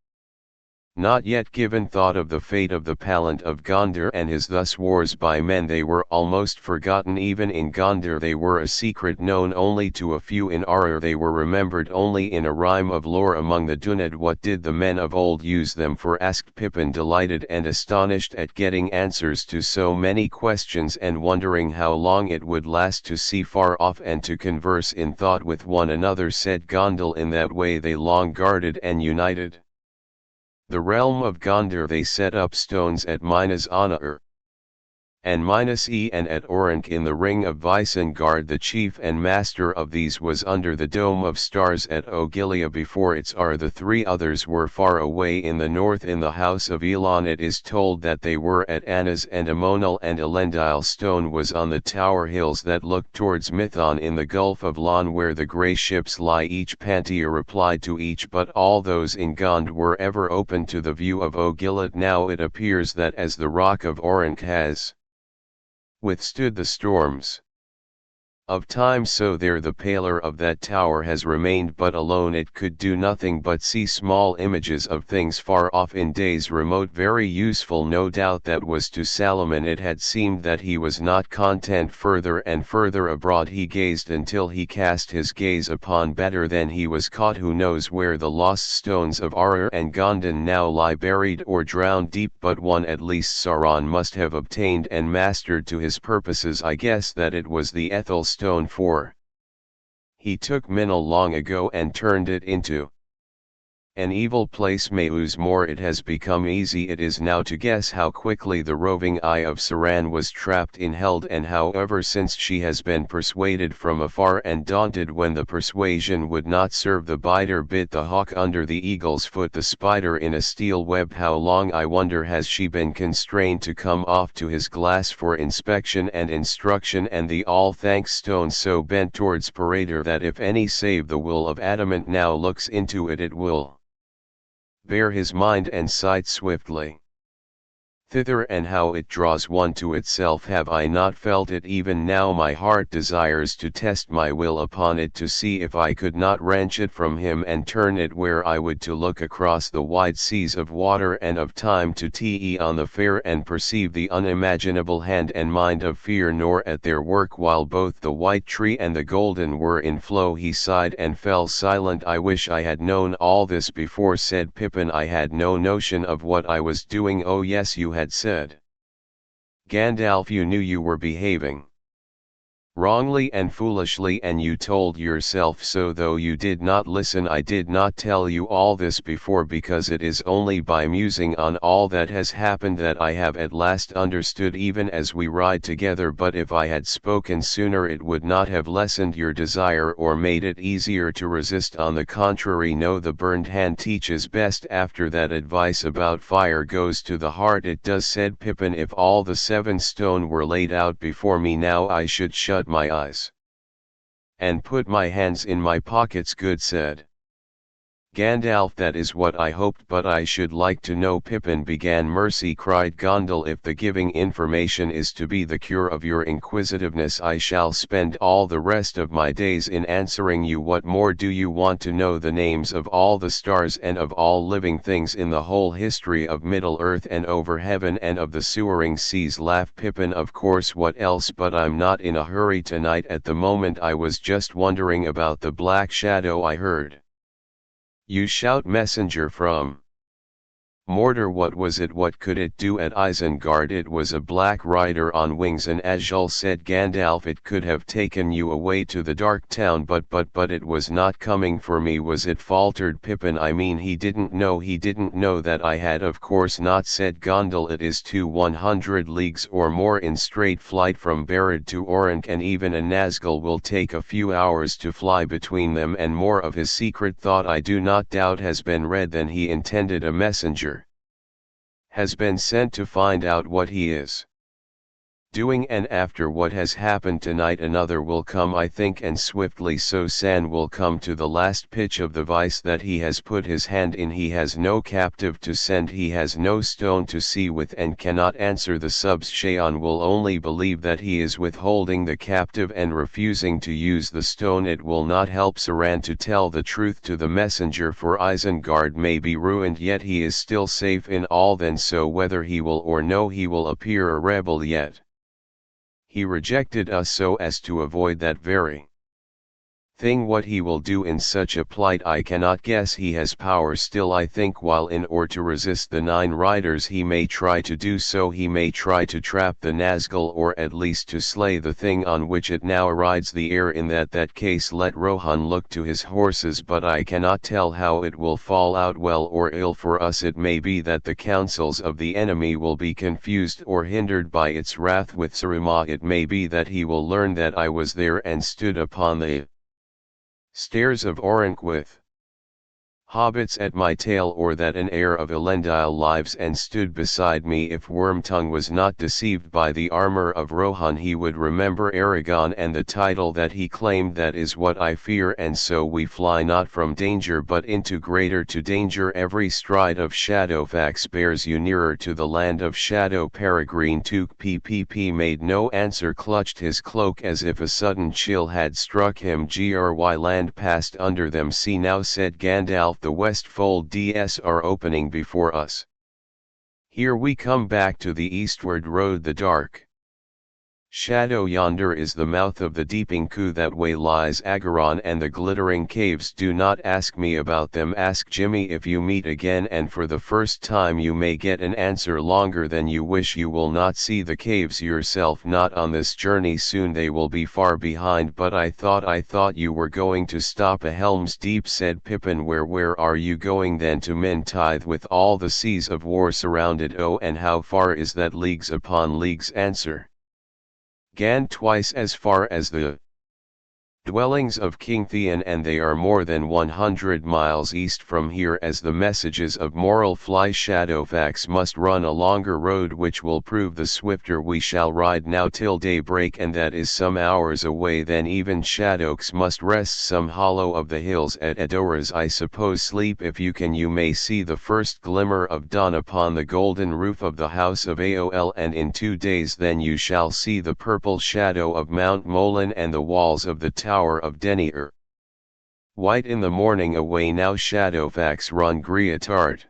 not yet given thought of the fate of the Palant of Gondor and his thus wars by men. They were almost forgotten even in Gondor. They were a secret known only to a few. In J.R.R. they were remembered only in a rhyme of lore among the Dunedain. What did the men of old use them for? asked Pippin, delighted and astonished at getting answers to so many questions, and wondering how long it would last to see far off and to converse in thought with one another. Said Gondal, in that way they long guarded and united the realm of Gondor. They set up stones at Minas Anir and Minas E and at Orink in the ring of Visengard. The chief and master of these was under the dome of stars at Ogilia. Before its are the 3 others were far away in the north in the house of Elon. It is told that they were at Anas and Amonal, and Elendil stone was on the tower hills that looked towards Mithon in the Gulf of Lon, where the grey ships lie. Each Pantir replied to each, but all those in Gond were ever open to the view of Ogilat. Now it appears that as the rock of Orink has withstood the storms of time, so there the paler of that tower has remained, but alone it could do nothing but see small images of things far off in days remote. Very useful, no doubt, that was to Saruman. It had seemed that he was not content. Further and further abroad he gazed until he cast his gaze upon better. Then he was caught. Who knows where the lost stones of J.R.R. and Gondon now lie, buried or drowned deep, but one at least Sauron must have obtained and mastered to his purposes. I guess that it was the Ethel stone, for he took Minel long ago and turned it into An evil place may ooze more. It has become easy it is now to guess how quickly the roving eye of Sauron was trapped in held, and how ever since she has been persuaded from afar and daunted when the persuasion would not serve, the biter bit the hawk under the eagle's foot, the spider in a steel web. How long I wonder has she been constrained to come off to his glass for inspection and instruction, and the all thanks stone so bent towards Parader that if any save the will of adamant now looks into it, it will bear his mind and sight swiftly thither, and how it draws one to itself. Have I not felt it? Even now my heart desires to test my will upon it, to see if I could not wrench it from him and turn it where I would, to look across the wide seas of water and of time to te on the fair and perceive the unimaginable hand and mind of fear, nor at their work while both the white tree and the golden were in flow. He sighed and fell silent. I wish I had known all this before, said Pippin. I had no notion of what I was doing. Oh yes, you had said, Gandalf, you knew you were behaving wrongly and foolishly, and you told yourself so, though you did not listen. I did not tell you all this before, because it is only by musing on all that has happened that I have at last understood, even as we ride together. But if I had spoken sooner, it would not have lessened your desire or made it easier to resist. On the contrary, no, the burned hand teaches best. After that, advice about fire goes to the heart. It does, said Pippin. If all the 7 stone were laid out before me now, I should shut my eyes and put my hands in my pockets. Good, said Gandalf. That is what I hoped, but I should like to know. Pippin began. Mercy, cried Gondal, if the giving information is to be the cure of your inquisitiveness, I shall spend all the rest of my days in answering you. What more do you want to know? The names of all the stars and of all living things in the whole history of Middle-earth and over heaven and of the sewering seas, laughed Pippin. Of course, what else? But I'm not in a hurry tonight. At the moment I was just wondering about the black shadow I heard you shout. Messenger from Mordor. What was it? What could it do at Isengard? It was a black rider on wings, an Azul, said Gandalf. It could have taken you away to the Dark Town, but it was not coming for me, was it? Faltered Pippin. I mean, he didn't know that I had. Of course not, said Gondal. It is 100 leagues or more in straight flight from Barad to Orent, and even a Nazgul will take a few hours to fly between them. And more of his secret thought, I do not doubt, has been read than he intended. A messenger has been sent to find out what he is doing, and after what has happened tonight another will come, I think, and swiftly. So San will come to the last pitch of the vice that he has put his hand in. He has no captive to send, he has no stone to see with, and cannot answer the subs. Shaon will only believe that he is withholding the captive and refusing to use the stone. It will not help Sauron to tell the truth to the messenger, for Isengard may be ruined, yet he is still safe in all. Then, so whether he will or no, he will appear a rebel. Yet he rejected us so as to avoid that very thing. What he will do in such a plight I cannot guess. He has power still, I think, while in or to resist the 9 riders. He may try to do so. He may try to trap the Nazgul, or at least to slay the thing on which it now rides the air. In that case let Rohan look to his horses, but I cannot tell how it will fall out, well or ill for us. It may be that the counsels of the enemy will be confused or hindered by its wrath with Saruman. It may be that he will learn that I was there and stood upon the stairs of Orent with hobbits at my tail, or that an heir of Elendil lives and stood beside me. If Wormtongue was not deceived by the armor of Rohan, he would remember Aragon and the title that he claimed. That is what I fear, and so we fly not from danger but into greater to danger. Every stride of Shadowfax bears you nearer to the land of shadow. Peregrine Took Ppp made no answer, clutched his cloak as if a sudden chill had struck him. J.R.R. land passed under them. See now, said Gandalf, the Westfold Ds are opening before us. Here we come back to the eastward road. The dark Shadow yonder is the mouth of the deeping ku, that way lies Agaron and the glittering caves. Do not ask me about them, ask Jimmy if you meet again, and for the first time you may get an answer longer than you wish. You will not see the caves yourself, not on this journey, soon they will be far behind. But I thought you were going to stop a Helm's Deep, said Pippin. Where are you going then? To Menteith, with all the seas of war surrounded. Oh, and how far is that? Leagues upon leagues, answer. Gan twice as far as the dwellings of King Theon, and they are more than 100 miles east from here. As the messages of Moral fly, Shadowfax must run a longer road, which will prove the swifter. We shall ride now till daybreak, and that is some hours away. Then even Shadowx must rest some hollow of the hills at Edoras, I suppose. Sleep if you can. You may see the first glimmer of dawn upon the golden roof of the house of Aol, and in 2 days then you shall see the purple shadow of Mount Molin and the walls of the Tower of Denir. White in the morning. Away now, Shadowfax, run, Griotard.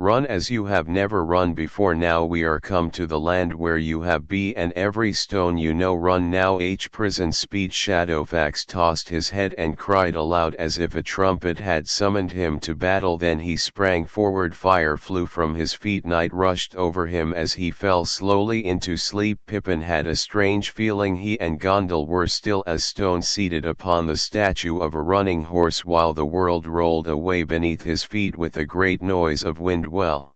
Run as you have never run before. Now we are come to the land where you have been, and every stone you know. Run now, prison speech. Shadowfax tossed his head and cried aloud as if a trumpet had summoned him to battle. Then he sprang forward, fire flew from his feet, night rushed over him as he fell slowly into sleep. Pippin had a strange feeling he and Gondel were still as stone, seated upon the statue of a running horse, while the world rolled away beneath his feet with a great noise of wind. Well,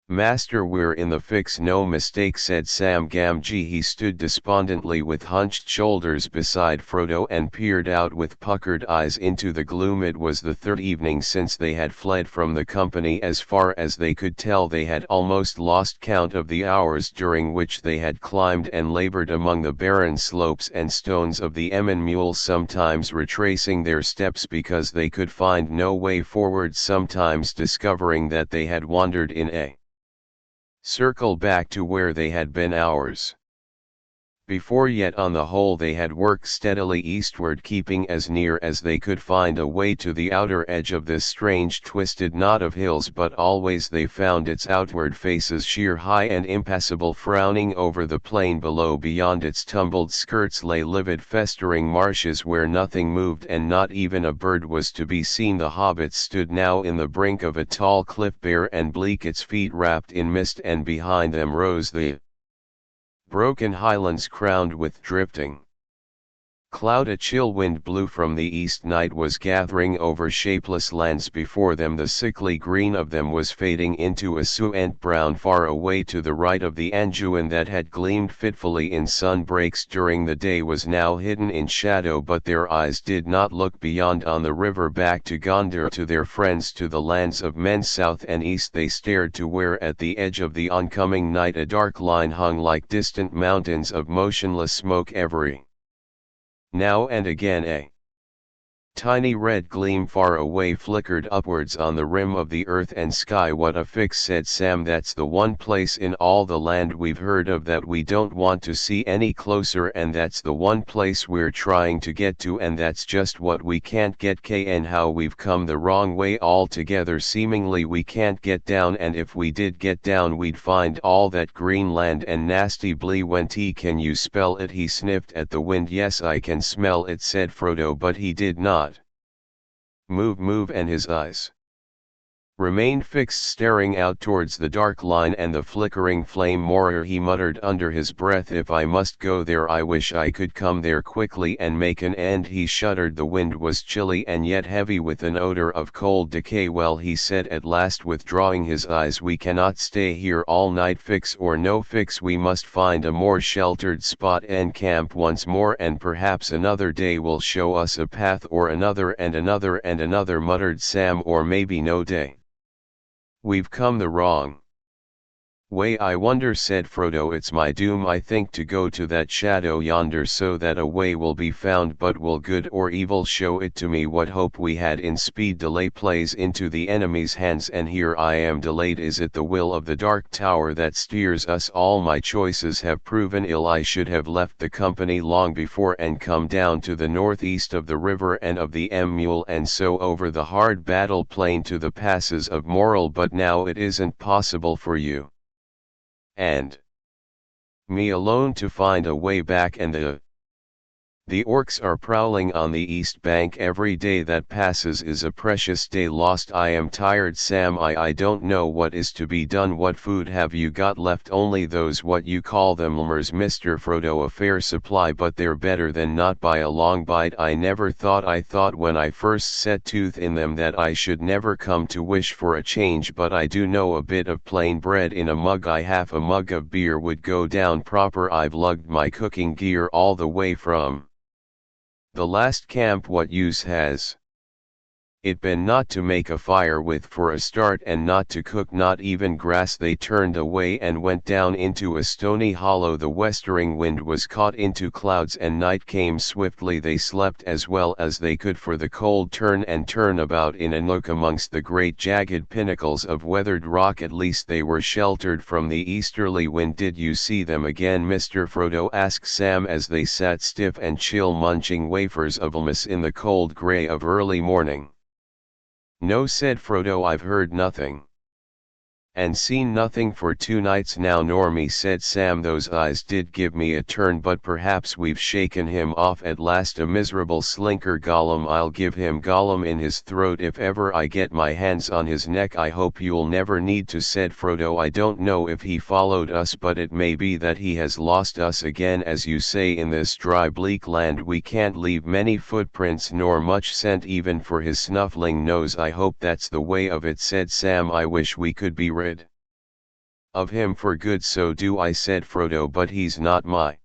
master, we're in the fix, no mistake, said Sam Gamgee. He stood despondently with hunched shoulders beside Frodo and peered out with puckered eyes into the gloom. It was the third evening since they had fled from the company. As far as they could tell, they had almost lost count of the hours during which they had climbed and labored among the barren slopes and stones of the Emyn Muil, sometimes retracing their steps because they could find no way forward, sometimes discovering that they had wandered in a circle back to where they had been hours before. Yet on the whole they had worked steadily eastward, keeping as near as they could find a way to the outer edge of this strange twisted knot of hills. But always they found its outward faces sheer, high and impassable. Frowning over the plain below, beyond its tumbled skirts, lay livid festering marshes where nothing moved and not even a bird was to be seen. The hobbits stood now in the brink of a tall cliff, bare and bleak, its feet wrapped in mist, and behind them rose the broken highlands crowned with drifting cloud. A chill wind blew from the east. Night was gathering over shapeless lands before them. The sickly green of them was fading into a suant brown. Far away to the right of the Anduin, that had gleamed fitfully in sun breaks during the day, was now hidden in shadow. But their eyes did not look beyond on the river back to Gondor, to their friends, to the lands of men. South and east they stared to where at the edge of the oncoming night a dark line hung like distant mountains of motionless smoke. Every now and again a tiny red gleam far away flickered upwards on the rim of the earth and sky. What a fix, said Sam. That's the one place in all the land we've heard of that we don't want to see any closer, and that's the one place we're trying to get to, and that's just what we can't get. And how we've come the wrong way altogether. Seemingly we can't get down, and if we did get down we'd find all that green land and nasty Bleewentee. Can you spell it? He sniffed at the wind. Yes, I can smell it, said Frodo, but he did not move, and his eyes remained fixed, staring out towards the dark line and the flickering flame. Moreover, he muttered under his breath, if I must go there, I wish I could come there quickly and make an end. He shuddered. The wind was chilly and yet heavy with an odor of cold decay. Well, he said at last, withdrawing his eyes, we cannot stay here all night. Fix or no fix, we must find a more sheltered spot and camp once more, and perhaps another day will show us a path, or another and another and another, muttered Sam, or maybe no day. We've come the wrong way, I wonder, said Frodo. It's my doom, I think, to go to that shadow yonder, so that a way will be found. But will good or evil show it to me? What hope we had in speed delay plays into the enemy's hands, and here I am delayed. Is it the will of the Dark Tower that steers us? All my choices have proven ill. I should have left the company long before and come down to the northeast of the river and of the Emule, and so over the hard battle plain to the passes of Moral. But now it isn't possible for you. And Me alone to find a way back, and the orcs are prowling on the east bank. Every day that passes is a precious day lost. I am tired, Sam. I don't know what is to be done. What food have you got left? Only those what you call them lemurs, Mr. Frodo. A fair supply, but they're better than not by a long bite. I thought when I first set tooth in them that I should never come to wish for a change, but I do know a bit of plain bread in a mug. Half a mug of beer would go down proper. I've lugged my cooking gear all the way from the last camp. What use has it been not to make a fire with for a start, and not to cook, not even grass? They turned away and went down into a stony hollow. The westering wind was caught into clouds and night came swiftly. They slept as well as they could, for the cold turn and turn about in a nook amongst the great jagged pinnacles of weathered rock. At least they were sheltered from the easterly wind. Did you see them again, Mr. Frodo? asked Sam as they sat stiff and chill, munching wafers of almonds in the cold grey of early morning. No, said Frodo, I've heard nothing and seen nothing for 2 nights now. Nor me, said Sam. Those eyes did give me a turn, but perhaps we've shaken him off at last. A miserable slinker, Gollum. I'll give him Gollum in his throat if ever I get my hands on his neck. I hope you'll never need to, said Frodo. I don't know if he followed us, but it may be that he has lost us again. As you say, in this dry bleak land we can't leave many footprints nor much scent even for his snuffling nose. I hope that's the way of it, said Sam. I wish we could be rid of him for good. So do I, said Frodo, but he's not my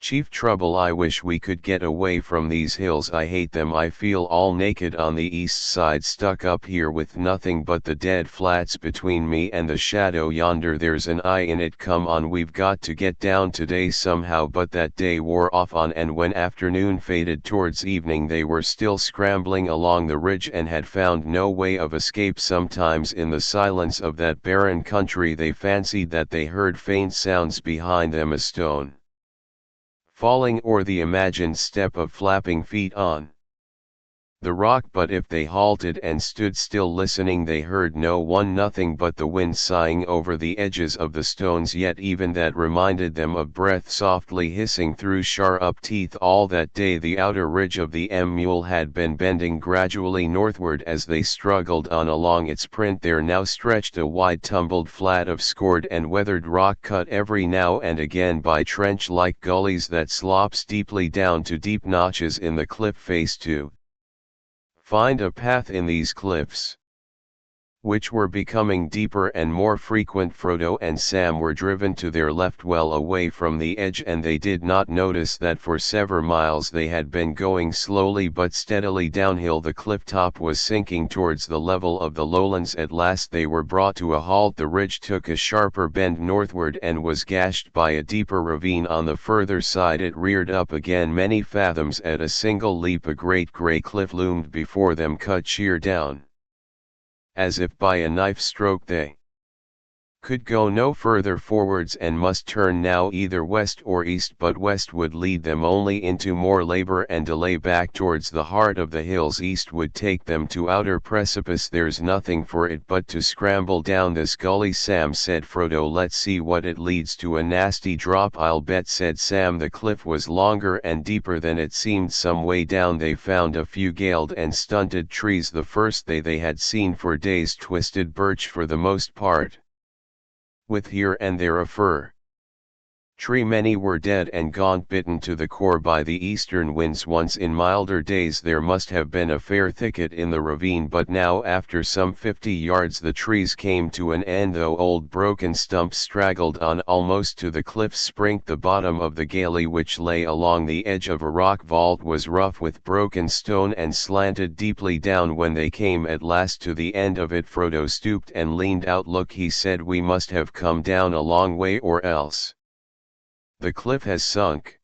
chief trouble. I wish we could get away from these hills. I hate them. I feel all naked on the east side, stuck up here with nothing but the dead flats between me and the shadow yonder. There's an eye in it. Come on, we've got to get down today somehow. But that day wore off on, and when afternoon faded towards evening they were still scrambling along the ridge and had found no way of escape. Sometimes in the silence of that barren country they fancied that they heard faint sounds behind them, a stone falling or the imagined step of flapping feet on the rock. But if they halted and stood still listening, they heard no one, nothing but the wind sighing over the edges of the stones. Yet even that reminded them of breath softly hissing through sharp teeth. All that day the outer ridge of the mule had been bending gradually northward as they struggled on along its print. There now stretched a wide tumbled flat of scored and weathered rock, cut every now and again by trench-like gullies that slopes deeply down to deep notches in the cliff face. To find a path in these cliffs, which were becoming deeper and more frequent, Frodo and Sam were driven to their left well away from the edge, and they did not notice that for several miles they had been going slowly but steadily downhill. The cliff top was sinking towards the level of the lowlands. At last they were brought to a halt. The ridge took a sharper bend northward and was gashed by a deeper ravine on the further side. It reared up again many fathoms at a single leap. A great grey cliff loomed before them, cut sheer down as if by a knife stroke. They could go no further forwards and must turn now either west or east, but west would lead them only into more labor and delay. Back towards the heart of the hills east would take them to outer precipice. There's nothing for it but to scramble down this gully, Sam, said Frodo. Let's see what it leads to. A nasty drop, I'll bet, said Sam. The cliff was longer and deeper than it seemed. Some way down they found a few galed and stunted trees, the first they had seen for days. Twisted birch for the most part, with here and there a fir tree. Many were dead and gaunt, bitten to the core by the eastern winds. Once in milder days there must have been a fair thicket in the ravine, but now after some 50 yards the trees came to an end, though old broken stumps straggled on almost to the cliff's brink. The bottom of the gully, which lay along the edge of a rock vault, was rough with broken stone and slanted deeply down. When they came at last to the end of it, Frodo stooped and leaned out. Look, he said, we must have come down a long way, or else the cliff has sunk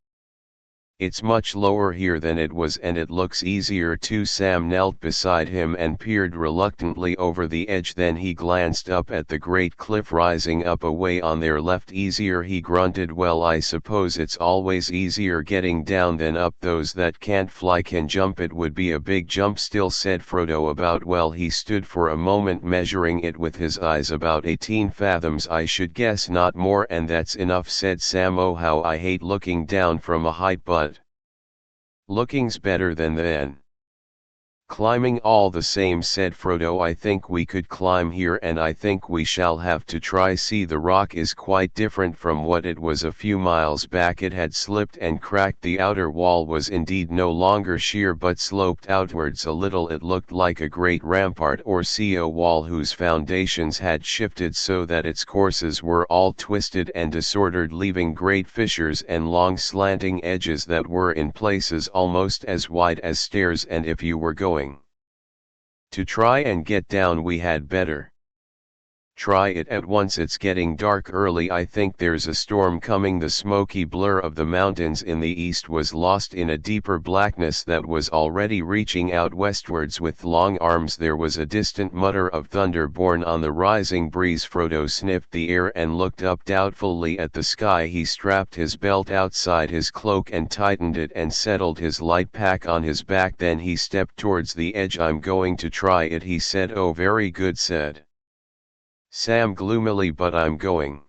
It's much lower here than it was and it looks easier too. Sam knelt beside him and peered reluctantly over the edge. Then he glanced up at the great cliff rising up away on their left. Easier, he grunted. Well, I suppose it's always easier getting down than up. Those that can't fly can jump. It would be a big jump still, said Frodo. About, well, he stood for a moment measuring it with his eyes. About 18 fathoms, I should guess. Not more, and that's enough, said Sam. Oh, how I hate looking down from a height, but looking's better than then. Climbing all the same, said Frodo. I think we could climb here, and I think we shall have to try. See, the rock is quite different from what it was a few miles back. It had slipped and cracked. The outer wall was indeed no longer sheer but sloped outwards a little. It looked like a great rampart or sea wall whose foundations had shifted so that its courses were all twisted and disordered, leaving great fissures and long slanting edges that were in places almost as wide as stairs. And if you were going to try and get down, we had better try it at once. It's getting dark early. I think there's a storm coming. The smoky blur of the mountains in the east was lost in a deeper blackness that was already reaching out westwards with long arms. There was a distant mutter of thunder borne on the rising breeze. Frodo sniffed the air and looked up doubtfully at the sky. He strapped his belt outside his cloak and tightened it and settled his light pack on his back. Then he stepped towards the edge. I'm going to try it, he said. Oh, very good, said Sam gloomily, but I'm going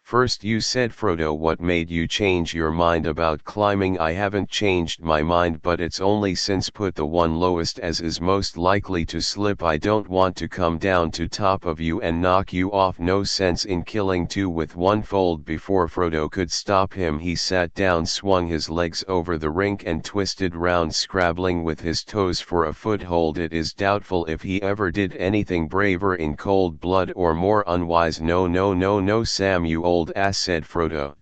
first, you, said Frodo. What made you change your mind about climbing? I haven't changed my mind, but it's only since put the one lowest as is most likely to slip. I don't want to come down to top of you and knock you off. No sense in killing two with one fold. Before Frodo could stop him, he sat down, swung his legs over the rink and twisted round, scrabbling with his toes for a foothold. It is doubtful if he ever did anything braver in cold blood or more unwise. No, no, no, no, Sam, you old ass, said Frodo.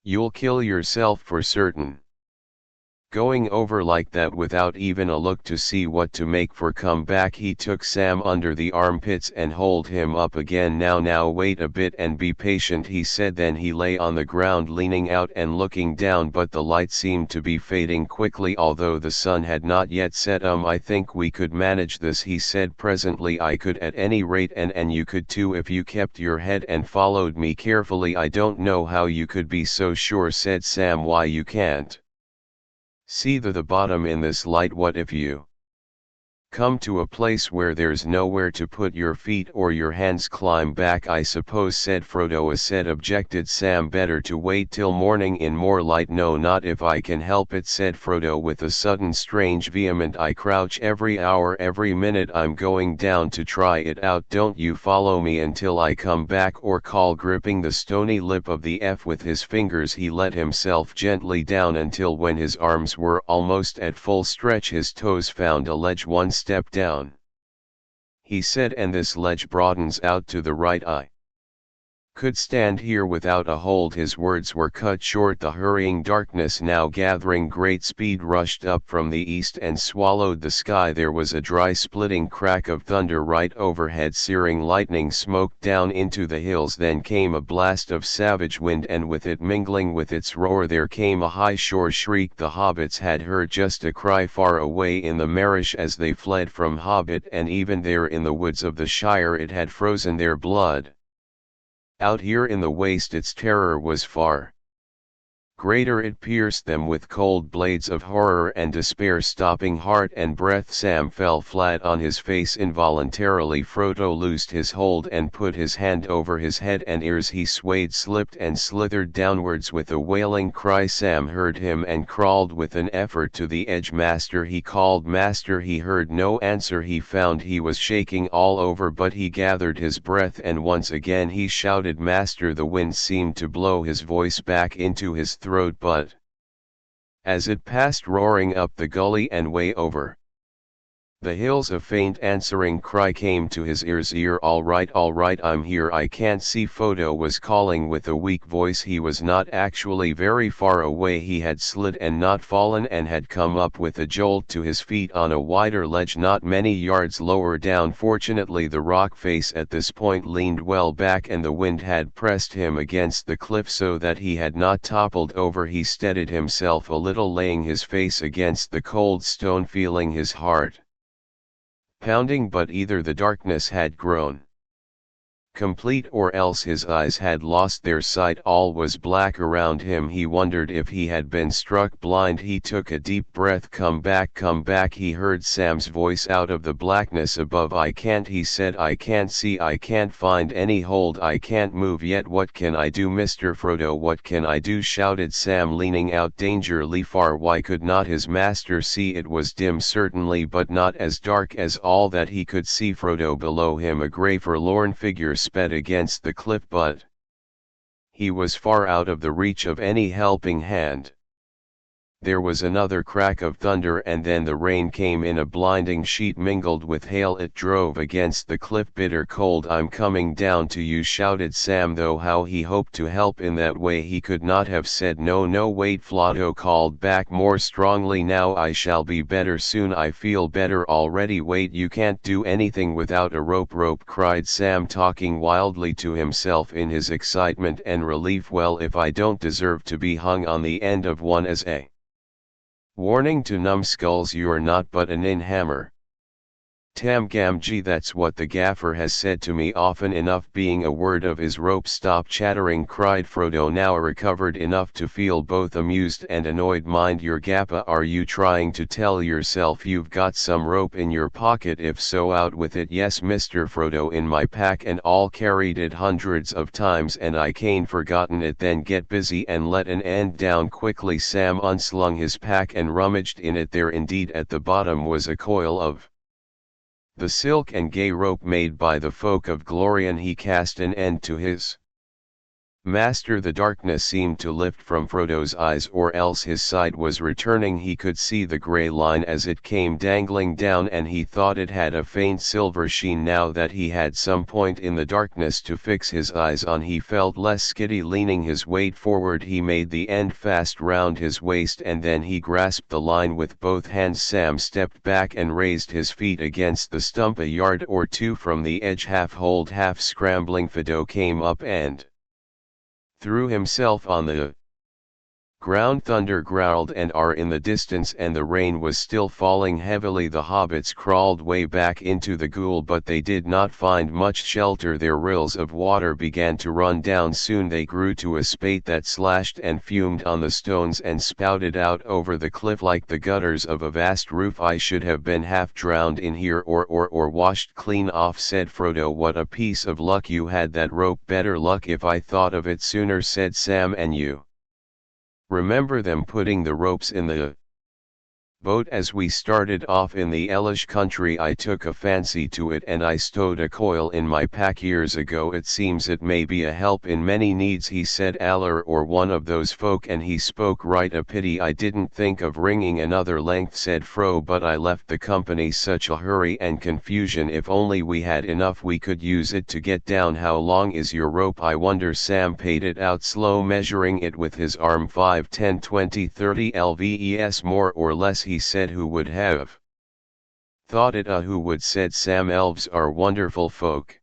You'll kill yourself for certain. Going over like that without even a look to see what to make for. Come back. He took Sam under the armpits and hauled him up again. Now wait a bit and be patient, he said. Then he lay on the ground leaning out and looking down, but the light seemed to be fading quickly although the sun had not yet set. I think we could manage this, he said presently. I could at any rate, and you could too if you kept your head and followed me carefully. I don't know how you could be so sure, said Sam. Why, you can't see the bottom in this light. What if you come to a place where there's nowhere to put your feet or your hands? Climb back, I suppose, said Frodo. Objected Sam. Better to wait till morning in more light. No, not if I can help it, said Frodo with a sudden strange vehement. I crouch every hour, every minute. I'm going down to try it out. Don't you follow me until I come back or call. Gripping the stony lip of the F with his fingers, he let himself gently down until when his arms were almost at full stretch his toes found a ledge. One step down, he said, and this ledge broadens out to the right. I could stand here without a hold. His words were cut short. The hurrying darkness, now gathering great speed, rushed up from the east and swallowed the sky. There was a dry splitting crack of thunder right overhead. Searing lightning smoked down into the hills. Then came a blast of savage wind, and with it, mingling with its roar, there came a high shore shriek. The hobbits had heard just a cry far away in the marish as they fled from Hobbit, and even there in the woods of the Shire it had frozen their blood. Out here in the waste its terror was far greater. It pierced them with cold blades of horror and despair, stopping heart and breath. Sam fell flat on his face involuntarily. Frodo loosed his hold and put his hand over his head and ears. He swayed, slipped and slithered downwards with a wailing cry. Sam heard him and crawled with an effort to the edge. Master, he called. Master. He heard no answer. He found he was shaking all over, but he gathered his breath and once again he shouted, Master. The wind seemed to blow his voice back into his throat, but as it passed roaring up the gully and way over The hills. A faint answering cry came to his ears. All right, I'm here. I can't see." Frodo was calling with a weak voice. He was not actually very far away. He had slid and not fallen and had come up with a jolt to his feet on a wider ledge not many yards lower down. Fortunately the rock face at this point leaned well back and the wind had pressed him against the cliff so that he had not toppled over. He steadied himself a little, laying his face against the cold stone, feeling his heart pounding, but either the darkness had grown complete or else his eyes had lost their sight. All was black around him. He wondered if he had been struck blind. He took a deep breath. Come back, come back." He heard Sam's voice out of the blackness above. "I can't," he said. "I can't see. I can't find any hold. I can't move yet. What can I do, Mr. Frodo? What can I do?" shouted Sam, leaning out dangerously far. Why could not his master see? It was dim certainly, but not as dark as all that he could see. Frodo below him, a grey forlorn figure sped against the cliff, but he was far out of the reach of any helping hand. There was another crack of thunder and then the rain came in a blinding sheet mingled with hail. It drove against the cliff, bitter cold. "I'm coming down to you," shouted Sam, though how he hoped to help in that way he could not have said. "No, no, wait," Frodo called back more strongly. "Now I shall be better soon. I feel better already." "Wait, you can't do anything without a rope," cried Sam, talking wildly to himself in his excitement and relief. "Well, if I don't deserve to be hung on the end of one as a warning to numbskulls, you're not but an in-hammer. Tam Gamgee, that's what the gaffer has said to me often enough." "Being a word of his rope, stop chattering," cried Frodo, now recovered enough to feel both amused and annoyed. "Mind your gappa. Are you trying to tell yourself you've got some rope in your pocket? If so, out with it." "Yes, Mr. Frodo, in my pack and all. Carried it hundreds of times and I can't forgotten it." "Then get busy and let an end down quickly." Sam unslung his pack and rummaged in it. There indeed at the bottom was a coil of the silk and gay rope made by the folk of Glorian. He cast an end to his master. The darkness seemed to lift from Frodo's eyes, or else his sight was returning. He could see the grey line as it came dangling down, and he thought it had a faint silver sheen. Now that he had some point in the darkness to fix his eyes on, he felt less skitty. Leaning his weight forward, he made the end fast round his waist and then he grasped the line with both hands. Sam stepped back and raised his feet against the stump a yard or two from the edge. Half hold, half scrambling, Frodo came up and threw himself on the ground. Thunder growled and in the distance and the rain was still falling heavily. The hobbits crawled way back into the ghoul, but they did not find much shelter there. Rills of water began to run down. Soon they grew to a spate that slashed and fumed on the stones and spouted out over the cliff like the gutters of a vast roof. "I should have been half drowned in here or washed clean off," said Frodo. "What a piece of luck you had that rope." "Better luck if I thought of it sooner," said Sam. "And you remember them putting the ropes in the boat as we started off in the Elish country? I took a fancy to it and I stowed a coil in my pack years ago. It seems it may be a help in many needs." He said, "Aller or one of those folk, and he spoke right. A pity I didn't think of ringing another length," said Fro, "but I left the company such a hurry and confusion. If only we had enough we could use it to get down." "How long is your rope, I wonder?" Sam paid it out slow, measuring it with his arm. 5, 10, 20, 30 lves, more or less," he said. "Who would have thought it?" "Who would?" said Sam. "Elves are wonderful folk.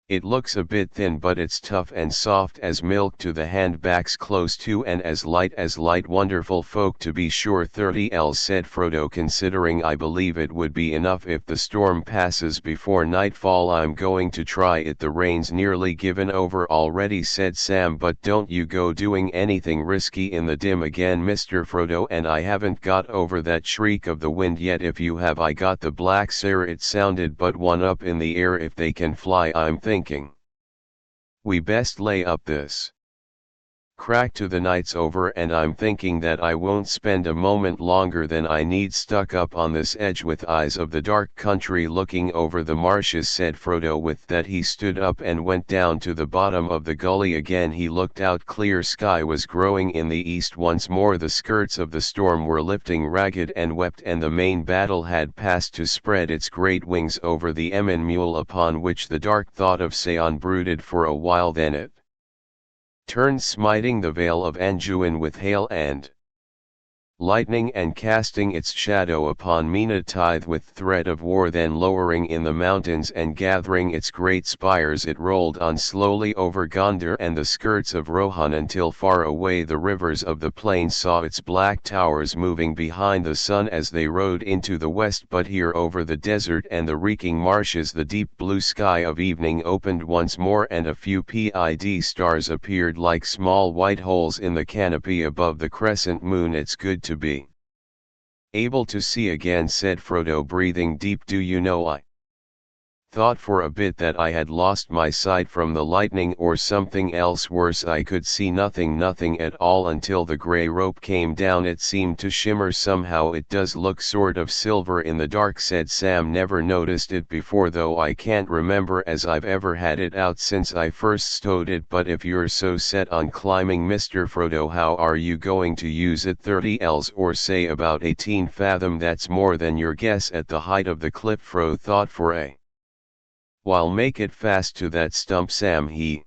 It looks a bit thin, but it's tough and soft as milk to the hand, backs close to and as light as light. Wonderful folk to be sure." 30 Ls, said Frodo, considering. "I believe it would be enough if the storm passes before nightfall." "I'm going to try it. The rain's nearly given over already," said Sam, "but don't you go doing anything risky in the dim again, Mr. Frodo, and I haven't got over that shriek of the wind yet." "If you have, I got the blacks ere it sounded but one up in the air. If they can fly, I'm thinking we best lay up this Crack to the night's over and I'm thinking that I won't spend a moment longer than I need stuck up on this edge with eyes of the dark country looking over the marshes, said Frodo. With that he stood up and went down to the bottom of the gully again. He looked out. Clear sky was growing in the east once more. The skirts of the storm were lifting ragged and wept, and the main battle had passed to spread its great wings over the Emyn Muil, upon which the dark thought of Sauron brooded for a while. Then it turned, smiting the vale of Anduin with hail and lightning, and casting its shadow upon Mina Tithe with threat of war. Then lowering in the mountains and gathering its great spires, it rolled on slowly over Gondor and the skirts of Rohan, until far away the rivers of the plain saw its black towers moving behind the sun as they rode into the west. But here over the desert and the reeking marshes the deep blue sky of evening opened once more, and a few pid stars appeared like small white holes in the canopy above the crescent moon. It's good to be able to see again, said Frodo, breathing deep. Do you know, I thought for a bit that I had lost my sight from the lightning or something else worse. I could see nothing at all until the grey rope came down. It seemed to shimmer somehow. It does look sort of silver in the dark, said Sam. Never noticed it before, though I can't remember as I've ever had it out since I first stowed it. But if you're so set on climbing, Mr. Frodo, how are you going to use it? 30 ells, or say about 18 fathom. That's more than your guess at the height of the cliff. Frodo thought for a while. Make it fast to that stump, Sam, he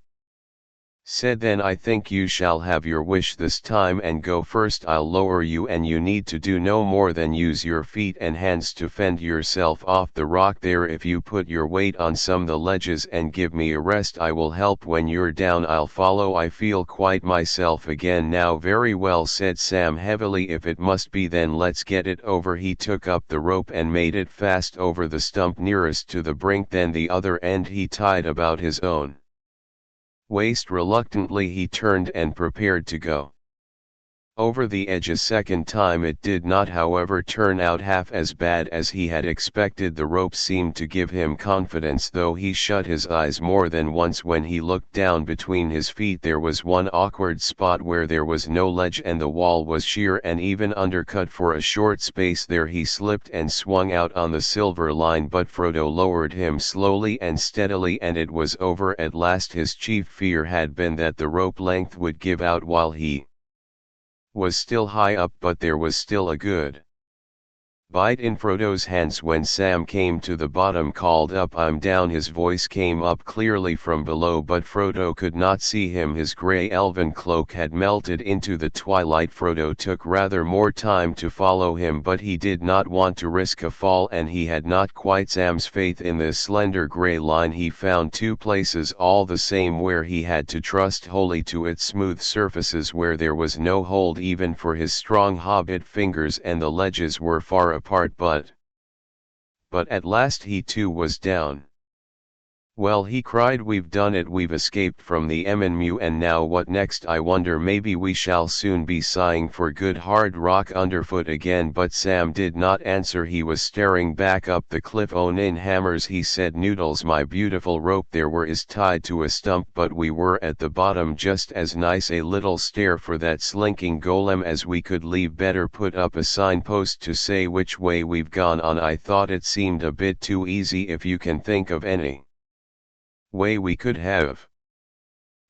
said. Then I think you shall have your wish this time, and go first. I'll lower you, and you need to do no more than use your feet and hands to fend yourself off the rock there. If you put your weight on some the ledges and give me a rest, I will help when you're down. I'll follow. I feel quite myself again now. Very well, said Sam heavily. If it must be, then let's get it over. He took up the rope and made it fast over the stump nearest to the brink. Then the other end he tied about his own waist. Reluctantly he turned and prepared to go over the edge a second time. It did not, however, turn out half as bad as he had expected. The rope seemed to give him confidence, though he shut his eyes more than once when he looked down between his feet. There was one awkward spot where there was no ledge, and the wall was sheer and even undercut. For a short space there he slipped and swung out on the silver line, but Frodo lowered him slowly and steadily, and it was over at last. His chief fear had been that the rope length would give out while he was still high up, but there was still a good bite in Frodo's hands. When Sam came to the bottom, called up, "I'm down." His voice came up clearly from below, but Frodo could not see him. His grey elven cloak had melted into the twilight. Frodo took rather more time to follow him, but he did not want to risk a fall, and he had not quite Sam's faith in this slender grey line. He found two places all the same where he had to trust wholly to its smooth surfaces, where there was no hold even for his strong hobbit fingers, and the ledges were far apart. But at last he too was down. "Well," he cried, "we've done it. We've escaped from the Emyn Muil, and now what next? I wonder. Maybe we shall soon be sighing for good hard rock underfoot again." But Sam did not answer. He was staring back up the cliff. "Oh, in hammers," he said. "Noodles, my beautiful rope there is tied to a stump, but we were at the bottom just as nice a little stair for that slinking golem as we could leave. Better put up a signpost to say which way we've gone on. I thought it seemed a bit too easy. If you can think of any way we could have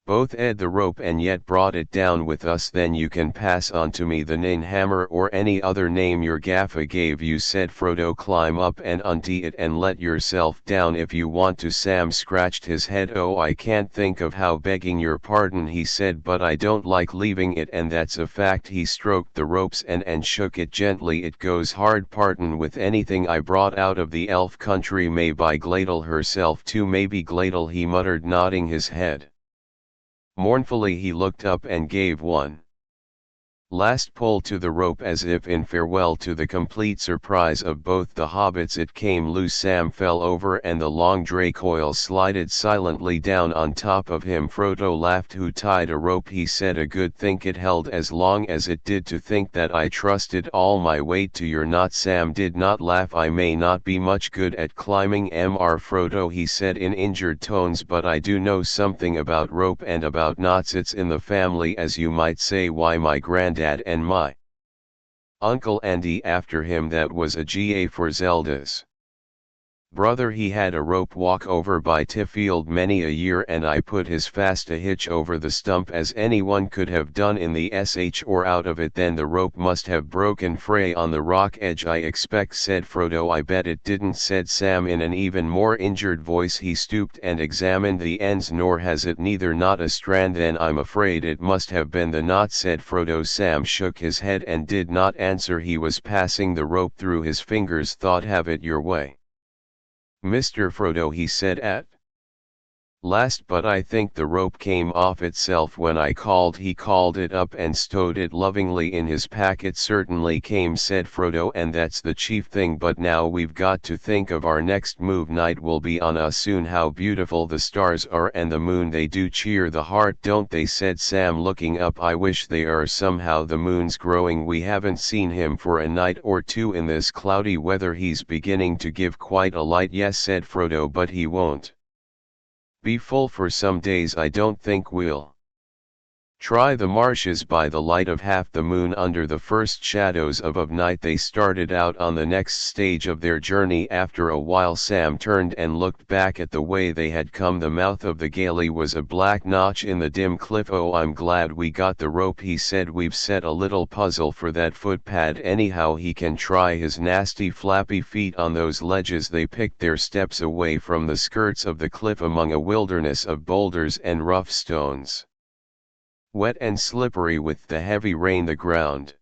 both ed the rope and yet brought it down with us, then you can pass on to me the Nin hammer or any other name your gaffer gave you," said Frodo. "Climb up and untee it and let yourself down if you want to." Sam scratched his head. "Oh, I can't think of how, begging your pardon," he said, "but I don't like leaving it, and that's a fact." He stroked the rope's end and shook it gently. "It goes hard partin' with anything I brought out of the elf country. May by Gladel herself too." "Maybe Gladel," he muttered, nodding his head. Mournfully he looked up and gave one Last pull to the rope as if in farewell. To the complete surprise of both the hobbits, it came loose. Sam fell over and the long dray coil slided silently down on top of him. Frodo laughed. Who tied a rope? He said. A good thing it held as long as it did. To think that I trusted all my weight to your knot. Sam did not laugh. I may not be much good at climbing, Mr. Frodo, he said in injured tones, but I do know something about rope and about knots. It's in the family, as you might say. Why, my granddad and my Uncle Andy after him. That was a G.A. for Zelda's brother. He had a rope walk over by Tiffield many a year, and I put as fast a hitch over the stump as anyone could have done in the sh or out of it. Then the rope must have broken fray on the rock edge, I expect, said Frodo. I bet it didn't, said Sam in an even more injured voice. He stooped and examined the ends. Nor has it, neither. Not a strand. Then I'm afraid it must have been the knot, said Frodo. Sam shook his head and did not answer. He was passing the rope through his fingers. Thought, have it your way, Mr. Frodo, he said at last, but I think the rope came off itself when I called. He called it up and stowed it lovingly in his pack. It certainly came, said Frodo, and that's the chief thing. But now we've got to think of our next move. Night will be on us soon. How beautiful the stars are, and the moon. They do cheer the heart, don't they, said Sam, looking up. I wish they are. Somehow the moon's growing. We haven't seen him for a night or two in this cloudy weather. He's beginning to give quite a light. Yes, said Frodo, but he won't be full for some days. I don't think we'll try the marshes by the light of half the moon under the first shadows of night. They started out on the next stage of their journey. After a while Sam turned and looked back at the way they had come. The mouth of the gully was a black notch in the dim cliff. Oh, I'm glad we got the rope, he said. We've set a little puzzle for that footpad anyhow. He can try his nasty flappy feet on those ledges. They picked their steps away from the skirts of the cliff among a wilderness of boulders and rough stones, wet and slippery with the heavy rain. The ground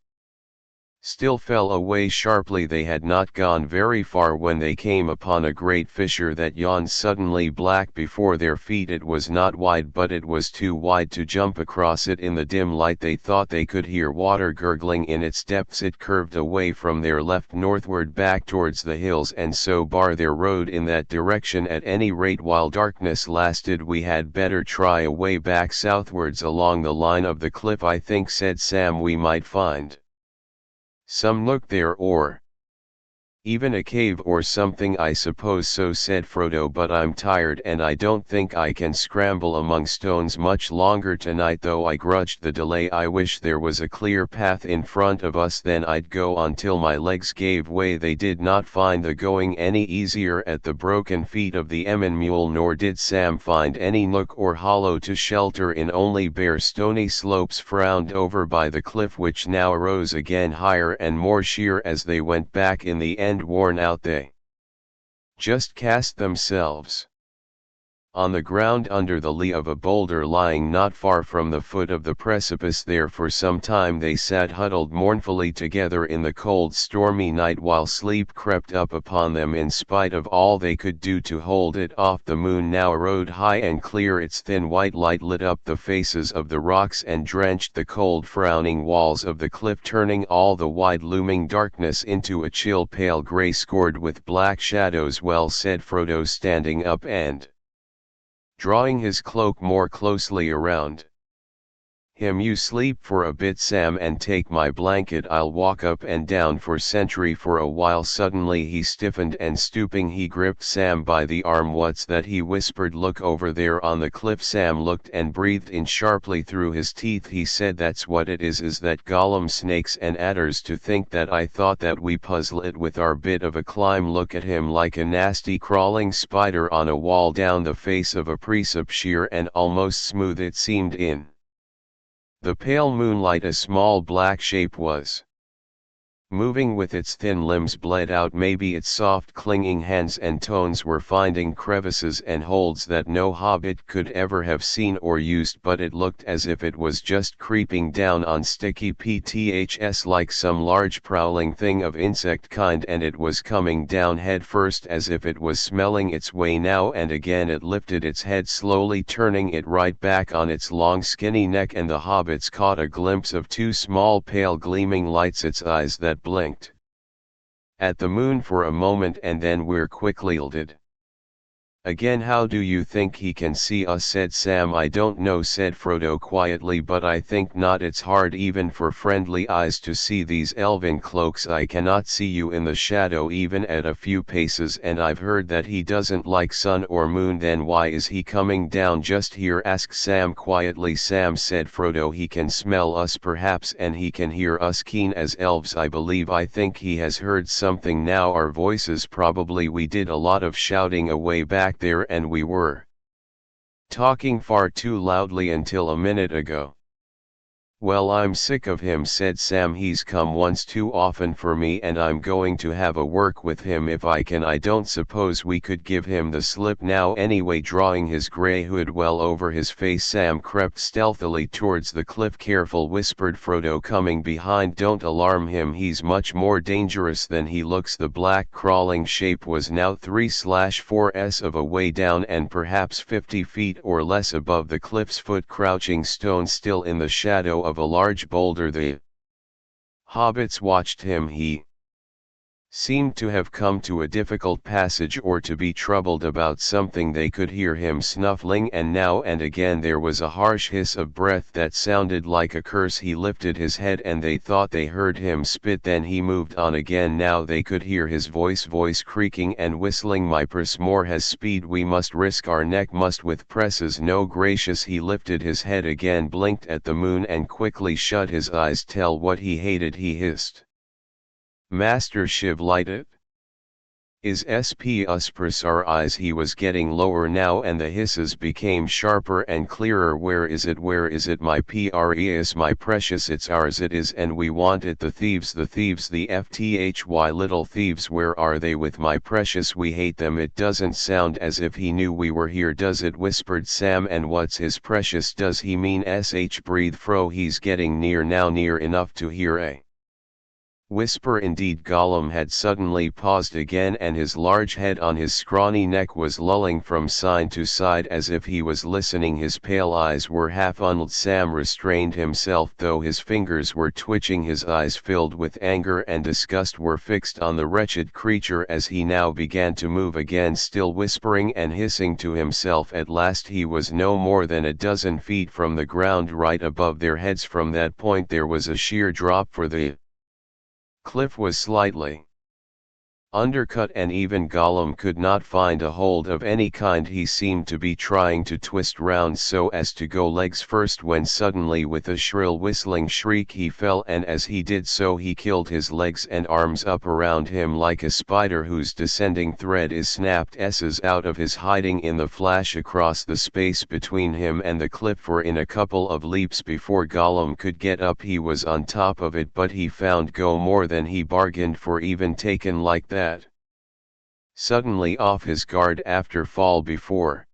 still fell away sharply. They had not gone very far when they came upon a great fissure that yawned suddenly black before their feet. It was not wide, but it was too wide to jump across it. In the dim light they thought they could hear water gurgling in its depths. It curved away from their left northward back towards the hills, and so bar their road in that direction. At any rate, while darkness lasted, we had better try a way back southwards along the line of the cliff. I think, said Sam, we might find some nook there, or even a cave or something. I suppose so, said Frodo, but I'm tired and I don't think I can scramble among stones much longer tonight, though I grudged the delay. I wish there was a clear path in front of us, then I'd go on till my legs gave way. They did not find the going any easier at the broken feet of the Emyn mule, nor did Sam find any nook or hollow to shelter in. Only bare stony slopes frowned over by the cliff, which now rose again higher and more sheer as they went back. In the end, worn out, they just cast themselves on the ground under the lee of a boulder lying not far from the foot of the precipice. There for some time they sat huddled mournfully together in the cold stormy night, while sleep crept up upon them in spite of all they could do to hold it off. The moon now rode high and clear. Its thin white light lit up the faces of the rocks and drenched the cold frowning walls of the cliff, turning all the wide looming darkness into a chill pale grey scored with black shadows. Well, said Frodo, standing up and drawing his cloak more closely around him, you sleep for a bit, Sam, and take my blanket. I'll walk up and down for sentry for a while. Suddenly he stiffened, and stooping he gripped Sam by the arm. What's that, he whispered. Look over there on the cliff. Sam looked and breathed in sharply through his teeth. He said, that's what it is that Gollum, snakes and adders. To think that I thought that we puzzle it with our bit of a climb. Look at him, like a nasty crawling spider on a wall down the face of a precipice, sheer and almost smooth it seemed. In the pale moonlight a small black shape was moving with its thin limbs bled out, maybe its soft clinging hands and tones were finding crevices and holds that no hobbit could ever have seen or used, but it looked as if it was just creeping down on sticky pths like some large prowling thing of insect kind, and it was coming down head first as if it was smelling its way. Now and again it lifted its head, slowly turning it right back on its long skinny neck, and the hobbits caught a glimpse of two small pale gleaming lights, its eyes that blinked at the moon for a moment and then were quickly yielded again. "How do you think he can see us?" said Sam. "I don't know," said Frodo quietly, "but I think not. It's hard even for friendly eyes to see these elven cloaks. I cannot see you in the shadow even at a few paces, and I've heard that he doesn't like sun or moon." "Then why is he coming down just here?" asked Sam quietly. "Sam," said Frodo, "he can smell us perhaps, and he can hear us, keen as elves, I believe. I think he has heard something now, our voices probably. We did a lot of shouting away back there, and we were talking far too loudly until a minute ago." "Well, I'm sick of him," said Sam. "He's come once too often for me, and I'm going to have a work with him if I can. I don't suppose we could give him the slip now anyway." Drawing his grey hood well over his face, Sam crept stealthily towards the cliff. "Careful," whispered Frodo, coming behind. "Don't alarm him, he's much more dangerous than he looks." The black crawling shape was now 3/4s of a way down and perhaps 50 feet or less above the cliff's foot, crouching stone still in the shadow of a large boulder. The hobbits watched him. He seemed to have come to a difficult passage or to be troubled about something. They could hear him snuffling, and now and again there was a harsh hiss of breath that sounded like a curse. He lifted his head and they thought they heard him spit. Then he moved on again. Now they could hear his voice creaking and whistling. "My purse more has speed. We must risk our neck, must with presses. No gracious." He lifted his head again, blinked at the moon and quickly shut his eyes. "Tell what he hated," he hissed. "Master Shiv lighted? Is sp us purse our eyes?" He was getting lower now and the hisses became sharper and clearer. "Where is it? Where is it? My precious, my precious, it's ours, it is, and we want it. The thieves, the thieves, the fthy little thieves, where are they? With my precious, we hate them." "It doesn't sound as if he knew we were here, does it?" whispered Sam. "And what's his precious? Does he mean breathed Fro. "He's getting near now, near enough to hear a whisper." Indeed, Gollum had suddenly paused again, and his large head on his scrawny neck was lolling from side to side as if he was listening. His pale eyes were half unlit. Sam restrained himself, though his fingers were twitching. His eyes, filled with anger and disgust, were fixed on the wretched creature as he now began to move again, still whispering and hissing to himself. At last he was no more than a dozen feet from the ground, right above their heads. From that point there was a sheer drop, for the cliff was slightly undercut, and even Gollum could not find a hold of any kind. He seemed to be trying to twist round so as to go legs first, when suddenly with a shrill whistling shriek he fell, and as he did so he killed his legs and arms up around him like a spider whose descending thread is snapped esses out of his hiding in the flash across the space between him and the cliff. For in a couple of leaps before Gollum could get up he was on top of it, but he found go more than he bargained for, even taken like that. Suddenly off his guard after fall before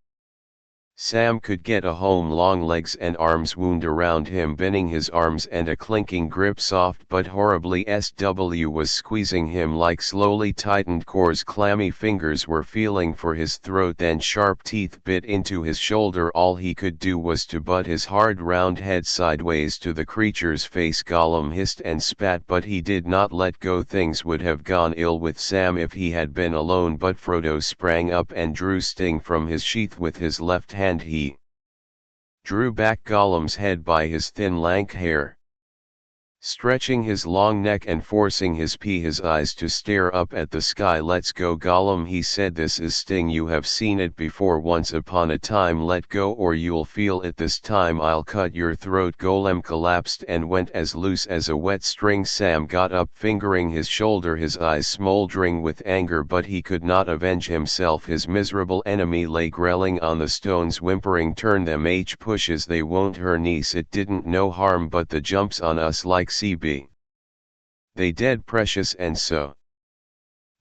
Sam could get a home, long legs and arms wound around him, bending his arms, and a clinking grip, soft but horribly was squeezing him like slowly tightened cords. Clammy fingers were feeling for his throat, then sharp teeth bit into his shoulder. All he could do was to butt his hard round head sideways to the creature's face. Gollum hissed and spat, but he did not let go. Things would have gone ill with Sam if he had been alone, but Frodo sprang up and drew Sting from his sheath with his left hand. He drew back Gollum's head by his thin lank hair, stretching his long neck and forcing his eyes to stare up at the sky. "Let's go, Gollum," he said. "This is Sting. You have seen it before once upon a time. Let go or you'll feel it this time. I'll cut your throat." Gollum collapsed and went as loose as a wet string. Sam got up, fingering his shoulder, his eyes smoldering with anger, but he could not avenge himself. His miserable enemy lay growling on the stones, whimpering, "Turn them pushes, they won't hurt. Niece, it didn't no harm, but the jumps on us like CB. They dead precious and so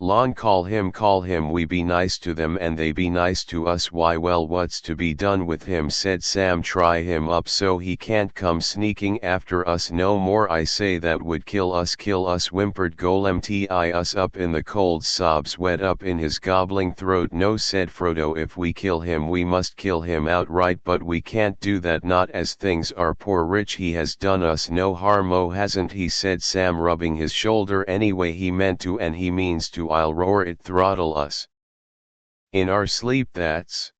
long call him we be nice to them and they be nice to us why well what's to be done with him said Sam try him up so he can't come sneaking after us no more I say that would kill us whimpered Golem tie us up in the cold sobs wet up in his gobbling throat no said Frodo if we kill him we must kill him outright but we can't do that not as things are poor rich he has done us no harm oh hasn't he said Sam rubbing his shoulder anyway he meant to and he means to I'll roar it throttle us in our sleep that's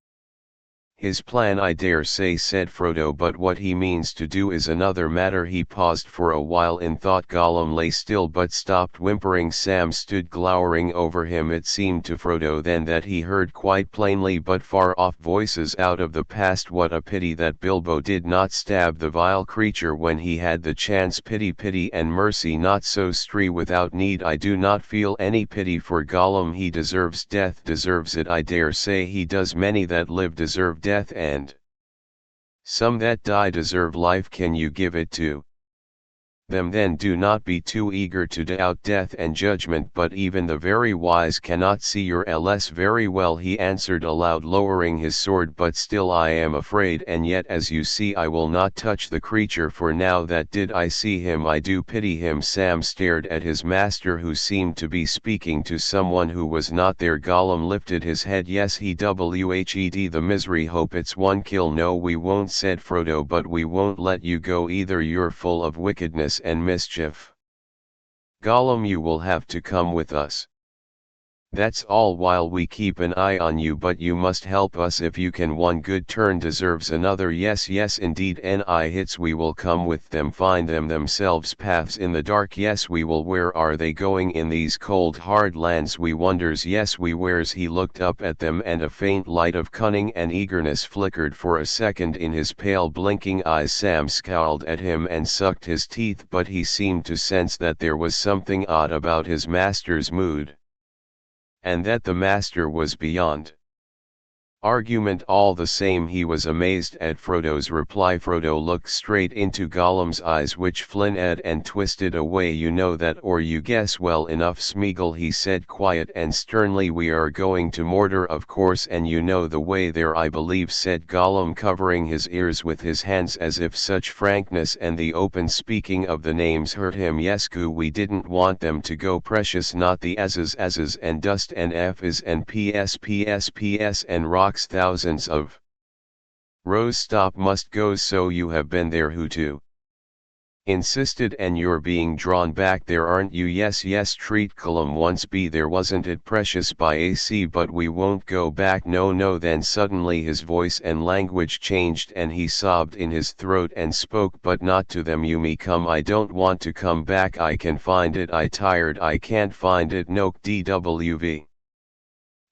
his plan I dare say said Frodo but what he means to do is another matter he paused for a while in thought Gollum lay still but stopped whimpering Sam stood glowering over him it seemed to Frodo then that he heard quite plainly but far off voices out of the past what a pity that Bilbo did not stab the vile creature when he had the chance pity and mercy not so stree without need I do not feel any pity for Gollum he deserves death deserves it I dare say he does many that live deserve death and some that die deserve life can you give it to them then do not be too eager to doubt death and judgment but even the very wise cannot see your ls very well he answered aloud lowering his sword but still I am afraid and yet as you see I will not touch the creature for now that did I see him I do pity him Sam stared at his master who seemed to be speaking to someone who was not there Gollum lifted his head yes he whed the misery hope it's one kill no we won't said Frodo but we won't let you go either you're full of wickedness and mischief. Gollum you will have to come with us. That's all while we keep an eye on you but you must help us if you can one good turn deserves another yes indeed ni hits we will come with them find them themselves paths in the dark yes we will where are they going in these cold hard lands we wonders yes we where's he looked up at them and a faint light of cunning and eagerness flickered for a second in his pale blinking eyes Sam scowled at him and sucked his teeth but he seemed to sense that there was something odd about his master's mood. And that the master was beyond argument all the same he was amazed at Frodo's reply Frodo looked straight into Gollum's eyes which flinted and twisted away you know that or you guess well enough Smeagol he said quiet and sternly we are going to Mordor of course and you know the way there I believe said Gollum covering his ears with his hands as if such frankness and the open speaking of the names hurt him yes goo we didn't want them to go precious not the asses and dust and f's and ps and rock thousands of rows stop must go so you have been there who to insisted and you're being drawn back there aren't you yes treat Gollum once be there wasn't it precious by AC but we won't go back no then suddenly his voice and language changed and he sobbed in his throat and spoke but not to them you me come I don't want to come back I can find it I tired I can't find it nope dwv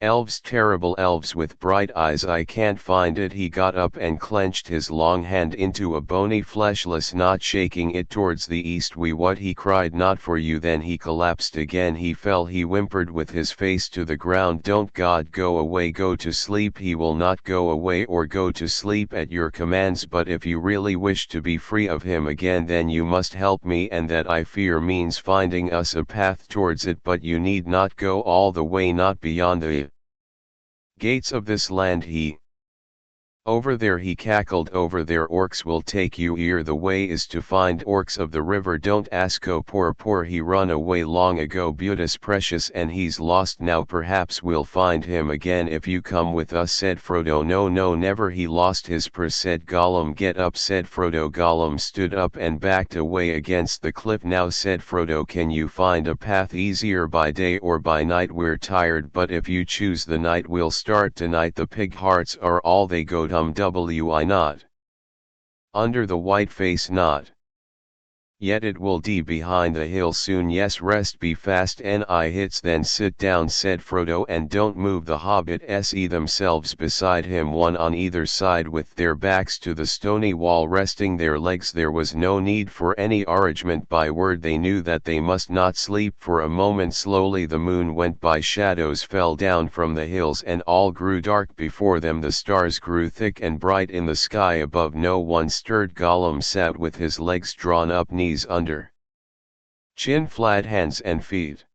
elves terrible elves with bright eyes I can't find it he got up and clenched his long hand into a bony fleshless knot shaking it towards the east we what he cried not for you then he collapsed again he fell he whimpered with his face to the ground don't God go away go to sleep he will not go away or go to sleep at your commands but if you really wish to be free of him again then you must help me and that I fear means finding us a path towards it but you need not go all the way not beyond the gates of this land he over there he cackled over there orcs will take you here the way is to find orcs of the river don't ask oh poor he run away long ago beauteous precious and he's lost now perhaps we'll find him again if you come with us said Frodo no never he lost his purse said Gollum get up said Frodo Gollum stood up and backed away against the cliff now said Frodo can you find a path easier by day or by night we're tired but if you choose the night we'll start tonight the pig hearts are all they go wi not under the white face not yet it will be behind the hill soon yes rest be fast ni hits then sit down said Frodo and don't move the hobbits themselves beside him one on either side with their backs to the stony wall resting their legs there was no need for any arrangement by word they knew that they must not sleep for a moment slowly the moon went by shadows fell down from the hills and all grew dark before them the stars grew thick and bright in the sky above no one stirred Gollum sat with his legs drawn up knees under Chin flat, hands and feet.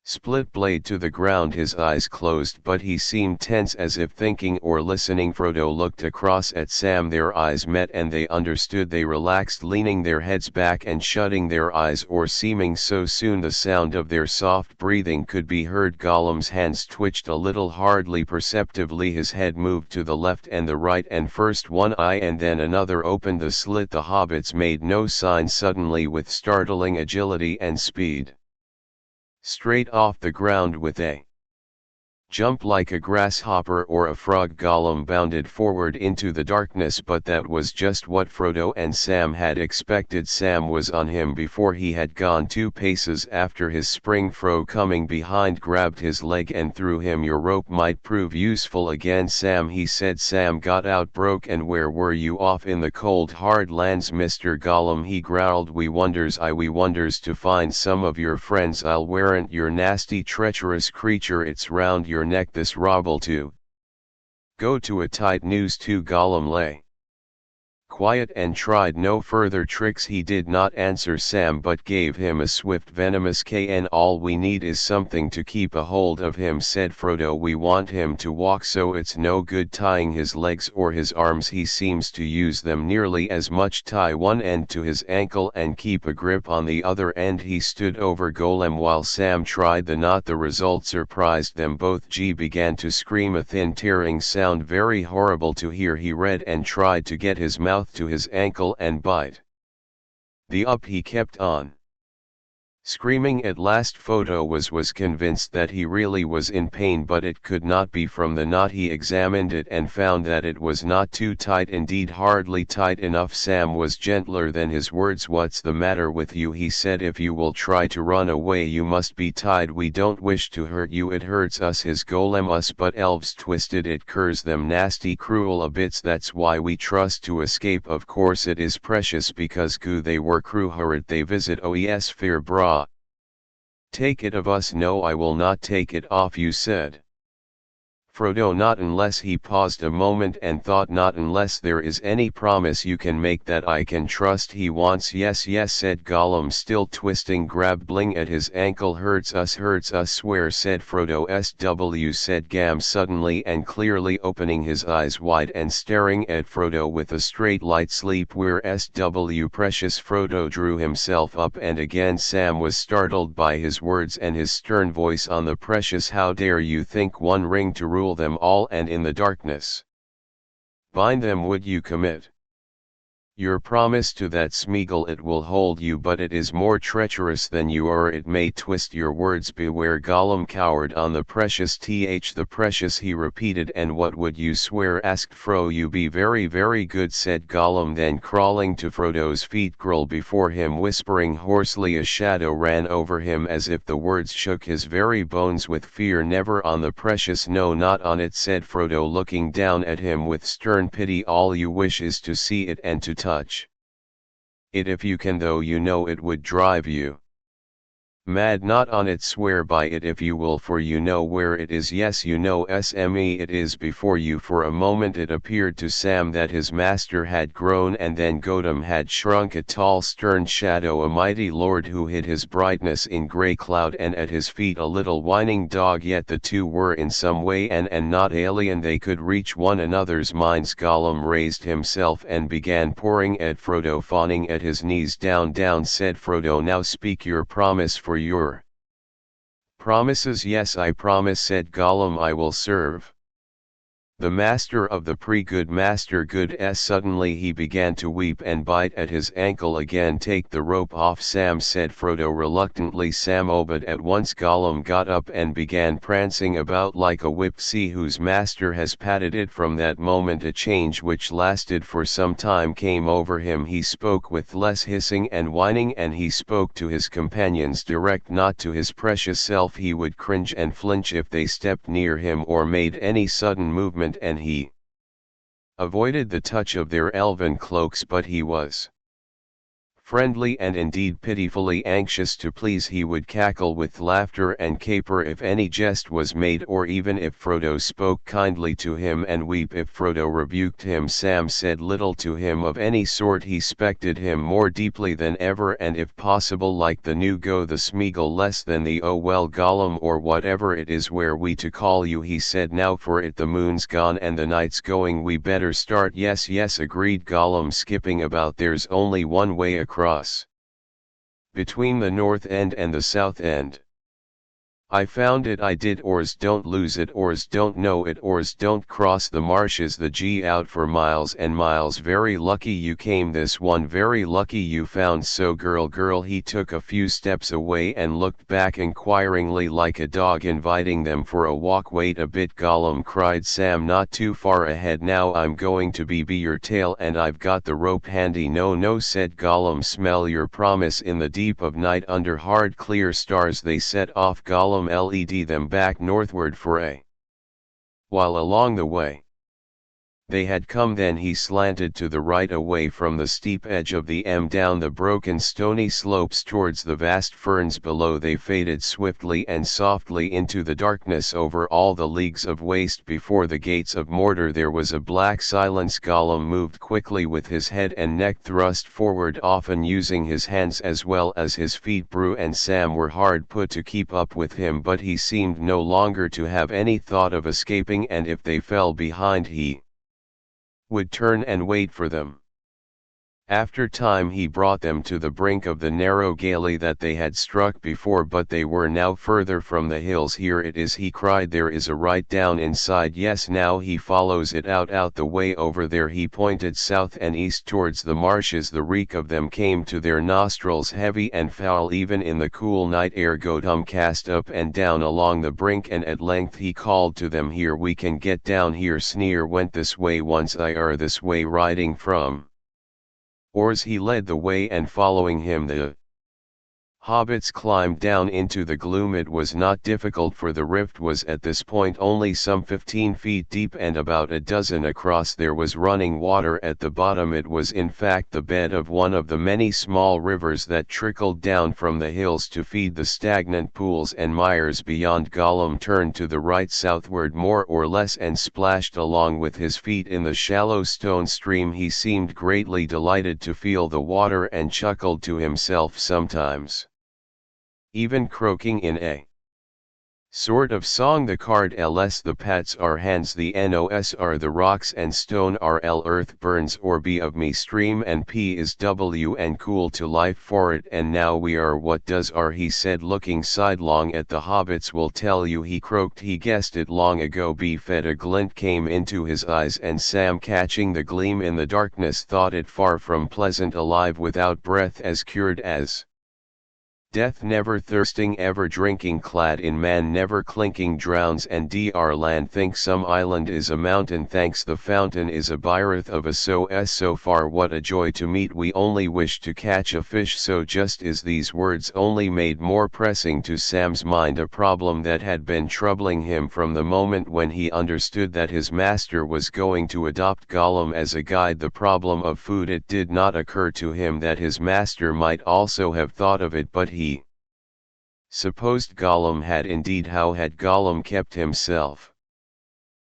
Split blade to the ground, his eyes closed but he seemed tense as if thinking or listening. Frodo looked across at Sam, their eyes met and they understood. They relaxed, leaning their heads back and shutting their eyes, or seeming so. Soon the sound of their soft breathing could be heard. Gollum's hands twitched a little, hardly perceptibly. His head moved to the left and the right, and first one eye and then another opened the slit. The hobbits made no sign. Suddenly, with startling agility and speed, straight off the ground with a jump like a grasshopper or a frog, Gollum bounded forward into the darkness. But that was just what Frodo and Sam had expected. Sam was on him before he had gone 2 paces. After his spring, Frodo, coming behind, grabbed his leg and threw him. "Your rope might prove useful again, Sam," he said. Sam got out, "Broke, and where were you?" "Off in the cold hard lands, Mr. Gollum," he growled. We wonders to find some of your friends. I'll warrant you're nasty, treacherous creature. It's round your neck, this robble to go to a tight noose too." Gollum lay quiet and tried no further tricks. He did not answer Sam but gave him a swift, venomous kn. "All we need is something to keep a hold of him," said Frodo. "We want him to walk, so it's no good tying his legs or his arms. He seems to use them nearly as much. Tie one end to his ankle and keep a grip on the other end." He stood over Gollum while Sam tried the knot. The result surprised them both. G began to scream, a thin tearing sound very horrible to hear. He read and tried to get his mouth to his ankle and bite the up. He kept on screaming. At last Frodo was convinced that he really was in pain, but it could not be from the knot. He examined it and found that it was not too tight, indeed hardly tight enough. Sam was gentler than his words. "What's the matter with you?" he said. "If you will try to run away you must be tied. We don't wish to hurt you. It hurts us." "His golem us, but elves twisted it curs them nasty cruel a bits. That's why we trust to escape. Of course it is precious because goo they were crew hurt they visit. Oh yes, fear bra. Take it of us." "No, I will not take it off you," said Frodo. "Not unless." He paused a moment and thought. "Not unless there is any promise you can make that I can trust." "He wants." "Yes, yes," said Gollum, still twisting. "Grabbling at his ankle hurts us, swear," said Frodo. "SW," said Gam suddenly and clearly, opening his eyes wide and staring at Frodo with a straight light. "Sleep, we're SW." "Precious." Frodo drew himself up and again Sam was startled by his words and his stern voice on the precious. "How dare you think one ring to rule them all, and in the darkness bind them? Would you commit your promise to that Smeagol? It will hold you, but it is more treacherous than you are. It may twist your words. Beware." Gollum cowered on the precious. "The precious," he repeated. "And what would you swear?" asked Fro. "You be very, very good," said Gollum. Then crawling to Frodo's feet, growl before him, whispering hoarsely. A shadow ran over him as if the words shook his very bones with fear. "Never on the precious." "No, not on it," said Frodo, looking down at him with stern pity. "All you wish is to see it and to touch it if you can, though you know it would drive you mad." "Not on it." "Swear by it if you will, for you know where it is." "Yes, you know SME it is before you." For a moment it appeared to Sam that his master had grown, and then Gollum had shrunk. A tall stern shadow, a mighty lord who hid his brightness in grey cloud, and at his feet a little whining dog. Yet the two were in some way and not alien. They could reach one another's minds. Gollum raised himself and began pouring at Frodo, fawning at his knees. "Down, down," said Frodo. "Now speak your promise, for your promises." "Yes, I promise," said Gollum. "I will serve the master of the good master good." Suddenly he began to weep and bite at his ankle again. "Take the rope off, Sam," said Frodo reluctantly. Sam obeyed at once. Gollum got up and began prancing about like a whip. "See whose master has patted it." From that moment a change which lasted for some time came over him. He spoke with less hissing and whining, and he spoke to his companions direct, not to his precious self. He would cringe and flinch if they stepped near him or made any sudden movement, and he avoided the touch of their elven cloaks. But he was Friendly and indeed pitifully anxious to please, he would cackle with laughter and caper if any jest was made, or even if Frodo spoke kindly to him, and weep if Frodo rebuked him. Sam said little to him of any sort, he respected him more deeply than ever, and if possible like the new go the Smeagol less than the oh well Gollum, or whatever it is where we to call you, he said. Now for it, the moon's gone and the night's going, we better start. Yes, yes, agreed Gollum, skipping about. There's only one way across, between the north end and the south end. I found it, I did. Oars don't lose it, oars don't know it, oars don't cross the marshes the G out for miles and miles. Very lucky you came this one, very lucky you found. So girl, he took a few steps away and looked back inquiringly like a dog inviting them for a walk. Wait a bit, Gollum cried Sam, not too far ahead now. I'm going to be your tail and I've got the rope handy. No, said Gollum, smell your promise. In the deep of night under hard clear stars they set off. Gollum led them back northward for a while. Along the way they had come, then he slanted to the right away from the steep edge of the down the broken stony slopes towards the vast ferns below. They faded swiftly and softly into the darkness. Over all the leagues of waste before the gates of Mordor there was a black silence. Gollum moved quickly with his head and neck thrust forward, often using his hands as well as his feet. Broo and Sam were hard put to keep up with him, but he seemed no longer to have any thought of escaping, and if they fell behind he would turn and wait for them. After time he brought them to the brink of the narrow gully that they had struck before, but they were now further from the hills. Here it is, he cried, there is a right down inside. Yes, now he follows it out the way over there. He pointed south and east towards the marshes. The reek of them came to their nostrils, heavy and foul even in the cool night air. Gollum cast up and down along the brink, and at length he called to them, here we can get down here. Sneer went this way once, this way, riding from oars he led the way, and following him the hobbits climbed down into the gloom. It was not difficult, for the rift was at this point only some 15 feet deep and about a dozen across. There was running water at the bottom. It was in fact the bed of one of the many small rivers that trickled down from the hills to feed the stagnant pools and mires beyond. Gollum turned to the right southward more or less and splashed along with his feet in the shallow stone stream. He seemed greatly delighted to feel the water and chuckled to himself, sometimes even croaking in a sort of song. The card ls the pats are hands, the nos are the rocks and stone, rl earth burns or b of me stream, and p is w and cool to life for it. And now we are, what does r, he said looking sidelong at the hobbits, will tell you, he croaked, he guessed it long ago. B fed, a glint came into his eyes, and Sam, catching the gleam in the darkness, thought it far from pleasant. Alive, without breath, as cured as death, never thirsting, ever drinking, clad in man, never clinking, drowns and Dr. land. Think some island is a mountain, thanks the fountain is a byreth of a so far. What a joy to meet, we only wish to catch a fish. So just as these words only made more pressing to Sam's mind a problem that had been troubling him from the moment when he understood that his master was going to adopt Gollum as a guide, the problem of food. It did not occur to him that his master might also have thought of it, but he supposed Gollum had indeed. How had Gollum kept himself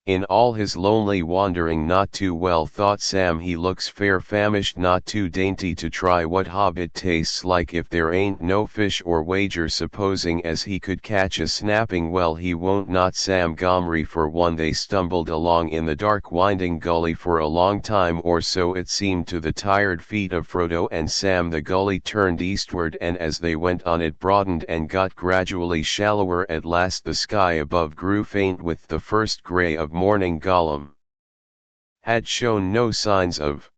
in all his lonely wandering? Not too well, thought Sam. He looks fair famished, not too dainty to try what hobbit tastes like. If there ain't no fish or wager, supposing as he could catch a snapping, well, he won't not Sam Gomri for one. They stumbled along in the dark winding gully for a long time, or so it seemed to the tired feet of Frodo and Sam. The gully turned eastward, and as they went on it broadened and got gradually shallower. At last the sky above grew faint with the first grey of morning. Gollum had shown no signs of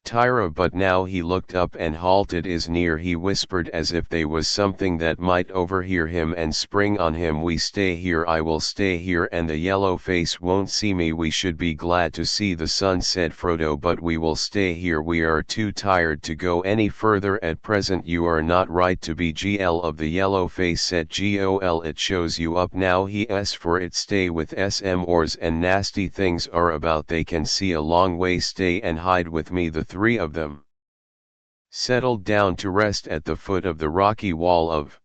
Tyra, but now he looked up and halted. Is near, he whispered, as if they was something that might overhear him and spring on him. We stay here, I will stay here, and the yellow face won't see me. We should be glad to see the sun, said Frodo, but we will stay here. We are too tired to go any further at present. You are not right to be GL of the yellow face, said Gol. It shows you up now, he s for it. Stay with sm oars and nasty things are about, they can see a long way. Stay and hide with me, the three of them settled down to rest at the foot of the rocky wall of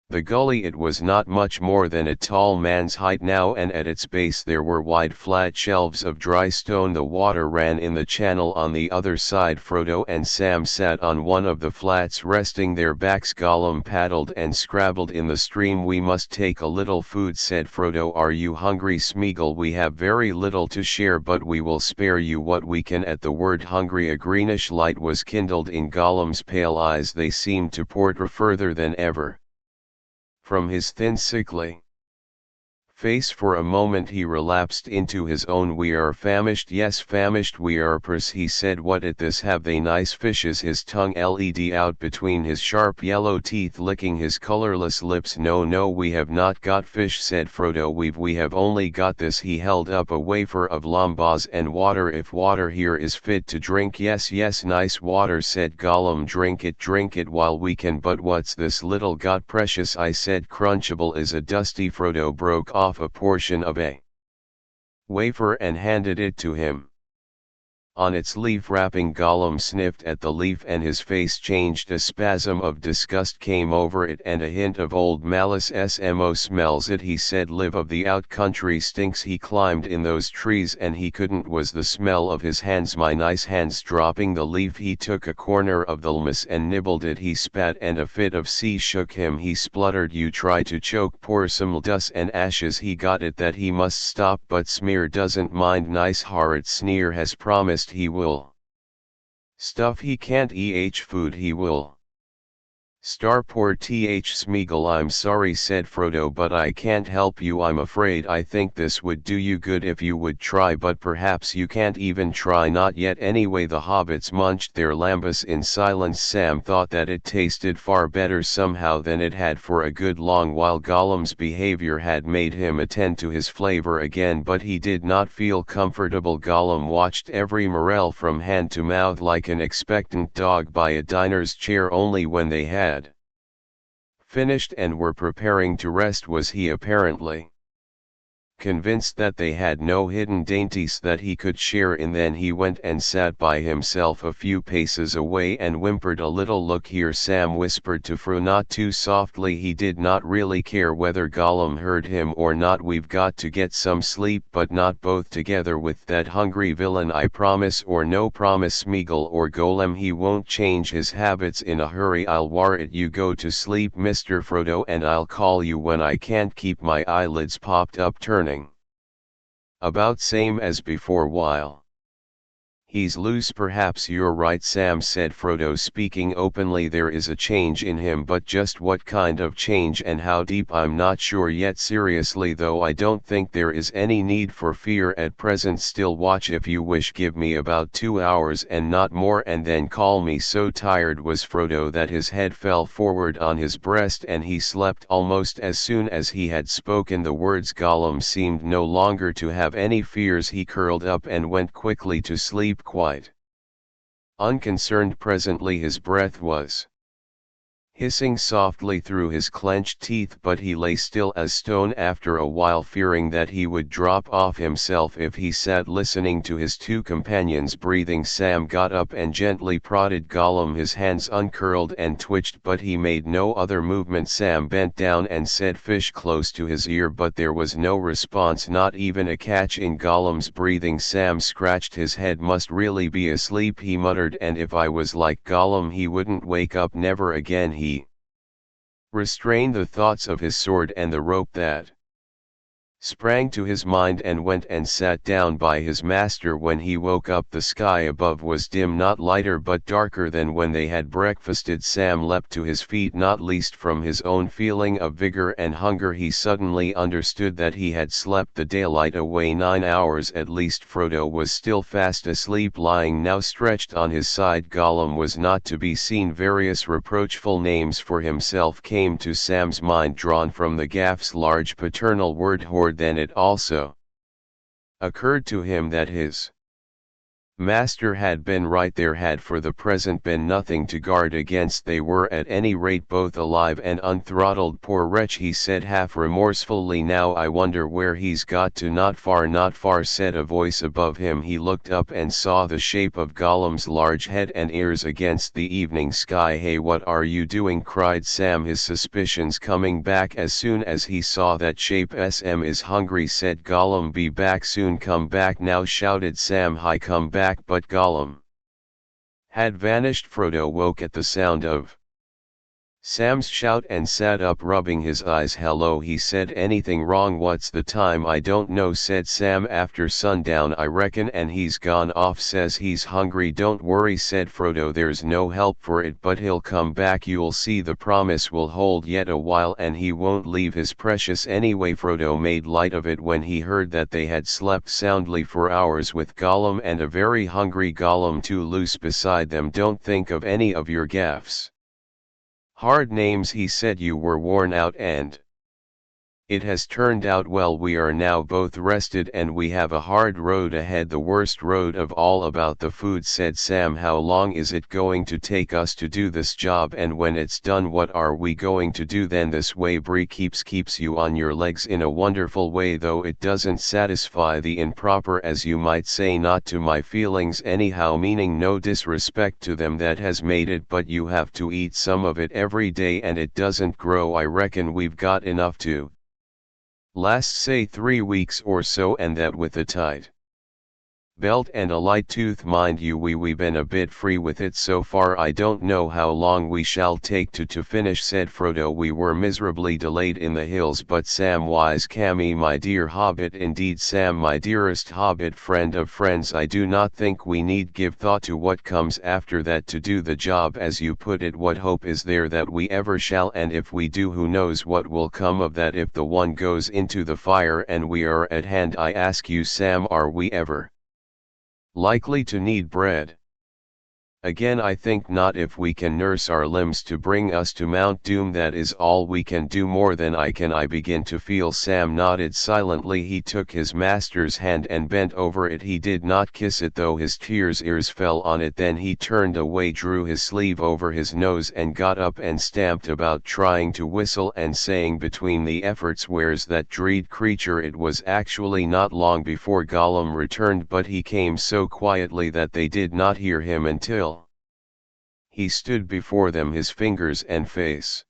the gully. It was not much more than a tall man's height now, and at its base there were wide flat shelves of dry stone. The water ran in the channel on the other side. Frodo and Sam sat on one of the flats, resting their backs. Gollum paddled and scrabbled in the stream. "We must take a little food," said Frodo. "Are you hungry, Smeagol?" "We have very little to share, but we will spare you what we can." At the word hungry, a greenish light was kindled in Gollum's pale eyes. They seemed to portray further than ever from his thin, sickly face. For a moment he relapsed into his own. "We are famished." "Yes, famished we are, Pers," he said. "What at this? Have they nice fishes?" His tongue led out between his sharp yellow teeth, licking his colorless lips. No, we have not got fish," said Frodo. We have only got this." He held up a wafer of lambas and water. "If water here is fit to drink." Yes, nice water," said Gollum. Drink it while we can." "But what's this little got?" "Precious," I said. "Crunchable is a dusty." Frodo broke off a portion of a wafer and handed it to him. On its leaf wrapping, Gollum sniffed at the leaf and his face changed. A spasm of disgust came over it and a hint of old malice. "Smo smells it," he said. "Live of the out country stinks." He climbed in those trees and he couldn't. Was the smell of his hands, my nice hands. Dropping the leaf, he took a corner of the lmus and nibbled it. He spat and a fit of sea shook him. He spluttered. "You try to choke poor some dust and ashes." He got it that he must stop, but Smear doesn't mind. Nice horrid sneer. Has promised he will stuff. He can't eat food. He will starve. Poor Smeagol. "I'm sorry," said Frodo, "but I can't help you, I'm afraid. I think this would do you good if you would try, but perhaps you can't even try." "Not yet anyway." The hobbits munched their lambas in silence. Sam thought that it tasted far better somehow than it had for a good long while. Gollum's behavior had made him attend to his flavor again, but he did not feel comfortable. Gollum watched every morel from hand to mouth like an expectant dog by a diner's chair. Only when they had finished and were preparing to rest was he apparently convinced that they had no hidden dainties that he could share in. Then he went and sat by himself a few paces away and whimpered a little. "Look here," Sam whispered to Frodo, not too softly. He did not really care whether Gollum heard him or not. "We've got to get some sleep, but not both together with that hungry villain. I promise." "Or no promise, Smeagol or Golem. He won't change his habits in a hurry. I'll war it. You go to sleep, Mr. Frodo, and I'll call you when I can't keep my eyelids popped up." "Turning about same as before while he's loose." "Perhaps you're right, Sam," said Frodo, speaking openly. "There is a change in him, but just what kind of change and how deep I'm not sure yet. Seriously though, I don't think there is any need for fear at present. Still, watch if you wish. Give me about 2 hours and not more, and then call me." So tired was Frodo that his head fell forward on his breast and he slept almost as soon as he had spoken the words. Gollum seemed no longer to have any fears. He curled up and went quickly to sleep, quite unconcerned. Presently his breath was hissing softly through his clenched teeth, but he lay still as stone. After a while, fearing that he would drop off himself if he sat listening to his two companions' breathing, Sam got up and gently prodded Gollum. His hands uncurled and twitched, but he made no other movement. Sam bent down and said "fish" close to his ear, but there was no response, not even a catch in Gollum's breathing. Sam scratched his head. "Must really be asleep," he muttered, "and if I was like Gollum he wouldn't wake up never again." He restrained the thoughts of his sword and the rope that sprang to his mind and went and sat down by his master. When he woke up, the sky above was dim, not lighter but darker than when they had breakfasted. Sam leapt to his feet, not least from his own feeling of vigor and hunger. He suddenly understood that he had slept the daylight away, 9 hours at least. Frodo was still fast asleep, lying now stretched on his side. Gollum was not to be seen. Various reproachful names for himself came to Sam's mind, drawn from the Gaff's large paternal word hoard. Then it also occurred to him that his Master had been right, there had for the present been nothing to guard against, they were at any rate both alive and unthrottled. Poor wretch, he said half remorsefully, now I wonder where he's got to. Not far, said a voice above him. He looked up and saw the shape of Gollum's large head and ears against the evening sky. Hey, what are you doing? cried Sam, his suspicions coming back as soon as he saw that shape. "Sm is hungry," said Gollum. "Be back soon." "Come back now," shouted Sam. "Hi, come back." But Gollum had vanished. Frodo woke at the sound of Sam's shout and sat up, rubbing his eyes. "Hello," he said. "Anything wrong?" "What's the time?" "I don't know," said Sam. "After sundown, I reckon, and he's gone off. Says he's hungry." "Don't worry," said Frodo, "there's no help for it, but he'll come back. You'll see, the promise will hold yet a while, and he won't leave his precious anyway." Frodo made light of it when he heard that they had slept soundly for hours with Gollum, and a very hungry Gollum too, loose beside them. "Don't think of any of your gaffs. Hard names," he said. "You were worn out, and it has turned out well. We are now both rested, and we have a hard road ahead, the worst road of all." "About the food," said Sam. "How long is it going to take us to do this job? And when it's done, what are we going to do then?" "This way Bree keeps you on your legs in a wonderful way, though it doesn't satisfy the improper, as you might say. Not to my feelings anyhow, meaning no disrespect to them that has made it, but you have to eat some of it every day, and it doesn't grow. I reckon we've got enough to last, say, 3 weeks or so, and that with a tight belt and a light tooth, mind you. We been a bit free with it so far. I don't know how long we shall take to finish," said Frodo. "We were miserably delayed in the hills." "But Sam, wise Cammy, my dear hobbit." "Indeed, Sam, my dearest hobbit, friend of friends, I do not think we need give thought to what comes after that. To do the job as you put it, what hope is there that we ever shall? And if we do, who knows what will come of that? If the one goes into the fire and we are at hand, I ask you, Sam, are we ever likely to need bread again? I think not, if we can nurse our limbs to bring us to Mount Doom. That is all we can do. More than I can, I begin to feel." Sam nodded silently. He took his master's hand and bent over it. He did not kiss it, though his ears fell on it. Then he turned away, drew his sleeve over his nose, and got up and stamped about, trying to whistle and saying between the efforts, "Where's that dread creature?" It was actually not long before Gollum returned, but he came so quietly that they did not hear him until he stood before them. His fingers and face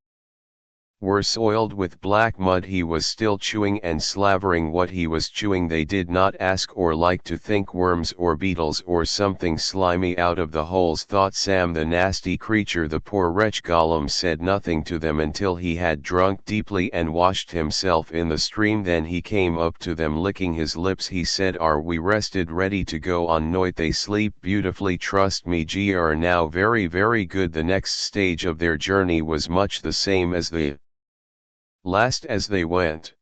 were soiled with black mud. He was still chewing and slavering what he was chewing. They did not ask or like to think. Worms or beetles or something slimy out of the holes, thought Sam. The nasty creature, the poor wretch. Gollum said nothing to them until he had drunk deeply and washed himself in the stream. Then he came up to them, licking his lips. He said, "Are we rested, ready to go on?" "Noit, they sleep beautifully, trust me. J.R.R. now very, very good." The next stage of their journey was much the same as the last. As they went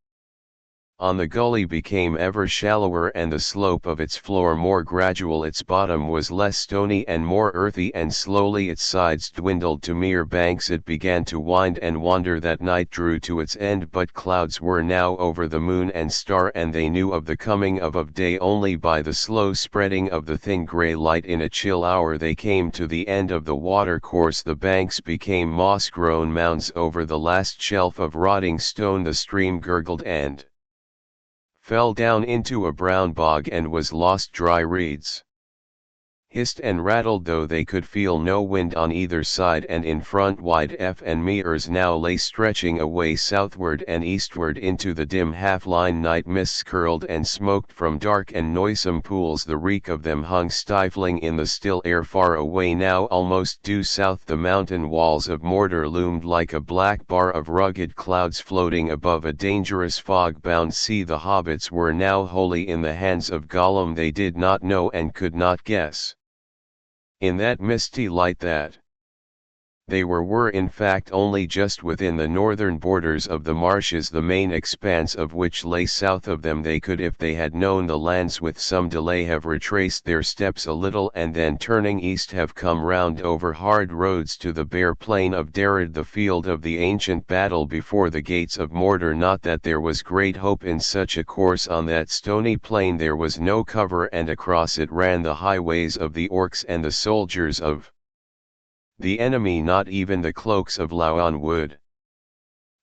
on, the gully became ever shallower and the slope of its floor more gradual. Its bottom was less stony and more earthy, and slowly its sides dwindled to mere banks. It began to wind and wander. That night drew to its end, but clouds were now over the moon and star, and they knew of the coming of day only by the slow spreading of the thin grey light. In a chill hour they came to the end of the watercourse. The banks became moss-grown mounds. Over the last shelf of rotting stone the stream gurgled and fell down into a brown bog and was lost. Dry reeds hissed and rattled, though they could feel no wind on either side, and in front wide and meres now lay stretching away southward and eastward into the dim half-line. Night mists curled and smoked from dark and noisome pools. The reek of them hung stifling in the still air. Far away now, almost due south, the mountain walls of Mordor loomed like a black bar of rugged clouds floating above a dangerous fog-bound sea. The hobbits were now wholly in the hands of Gollum. They did not know and could not guess, in that misty light, that they were in fact only just within the northern borders of the marshes, the main expanse of which lay south of them. They could, if they had known the lands with some delay, have retraced their steps a little, and then turning east have come round over hard roads to the bare plain of Darad, the field of the ancient battle before the gates of Mordor. Not that there was great hope in such a course. On that stony plain there was no cover, and across it ran the highways of the orcs and the soldiers of the enemy. Not even the cloaks of Lauon would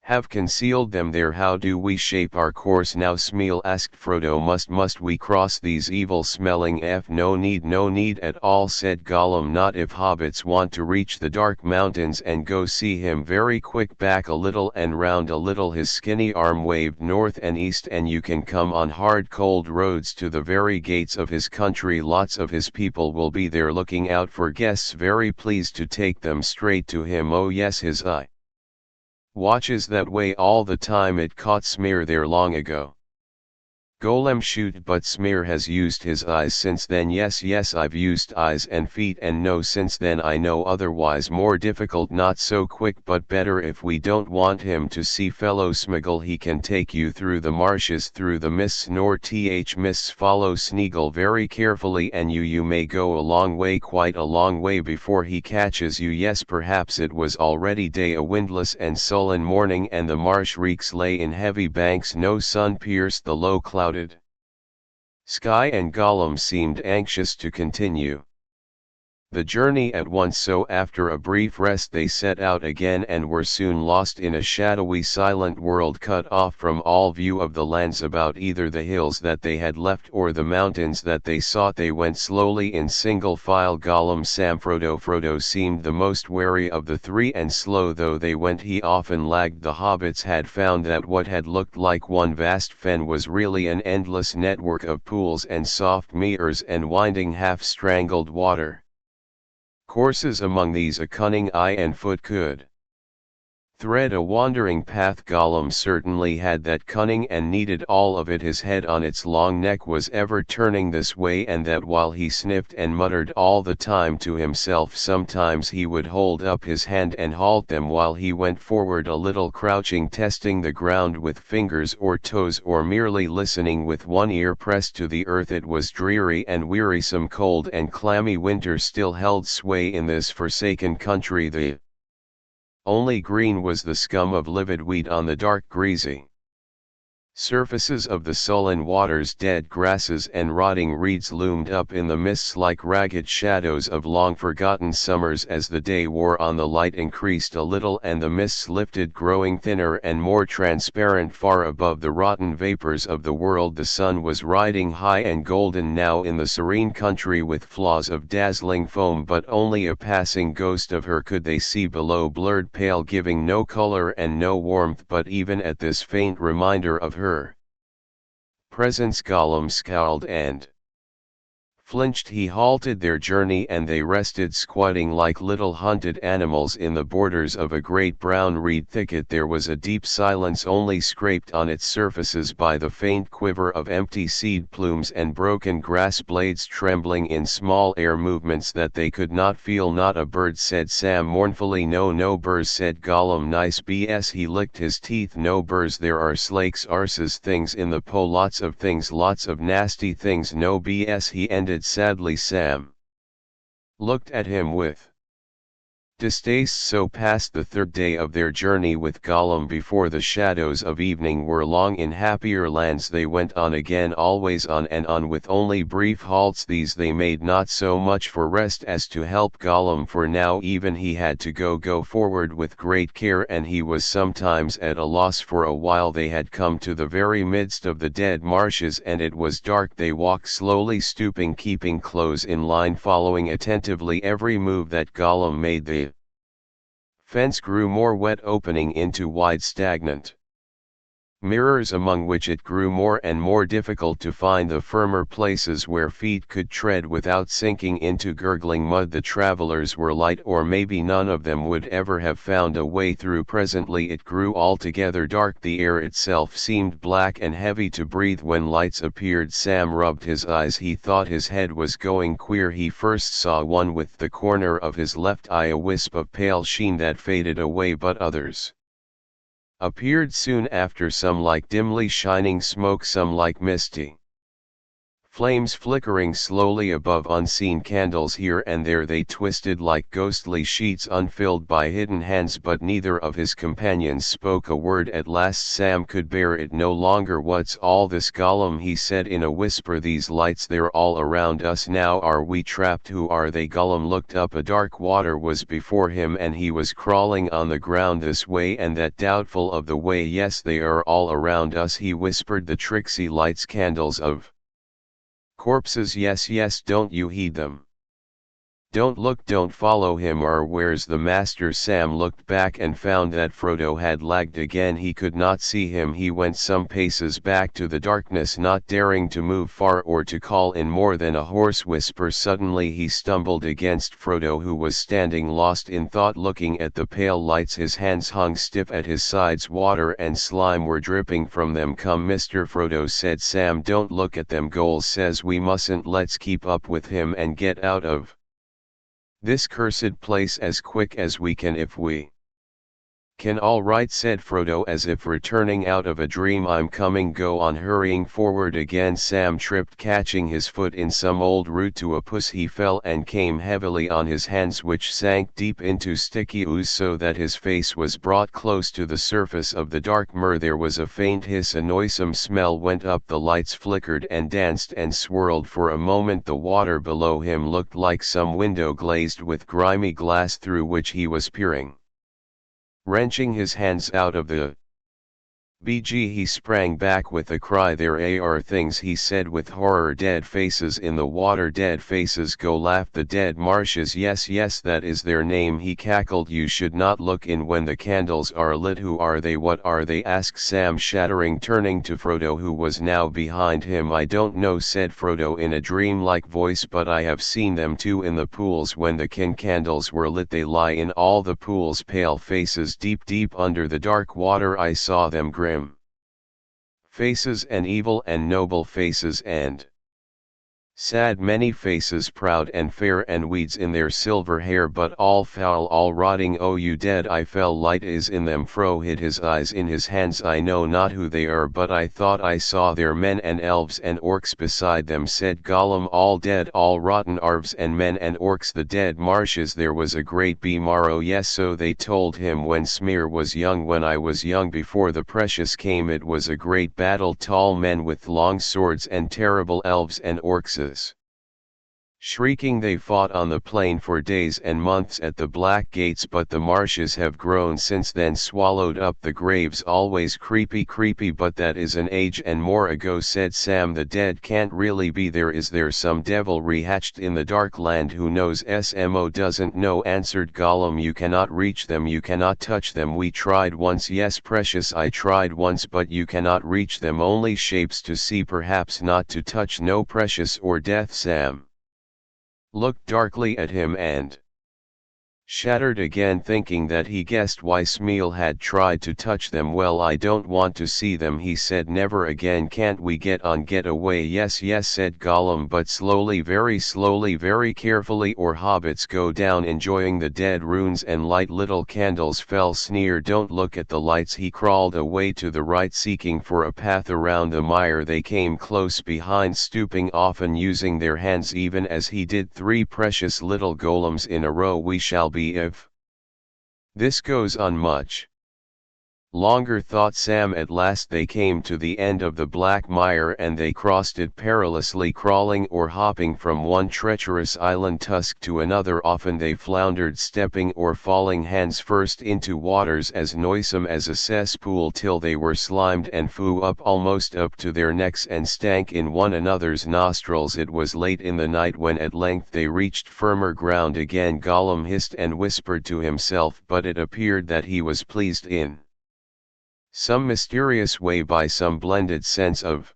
have concealed them there. How do we shape our course now? Smeal asked Frodo. Must we cross these evil-smelling No need at all, said Gollum. Not if hobbits want to reach the Dark Mountains and go see him very quick. Back a little and round a little. His skinny arm waved north and east, and you can come on hard cold roads to the very gates of his country. Lots of his people will be there looking out for guests, very pleased to take them straight to him. Oh yes, his eye watches that way all the time. It caught Smear there long ago. Golem shoot, but Smear has used his eyes since then. Yes, I've used eyes and feet and nose since then. I know otherwise more difficult, not so quick, but better. If we don't want him to see fellow Smeagol, he can take you through the marshes, through the mists. Nor mists. Follow Smeagol very carefully, and you may go a long way, quite a long way, before he catches you. Yes, perhaps it was already day, a windless and sullen morning, and the marsh reeks lay in heavy banks. No sun pierced the low clouded sky, and Gollum seemed anxious to continue the journey at once. So after a brief rest they set out again, and were soon lost in a shadowy silent world, cut off from all view of the lands about, either the hills that they had left or the mountains that they sought. They went slowly in single file, Gollum, Sam, Frodo. Frodo seemed the most wary of the three, and slow though they went he often lagged. The hobbits had found that what had looked like one vast fen was really an endless network of pools and soft meres and winding half-strangled water courses. Among these a cunning eye and foot could thread a wandering path. Gollum certainly had that cunning, and needed all of it. His head on its long neck was ever turning this way and that, while he sniffed and muttered all the time to himself. Sometimes he would hold up his hand and halt them while he went forward a little, crouching, testing the ground with fingers or toes, or merely listening with one ear pressed to the earth. It was dreary and wearisome. Cold and clammy winter still held sway in this forsaken country. The only green was the scum of livid wheat on the dark greasy surfaces of the sullen waters. Dead grasses and rotting reeds loomed up in the mists like ragged shadows of long-forgotten summers. As the day wore on, the light increased a little, and the mists lifted, growing thinner and more transparent far above the rotten vapors of the world. The sun was riding high and golden now in the serene country, with flaws of dazzling foam, but only a passing ghost of her could they see below, blurred, pale, giving no color and no warmth. But even at this faint reminder of her presence, Gollum scowled and flinched. He halted their journey, and they rested, squatting like little hunted animals in the borders of a great brown reed thicket. There was a deep silence, only scraped on its surfaces by the faint quiver of empty seed plumes and broken grass blades trembling in small air movements that they could not feel. Not a bird, said Sam mournfully. No burrs, said Gollum. Nice BS. He licked his teeth. No burrs. There are slakes, arses, things in the po, lots of things, lots of nasty things. No BS, he ended sadly. Sam looked at him with distaste. So passed the third day of their journey with Gollum. Before the shadows of evening were long in happier lands. They went on again, always on and on, with only brief halts. These they made not so much for rest as to help Gollum, for now even he had to go forward with great care, and he was sometimes at a loss. For a while they had come to the very midst of the dead marshes, and it was dark. They walked slowly, stooping, keeping close in line, following attentively every move that Gollum made. The fence grew more wet, opening into wide stagnant mirrors among which it grew more and more difficult to find the firmer places where feet could tread without sinking into gurgling mud. The travelers were light, or maybe none of them would ever have found a way through. Presently it grew altogether dark. The air itself seemed black and heavy to breathe. When lights appeared, Sam rubbed his eyes. He thought his head was going queer. He first saw one with the corner of his left eye a wisp of pale sheen that faded away, but others appeared soon after, some like dimly shining smoke, some like misty flames flickering slowly above unseen candles. Here and there they twisted like ghostly sheets unfilled by hidden hands, but neither of his companions spoke a word. At last Sam could bear it no longer. "What's all this, Gollum?" he said in a whisper. "These lights, they're all around us now. Are we trapped? Who are they?" Gollum looked up. A dark water was before him, and he was crawling on the ground this way and that, doubtful of the way. "Yes, they are all around us," he whispered. "The tricksy lights, candles of corpses. Yes, yes, don't you heed them? Don't look, don't follow him. Or where's the master?" Sam looked back and found that Frodo had lagged again. He could not see him. He went some paces back to the darkness, not daring to move far or to call in more than a hoarse whisper. Suddenly he stumbled against Frodo, who was standing lost in thought, looking at the pale lights. His hands hung stiff at his sides. Water and slime were dripping from them. "Come, Mr. Frodo," said Sam, "don't look at them. Goal says we mustn't. Let's keep up with him and get out of this cursed place as quick as we can, if we can." "All right," said Frodo, as if returning out of a dream. "I'm coming." "Go on." Hurrying forward again, Sam tripped, catching his foot in some old root to a puss. He fell and came heavily on his hands, which sank deep into sticky ooze, so that his face was brought close to the surface of the dark mirror. There was a faint hiss. A noisome smell went up. The lights flickered and danced and swirled. For a moment the water below him looked like some window glazed with grimy glass, through which he was peering. Wrenching his hands out of the BG, he sprang back with a cry. "There are things," he said with horror. "Dead faces in the water." "Dead faces?" Go laughed. "The dead marshes." "Yes, yes, that is their name," he cackled. "You should not look in when the candles are lit." "Who are they? What are they?" asked Sam, shattering, turning to Frodo, who was now behind him. "I don't know," said Frodo in a dreamlike voice, "but I have seen them too in the pools when the candles were lit. They lie in all the pools, pale faces deep, deep under the dark water. I saw them, grim faces and evil and noble faces and sad, many faces, proud and fair, and weeds in their silver hair, but all foul, all rotting. Oh, you dead, I fell. Light is in them." Fro hid his eyes in his hands. "I know not who they are, but I thought I saw their men and elves and orcs beside them," said Gollum. "All dead, all rotten, arves and men and orcs. The dead marshes. There was a great morrow." "Yes, so they told him when Smear was young. When I was young, before the precious came, it was a great battle. Tall men with long swords and terrible elves and orcs. Shrieking, they fought on the plain for days and months at the black gates, but the marshes have grown since then, swallowed up the graves. Always creepy, creepy, but that is an age and more ago," said Sam. "The dead can't really be there. Is there some devilry hatched in the dark land? Who knows?" "Smo doesn't know," answered Gollum. "You cannot reach them, you cannot touch them. We tried once." "Yes, precious, I tried once, but you cannot reach them. Only shapes to see, perhaps not to touch. No precious or death." Sam looked darkly at him and shattered again, thinking that he guessed why Smeal had tried to touch them. "Well, I don't want to see them," he said. "Never again. Can't we get on, get away?" "Yes, yes," said Gollum, "but slowly, very carefully, or hobbits go down." Enjoying the dead runes and light little candles fell. Sneer, "Don't look at the lights." He crawled away to the right, seeking for a path around the mire. They came close behind, stooping, often using their hands, even as he did. "Three precious little golems in a row. We shall be, if this goes on much longer," thought Sam. At last they came to the end of the black mire, and they crossed it perilously, crawling or hopping from one treacherous island tusk to another. Often they floundered, stepping or falling hands first into waters as noisome as a cesspool, till they were slimed and flew up almost up to their necks and stank in one another's nostrils. It was late in the night when at length they reached firmer ground again. Gollum hissed and whispered to himself, but it appeared that he was pleased in some mysterious way, by some blended sense of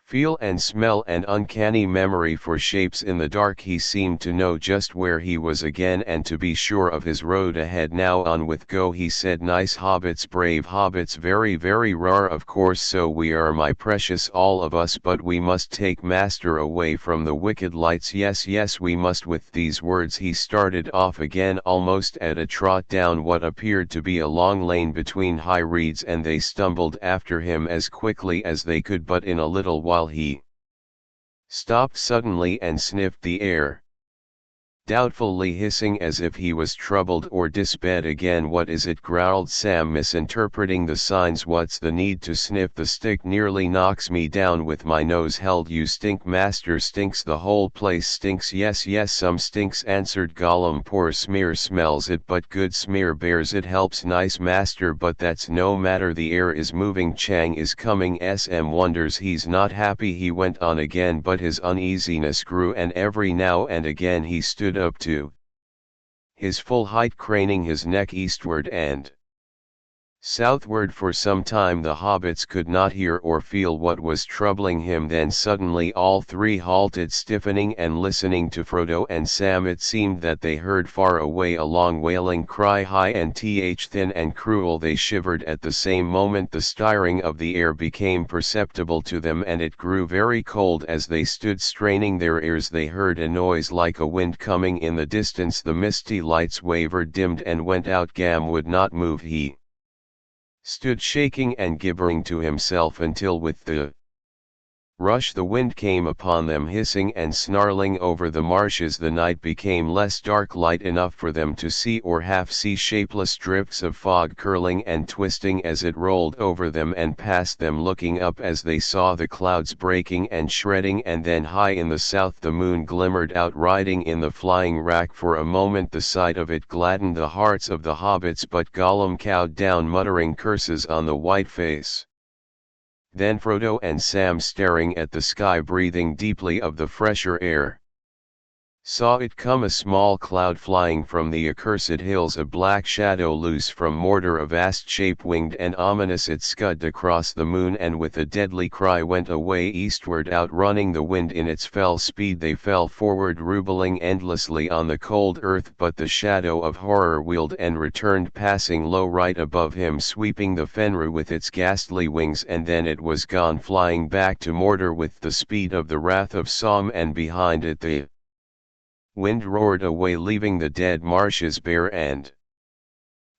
feel and smell and uncanny memory for shapes in the dark, he seemed to know just where he was again and to be sure of his road ahead. "Now on with go," he said. "Nice hobbits, brave hobbits, very very rar, of course so we are, my precious, all of us, but we must take master away from the wicked lights. Yes yes, we must." With these words he started off again, almost at a trot, down what appeared to be a long lane between high reeds, and they stumbled after him as quickly as they could, but in a little while he stopped suddenly and sniffed the air, doubtfully, hissing as if he was troubled or disbed again. "What is it?" growled Sam, misinterpreting the signs. "What's the need to sniff? The stick nearly knocks me down with my nose held." "You stink, master." "Stinks? The whole place stinks." "Yes yes, some stinks," answered Gollum. "Poor smear smells it, but good smear bears it." "Helps nice, master, but that's no matter. The air is moving. Chang is coming. Sm wonders he's not happy." He went on again, but his uneasiness grew, and every now and again he stood up to his full height, craning his neck eastward and southward. For some time the hobbits could not hear or feel what was troubling him. Then suddenly all three halted, stiffening and listening to Frodo and Sam. It seemed that they heard far away a long wailing cry, high and thin and cruel. They shivered at the same moment. The stirring of the air became perceptible to them, and it grew very cold. As they stood straining their ears, they heard a noise like a wind coming in the distance. The misty lights wavered, dimmed and went out. Gam would not move. He stood shaking and gibbering to himself until with the rush the wind came upon them, hissing and snarling over the marshes. The night became less dark, light enough for them to see or half see shapeless drifts of fog curling and twisting as it rolled over them and past them. Looking up as they saw the clouds breaking and shredding, and then high in the south the moon glimmered out, riding in the flying wrack. For a moment the sight of it gladdened the hearts of the hobbits, but Gollum cowed down, muttering curses on the white face. Then Frodo and Sam, staring at the sky, breathing deeply of the fresher air, saw it come, a small cloud flying from the accursed hills, a black shadow loose from Mordor, a vast shape, winged and ominous. It scudded across the moon and with a deadly cry went away eastward, outrunning the wind in its fell speed. They fell forward, rumbling endlessly on the cold earth, but the shadow of horror wheeled and returned, passing low right above him, sweeping the Fenrir with its ghastly wings, and then it was gone, flying back to Mordor with the speed of the wrath of Som, and behind it the wind roared away, leaving the dead marshes bare and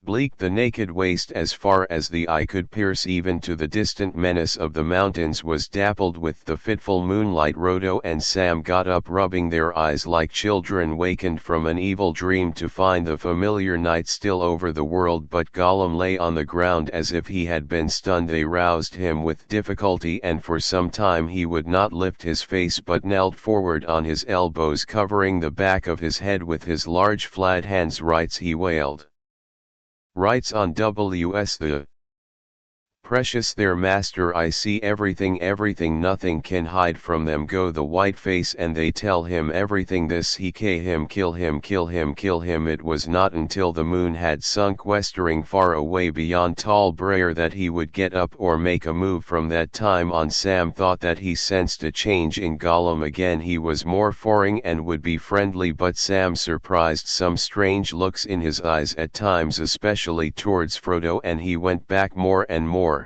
bleak, the naked waste as far as the eye could pierce. Even to the distant menace of the mountains was dappled with the fitful moonlight. Frodo and Sam got up, rubbing their eyes like children wakened from an evil dream, to find the familiar night still over the world. But Gollum lay on the ground as if he had been stunned. They roused him with difficulty, and for some time he would not lift his face, but knelt forward on his elbows, covering the back of his head with his large flat hands. "Rights," he wailed. "Rights on WS the precious their master. I see everything, everything, nothing can hide from them. Go the white face and they tell him everything. This he him, kill him, kill him, kill him." It was not until the moon had sunk westering far away beyond Tall Briar that he would get up or make a move. From that time on Sam thought that he sensed a change in Gollum again. He was more foreign and would be friendly, but Sam surprised some strange looks in his eyes at times, especially towards Frodo, and he went back more and more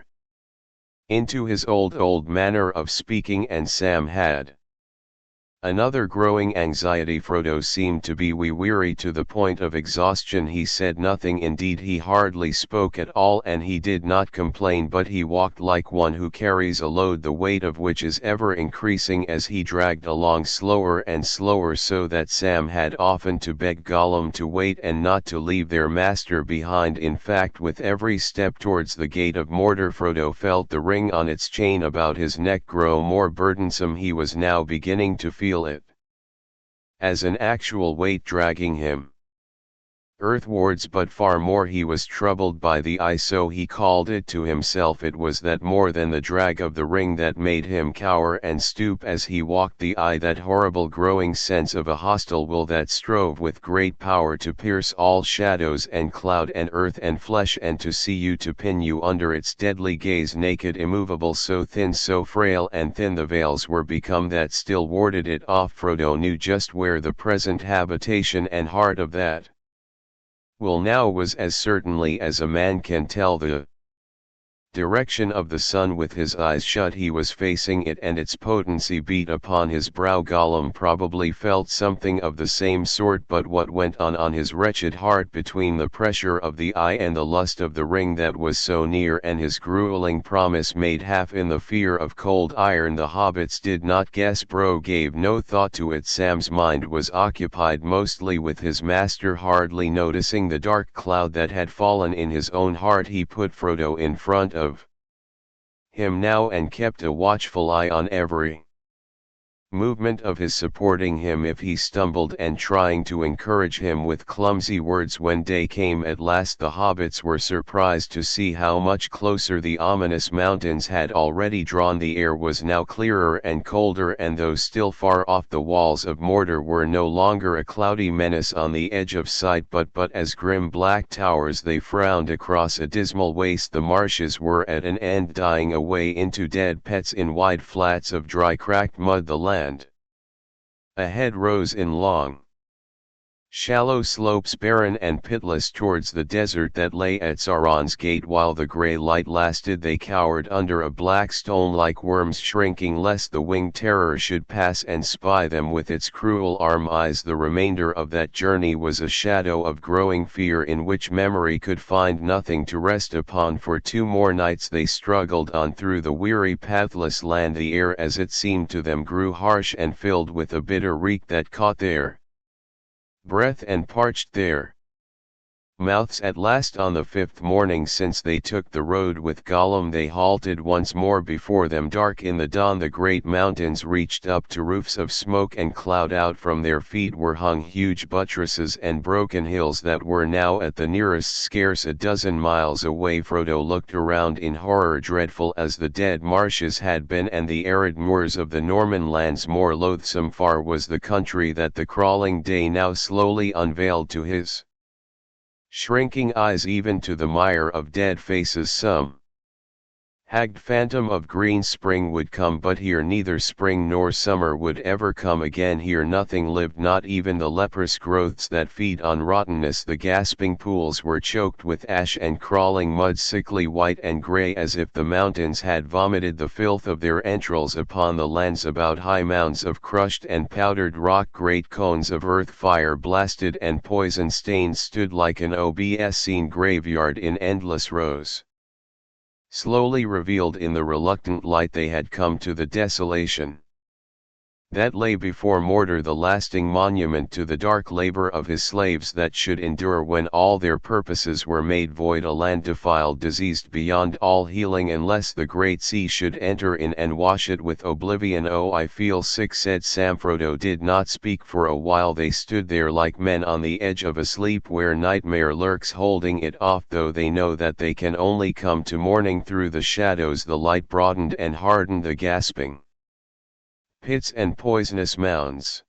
into his old manner of speaking, and Sam had another growing anxiety. Frodo seemed to be weary to the point of exhaustion. He said nothing, indeed he hardly spoke at all, and he did not complain, but he walked like one who carries a load the weight of which is ever increasing as he dragged along slower and slower, so that Sam had often to beg Gollum to wait and not to leave their master behind. In fact, with every step towards the gate of Mordor, Frodo felt the ring on its chain about his neck grow more burdensome. He was now beginning to feel it as an actual weight dragging him. earthwards, but far more he was troubled by the eye, so he called it to himself. It was that more than the drag of the ring that made him cower and stoop as he walked the eye, that horrible growing sense of a hostile will that strove with great power to pierce all shadows and cloud and earth and flesh, and to see you, to pin you under its deadly gaze, naked, immovable, so thin, so frail and thin the veils were become that still warded it off. Frodo knew just where the present habitation and heart of that will now was, as certainly as a man can tell the direction of the sun with his eyes shut. He was facing it, and its potency beat upon his brow. Gollum probably felt something of the same sort, but what went on his wretched heart between the pressure of the eye and the lust of the ring that was so near, and his grueling promise made half in the fear of cold iron, the hobbits did not guess. Bro gave no thought to it. Sam's mind was occupied mostly with his master, hardly noticing the dark cloud that had fallen in his own heart. He put Frodo in front of him now and kept a watchful eye on every movement of his, supporting him if he stumbled and trying to encourage him with clumsy words. When day came at last, the hobbits were surprised to see how much closer the ominous mountains had already drawn. The air was now clearer and colder, and though still far off, the walls of Mordor were no longer a cloudy menace on the edge of sight, but as grim black towers they frowned across a dismal waste. The marshes were at an end, dying away into dead pets in wide flats of dry cracked mud. The land ahead rose in long, shallow slopes, barren and pitless, towards the desert that lay at Sauron's gate. While the grey light lasted, they cowered under a black stone like worms, shrinking lest the winged terror should pass and spy them with its cruel arm eyes. The remainder of that journey was a shadow of growing fear, in which memory could find nothing to rest upon. For 2 more nights they struggled on through the weary pathless land. The air, as it seemed to them, grew harsh and filled with a bitter reek that caught their breath and parched their mouths. At last, on the 5th morning since they took the road with Gollum, they halted once more before them. Dark in the dawn, the great mountains reached up to roofs of smoke and cloud. Out from their feet were hung huge buttresses and broken hills that were now at the nearest scarce a dozen miles away. Frodo looked around in horror, dreadful as the dead marshes had been and the arid moors of the Norman lands. More loathsome far was the country that the crawling day now slowly unveiled to his shrinking eyes, even to the mire of dead faces. Some hagged phantom of green spring would come, but here neither spring nor summer would ever come again. Here nothing lived, not even the leprous growths that feed on rottenness. The gasping pools were choked with ash and crawling mud, sickly white and grey, as if the mountains had vomited the filth of their entrails upon the lands about. High mounds of crushed and powdered rock, great cones of earth, fire blasted and poison stained, stood like an obscene graveyard in endless rows. Slowly revealed in the reluctant light, they had come to the desolation that lay before Mordor, the lasting monument to the dark labor of his slaves that should endure when all their purposes were made void, a land defiled, diseased beyond all healing, unless the great sea should enter in and wash it with oblivion. "Oh, I feel sick," said Sam. Frodo did not speak for a while. They stood there like men on the edge of a sleep where nightmare lurks, holding it off, though they know that they can only come to morning. Through the shadows the light broadened and hardened. The gasping pits and poisonous mounds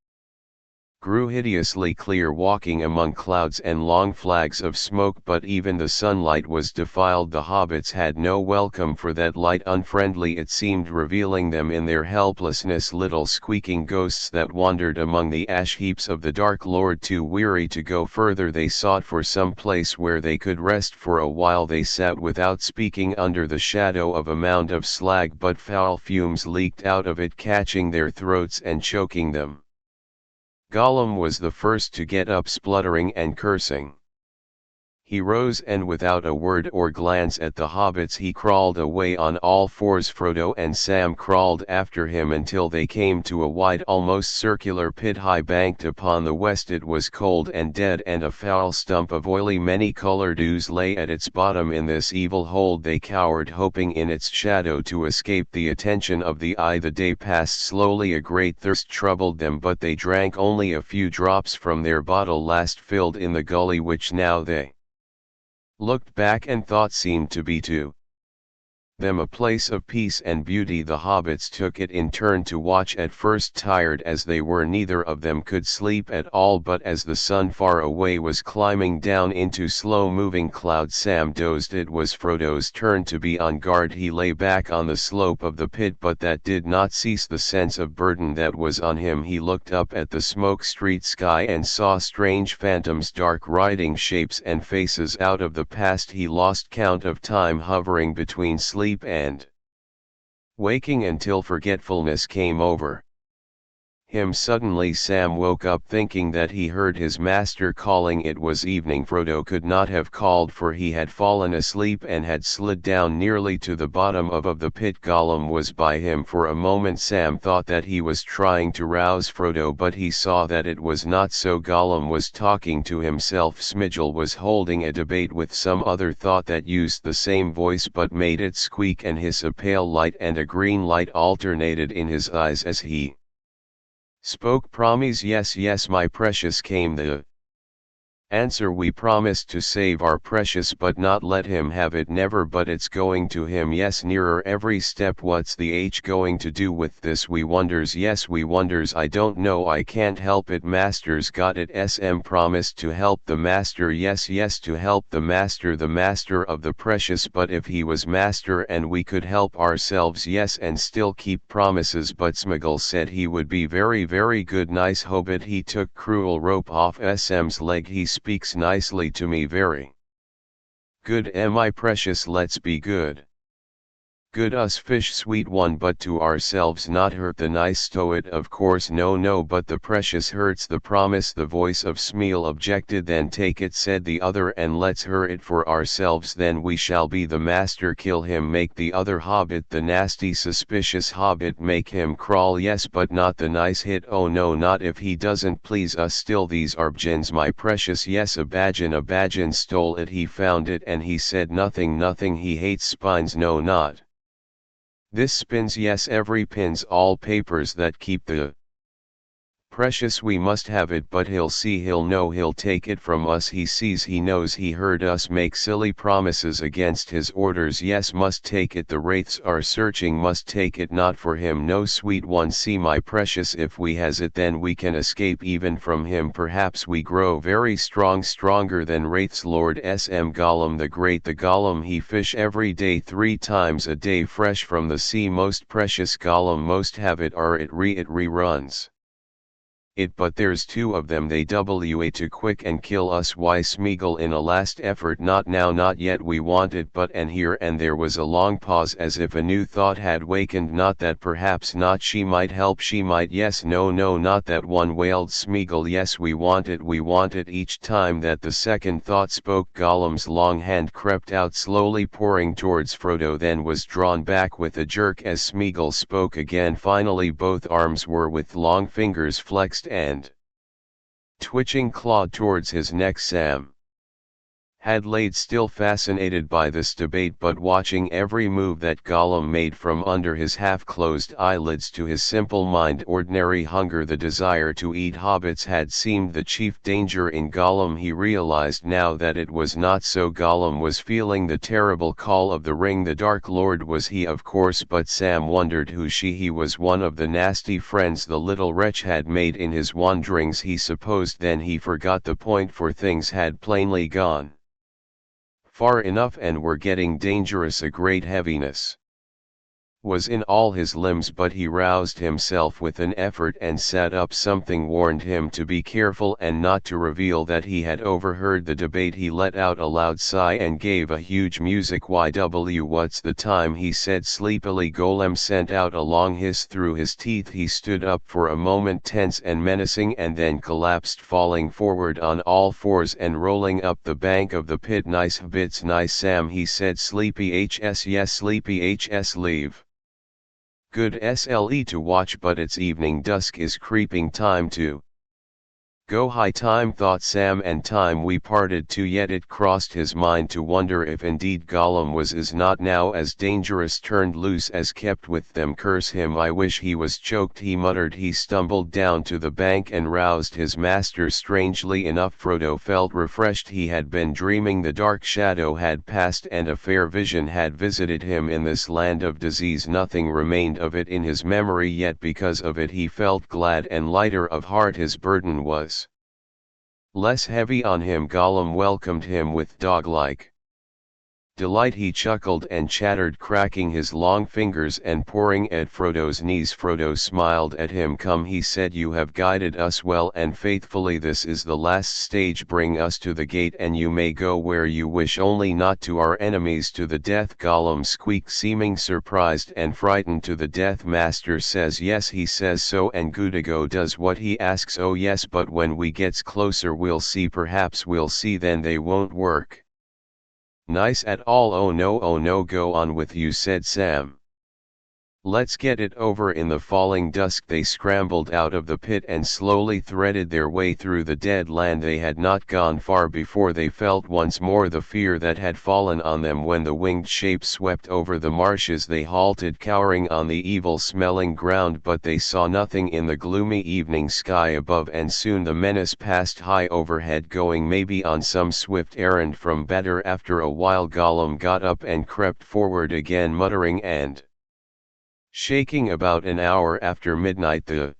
grew hideously clear, walking among clouds and long flags of smoke, but even the sunlight was defiled. The hobbits had no welcome for that light, unfriendly it seemed, revealing them in their helplessness, little squeaking ghosts that wandered among the ash heaps of the Dark Lord. Too weary to go further, they sought for some place where they could rest. For a while they sat without speaking under the shadow of a mound of slag, but foul fumes leaked out of it, catching their throats and choking them. Gollum was the first to get up, spluttering and cursing. He rose and without a word or glance at the hobbits he crawled away on all fours. Frodo and Sam crawled after him until they came to a wide almost circular pit high banked upon the west. It was cold and dead, and a foul stump of oily many-colored ooze lay at its bottom. In this evil hold they cowered, hoping in its shadow to escape the attention of the eye. The day passed slowly. A great thirst troubled them, but they drank only a few drops from their bottle last filled in the gully, which now they looked back and thought seemed to be to them a place of peace and beauty. The hobbits took it in turn to watch. At first, tired as they were, neither of them could sleep at all, but as the sun far away was climbing down into slow-moving clouds, Sam dozed. It was Frodo's turn to be on guard. He lay back on the slope of the pit, but that did not cease the sense of burden that was on him. He looked up at the smoke-streaked sky and saw strange phantoms, dark riding shapes and faces out of the past. He lost count of time, hovering between sleep and waking until forgetfulness came over him. Suddenly Sam woke up, thinking that he heard his master calling. It was evening. Frodo could not have called, for he had fallen asleep and had slid down nearly to the bottom of the pit. Gollum was by him. For a moment Sam thought that he was trying to rouse Frodo, but he saw that it was not so. Gollum was talking to himself. Smigel was holding a debate with some other thought that used the same voice but made it squeak and hiss. A pale light and a green light alternated in his eyes as he spoke. "Promise, yes, yes, my precious," came the answer. "We promised to save our precious, but not let him have it." "Never, but it's going to him." "Yes, nearer every step." "What's the H going to do with this?" "We wonders." "Yes, we wonders." "I don't know, I can't help it." "Master's got it." "SM promised to help the master." "Yes, yes, to help the master of the precious." "But if he was master and we could help ourselves?" "Yes, and still keep promises." "But Smeagol said he would be very, very good." "Nice hobbit. He took cruel rope off SM's leg." "He speaks nicely to me." "Very good, my precious. Let's be good. Good us fish, sweet one, but to ourselves, not hurt the nice." "Stow it." "Of course, no, no, but the precious hurts the promise." The voice of Smeal objected. "Then take it," said the other, "and let's hurt it for ourselves. Then we shall be the master." "Kill him." "Make the other hobbit the nasty suspicious hobbit." "Make him crawl." "Yes, but not the nice hit." "Oh no, not if he doesn't please us." "Still, these are Bjins, my precious." "Yes, a Baggin stole it. He found it and he said nothing, nothing. He hates spines." "No, not this spins." "Yes, every pin's all papers that keep the precious." "We must have it." "But he'll see, he'll know, he'll take it from us." "He sees, he knows, he heard us make silly promises against his orders." "Yes, must take it. The wraiths are searching." "Must take it." "Not for him, no, sweet one. See, my precious, if we has it then we can escape even from him. Perhaps we grow very strong, stronger than wraiths." "Lord SM Gollum the Great." "The Gollum he fish every day, 3 times a day, fresh from the sea." "Most precious Gollum most have it." "Are it reruns it, but there's 2 of them. They WA to quick and kill us." "Why?" Smeagol in a last effort. "Not now, not yet. We want it, but..." And here and there was a long pause, as if a new thought had wakened. "Not that, perhaps not. She might help." "She might." "Yes, no, no, not that one," wailed Smeagol. "Yes, we want it, we want it." Each time that the second thought spoke, Gollum's long hand crept out slowly, pouring towards Frodo, then was drawn back with a jerk as Smeagol spoke again. Finally both arms were with long fingers flexed and twitching clawed towards his neck. Sam had laid still, fascinated by this debate, but watching every move that Gollum made from under his half-closed eyelids. To his simple mind, ordinary hunger, the desire to eat hobbits, had seemed the chief danger in Gollum. He realized now that it was not so. Gollum was feeling the terrible call of the ring. The Dark Lord was he, of course, but Sam wondered who she. He was one of the nasty friends the little wretch had made in his wanderings, he supposed. Then he forgot the point, for things had plainly gone far enough and were getting dangerous. A great heaviness was in all his limbs, but he roused himself with an effort and sat up. Something warned him to be careful and not to reveal that he had overheard the debate. He let out a loud sigh and gave a huge music YW. What's the time? he said sleepily. Golem sent out a long hiss through his teeth. He stood up for a moment, tense and menacing, and then collapsed, falling forward on all fours and rolling up the bank of the pit. Nice bits, nice Sam, he said. Sleepy HS, yes sleepy HS, leave. Good SLE to watch, but it's evening, dusk is creeping, time to go. High time, thought Sam, and time we parted too. Yet it crossed his mind to wonder if indeed Gollum was is not now as dangerous turned loose as kept with them. Curse him, I wish he was choked, he muttered. He stumbled down to the bank and roused his master. Strangely enough, Frodo felt refreshed. He had been dreaming. The dark shadow had passed and a fair vision had visited him in this land of disease. Nothing remained of it in his memory, yet because of it he felt glad and lighter of heart. His burden was less heavy on him. Gollum welcomed him with dog-like delight. He chuckled and chattered, cracking his long fingers and pouring at Frodo's knees. Frodo smiled at him. Come, he said, you have guided us well and faithfully. This is the last stage. Bring us to the gate and you may go where you wish, only not to our enemies, to the death. Gollum squeaked, seeming surprised and frightened. To the death. Master says yes, he says so, and Gudigo does what he asks. Oh yes, but when we gets closer we'll see. Perhaps we'll see, then they won't work nice at all. Oh no, go on with you, said Sam. Let's get it over. In the falling dusk they scrambled out of the pit and slowly threaded their way through the dead land. They had not gone far before they felt once more the fear that had fallen on them when the winged shape swept over the marshes. They halted, cowering on the evil-smelling ground, but they saw nothing in the gloomy evening sky above, and soon the menace passed high overhead, going maybe on some swift errand from better. After a while Gollum got up and crept forward again, muttering and shaking. About an hour after midnight the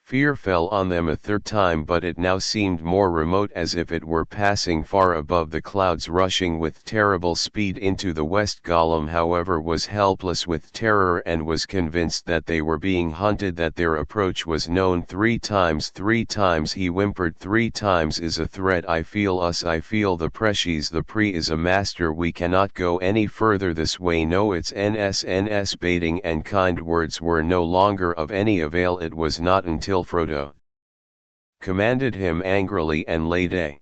fear fell on them a third time, but it now seemed more remote, as if it were passing far above the clouds, rushing with terrible speed into the west. Gollum, however, was helpless with terror and was convinced that they were being hunted, that their approach was known. 3 times he whimpered, 3 times is a threat. I feel us, I feel the precious. The pre is a master. We cannot go any further this way. No, it's NS. Baiting and kind words were no longer of any avail. It was not until Frodo commanded him angrily and laid a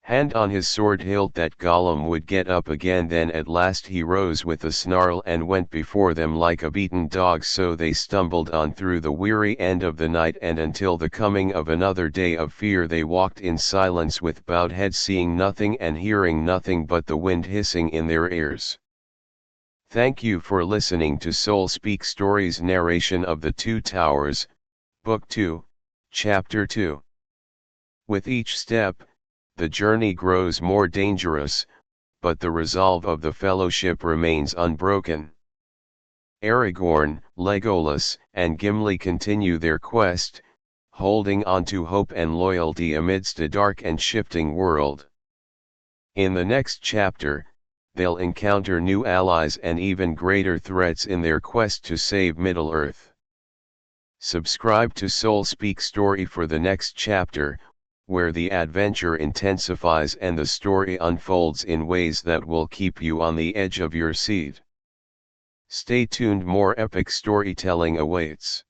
hand on his sword hilt that Gollum would get up again. Then at last he rose with a snarl and went before them like a beaten dog. So they stumbled on through the weary end of the night, and until the coming of another day of fear they walked in silence with bowed heads, seeing nothing and hearing nothing but the wind hissing in their ears. Thank you for listening to Soul Speak Stories narration of The Two Towers, Book 2, Chapter 2. With each step, the journey grows more dangerous, but the resolve of the fellowship remains unbroken. Aragorn, Legolas, and Gimli continue their quest, holding on to hope and loyalty amidst a dark and shifting world. In the next chapter, they'll encounter new allies and even greater threats in their quest to save Middle-earth. Subscribe to Soul Speak Story for the next chapter, where the adventure intensifies and the story unfolds in ways that will keep you on the edge of your seat. Stay tuned, more epic storytelling awaits.